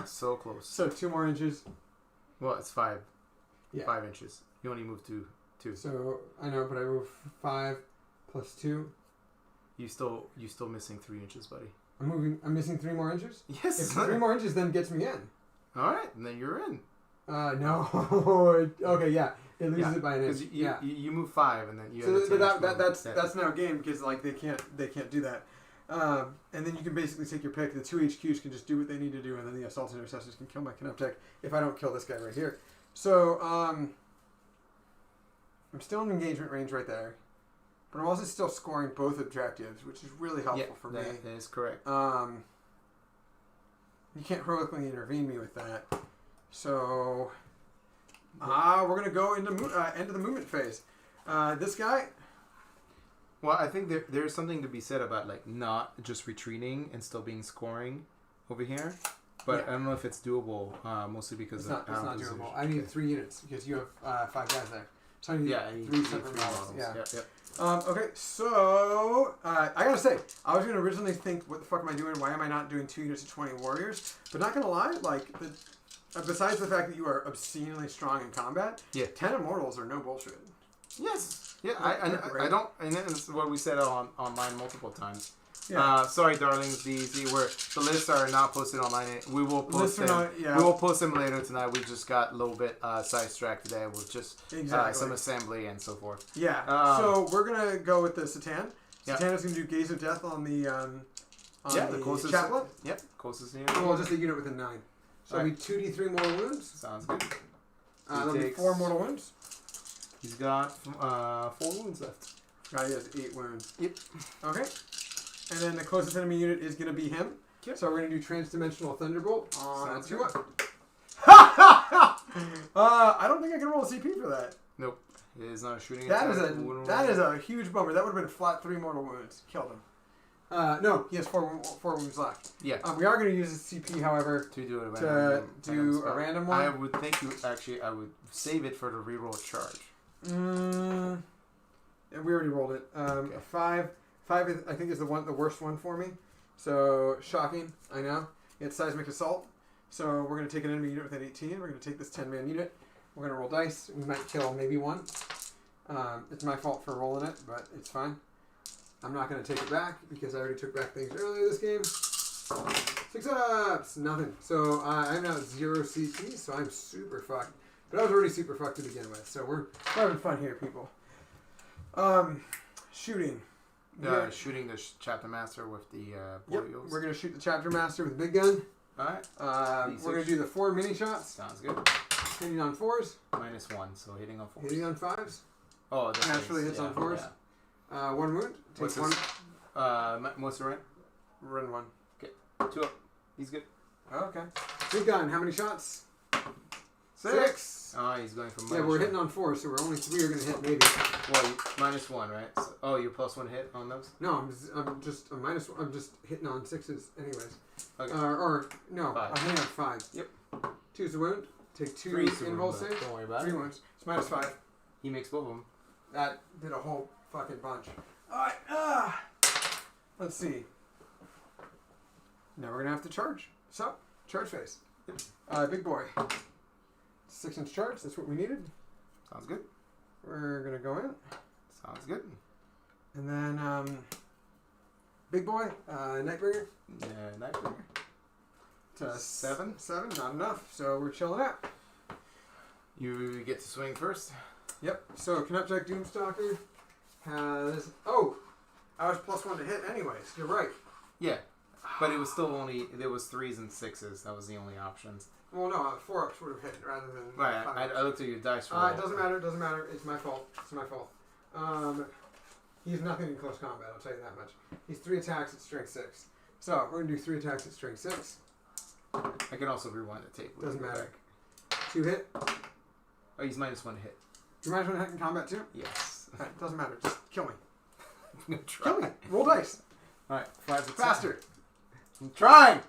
So close. So 2 more inches. Well, it's 5. Yeah. 5 inches. You only move 2. So I know, but I move 5 plus 2. You still missing 3 inches, buddy. I'm missing 3 more inches? Yes. If 3 more inches then gets me in. All right, and then you're in. No. Okay, yeah. It loses it by an inch. You move 5, and then you. So have a 10 inch that's now a game because like they can't do that. And then you can basically take your pick. The 2 HQs can just do what they need to do, and then the assault intercessors can kill my Canoptech if I don't kill this guy right here. So I'm still in engagement range right there, but I'm also still scoring both objectives, which is really helpful for me. That is correct. You can't heroically intervene me with that. So we're gonna go into end of the movement phase. This guy. Well, I think there's something to be said about like not just retreating and still being scoring over here, but I don't know if it's doable. Mostly because It's not doable. I need 3 units because you have 5 guys there. So I need I need 3 3 separate models. Yeah. Yep. Okay, so I gotta say, I was gonna originally think, what the fuck am I doing? Why am I not doing 2 units of 20 warriors? But not gonna lie, like besides the fact that you are obscenely strong in combat, 10 immortals are no bullshit. Yes. Yeah. I don't. And this is what we said online multiple times. Yeah. Sorry, darlings. The lists are not posted online. We will post them. We will post them later tonight. We just got a little bit sidetracked today with just some assembly and so forth. Yeah. So we're gonna go with the Satan. Yeah. Satan is gonna do Gaze of Death on the the closest chaplain. Yep. Closest unit. Well, just a unit within 9. So it'll be 2d3 mortal wounds. Sounds good. There'll be 4 mortal wounds. He's got 4 wounds left. He has 8 wounds. Yep. Okay. And then the closest enemy unit is going to be him. Yep. So we're going to do Transdimensional Thunderbolt on Sounds 2 good. up. I don't think I can roll a CP for that. Nope. It is not a shooting That attack. is a huge bummer. That would have been flat 3 mortal wounds. Killed him. No, he has 4 wounds left. Yeah. We are going to use his CP, however, To do a random one. I would think I would save it for the reroll charge. Yeah, we already rolled it. Okay. 5 is, I think, is the worst one for me. So shocking, I know. It's seismic assault. So we're going to take an enemy unit with an 18. We're going to take this 10-man unit. We're going to roll dice. We might kill maybe 1. It's my fault for rolling it, but it's fine. I'm not going to take it back because I already took back things earlier this game. 6 ups, nothing. So I'm now at 0 CP, so I'm super fucked. But I was already super fucked to begin with. So we're having fun here, people. Shooting. Shooting the chapter master with the Yep, boils. we're going to shoot the chapter master with the big gun. Alright. We're going to do the 4 mini shots. Sounds good. Hitting on 4s. -1, so hitting on 4s. Hitting on 5s. Oh, that Naturally hits on 4s. Yeah. 1 wound. What's Takes 1. What's the rank? Run 1. 2 up. He's good. Okay. Big gun. How many shots? 6. 6. Oh, he's going from Yeah, we're hitting on 4, so we're only 3 are going to hit maybe. Well, -1, right? So, you're +1 hit on those? No, I'm just a -1. I'm just hitting on 6s anyways. Okay. No, 5. I'm hitting on 5. Yep. 2's the wound. Take 2 3's the invulse wound, saves. don't worry about 3 it. wounds. It's -5. He makes both of them. That did a whole fucking bunch. Alright, let's see. Now we're gonna have to charge. So, charge phase. Big boy. 6-inch charge, that's what we needed. Sounds good. We're gonna go in. Sounds good. And then, big boy, Nightbringer. Nightbringer. To 7? 7, not enough, so we're chilling out. You get to swing first. Yep. So Knapjack Doomstalker has. Oh, I was +1 to hit anyways. You're right. Yeah, but it was still only there was 3s and 6s. That was the only options. Well, no, 4-ups would have hit rather than. Right. 5-ups. I looked at your dice roll. It doesn't matter. It doesn't matter. It's my fault. It's my fault. He's nothing in close combat. I'll tell you that much. He's 3 attacks at strength 6. So we're gonna do 3 attacks at strength 6. I can also rewind the tape. Doesn't matter. 2 hit. Oh, he's -1 to hit. You mind if I hit in combat too? Yes. Alright, doesn't matter. Just kill me. I'm gonna try. Kill me. Roll dice. All right, 5 Faster. I'm trying.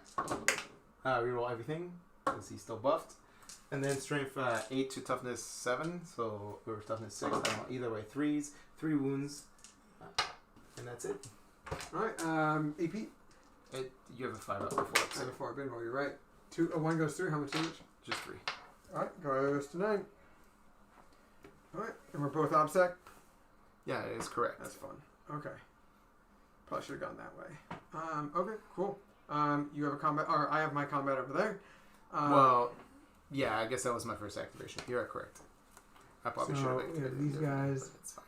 Reroll everything because he's still buffed, and then strength 8 to toughness 7. So or toughness 6. I don't know. Either way, 3s, 3 wounds, and that's it. Alright. AP. You have a 5 up before. I have a 4. Bingo. You're right. 1 goes through. How much damage? Just 3. Alright. Goes to 9. Alright. And we're both obsec. Yeah, it is correct. That's fun. Okay. Probably should have gone that way. Okay, cool. You have a combat, or I have my combat over there. Well, yeah, I guess that was my first activation. You're correct. I probably should have activated these it, guys. but it's fine.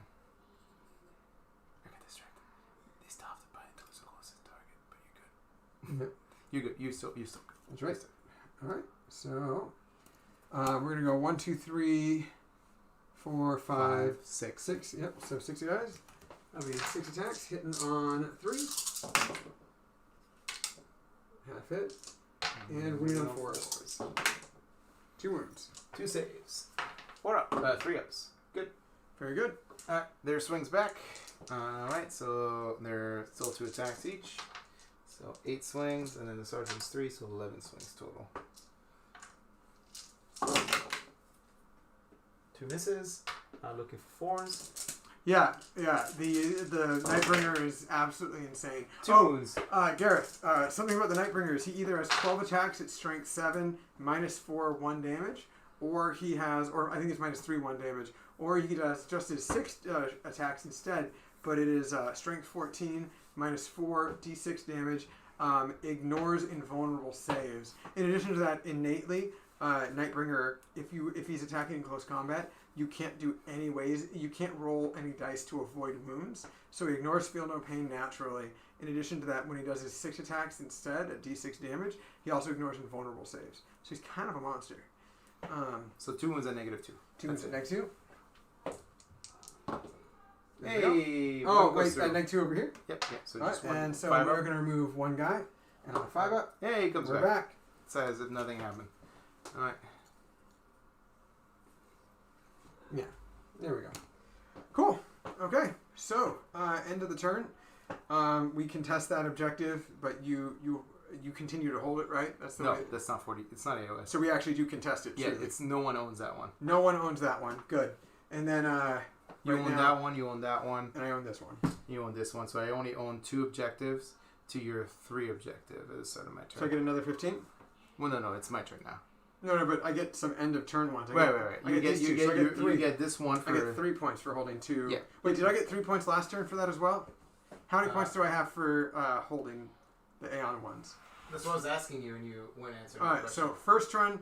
I got distracted. They stopped it by until it's the closest target, but you're good. Yep. You're good. You still good. That's right. All right. So we're gonna go 1, 2, 3, 4, 5, 6. 6. Yep. So 60 guys. That'll be 6 attacks, hitting on 3. Half hit. And wounded on 4s. 2 wounds. 2 saves. 4 up. 3 ups. Good. Very good. Their swings back. Alright, so they're still 2 attacks each. So 8 swings, and then the sergeant's 3, so 11 swings total. 2 misses. Looking for 4s. Yeah. The Nightbringer is absolutely insane. 2 wounds. Gareth, something about the Nightbringer is he either has 12 attacks at strength 7, -4, 1 damage, or he has, or I think it's -3, 1 damage, or he does just his 6 attacks instead, but it is strength 14, -4, d6 damage, ignores invulnerable saves. In addition to that, innately, Nightbringer, if he's attacking in close combat, you can't do any ways. You can't roll any dice to avoid wounds. So he ignores feel no pain naturally. In addition to that, when he does his 6 attacks instead at d6 damage, he also ignores invulnerable saves. So he's kind of a monster. So 2 wounds at -2. 2 wounds at -2. Hey! Oh, wait, at -2 over here? Yep. So All just right, 1. and so 5 we're up. going to remove 1 guy. And on a 5 up, Hey, he comes we're back. back. It's as if nothing happened. Alright. Yeah, there we go. Cool. Okay, so end of the turn. We contest that objective, but you continue to hold it, right? That's the No, way. that's not 40. It's not AOS. So we actually do contest it. Yeah, truly. it's no one owns that one. No one owns that one. Good. And then You right own now- that one, you own that one, and I own this one. you own this one. So I only own 2 objectives to your 3 objective at the start of my turn. So I get another 15. Well, no, it's my turn now. No, but I get some end of turn ones. Wait. I You get get these two, so I get 3. you get this one for. I get 3 points for holding 2. Yeah. Wait, did I get 3 points last turn for that as well? How many points do I have for holding the Aeon ones? That's what I was asking you, and you went answering. All right. So first turn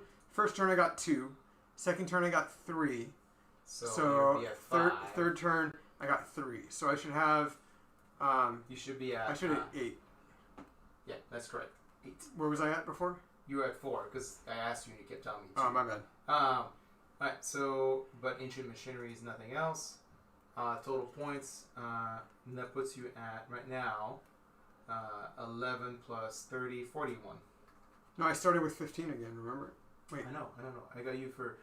I got 2. Second turn I got 3. So you'd be at 5. third turn I got 3. So I should have. You should be at. I should have 8. Yeah, that's correct. 8. Where was I at before? You were at 4 because I asked you and you kept telling me 2. Oh, my bad. Alright, so, but ancient machinery is nothing else. Total points, and that puts you at, right now, 11 plus 30, 41. No, I started with 15 again, remember? Wait. I know. I got you for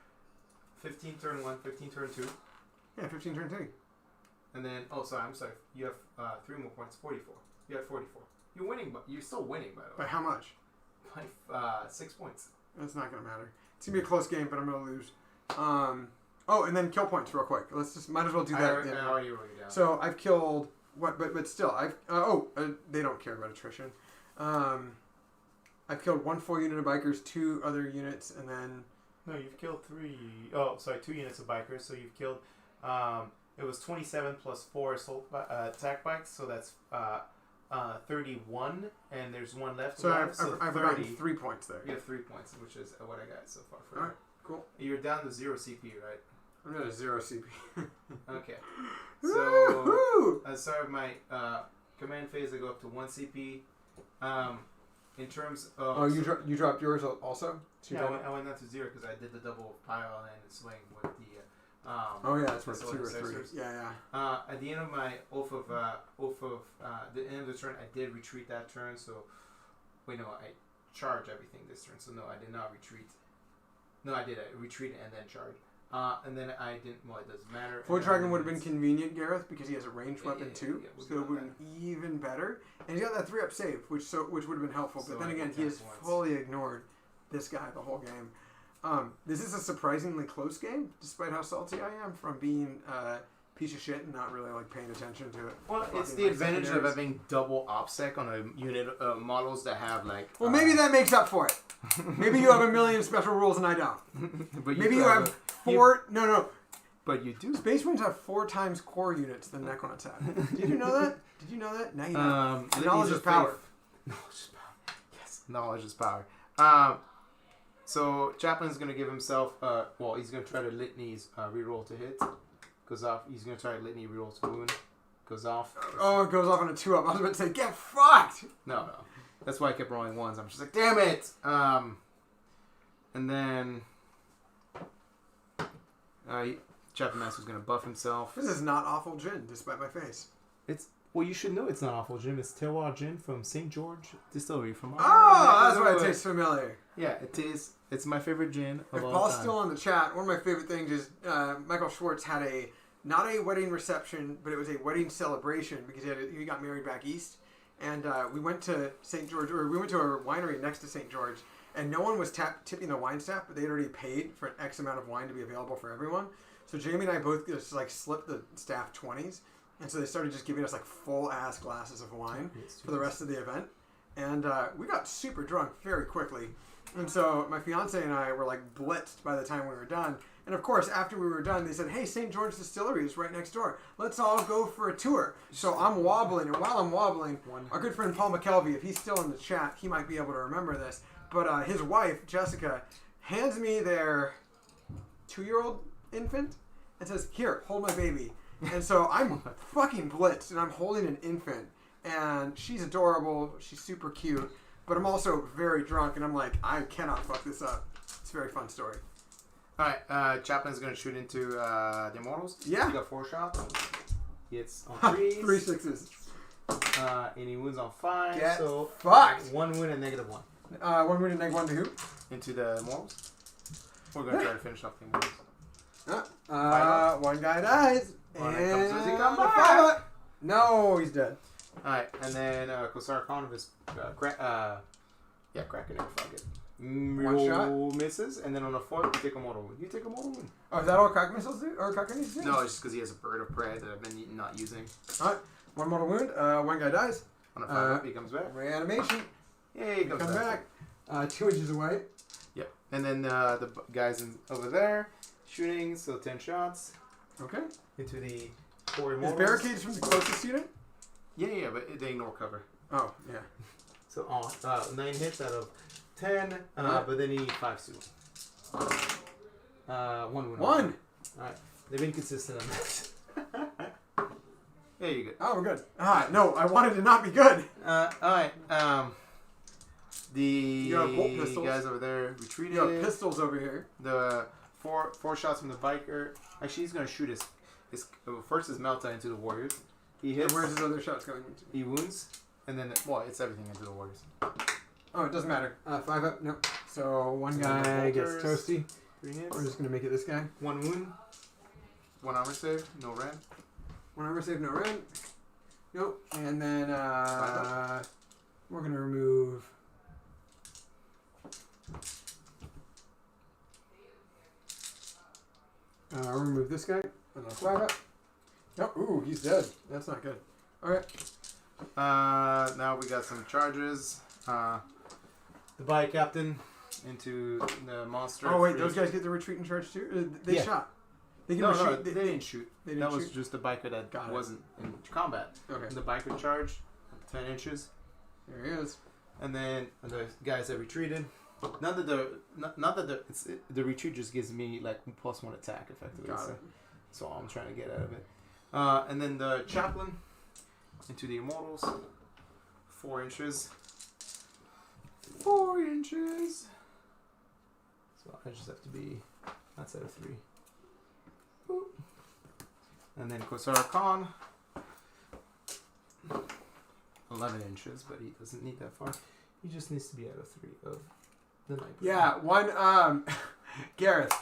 15 turn 1, 15 turn 2. Yeah, 15 turn 2. And then, I'm sorry. You have 3 more points, 44. You have 44. You're winning, but you're still winning, by the way. By how much? By 6 points. That's not going to matter. It's going to be a close game, but I'm going to lose. And then kill points real quick. Let's just, might as well do that. I already wrote it down. So I've killed, but still, they don't care about attrition. I've killed 1 full unit of bikers, 2 other units, and then... No, you've killed 3. 2 units of bikers. So you've killed. It was 27 plus 4 assault attack bikes. So that's 31, and there's 1 left. So alive, I've gotten 3 points there. You have 3 points, which is what I got so far for All right. Cool. You're down to 0 CP, right? I'm at a 0 CP. Okay. Woo-hoo! So, as start of my command phase, I go up to 1 CP. In terms of... Oh, you dropped yours also? So yeah, I went down to 0 because I did the double pile and swing with the... oh yeah, that's right. 2 or 3. Yeah. At the end of my the end of the turn, I did retreat that turn. So, wait, no, I charge everything this turn. So no, I did not retreat. No, I did. I retreat and then charge. And then I didn't. Well, it doesn't matter. Void Dragon would have been convenient, Gareth, because he has a ranged weapon too, yeah, so it would have been even better. And he's got that 3-up save, which would have been helpful. But then again, he has fully ignored this guy the whole game. This is a surprisingly close game, despite how salty I am from being a piece of shit and not really like paying attention to it. Well, it's the advantage of having double OPSEC on a unit models that have like. Well, maybe that makes up for it. Maybe you have a million special rules and I don't. But maybe you have 4. No. But you do. Space Marines have 4 times core units than Necrons have. Did you know that? Did you know that? Now you know. Knowledge is power. Knowledge is power. Yes, knowledge is power. So Chaplain's gonna give himself. Well, he's gonna try to litany's reroll to hit. Goes off. He's gonna try litany reroll to wound. Goes off. Oh, it goes off on a 2-up. I was about to say, get fucked. No. That's why I kept rolling 1s. I'm just like, damn it. And then. Chaplain Master's gonna buff himself. This is not awful gin, despite my face. Well, you should know it's not awful gin. It's terroir gin from St. George Distillery from. That's why it tastes familiar. Yeah, it tastes. It's my favorite gin of if all Paul's time. still on the chat, one of my favorite things is Michael Schwartz had not a wedding reception, but it was a wedding celebration because he got married back east, and we went to St. George, or we went to a winery next to St. George, and no one was tipping the wine staff, but they had already paid for an X amount of wine to be available for everyone. So Jamie and I both just like slipped the staff 20s, and so they started just giving us like full ass glasses of wine for the rest of the event, and we got super drunk very quickly. And so my fiance and I were like blitzed by the time we were done. And of course, after we were done, they said, hey, St. George Distillery is right next door. Let's all go for a tour. So I'm wobbling. And while I'm wobbling, our good friend Paul McKelvey, if he's still in the chat, he might be able to remember this. But his wife, Jessica, hands me their 2-year-old infant and says, here, hold my baby. And so I'm fucking blitzed and I'm holding an infant. And she's adorable. She's super cute. But I'm also very drunk, and I'm like, I cannot fuck this up. It's a very fun story. Alright, Chaplin's going to shoot into the Immortals. Yeah. He got 4 shots. He hits on 3s. 3 6s. And he wounds on 5. Get so fucked. 1 wound and negative 1. 1 wound and negative 1 to who? Into the Immortals. We're going to try to finish off the Immortals. One guy dies. Does he come a back? 5-up. No, he's dead. Alright, and then Kosar Khan of his Kraken, fuck it. One shot? Misses, and then on a 4th, you take a mortal wound. You take a mortal wound. Oh, is that all crack missiles do? Or crack missiles do? No, it's just because he has a bird of prey that I've been not using. Alright, 1 mortal wound. 1 guy dies. On a 5 he comes back. Reanimation. Yeah, he comes back. 2 inches away. Yep. And then the guys over there shooting, so 10 shots. Okay. Into the 4 immortals. Is barricades from the closest unit? Yeah, but they ignore cover. Oh, yeah. So 9 hits out of 10, but then you need 5 suit. 1 wound. 1! Alright. They've been consistent on that. Yeah, you're good. Oh, we're good. No, I wanted to not be good. Alright. The bolt pistols. guys over there retreated. You have pistols over here. The 4 shots from the biker. Actually, he's going to shoot his first his Melta into the warriors. He hits. And where's his other shots going into? He wounds, and then it's everything into the warriors. Oh, it doesn't matter. 5 up. Nope. So 1 guy gets toasty. 3 hits. We're just gonna make it this guy. 1 wound. 1 armor save. No red. 1 armor save. No red. Nope. And then we're gonna remove. We'll remove this guy. And 5 up. Nope. Ooh, he's dead. That's not good. All right. Now we got some charges. The bike captain into the monster. Oh wait, those guys get the retreat and charge too. They shot. They no, shoot. They didn't shoot. They didn't that shoot? was just the biker that wasn't in combat. Okay. The biker charged 10 inches. There he is. And then the guys that retreated Not that the retreat just gives me like +1 attack effectively. Got so it. that's all I'm trying to get out of it. And then the chaplain into the immortals. 4 inches. 4 inches. So I just have to be outside of 3. Boop. And then Kosar Khan. 11 inches, but he doesn't need that far. He just needs to be out of 3 of the night. Yeah, one, Gareth.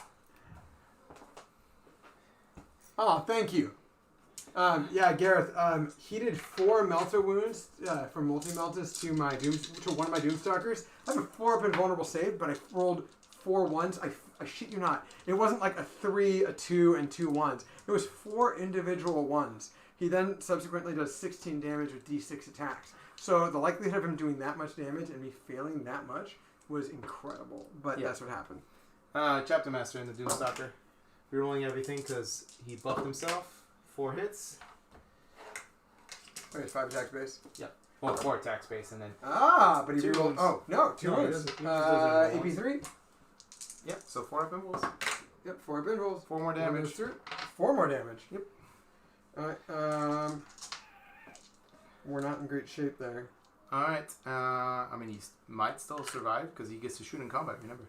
Oh, thank you. Yeah, Gareth, he did 4 Melter wounds from multi-meltas to one of my Doomstalkers. I have a 4-up invulnerable save, but I rolled 4 ones. I shit you not. It wasn't like a 3, a 2, and 2 ones. It was 4 individual ones. He then subsequently does 16 damage with D6 attacks. So the likelihood of him doing that much damage and me failing that much was incredible. But that's what happened. Chapter Master in the Doomstalker. Rerolling everything because he buffed himself. 4 hits. Wait, it's 5 attack base? Yep. Well, 4 attack space and then... But he 2 rerolled... wounds. Oh, no, 2 No, he wounds. doesn't- he just does it AP3? Yep, so 4 up impulse. Yep, 4 bin rolls. 4 more damage. 4 more damage. Yep. Alright, we're not in great shape there. Alright, I mean, he might still survive because he gets to shoot in combat, remember.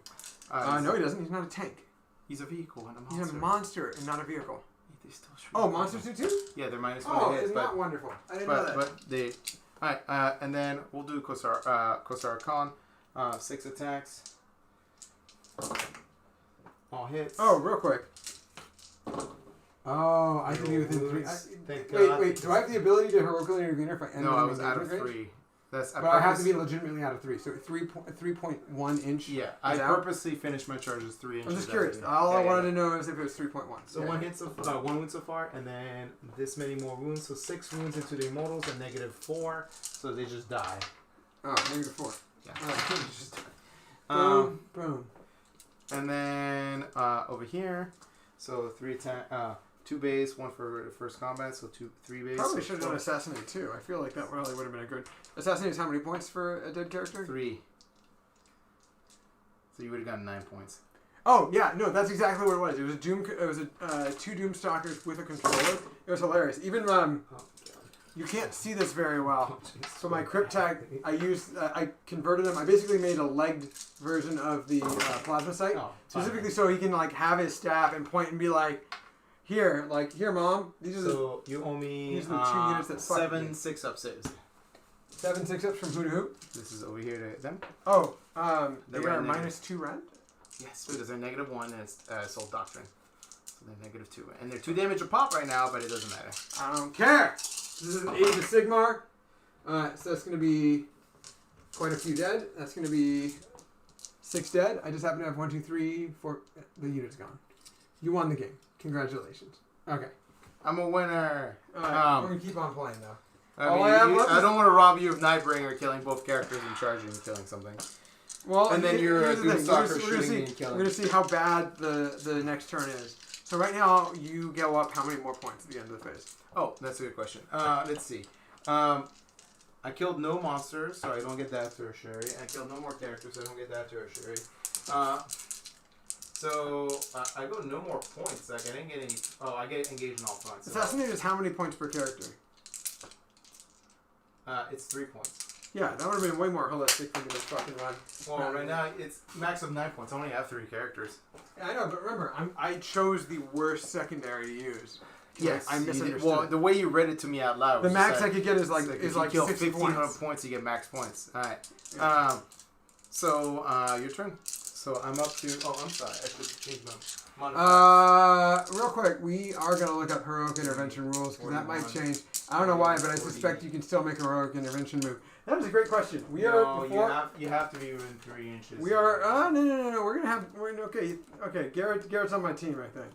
No, he doesn't. He's not a tank. He's a vehicle and a monster. He's a monster and not a vehicle. They still shoot Oh, in monsters combat. do too? Yeah, they're -1 Oh, hits, isn't but... that wonderful? I didn't know that. But they... Alright, and then we'll do Kosar Khan. 6 attacks. All hits. Oh, real quick. Oh, I can be within 3. Thank God. Wait. Do I have the ability to heroically intervene if I end No, within I was out of engagement range? 3. That's But I have to be legitimately out of 3. So 3.1 inch. Yeah, I out? purposely finished my charges 3 inches. I'm just curious. out. All Yeah, I wanted yeah. to know is if it was 3.1. So 1 hit one wound so far, and then this many more wounds. So 6 wounds into the immortals and -4. So they just die. Oh, -4. Yeah. Boom. Boom. And then over here, so 3 attack, 2 base, 1 for first combat, so 3 base. Probably so should have done Assassinate too. I feel like that really would have been a good... Assassinate is how many points for a dead character? 3. So you would have gotten 9 points. Oh, yeah. No, that's exactly what it was. It was a 2 Doomstalkers with a controller. It was hilarious. Even... You can't see this very well. So my crypt tag, I converted him. I basically made a legged version of the plasma sight. Specifically so he can like have his staff and point and be like, here, mom. These are So you owe me these are the 2 units that fuck 7 me. 6-up saves. 7 6-ups from who to who? This is over here to them. Oh, They're they are right there. -2 rend? Yes, because they're -1 and it's Soul Doctrine. So they're -2. And they're 2 damage a pop right now, but it doesn't matter. I don't care. This is an Age of Sigmar. So that's going to be quite a few dead. That's going to be 6 dead. I just happen to have 1, 2, 3, 4. The unit's gone. You won the game. Congratulations. Okay. I'm a winner. We're going to keep on playing, though. I don't want to rob you of Nightbringer killing both characters and charging and killing something. Well, and then you're a Doomstalker shooting me and We're killing. going to see how bad the next turn is. So right now, you go up how many more points at the end of the phase? Oh, that's a good question. Let's see. I killed no monsters, so I don't get that tertiary. I killed no more characters, so I don't get that tertiary. So I go no more points. Like I didn't get any. Oh, I get engaged in all fronts. So Assassinate is how many points per character? it's 3 points. Yeah, that would have been way more holistic for me to fucking run. Well, right now it's max of 9 points. I only have 3 characters. I know, but remember, I chose the worst secondary to use. Yes, I misunderstood. Well, the way you read it to me out loud. The was max just I could get is like if you kill 6 1,500 points. points, you get max points. All right. Yeah. So your turn. So I'm up to. Oh, I'm sorry. I should change my modifier. Real quick, we are going to look up heroic intervention rules because that might change. I don't know why, but I suspect you can still make a heroic intervention move. That was a great question. We are before. You have to be within 3 inches. We are. No. We're gonna have. Okay. Garrett's on my team, I think.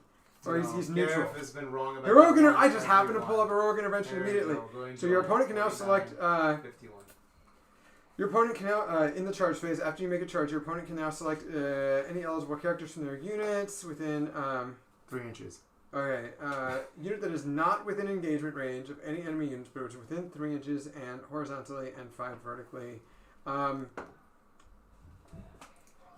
Or he's neutral. Gareth has been wrong about Heroic that. I just happened to pull up heroic intervention immediately. So your opponent can now select. 51. Your opponent can now, in the charge phase, after you make a charge, your opponent can now select any eligible characters from their units within. 3 inches. Okay. Unit that is not within engagement range of any enemy units, but is within 3 inches and horizontally and 5 vertically.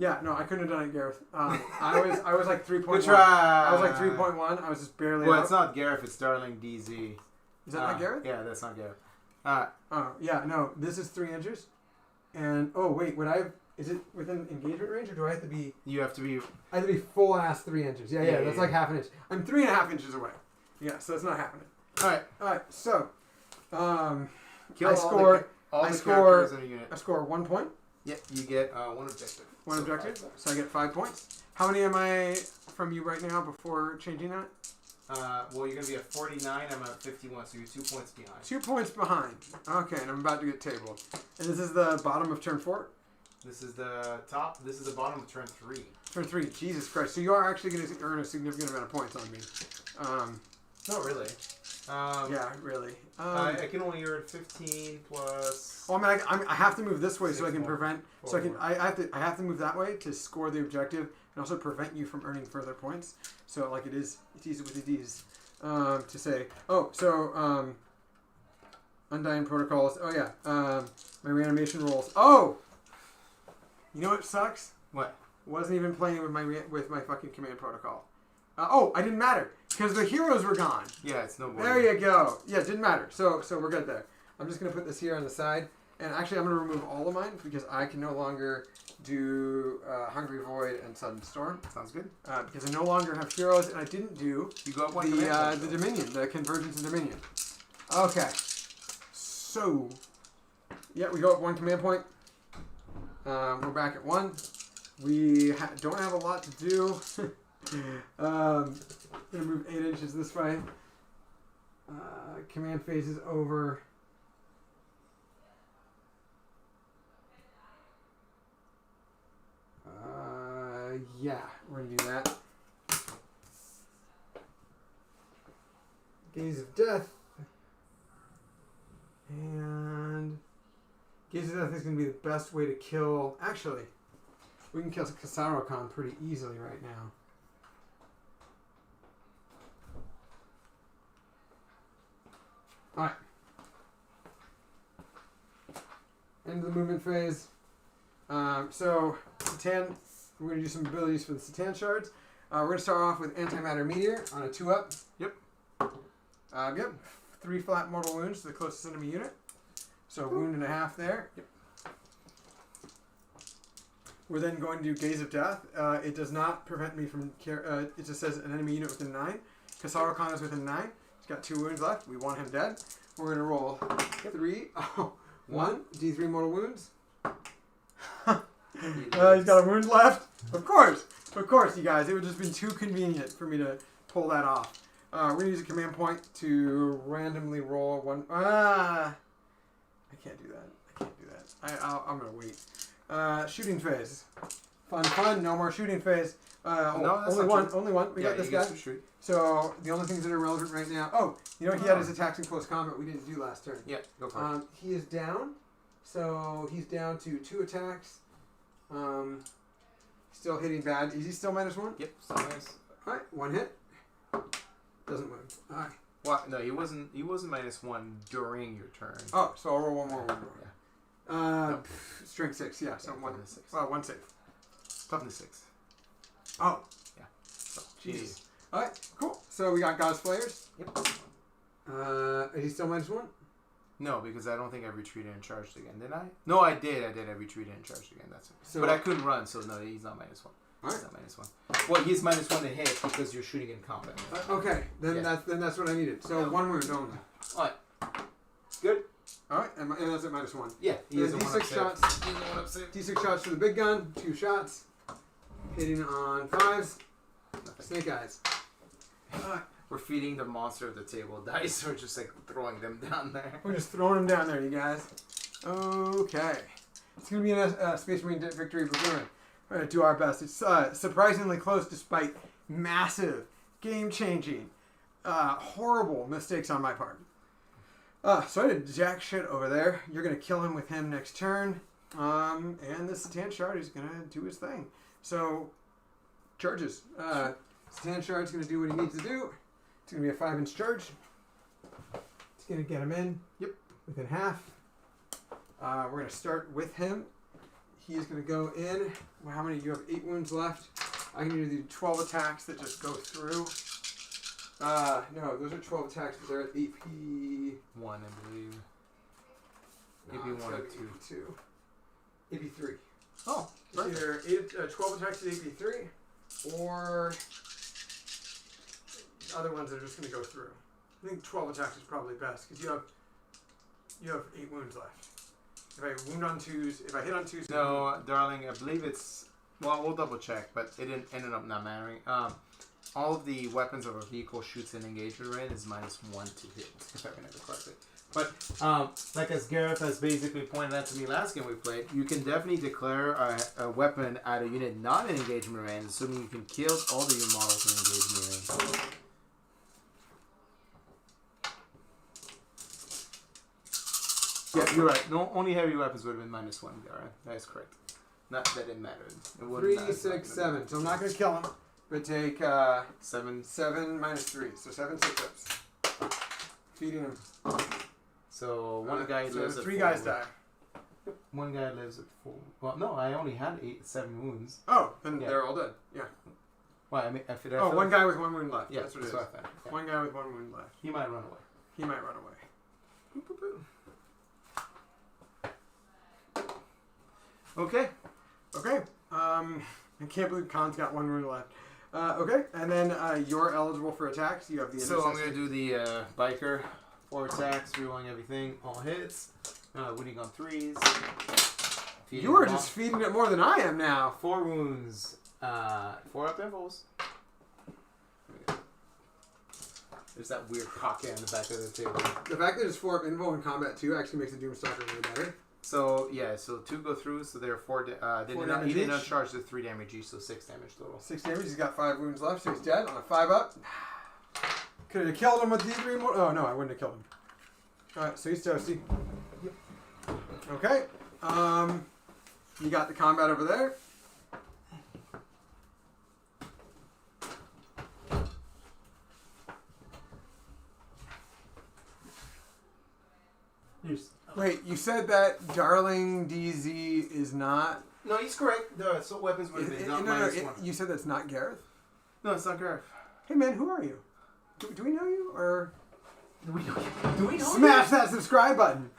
Yeah, no, I couldn't have done it, Gareth. I was like 3.1. Good try. I was like 3.1. I was just barely Well, out. it's not Gareth, it's Darling DZ. Is that not Gareth? Yeah, that's not Gareth. Oh, yeah, no, this is 3 inches. And, oh, wait, is it within engagement range, or do I have to be... You have to be... I have to be full ass 3 inches. Yeah, Yeah, that's yeah. like half an inch. I'm 3.5 inches away. Yeah, so that's not happening. Alright, so, Kill I all score... all I the score- characters in a unit. I score 1 point. Yeah, you get one objective. One So objective, 5 points. so I get 5 points. How many am I from you right now before changing that? Well, you're going to be at 49, I'm at 51, so you're 2 points behind. 2 points behind. Okay, and I'm about to get tabled. And this is the bottom of turn 4? This is the top, this is the bottom of turn 3. Turn 3, Jesus Christ. So you are actually going to earn a significant amount of points on me. Not really. Yeah, really. I can only earn 15 plus... Well, I mean, I have to move this way so I 6 can more. prevent... 4 So I can. more. I have to move that way to score the objective and also prevent you from earning further points. So like it's easy with the D's to say. Oh, so Undying Protocols. Oh yeah. My reanimation rolls. Oh, you know what sucks? What? Wasn't even playing with my fucking command protocol. Oh, I didn't matter because the heroes were gone. Yeah, it's no more. There you go. Yeah, it didn't matter. So we're good there. I'm just gonna put this here on the side. And actually, I'm going to remove all of mine because I can no longer do Hungry Void and Sudden Storm. Sounds good. Because I no longer have heroes, and I didn't do You go up one the command point, Dominion, the Convergence of Dominion. Okay. So, yeah, we go up 1 command point. We're back at 1. We don't have a lot to do. I'm going to move 8 inches this way. Command phase is over. Yeah, we're going to do that. Gaze of Death. And Gaze of Death is going to be the best way to kill... Actually, we can kill Kasaro-Khan pretty easily right now. Alright. End of the movement phase. So, Satan, we're going to do some abilities for the Satan shards. We're going to start off with Antimatter Meteor on a 2-up. Yep. Yep. 3 flat mortal wounds to the closest enemy unit. So, wound and a half there. Yep. We're then going to do Gaze of Death. It does not prevent me from... it just says an enemy unit within 9. Kasaro-Khan is within 9. He's got 2 wounds left. We want him dead. We're going to roll 3. Oh, 1. D3 mortal wounds. He's got a wound left. Of course, you guys. It would just been too convenient for me to pull that off. We're gonna use a command point to randomly roll 1. I can't do that. I'm gonna wait. Shooting phase. Fun. No more shooting phase. No, that's only not one. true. Only one. We got this guy. Shoot. So the only things that are relevant right now. Oh, you know he had his attacks in close combat. We didn't do last turn. Yeah, go for it. He is down. So he's down to 2 attacks. Still hitting bad. Is he still -1? Yep, so nice. Alright, 1 hit. Doesn't move. Alright. What? No, he wasn't -1 during your turn. Oh, so I'll roll 1 more. Yeah. Strength 6, yeah. So Yeah, 1 toughness 6. 1 save. Toughness 6. Oh. Yeah. So, Jesus. Alright, cool. So we got God's Flayers. Yep. Is he still -1? No, because I don't think I retreated and charged again. Did I? No, I did. I retreated and charged again. That's it. So, but I couldn't run, so no, he's not -1. Alright. He's not -1. Well, he's -1 to hit because you're shooting in combat. okay, then Yeah. that's what I needed. So Yeah. 1 wound only. Alright. Good? Alright, and that's at -1. Yeah, he is a D6 1-up shots. save. He's a 1-up save. D6 shots for the big gun. 2 shots. Hitting on 5s. Snake eyes. We're feeding the monster of the table dice. We're just like throwing them down there. We're just throwing them down there, you guys. Okay. It's going to be a Space Marine victory, but we're going to do our best. It's surprisingly close despite massive, game-changing, horrible mistakes on my part. So I did jack shit over there. You're going to kill him with him next turn. And the Satan Shard is going to do his thing. So, charges. Satan Shard's going to do what he needs to do. It's going to be a 5-inch charge. It's going to get him in. Yep. Within half. We're going to start with him. he is going to go in. Well, how many? You have 8 wounds left. I'm going to do 12 attacks that just go through. No, those are 12 attacks, but they're at AP 1, I believe. No, AP 1 or 2. AP 2. AP 3. Oh, It's either 12 attacks at AP 3 or the other ones that are just going to go through. I think 12 attacks is probably best because you have 8 wounds left. If I wound on 2s, if I hit on 2s. No, darling, I believe it's. Well, we'll double check, but it ended up not mattering. All of the weapons of a vehicle shoots in engagement range is -1 to hit, if I remember correctly. But like as Gareth has basically pointed out to me last game we played, you can definitely declare a weapon at a unit not in engagement range, assuming you can kill all the unit models in engagement range. Yeah, you're right. No, only heavy weapons would have been -1, Gareth. That is correct. Not that it mattered. It 3, 6, 7. So I'm not going to kill him, but take 7. 7 minus 3. So 7 sit-ups. Feeding him. So one guy lives at 3 4. guys die. One guy lives at 4. Well, no, I only had 7 wounds. Oh, then Yeah. they're all dead. Yeah. Well, I mean, I feel Oh, one guy with 1 wound left. Yeah, that's what it is. I thought. Yeah. One guy with 1 wound left. He might run away. He might run away. Boop, boop, boop. Okay. Okay. I can't believe Khan's got 1 wound left. Okay, and then you're eligible for attacks. You have the So I'm intercessor. gonna do the biker. 4 attacks, rerolling everything, all hits. Winning on 3s. You are just feeding it more than I am now. 4 wounds. 4 up infos. There's that weird pocket on the back of the table. The fact that it's 4 up info in combat 2 actually makes the Doomstalker really better. So yeah, so 2 go through, so there are 4. He damage did not each? charge the 3 damage each, so 6 damage total. 6 damage. He's got 5 wounds left, so he's dead on a 5 up. Could have killed him with these 3 more. Oh no, I wouldn't have killed him. Alright, so he's toasty. Okay. You got the combat over there. Wait, you said that Darling DZ is not. No, he's correct. The assault weapons would have been not -1. You said that's not Gareth? No, it's not Gareth. Hey man, who are you? Do we know you? Or Do we know smash that subscribe button.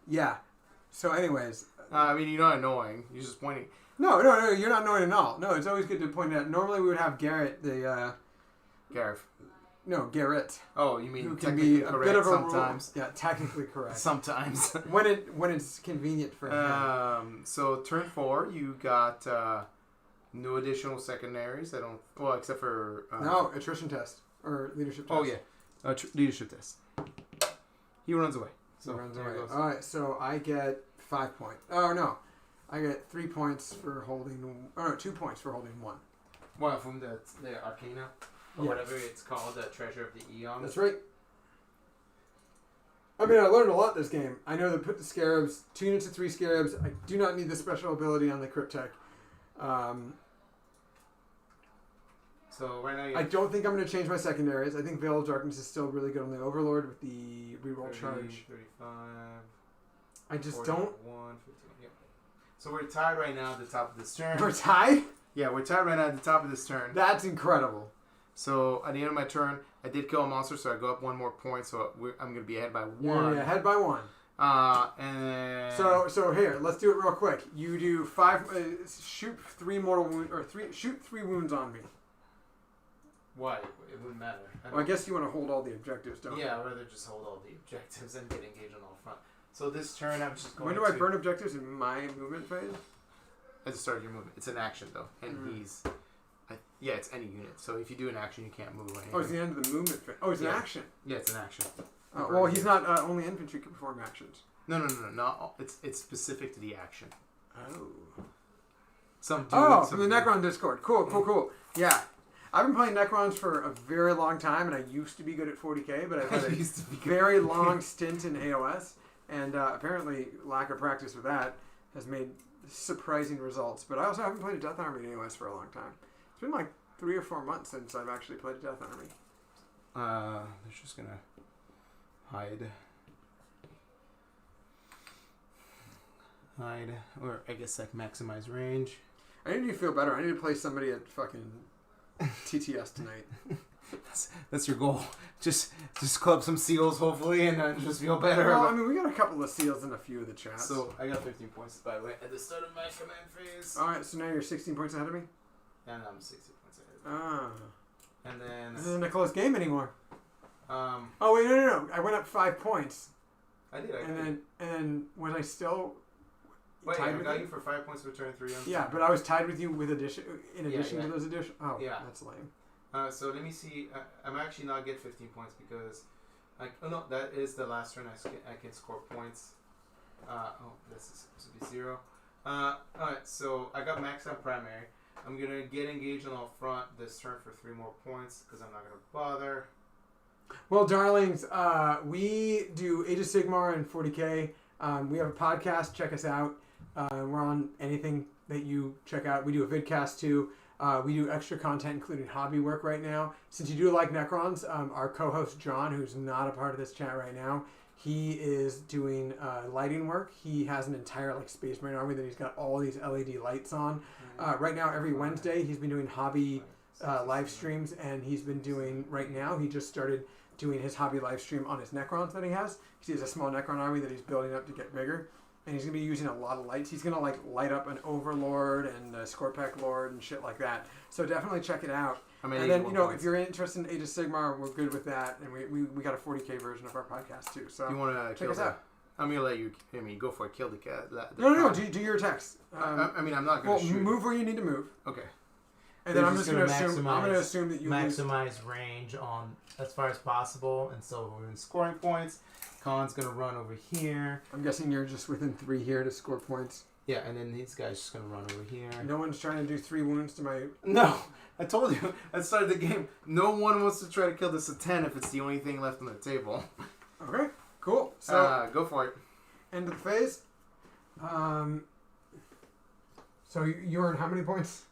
Yeah. So anyways. I mean, you're not annoying. You're just pointing. No, you're not annoying at all. No, it's always good to point out. Normally we would have Garrett, Gareth. No, Garrett. Oh, you mean Who can technically be a correct bit of a sometimes? Yeah, technically correct. Sometimes. when it's convenient for him. So turn 4, you got no additional secondaries. I don't. Well, except for No, attrition test or leadership test. Oh yeah, leadership test. He runs away. So He runs there away. he goes. All right, so I get 5 points. Oh no, I get 3 points for holding. Oh no, 2 points for holding 1. Well, from the Arcana or Yeah. whatever it's called, the Treasure of the Eon. That's right. I mean, I learned a lot this game. I know that put the scarabs, 2 units of 3 scarabs. I do not need the special ability on the Cryptek. So right now you I don't think I'm going to change my secondaries. I think Veil of Darkness is still really good on the Overlord with the reroll 30, charge. 35. I just 41, don't. 15, yep. So we're tied right now at the top of this turn. We're tied? Yeah, we're tied right now at the top of this turn. That's incredible. So at the end of my turn, I did kill a monster, so I go up 1 more point. So I'm going to be ahead by 1. Yeah, head by 1. And then So here, let's do it real quick. You do 5. Shoot 3 mortal wounds, or shoot 3 wounds on me. why? It wouldn't matter. Well, I guess you want to hold all the objectives, don't you? Yeah, I'd rather just hold all the objectives and get engaged on all front. So this turn, I'm just going When to... do I burn objectives in my movement phase? At the start of your movement. It's an action, though. And he's... yeah, it's any unit. So if you do an action, you can't move or anything. Oh, it's the end of the movement phase. Oh, it's an action. Yeah, it's an action. Well, he's not... only infantry can perform actions. No. Not all, it's specific to the action. Oh. Some do, Oh, some from the do. Necron Discord. Cool. Yeah. I've been playing Necrons for a very long time, and I used to be good at 40k, but I've had a Used to be good. very long stint in AOS, and apparently lack of practice with that has made surprising results. But I also haven't played a Death Army in AOS for a long time. It's been like 3 or 4 months since I've actually played a Death Army. They're just gonna hide. hide, or I guess like maximize range. I need to feel better. I need to play somebody at fucking TTS tonight. That's your goal. Just club some seals, hopefully, and then just feel better. Well, I mean, we got a couple of seals in a few of the chats. So I got 15 points, by the way, at the start of my command phase. Alright, so now you're 16 points ahead of me? And I'm 60 points ahead. Ah. And then... This isn't a close game anymore. Oh, wait, no. I went up 5 points. I did. And then was I still Wait, tied I with got you? you for 5 points for turn 3. Yeah, but I was tied with you with in addition Yeah. to those additions. Oh, Yeah. that's lame. So let me see. I'm actually not get 15 points because... no, that is the last turn I can score points. This is supposed to be 0. Alright, so I got maxed out primary. I'm going to get engaged on all front this turn for 3 more points because I'm not going to bother. Well, darlings, we do Age of Sigmar and 40K. We have a podcast. Check us out. We're on anything that you check out. We do a vidcast too. We do extra content, including hobby work right now. Since you do like Necrons, our co-host John, who's not a part of this chat right now, he is doing lighting work. He has an entire Space Marine army that he's got all these LED lights on. Right now, every Wednesday, he's been doing hobby live streams, and he's been doing, right now, he just started doing his hobby live stream on his Necrons that he has. He has a small Necron army that he's building up to get bigger. And he's going to be using a lot of lights. He's going to light up an Overlord and a Scorched Lord and shit like that. So definitely check it out. And then, if you're interested in Age of Sigmar, we're good with that. And we got a 40K version of our podcast too. So you want to check us out. I'm going to let you, go for it. Kill the cat. No. Do your attacks. I'm not going to shoot. Move where you need to move. Okay. And then I'm just going to assume that you maximize range on as far as possible. And so we're in scoring points. Khan's going to run over here. I'm guessing you're just within 3 here to score points. Yeah, and then these guys just going to run over here. No one's trying to do 3 wounds to my... No, I told you at the start of the game, no one wants to try to kill this at 10 if it's the only thing left on the table. Okay, cool. So go for it. End of the phase. So you earn how many points?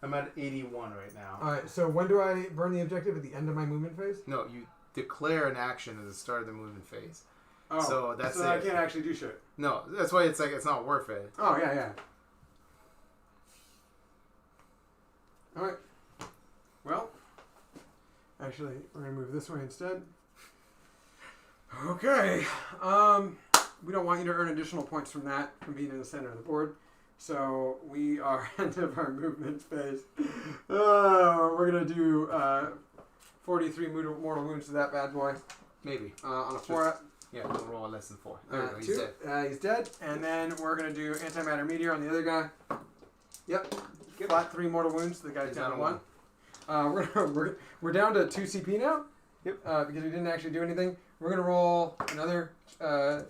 I'm at 81 right now. Alright, so when do I burn the objective? At the end of my movement phase? No, you declare an action at the start of the movement phase. Oh, so that's it. I can't actually do shit. No, that's why it's not worth it. Oh, yeah. Alright. Well, actually, we're going to move this way instead. Okay. We don't want you to earn additional points from that, from being in the center of the board. So we are end of our movement phase. We're going to do 43 mortal wounds to that bad boy. Maybe. On a 4-up. Yeah, we'll roll less than 4. There we go, he's dead. He's dead. And then we're going to do antimatter meteor on the other guy. Yep. Flat 3 mortal wounds. The guy's down to 1. We're down to 2 CP now. Yep. Because we didn't actually do anything. We're going to roll another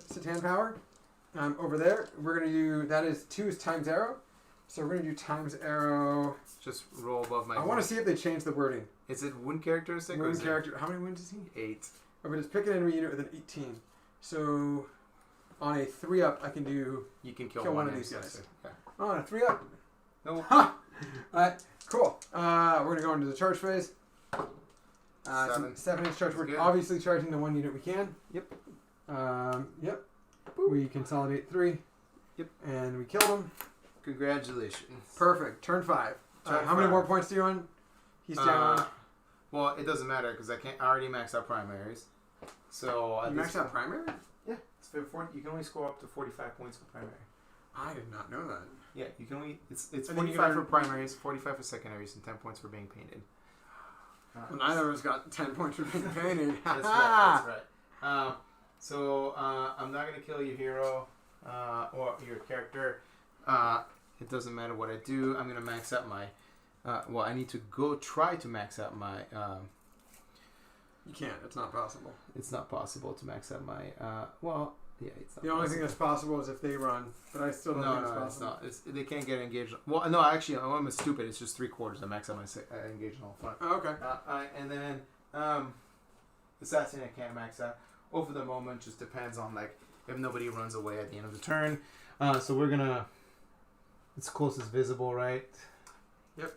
Satan power over there. We're going to do, that is 2 times arrow. So we're going to do times arrow. Just roll above my... I want to see if they change the wording. Is it wound characteristic? Wound character. How many wounds is he? 8. Oh, but it's pick an enemy unit with an 18. So on a 3-up, I can do... You can kill one of these guys. Yeah. Oh, on a 3-up. No. Ha! Alright, cool. We're going to go into the charge phase. 7-inch charge. We're obviously charging the 1 unit we can. Yep. Yep. Boop. We consolidate 3. Yep. And we kill them. Congratulations. Perfect. Turn 5. How many more points do you earn? He's down. Well, it doesn't matter because I already maxed out primaries. So you maxed out primary? Yeah. You can only score up to 45 points for primary. I did not know that. Yeah, you can only... It's 45 for primaries, 45 for secondaries, and 10 points for being painted. Well, neither of us got 10 points for being painted. That's right. So I'm not going to kill your hero or your character. It doesn't matter what I do. I'm going to max out my... I need to go try to max out my... You can't. It's not possible. It's not possible to max out my... yeah, it's not the only thing that's possible is if they run, but I still don't think it's possible. It's not. They can't get engaged. Well, no, actually, I'm stupid. It's just 3/4. I max out my engagement all front. Oh, okay. And then assassin I can't max out. Over the moment, just depends on if nobody runs away at the end of the turn. So we're gonna. It's closest visible, right? Yep.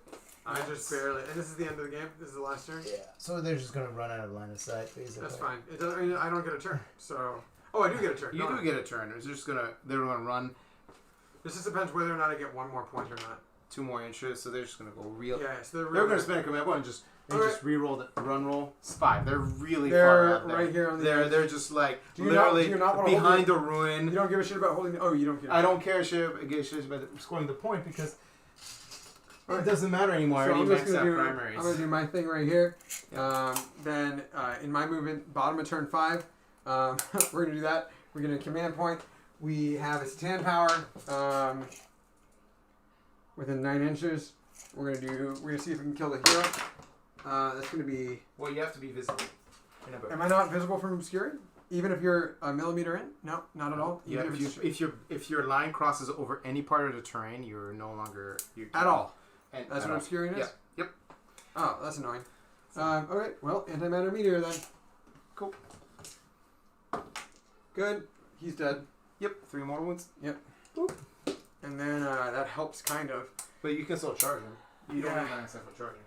I just barely. And this is the end of the game. This is the last turn. Yeah. So they're just gonna run out of line of sight, basically. That's fine. It doesn't. I don't get a turn. So. Oh, I do get a turn. You do get a turn. They're gonna run This just depends whether or not I get one more point or not. 2 more inches, so they're just gonna go real. Yeah, so they're They're gonna spend a command point and just re-roll the run roll. It's 5. They're really They're far out there. right here on the edge. They're just like Do you literally not wanna behind hold the ruin. You don't give a shit about holding. Oh, you don't care. I don't care shit about scoring the point because it doesn't matter anymore. So I I'm already just maxed out gonna do. primaries. I'm gonna do my thing right here. Yeah. Then in my movement, bottom of turn 5, we're gonna do that. We're gonna command point. We have a Satan power within 9 inches. We're gonna see if we can kill the hero. That's gonna be. Well, you have to be visible. Am I not visible from obscuring? Even if you're a millimeter in? No, not at all. Yeah, Even if your line crosses over any part of the terrain, you're no longer at all. And That's what obscuring is? Yeah. Yep. Oh, that's annoying. Okay, well, antimatter meteor then. Cool. Good. He's dead. Yep. 3 more wounds. Yep. Boop. And then that helps kind of. But you can still charge him. You don't need 9 for charging.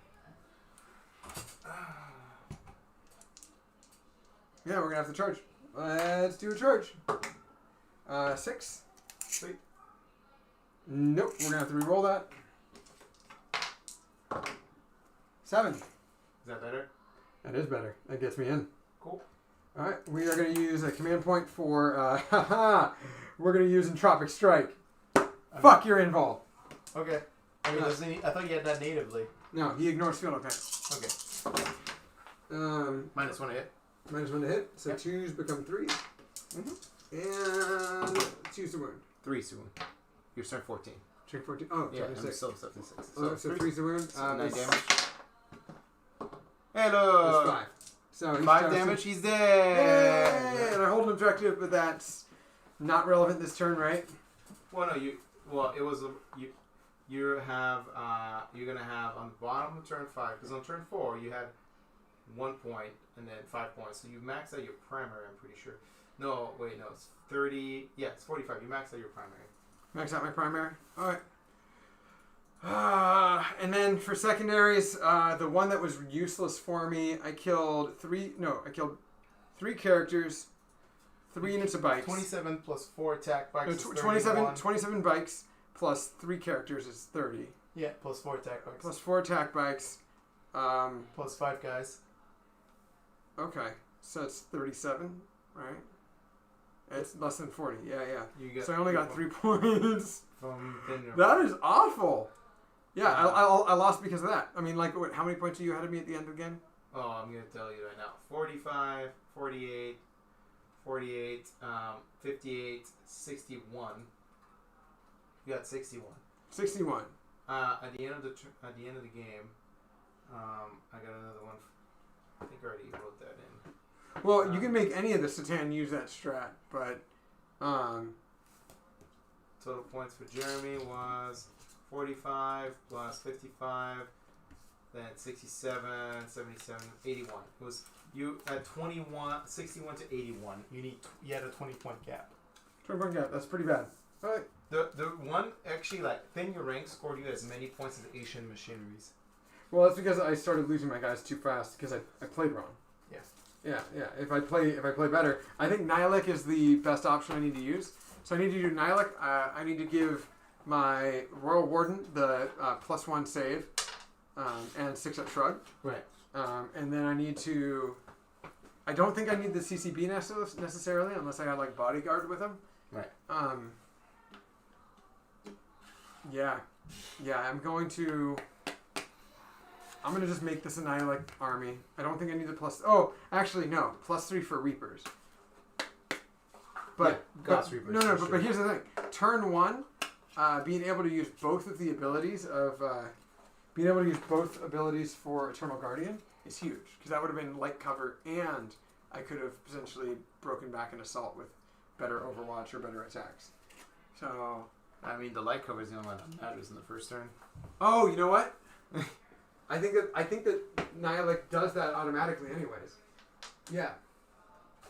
Yeah, we're gonna have to charge. Let's do a charge. 6. Sweet. Nope, we're gonna have to re-roll that. 7. Is that better? That is better. That gets me in. Cool. Alright, we are gonna use a command point for we're gonna use Entropic Strike. Fuck, you're involved. Okay. I mean, I thought you had that natively. No, he ignores field effects. Okay. -1 to hit. -1 to hit, so Yep. 2s become 3s. Mm-hmm. And 2's the wound. 3's the wound. You're starting 14. Check 14. Oh, Yeah, I'm 26. still 76. So 3's the wound. 9 it's- damage. It's Hello. 5. So he's 5 down to- damage. He's Yay! dead. And I hold an objective, but that's not relevant this turn, right? Well, no, it was you're gonna have on the bottom of turn 5 because on turn 4 you had 1 point and then 5 points, so you maxed out your primary. I'm pretty sure. No, wait, no, it's 30. Yeah, it's 45. You maxed out your primary. Max out my primary. All right. And then for secondaries, the one that was useless for me, I killed 3 characters, 3 units of bikes. 27 plus 4 attack bikes. No, is 27 bikes plus 3 characters is 30. Yeah, plus 4 attack bikes. Plus 4 attack bikes. Plus 5 guys. Okay, so it's 37, right? It's less than 40. Yeah. So I only got 3 points. From Tinder. That is awful. Yeah, I lost because of that. I mean, like, how many points are you ahead of me at the end of the game? Oh, I'm going to tell you right now. 45, 48, 58, 61. You got 61. 61. At the end of the game, I got another one. I think I already wrote that in. Well, you can make any of the Satan use that strat, but Total points for Jeremy was 45 plus 55, then 67, 77, 81. It was you at 61 to 81. You had a 20-point gap. 20-point gap. That's pretty bad. All right. The one actually thing your rank scored you as many points as Asian machineries. Well, that's because I started losing my guys too fast because I played wrong. Yeah. If I play better, I think Nihilic is the best option I need to use. So I need to do Nihilic. I need to give my Royal Warden the +1 save and 6-up shrug. Right. And then I need to. I don't think I need the CCB necessarily unless I have like bodyguard with him. Right. Yeah. I'm going to just make this a Nihilic army. I don't think I need the plus. Oh, actually no, +3 for Reapers. But Reapers. No, but here's the thing. Turn 1, being able to use both of the abilities for Eternal Guardian is huge because that would have been light cover and I could have potentially broken back an assault with better Overwatch or better attacks. So I mean, the light cover is the only one that matters in the first turn. oh, you know what? I think that Nihilic does that automatically anyways. Yeah.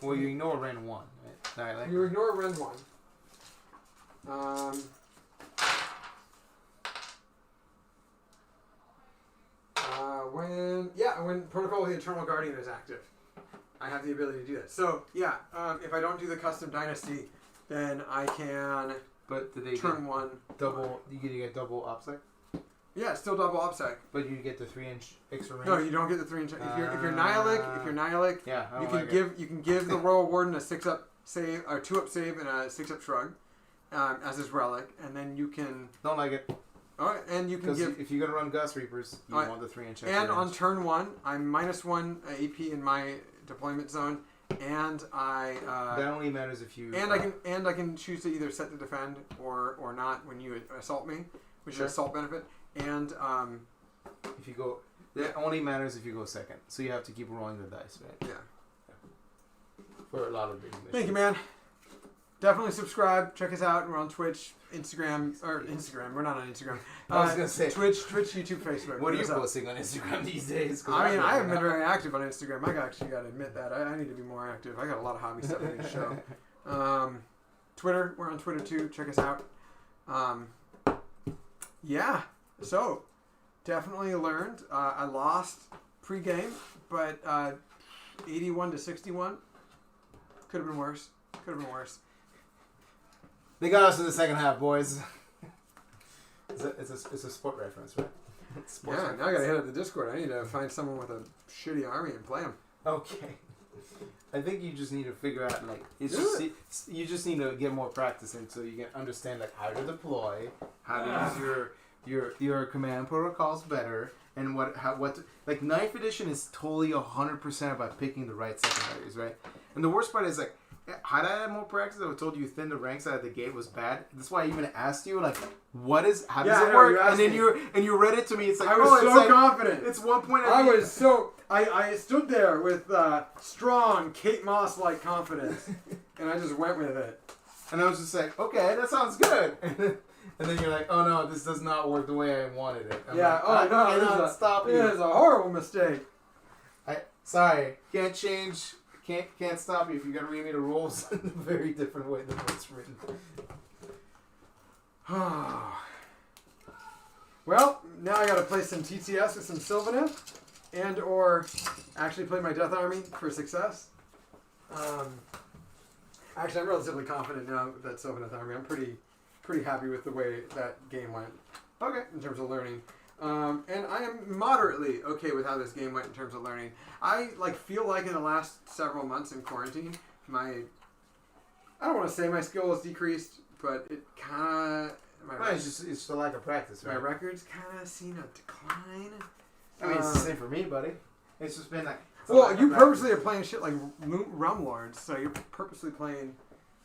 Well, you ignore Ren 1, right? Nihilic. You ignore Ren 1. When Protocol of the Eternal Guardian is active, I have the ability to do that. So, yeah, if I don't do the custom Dynasty, then I can But did they turn 1. double? You get double OPSEC? Yeah, it's still double OPSEC. But you get the 3-inch extra range. No, you don't get the 3-inch. If you're Nihilic, yeah, I you don't can like give you can give the Royal Warden a 6-up save, or 2-up save, and a 6-up shrug, as his relic, and then you can. Don't like it. All right, and you can Because give. if you're gonna run Gust Reapers, you want the 3-inch extra And range. on turn 1, I'm -1 AP in my deployment zone, and I. That only matters if you. And I can choose to either set to defend or not when you assault me, which is assault benefit. And if you go, that only matters if you go second. So you have to keep rolling the dice, right? Yeah. For a lot of big missions. Thank you, man. Definitely subscribe. Check us out. We're on Twitch, Instagram. We're not on Instagram. I was gonna say Twitch, YouTube, Facebook. What are you posting on Instagram these days? I mean, I haven't been very active on Instagram. I actually got to admit that. I need to be more active. I got a lot of hobby stuff I need to show. Twitter. We're on Twitter too. Check us out. Yeah. So, definitely learned. I lost pre-game, but 81 to 61 could have been worse. They got us in the second half, boys. It's a sport reference, right? Sports reference. Now I gotta hit up the Discord. I need to find someone with a shitty army and play them. Okay. I think you just need to figure out you just need to get more practice in so you can understand how to deploy, how to use your command protocols better, and what 9th edition is totally 100% about picking the right secondaries, right? And the worst part is had I had more practice, I would have told you thin the ranks out of the gate was bad. That's why I even asked you how does it work? And then you read it to me. It's I was so confident. It's 1 point. I stood there with strong Kate Moss like confidence, and I just went with it. And I was just like, okay, that sounds good. And then you're like, oh no, this does not work the way I wanted it. Stop you. It is a horrible mistake. Sorry, can't change. Can't stop you if you're gonna read me the rules in a very different way than what's written. Well, now I gotta play some TTS with some Sylvaneth, and or actually play my Death Army for success. Actually, I'm relatively confident now with that Sylvaneth Army. I'm pretty happy with the way that game went. Okay. In terms of learning. And I am moderately okay with how this game went in terms of learning. I feel like in the last several months in quarantine, I don't want to say my skill has decreased, but it kind of... It's the lack of practice, right? My records kind of seem to decline. I mean, it's the same for me, buddy. It's just been well, you purposely are playing shit like Rum Lords, so you're purposely playing...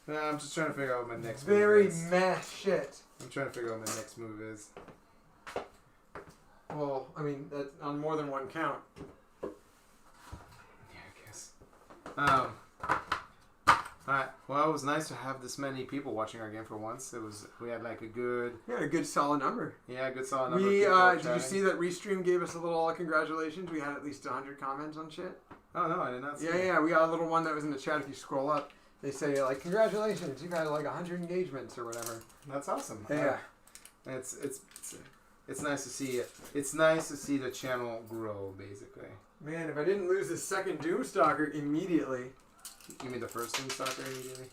No, I'm just trying to figure out what my next very move is. meh shit. I'm trying to figure out what my next move is. Well, I mean, that's on more than one count. Yeah, I guess. Alright. Well, it was nice to have this many people watching our game for once. We had a good... We had a good solid number. Yeah, a good solid number. Did you see that Restream gave us a little congratulations? We had at least 100 comments on shit. Oh, no, I did not see that. Yeah, we got a little one that was in the chat. If you scroll up, they say, congratulations, you've had 100 engagements or whatever. That's awesome. Yeah. It's nice to see it. It's nice to see the channel grow, basically. Man, if I didn't lose the second Doomstalker immediately. You mean the first Doomstalker immediately?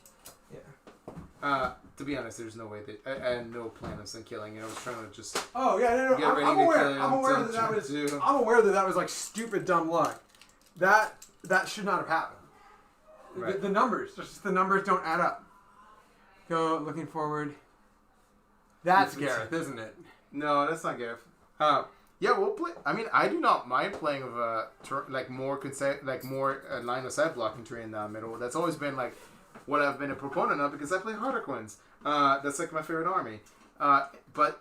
Yeah. To be honest, there's no way that I had no plan of Sun killing it. I was trying to just. Oh yeah, no. I'm aware that that was stupid dumb luck. That should not have happened. Right. The numbers, just the numbers don't add up. Go looking forward. That's Gareth, isn't it? No, that's not Gareth. Yeah, we'll play. I mean, I do not mind playing of more line of sight blocking terrain in the middle. That's always been what I've been a proponent of because I play Harlequins. That's my favorite army. But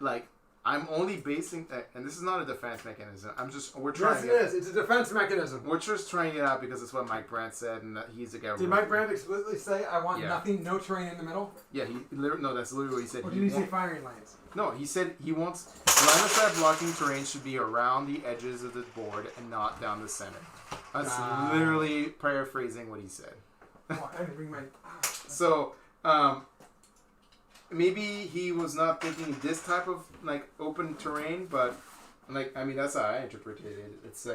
I'm only basing, and this is not a defense mechanism. We're trying. Yes, it is. It's a defense mechanism. We're just trying it out because it's what Mike Brandt said, and he's the guy. Did Mike Brandt explicitly say, "I want nothing, no terrain in the middle"? Yeah, that's literally what he said. Or did he say firing lanes? No, he said he wants line of sight blocking terrain should be around the edges of the board and not down the center. That's literally paraphrasing what he said. Oh, I didn't bring my. So, maybe he was not thinking this type of open terrain, but I mean that's how I interpreted it. It's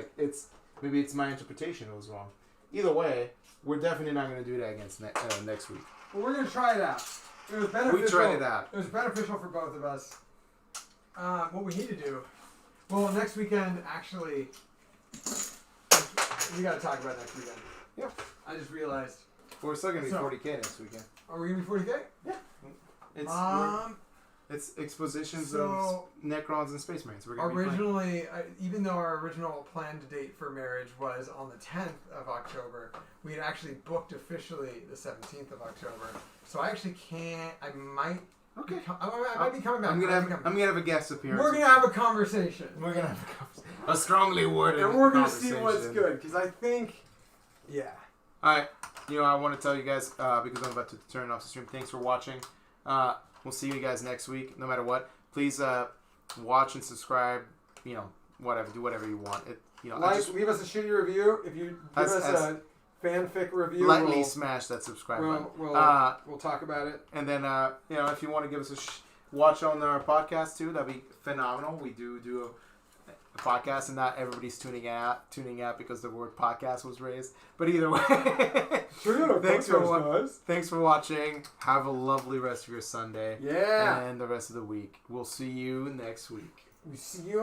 maybe it's my interpretation that was wrong. Either way, we're definitely not going to do that against next week. Well, we're going to try it out. It was beneficial. We tried it out. It was beneficial for both of us. What we need to do. Well, next weekend, actually, we got to talk about next weekend. Yeah. I just realized. We're still gonna be 40K next weekend. Are we gonna be 40K? Yeah. It's expositions of Necrons and Space Marines. We're gonna originally, even though our original planned date for marriage was on the 10th of October, we had actually booked officially the 17th of October. So I actually can't. I might. Okay. I might be coming back. I'm gonna have a guest appearance. We're gonna have a conversation. We're gonna have a strongly worded and we're gonna see conversation. what's good because I think, yeah. All right. I want to tell you guys because I'm about to turn off the stream. Thanks for watching. We'll see you guys next week. No matter what, please watch and subscribe. Whatever. Do whatever you want. Leave us a shitty review. If you give us a fanfic review, lightly smash that subscribe button. We'll talk about it. And then if you want to give us a watch on our podcast too, that'd be phenomenal. We do a podcast, and not everybody's tuning out because the word podcast was raised. But either way, thanks for watching. Have a lovely rest of your Sunday. Yeah. And the rest of the week. We'll see you next week. We see you on